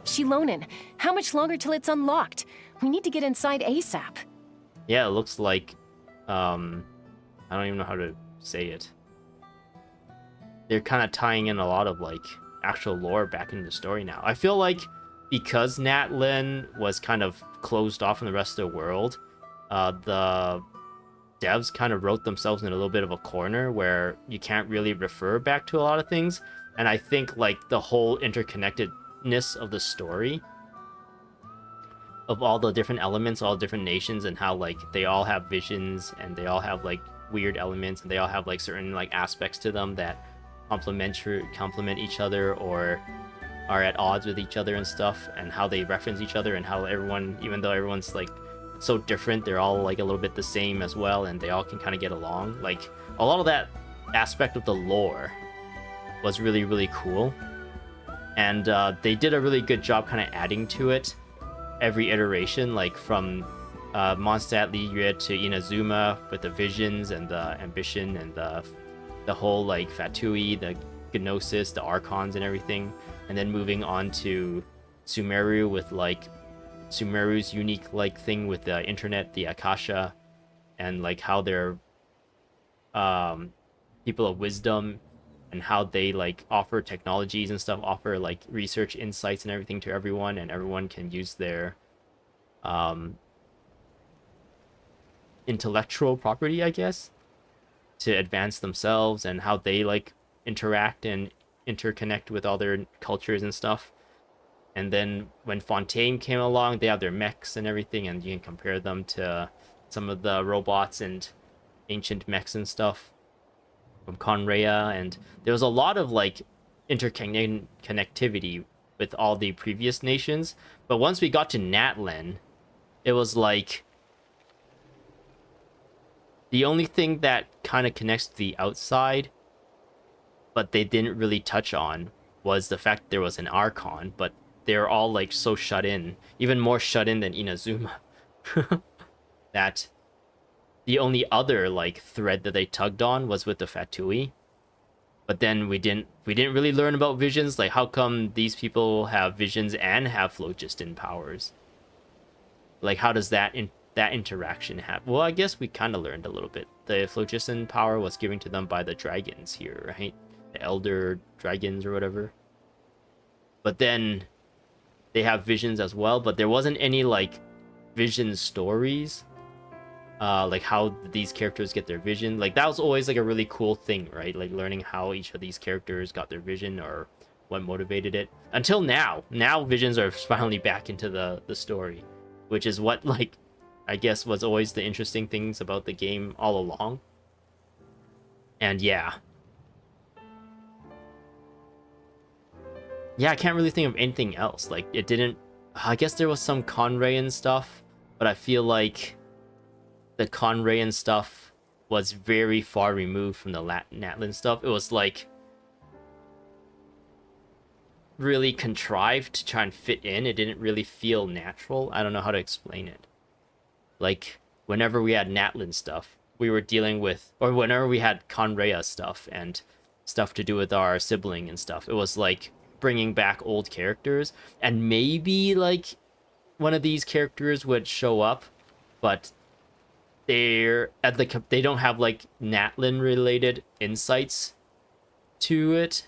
S3: Shilonen, how much longer till it's unlocked? We need to get inside ASAP.
S1: Yeah, it looks like... I don't even know how to say it. They're kind of tying in a lot of, like, actual lore back into the story now. I feel like because Natlan was kind of closed off from the rest of the world, the devs kind of wrote themselves in a little bit of a corner where you can't really refer back to a lot of things. And I think, like, the whole interconnectedness of the story, of all the different elements, all different nations, and how, like, they all have visions, and they all have, like, weird elements, and they all have, like, certain, like, aspects to them that complement each other or are at odds with each other and stuff, and how they reference each other, and how everyone, even though everyone's, like, so different, they're all, like, a little bit the same as well, and they all can kind of get along. Like, a lot of that aspect of the lore was really, really cool. And they did a really good job kind of adding to it every iteration, like from Mondstadt Liyue to Inazuma with the visions and the ambition and the whole, like, Fatui, the Gnosis, the Archons and everything. And then moving on to Sumeru with, like, Sumeru's unique, like, thing with the internet, the Akasha, and, like, how they're people of wisdom, and how they, like, offer technologies and stuff, offer, like, research insights and everything to everyone, and everyone can use their intellectual property, I guess, to advance themselves, and how they, like, interact and interconnect with all their cultures and stuff. And then when Fontaine came along, they have their mechs and everything, and you can compare them to some of the robots and ancient mechs and stuff from Conrea. And there was a lot of, like, interconnectivity with all the previous nations. But once we got to Natlan, it was like the only thing that kind of connects to the outside, but they didn't really touch on, was the fact there was an Archon, but they're all, like, so shut in, even more shut in than Inazuma, that the only other, like, thread that they tugged on was with the Fatui. But then we didn't really learn about visions. Like, how come these people have visions and have phlogiston powers? Like, how does that interaction happen? Well, I guess we kind of learned a little bit. The phlogiston power was given to them by the dragons here, right? The elder dragons or whatever. But then they have visions as well, but there wasn't any, like, vision stories like how these characters get their vision. Like that was always like a really cool thing, right? Like learning how each of these characters got their vision or what motivated it. Until now visions are finally back into the story, which is what, like, I guess was always the interesting things about the game all along. And yeah, I can't really think of anything else. Like, it didn't... I guess there was some Conrayan stuff, but I feel like the Conrayan stuff was very far removed from the Natlin stuff. It was, like, really contrived to try and fit in. It didn't really feel natural. I don't know how to explain it. Like, whenever we had Natlin stuff, we were dealing with... Or whenever we had Conraya stuff and stuff to do with our sibling and stuff, it was, like, bringing back old characters, and maybe like one of these characters would show up, but they don't have like Natlin related insights to it,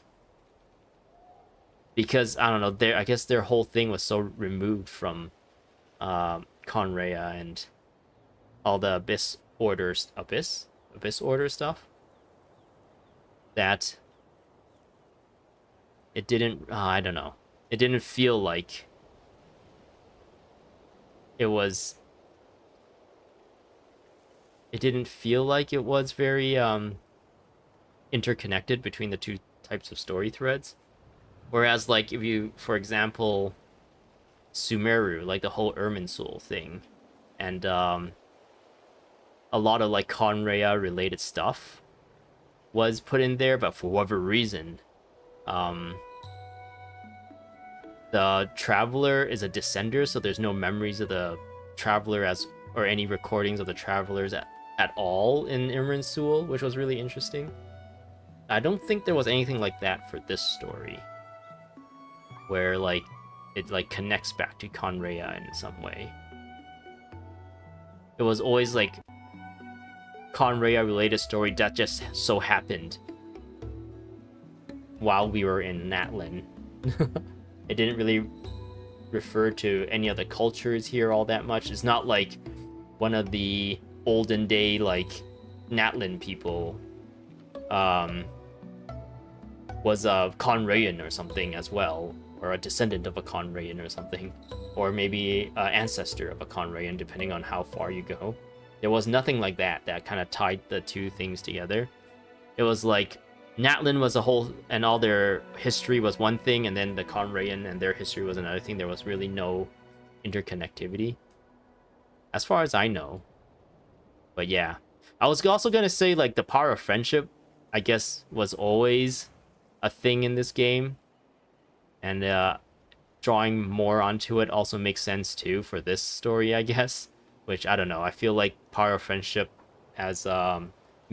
S1: because I don't know, I guess their whole thing was so removed from Conraya and all the Abyss Order stuff that it didn't, I don't know. It didn't feel like it was... It didn't feel like it was very interconnected between the two types of story threads. Whereas, like, if you, for example, Sumeru, like the whole Irminsul thing, and a lot of, like, Conraya related stuff was put in there, but for whatever reason... the Traveler is a descender, so there's no memories of the Traveler or any recordings of the Travelers at all in Irminsul, which was really interesting. I don't think there was anything like that for this story, where like it like connects back to Conraya in some way. It was always like Conraya related story that just so happened while we were in Natlin. It didn't really refer to any other cultures here all that much. It's not like one of the olden day like Natlin people was a Conrayan or something as well, or a descendant of a Conrayan or something, or maybe an ancestor of a Conrayan, depending on how far you go. There was nothing like that kind of tied the two things together. It was like Natlin was a whole, and all their history was one thing, and then the Conrayan and their history was another thing. There was really no interconnectivity, as far as I know. But yeah, I was also gonna say, like, the power of friendship, I guess, was always a thing in this game, and drawing more onto it also makes sense too for this story, I guess. Which, I don't know, I feel like power of friendship as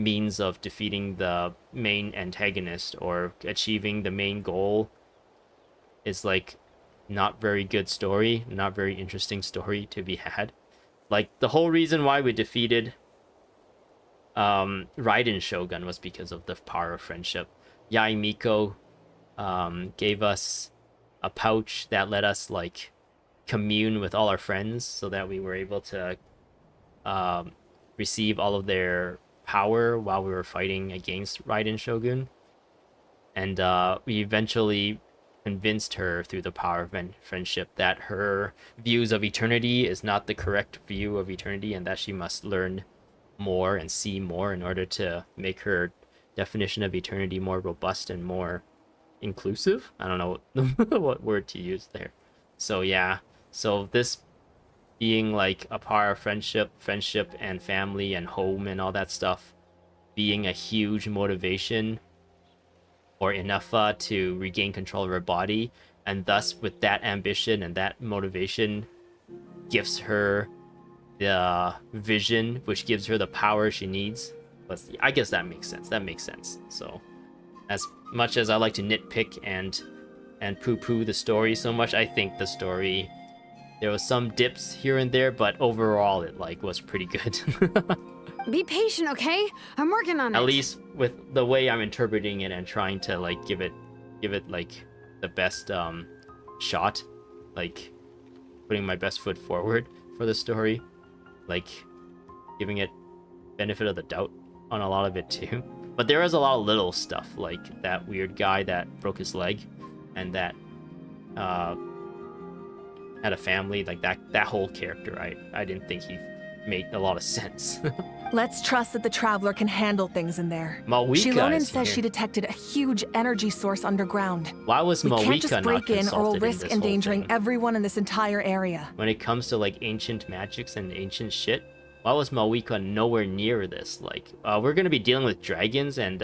S1: means of defeating the main antagonist or achieving the main goal is like not very good story, not very interesting story to be had. Like, the whole reason why we defeated Raiden Shogun was because of the power of friendship. Yai Miko gave us a pouch that let us like commune with all our friends, so that we were able to receive all of their power while we were fighting against Raiden Shogun. And we eventually convinced her through the power of friendship that her views of eternity is not the correct view of eternity, and that she must learn more and see more in order to make her definition of eternity more robust and more inclusive. I don't know what word to use there. So yeah, so this being like a power of friendship and family and home and all that stuff being a huge motivation or enough to regain control of her body, and thus with that ambition and that motivation gives her the vision, which gives her the power she needs. But I guess that makes sense. So as much as I like to nitpick and poo-poo the story so much, I think the story, there was some dips here and there, but overall it like was pretty good.
S6: Be patient, okay? I'm working on it.
S1: At least with the way I'm interpreting it and trying to like give it like the best shot, like putting my best foot forward for the story. Like, giving it benefit of the doubt on a lot of it too. But there is a lot of little stuff, like that weird guy that broke his leg, and that had a family. Like that whole character, I didn't think he made a lot of sense.
S9: Let's trust that the Traveler can handle things in there.
S1: Malwika
S9: Shilonen
S1: is
S9: says
S1: here.
S9: she detected a huge energy source underground.
S1: Why was
S9: We
S1: Malwika
S9: can't just
S1: not
S9: break in or we'll
S1: consulted in
S9: risk
S1: this whole
S9: endangering
S1: thing?
S9: everyone in this entire area.
S1: When it comes to like ancient magics and ancient shit, why was Malwika nowhere near this? Like, we're gonna be dealing with dragons, and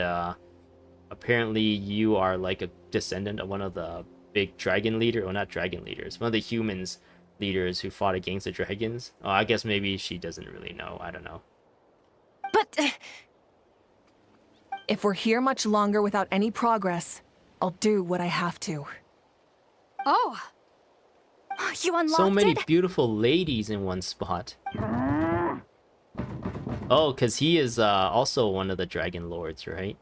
S1: apparently you are like a descendant of one of the big dragon leader, or not dragon leaders, one of the humans leaders who fought against the dragons. Oh, I guess maybe she doesn't really know. I don't know.
S9: But if we're here much longer without any progress, I'll do what I have to.
S10: Oh, you unlocked
S1: So many
S10: it?
S1: beautiful ladies in one spot. Oh, because he is also one of the dragon lords, right?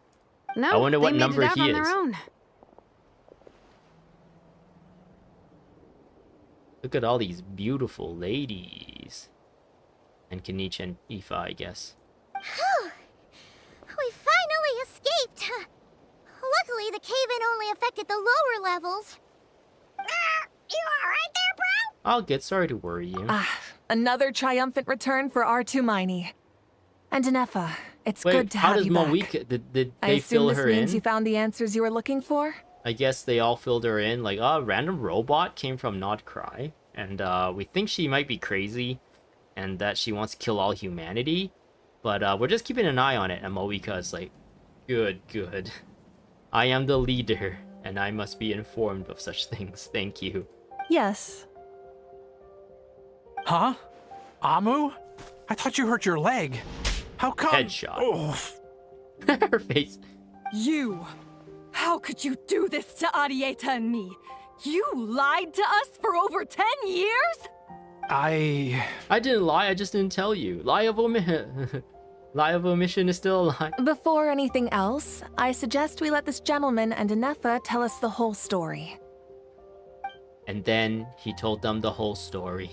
S6: No,
S1: I wonder what
S6: they made
S1: number
S6: it out
S1: he
S6: on
S1: is.
S6: their own.
S1: Look at all these beautiful ladies. And Kenichi and Aoife, I guess.
S4: We finally escaped! Luckily, the cave-in only affected the lower levels. You alright there, bro?
S1: All good, sorry to worry you.
S9: Another triumphant return for R2 Miney. And Anefa, it's
S1: Wait,
S9: good to
S1: how
S9: have
S1: does
S9: you back.
S1: Malwika, did
S9: I
S1: they
S9: assume
S1: fill
S9: this
S1: her
S9: means
S1: in?
S9: you found the answers you were looking for?
S1: I guess they all filled her in. Like, a random robot came from Nod Kari, and we think she might be crazy, and that she wants to kill all humanity. But we're just keeping an eye on it, and Malwika is like, good. I am the leader, and I must be informed of such things. Thank you.
S5: Yes.
S11: Huh? Amu? I thought you hurt your leg. How come?
S1: Headshot.
S11: Oh.
S1: Her face.
S10: You! How could you do this to Arieta and me? You lied to us for over 10 years?
S11: I
S1: didn't lie, I just didn't tell you. Lie of omission. Lie of omission is still a lie.
S9: Before anything else, I suggest we let this gentleman and Anefa tell us the whole story.
S1: And then he told them the whole story.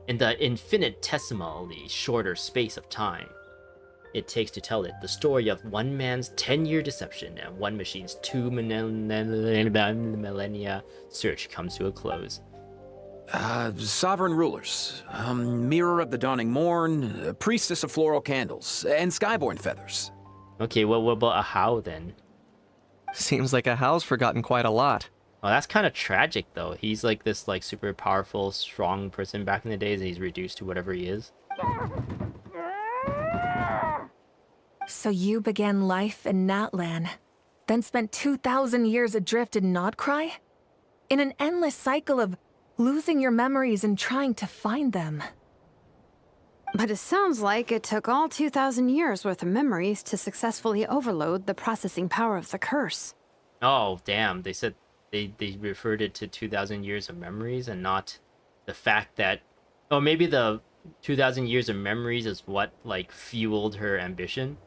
S1: In the infinitesimally shorter space of time it takes to tell it, the story of one man's 10-year deception and one machine's 2 millennia search comes to a close.
S17: Sovereign rulers, mirror of the dawning morn, priestess of floral candles, and skyborn feathers.
S1: Okay, well, what about a How then?
S23: Seems like a How's forgotten quite a lot.
S1: Oh, that's kind of tragic though. He's like this like super powerful, strong person back in the days, and he's reduced to whatever he is.
S9: So you began life in Natlan, then spent 2,000 years adrift in Nod Kari? In an endless cycle of losing your memories and trying to find them.
S6: But it sounds like it took all 2,000 years worth of memories to successfully overload the processing power of the curse.
S1: Oh, damn. They said they referred it to 2,000 years of memories and not the fact that... Oh, maybe the 2,000 years of memories is what, like, fueled her ambition.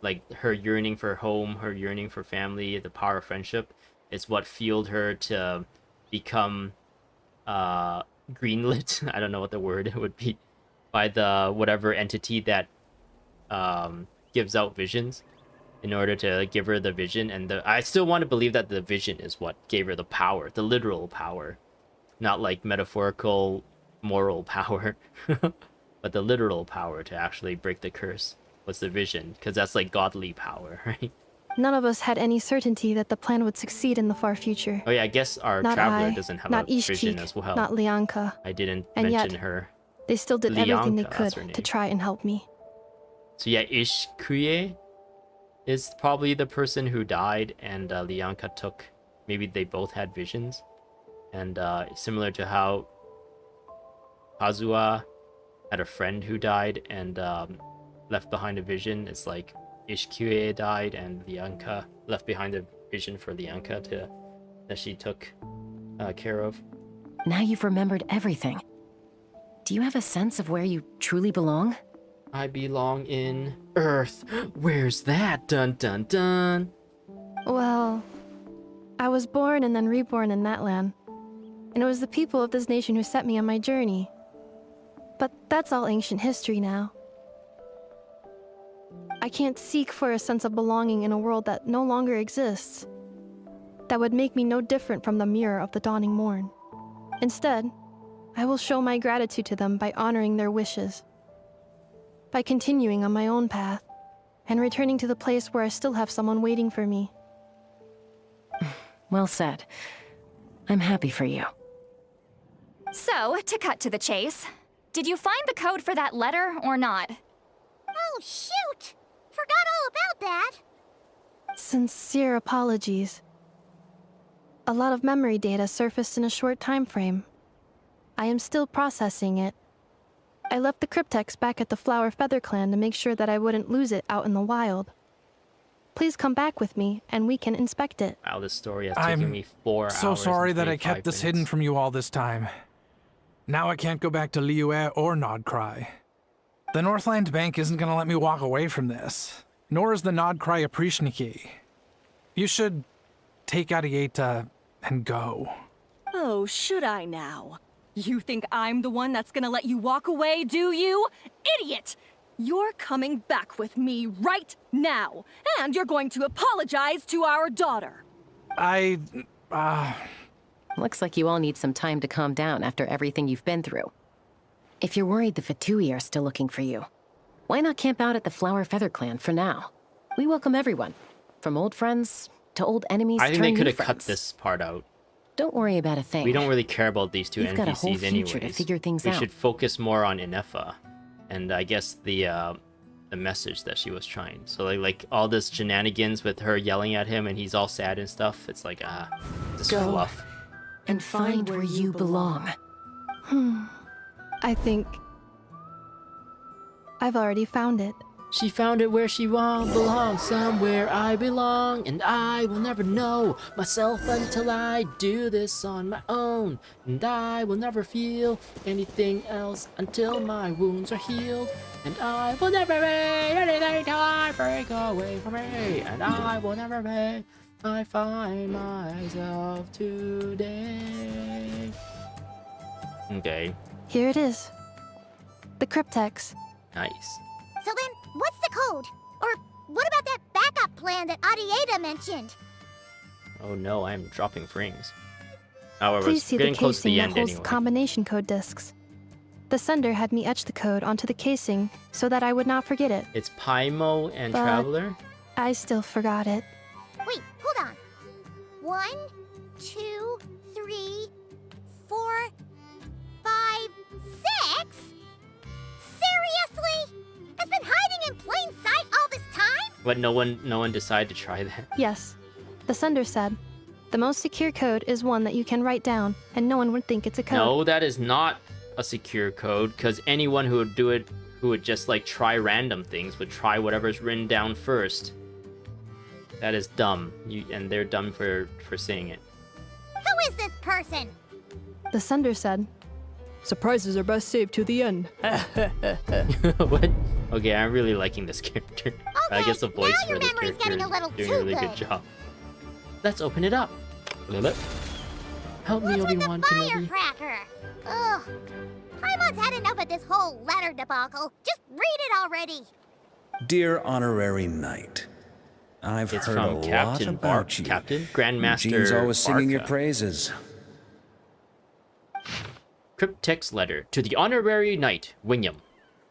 S1: Like, her yearning for home, her yearning for family, the power of friendship is what fueled her to become greenlit. I don't know what the word would be. By the whatever entity that gives out visions, in order to give her the vision. And I still want to believe that the vision is what gave her the power, the literal power, not like metaphorical moral power, but the literal power to actually break the curse was the vision, because that's like godly power, right?
S5: None of us had any certainty that the plan would succeed in the far future.
S1: Oh yeah, I guess our
S5: Not
S1: traveler
S5: I,
S1: doesn't have
S5: not
S1: a vision
S5: Ishtik,
S1: as well.
S5: not Lianka.
S1: I didn't
S5: And
S1: mention
S5: yet,
S1: her.
S5: They still did everything they
S1: Lianka, that's her
S5: could
S1: name.
S5: to try and help me.
S1: So yeah, Ishkuye is probably the person who died, and Lianka took... Maybe they both had visions. And similar to how Kazuha had a friend who died and left behind a vision, it's like Ishkuye died and Lianka left behind a vision for Lianka that she took care of.
S3: Now you've remembered everything. Do you have a sense of where you truly belong?
S1: I belong in Earth. Where's that? Dun dun dun.
S5: Well, I was born and then reborn in that land. And it was the people of this nation who set me on my journey. But that's all ancient history now. I can't seek for a sense of belonging in a world that no longer exists. That would make me no different from the mirror of the dawning morn. Instead, I will show my gratitude to them by honoring their wishes. By continuing on my own path, and returning to the place where I still have someone waiting for me.
S3: Well said. I'm happy for you.
S7: So, to cut to the chase, did you find the code for that letter or not?
S4: Oh, shoot! Forgot all about that.
S5: Sincere apologies. A lot of memory data surfaced in a short time frame. I am still processing it. I left the cryptex back at the Flower Feather Clan to make sure that I wouldn't lose it out in the wild. Please come back with me, and we can inspect it.
S1: Wow, this story has taken me 4 hours.
S11: I'm so sorry
S1: and
S11: that I
S1: 35
S11: kept this
S1: minutes.
S11: hidden from you all this time. Now I can't go back to Liyue or Nod Kari. The Northland Bank isn't gonna let me walk away from this, nor is the Nod Kari Aprishniki. You should take Arieta and go.
S10: Oh, should I now? You think I'm the one that's gonna let you walk away, do you? Idiot! You're coming back with me right now, and you're going to apologize to our daughter.
S3: Looks like you all need some time to calm down after everything you've been through. If you're worried the Fatui are still looking for you, why not camp out at the Flower Feather Clan for now? We welcome everyone, from old friends to old enemies.
S1: I think they
S3: turned
S1: could
S3: new
S1: have cut
S3: friends.
S1: this part out.
S3: Don't worry about a thing.
S1: We don't really care about these two
S3: You've got a whole
S1: NPCs
S3: future to
S1: anyways.
S3: figure things
S1: we
S3: out.
S1: should focus more on Inefa, and I guess the message that she was trying. So like all this shenanigans with her yelling at him and he's all sad and stuff. It's like this
S3: Go.
S1: fluff.
S3: And find where you belong.
S5: I think I've already found it.
S1: She found it where she belongs, somewhere I belong, and I will never know myself until I do this on my own, and I will never feel anything else until my wounds are healed, and I will never be anything till I break away from me, and I will never be. I find myself today. Okay.
S5: Here it is. The cryptex.
S1: Nice.
S4: So then, what's the code? Or what about that backup plan that Arieta mentioned?
S1: Oh no, I'm dropping frames. However,
S5: Please
S1: it's
S5: see the
S1: getting close to
S5: casing
S1: the
S5: that
S1: end
S5: holds
S1: anyway.
S5: the combination code discs. The sender had me etch the code onto the casing so that I would not forget it.
S1: It's Paimo and
S5: But-
S1: Traveler?
S5: I still forgot it.
S4: Wait, hold on. 1, 2, 3, 4, 5, 6? Seriously? It's been hiding in plain sight all this time?
S1: But no one decided to try that.
S5: Yes. The sender said, the most secure code is one that you can write down, and no one would think it's a code.
S1: No, that is not a secure code, because anyone who would do it, who would just like try random things, would try whatever's written down first. That is dumb. And they're dumb for saying it.
S4: Who is this person?
S5: The sender said, surprises are best saved to the end.
S1: What? Okay, I'm really liking this character. I guess the voice for this
S4: memory's
S1: character
S4: getting a little
S1: is doing
S4: too
S1: a really good
S4: good.
S1: job. Let's open it up. Help me, Obi-Wan Kenobi.
S4: Firecracker. Ugh. Paimon's had enough of this whole letter debacle. Just read it already.
S15: Dear Honorary Knight, I've
S1: It's
S15: heard
S1: from
S15: a
S1: Captain
S15: lot about you.
S1: Captain Grandmaster
S15: Eugene's always singing your
S1: Barca.
S15: praises.
S1: Cryptex letter to the Honorary Knight, Wingham.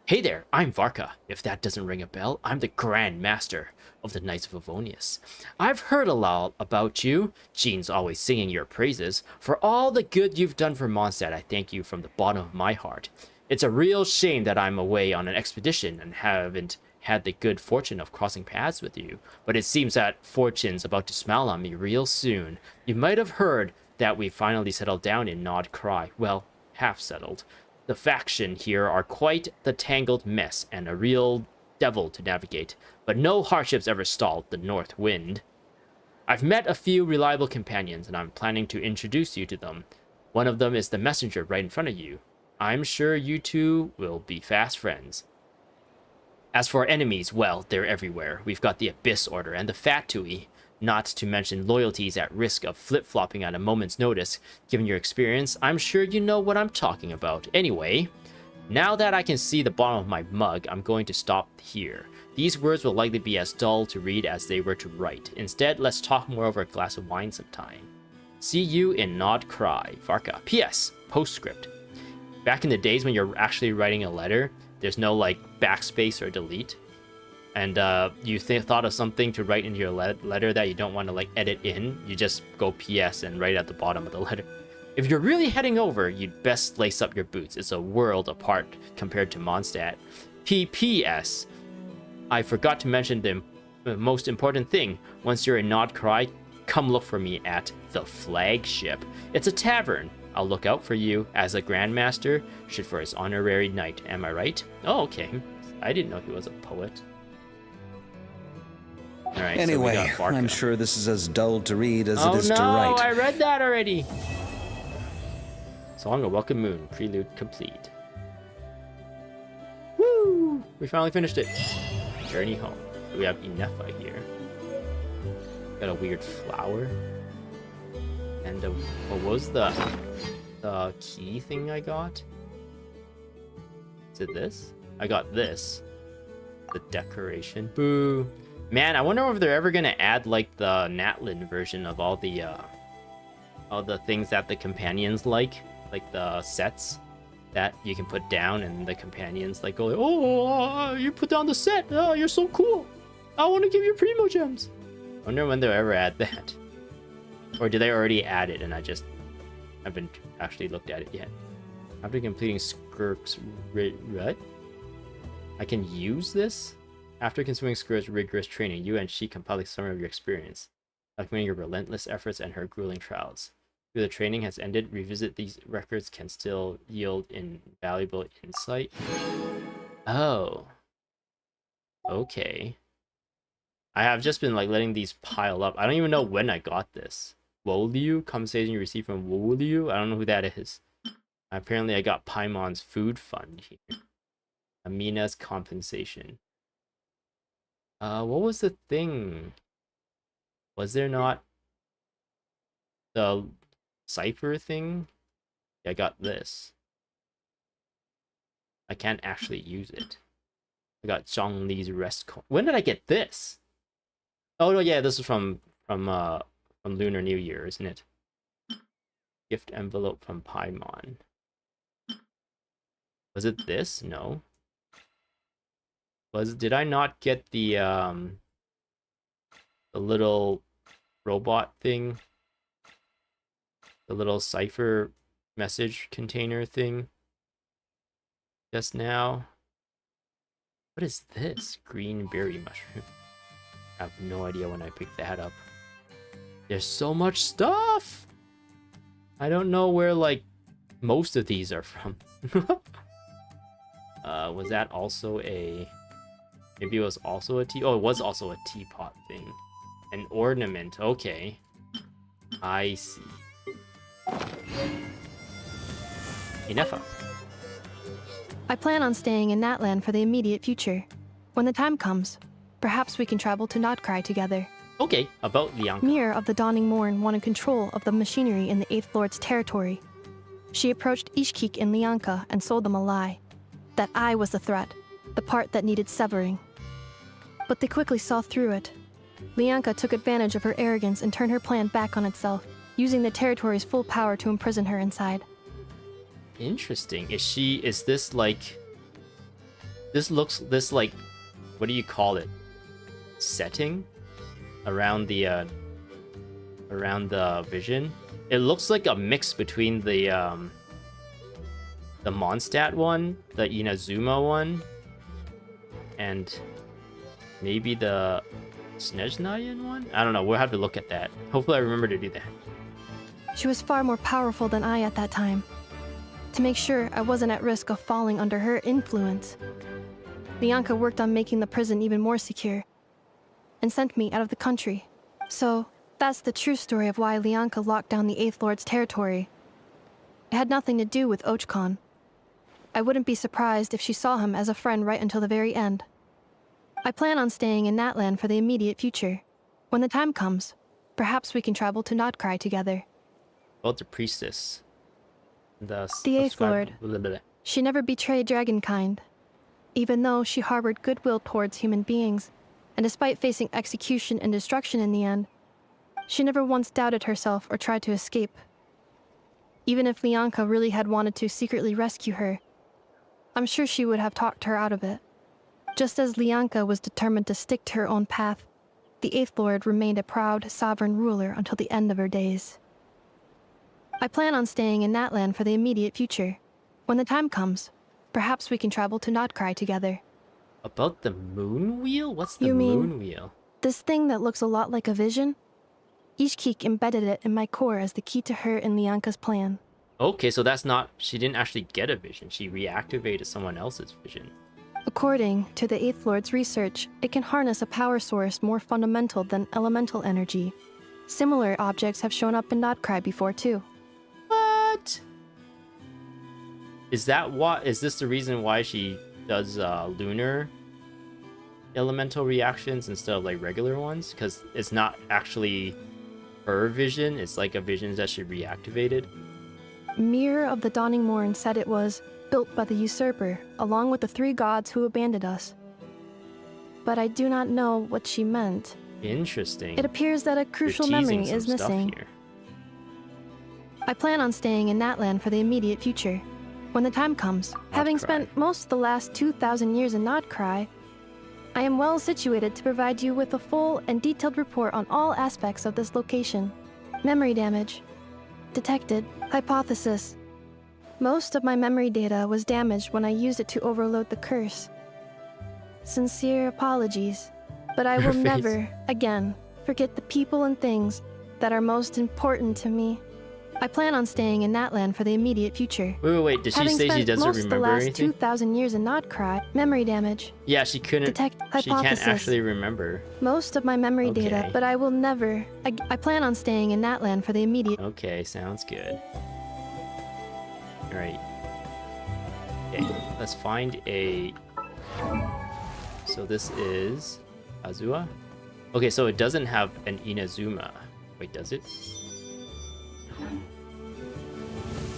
S1: Hey there, I'm Varka. If that doesn't ring a bell, I'm the Grand Master of the Knights of Avonius. I've heard a lot about you. Jean's always singing your praises. For all the good you've done for Mondstadt, I thank you from the bottom of my heart. It's a real shame that I'm away on an expedition and haven't had the good fortune of crossing paths with you, but it seems that fortune's about to smile on me real soon. You might have heard that we finally settled down in Nod Kari. Well, half settled. The faction here are quite the tangled mess and a real devil to navigate, but no hardships ever stalled the north wind. I've met a few reliable companions, and I'm planning to introduce you to them. One of them is the messenger right in front of you. I'm sure you two will be fast friends. As for enemies, well, they're everywhere. We've got the Abyss Order and the Fatui, not to mention loyalties at risk of flip-flopping at a moment's notice. Given your experience, I'm sure you know what I'm talking about. Anyway, Now that I can see the bottom of my mug, I'm going to stop here. These words will likely be as dull to read as they were to write. Instead, let's talk more over a glass of wine sometime. See you in Nod Kari, Varka. P.S. Postscript. Back in the days when you're actually writing a letter, there's no like backspace or delete. And you thought of something to write in your letter that you don't want to like edit in, you just go PS and write at the bottom of the letter. If you're really heading over, you'd best lace up your boots. It's a world apart compared to Mondstadt. PPS. I forgot to mention the most important thing. Once you're in Nod Kari, come look for me at the flagship. It's a tavern. I'll look out for you as a grandmaster should for his honorary knight. Am I right? Oh, okay. I didn't know he was a poet. All right,
S15: anyway,
S1: so
S15: I'm sure this is as dull to read as it is to write.
S1: Oh no, I read that already. Song of Welkin Moon, Prelude complete. Woo! We finally finished it. Journey home. So we have Inefa here. Got a weird flower. And what was the key thing I got? Is it this? I got this. The decoration. Boo. Man, I wonder if they're ever gonna add like the Natlin version of all the things that the companions like the sets that you can put down, and the companions like go, oh, you put down the set. Oh, you're so cool. I want to give you Primo Gems. I wonder when they'll ever add that, or did they already add it and I haven't actually looked at it yet. After completing Skirk's what? I can use this. After consuming Skirk's rigorous training, you and she compile a summary of your experience, documenting your relentless efforts and her grueling trials. After the training has ended, revisit these records can still yield invaluable insight. Oh. Okay. I have just been like letting these pile up. I don't even know when I got this. Woliu, compensation you received from Woliu? I don't know who that is. Apparently I got Paimon's food fund here. Amina's compensation. What was the thing? Was there not the cipher thing? Yeah, I got this. I can't actually use it. I got Zhongli's rest coin. When did I get this? Oh no, yeah, this is from Lunar New Year, isn't it? Gift envelope from Paimon. Was it this? No. Did I not get the little robot thing? The little cipher message container thing just now? What is this? Green berry mushroom. I have no idea when I picked that up. There's so much stuff! I don't know where, like, most of these are from. Was that also a... Maybe it was also a tea... Oh, it was also a teapot thing. An ornament, okay. I see. Inefa.
S5: I plan on staying in Natlan for the immediate future. When the time comes, perhaps we can travel to Nod Kari together.
S1: Okay, about Lianka.
S5: Mir of the Dawning Morn wanted control of the machinery in the 8th Lord's territory. She approached Ishkik and Lianka and sold them a lie. That I was the threat, the part that needed severing. But they quickly saw through it. Lianka took advantage of her arrogance and turned her plan back on itself, using the territory's full power to imprison her inside.
S1: Interesting. Is this like... This like... What do you call it? Setting? Around the vision? It looks like a mix between the Mondstadt one, the Inazuma one, and maybe the Snezhnaya one? I don't know, we'll have to look at that. Hopefully I remember to do that.
S5: She was far more powerful than I at that time. To make sure I wasn't at risk of falling under her influence, Lianka worked on making the prison even more secure, and sent me out of the country. So, that's the true story of why Lianka locked down the 8th Lord's territory. It had nothing to do with Ochkon. I wouldn't be surprised if she saw him as a friend right until the very end. I plan on staying in Natlan for the immediate future. When the time comes, perhaps we can travel to Nod Kari together.
S1: About the priestess. The
S5: 8th Lord. She never betrayed dragonkind, even though she harbored goodwill towards human beings, and despite facing execution and destruction in the end, she never once doubted herself or tried to escape. Even if Lianka really had wanted to secretly rescue her, I'm sure she would have talked her out of it. Just as Lianka was determined to stick to her own path, the Eighth Lord remained a proud, sovereign ruler until the end of her days. I plan on staying in Natlan for the immediate future. When the time comes, perhaps we can travel to Nod Kari together.
S1: About the moon wheel? What's the
S5: You mean
S1: moon wheel?
S5: this thing that looks a lot like a vision? Ishkik embedded it in my core as the key to her and Lianka's plan.
S1: Okay, so that's not... She didn't actually get a vision. She reactivated someone else's vision.
S5: According to the Eighth Lord's research, it can harness a power source more fundamental than elemental energy. Similar objects have shown up in Nod Kari before too.
S1: What? Is this the reason why she does lunar elemental reactions instead of like regular ones? Because it's not actually her vision, it's like a vision that she reactivated.
S5: Mirror of the Dawning Morn said it was built by the usurper, along with the 3 gods who abandoned us. But I do not know what she meant.
S1: Interesting.
S5: It appears that a crucial
S1: You're teasing
S5: memory is
S1: some stuff
S5: missing.
S1: here.
S5: I plan on staying in Natlan for the immediate future. When the time comes, having spent most of the last 2,000 years in Nod Kari, I am well situated to provide you with a full and detailed report on all aspects of this location. Memory damage. Detected. Hypothesis. Most of my memory data was damaged when I used it to overload the curse. Sincere apologies, but I will never, again, forget the people and things that are most important to me. I plan on staying in Natlan for the immediate future.
S1: Wait. Did she say she doesn't
S5: most
S1: remember
S5: of the last
S1: anything?
S5: 2,000 years in Nod Kari, memory damage.
S1: Yeah, she couldn't.
S5: Detect
S1: She can't
S5: hypothesis.
S1: actually remember.
S5: Most of my memory data,
S1: Okay.
S5: but I will never. I plan on staying in Natlan for the immediate.
S1: Okay, sounds good. Alright. Okay, let's find a... So this is... Azua? Okay, so it doesn't have an Inazuma. Wait, does it?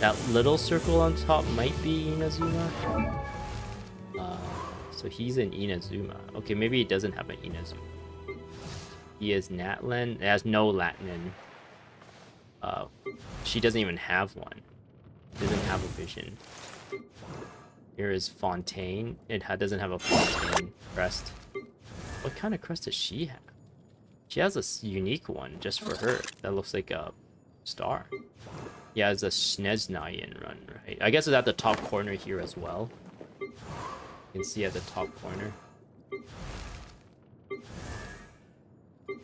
S1: That little circle on top might be Inazuma? So he's an Inazuma. Okay, maybe he doesn't have an Inazuma. He is Natlan. It has no Latin. She doesn't even have one. Doesn't have a vision. Here is Fontaine. It doesn't have a Fontaine crest. What kind of crest does she have? She has a unique one just for her. That looks like a star. Yeah, it's a Snezhnayan run, right? I guess it's at the top corner here as well. You can see at the top corner. But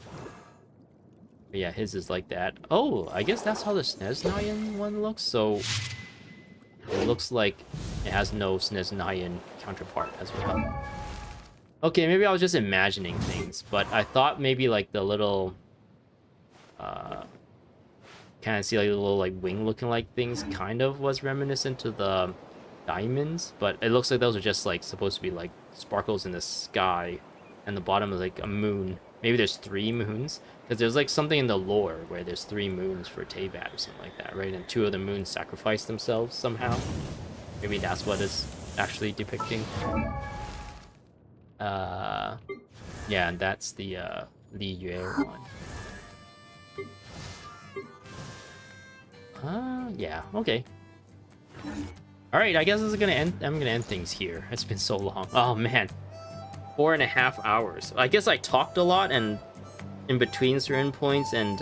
S1: yeah, his is like that. Oh, I guess that's how the Snezhnayan one looks. So it looks like it has no Snezhnayan counterpart as well. Okay, maybe I was just imagining things, but I thought maybe like the little kind of see like the little like wing looking like things kind of was reminiscent to the diamonds, but it looks like those are just like supposed to be like sparkles in the sky, and the bottom is like a moon. Maybe there's 3 moons, because there's like something in the lore where there's 3 moons for Teyvat or something like that, right? And 2 of the moons sacrifice themselves somehow. Maybe that's what it's actually depicting. Yeah, and that's the Li Yue one. Yeah, okay. Alright, I guess this is gonna end. I'm gonna end things here. It's been so long. Oh man. 4.5 hours. I guess I talked a lot and in between certain points, and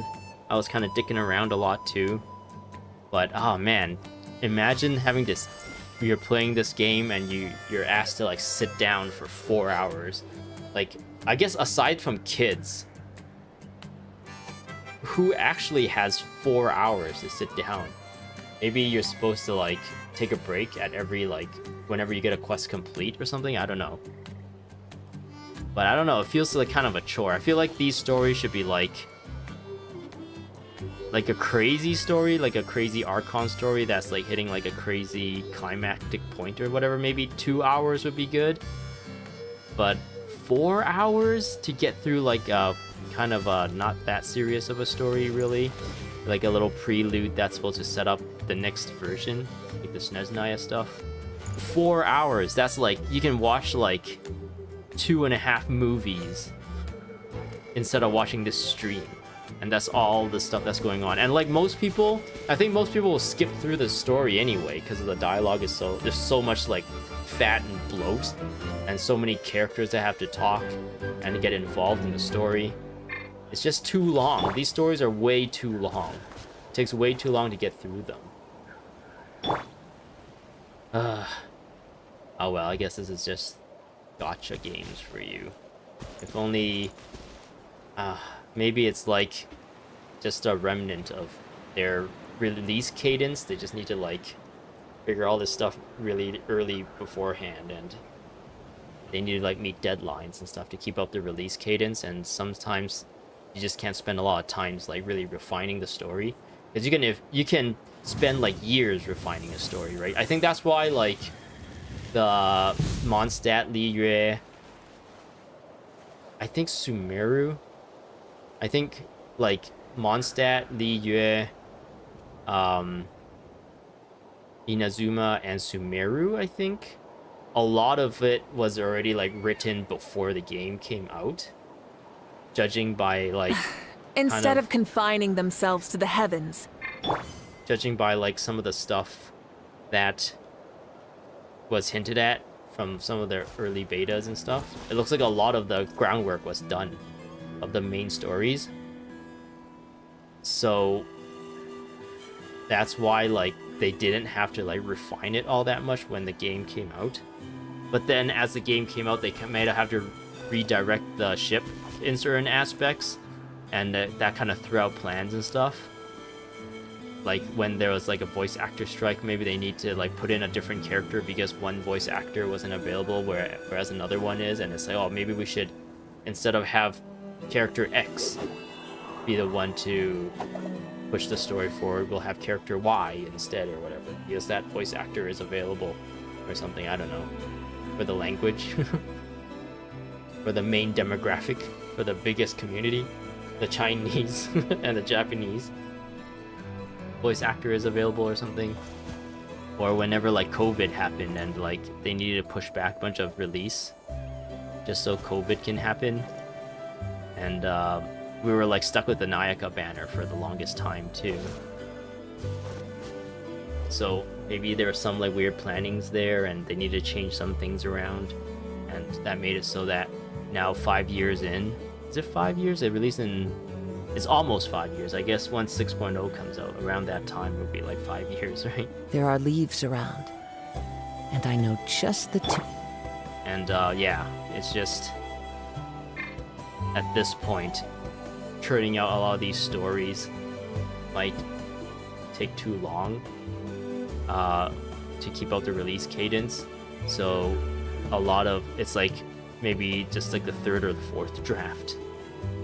S1: I was kind of dicking around a lot too. But oh man, imagine having this. You're playing this game and you're asked to like sit down for 4 hours. Like, I guess aside from kids, who actually has 4 hours to sit down? Maybe you're supposed to like take a break at every like whenever you get a quest complete or something. I don't know. But I don't know, it feels like kind of a chore. I feel like these stories should be like a crazy story, like a crazy archon story that's like hitting like a crazy climactic point or whatever. Maybe 2 hours would be good. But 4 hours to get through like a kind of not that serious of a story, really. Like a little prelude that's supposed to set up the next version, like the Snezhnaya stuff. 4 hours. That's like, you can watch like 2.5 movies instead of watching this stream. And that's all the stuff that's going on. And like most people, I think most people will skip through the story anyway because the dialogue is there's so much like fat and bloat and so many characters that have to talk and get involved in the story. It's just too long. These stories are way too long. It takes way too long to get through them. Oh well, I guess this is just gacha games for you. If only... maybe it's like just a remnant of their release cadence. They just need to like figure all this stuff really early beforehand, and they need to like meet deadlines and stuff to keep up the release cadence. And sometimes you just can't spend a lot of time like really refining the story, because you can spend like years refining a story, right? I think that's why like the Mondstadt Li Yue, I think Sumeru, I think like Mondstadt, Li Yue, Inazuma, and Sumeru, I think a lot of it was already like written before the game came out, judging by like
S9: Instead of confining themselves to the heavens.
S1: Judging by like some of the stuff that was hinted at from some of their early betas and stuff, it looks like a lot of the groundwork was done of the main stories. So that's why like they didn't have to like refine it all that much when the game came out. But then as the game came out, they might have to redirect the ship in certain aspects, and that kind of threw out plans and stuff. Like when there was like a voice actor strike, maybe they need to like put in a different character because one voice actor wasn't available, whereas another one is, and it's like, oh, maybe we should, instead of have character X be the one to push the story forward, we'll have character Y instead, or whatever, because that voice actor is available or something. I don't know, for the language for the main demographic, for the biggest community, the Chinese and the Japanese, voice actor is available or something. Or whenever like COVID happened and like they needed to push back a bunch of release just so COVID can happen, and we were like stuck with the Nayaka banner for the longest time too. So maybe there were some like weird plannings there, and they need to change some things around, and that made it so that now 5 years in, is it 5 years? They released in, it's almost 5 years. I guess once 6.0 comes out, around that time would be like 5 years, right?
S13: There are leaves around, and I know just the two.
S1: And yeah, it's just at this point, churning out a lot of these stories might take too long to keep up the release cadence. So a lot of it's like maybe just like the third or the fourth draft.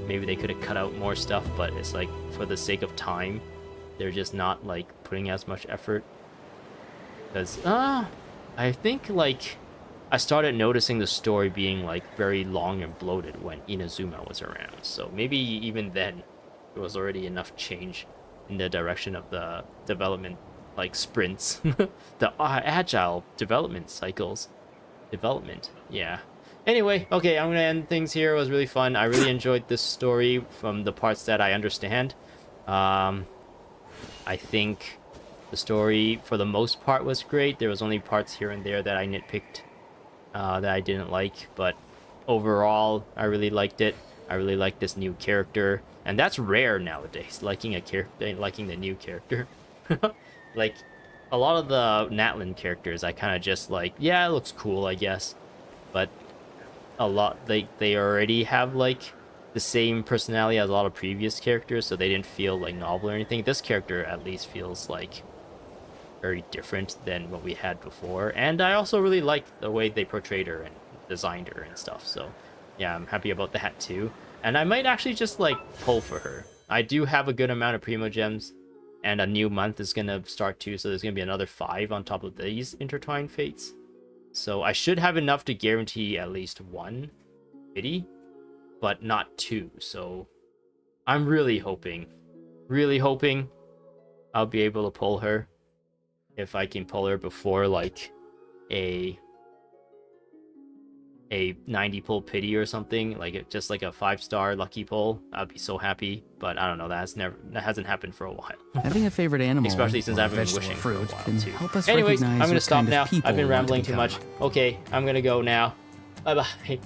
S1: Maybe they could have cut out more stuff, but it's like for the sake of time, they're just not like putting as much effort. Because I think like I started noticing the story being like very long and bloated when Inazuma was around. So maybe even then there was already enough change in the direction of the development like sprints, the agile development cycles. Yeah. Anyway, okay, I'm gonna end things here. It was really fun. I really enjoyed this story from the parts that I understand. I think the story for the most part was great. There was only parts here and there that I nitpicked that I didn't like, but overall I really liked it. I really like this new character, and that's rare nowadays, liking a character, liking the new character. Like a lot of the Natlan characters I kind of just like, yeah, it looks cool, I guess, but a lot they already have like the same personality as a lot of previous characters, so they didn't feel like novel or anything. This character at least feels like very different than what we had before, and I also really liked the way they portrayed her and designed her and stuff. So yeah, I'm happy about that too, and I might actually just like pull for her. I do have a good amount of Primo Gems, and a new month is gonna start too, so there's gonna be another 5 on top of these intertwined fates. So I should have enough to guarantee at least 1 biddy, but not 2. So I'm really hoping I'll be able to pull her. If I can pull her before like a 90 pull pity or something, like just like a 5-star lucky pull, I'd be so happy. But I don't know, that hasn't happened for a while.
S14: Having a favorite animal,
S1: especially since
S14: or
S1: I've been
S14: vegetable
S1: wishing
S14: fruit,
S1: for a
S14: can
S1: while too.
S14: help us
S1: Anyways,
S14: recognize
S1: I'm gonna
S14: what
S1: stop
S14: kind of
S1: now.
S14: people
S1: I've been
S14: we want to
S1: rambling too
S14: become.
S1: much. Okay, I'm gonna go now. Bye bye.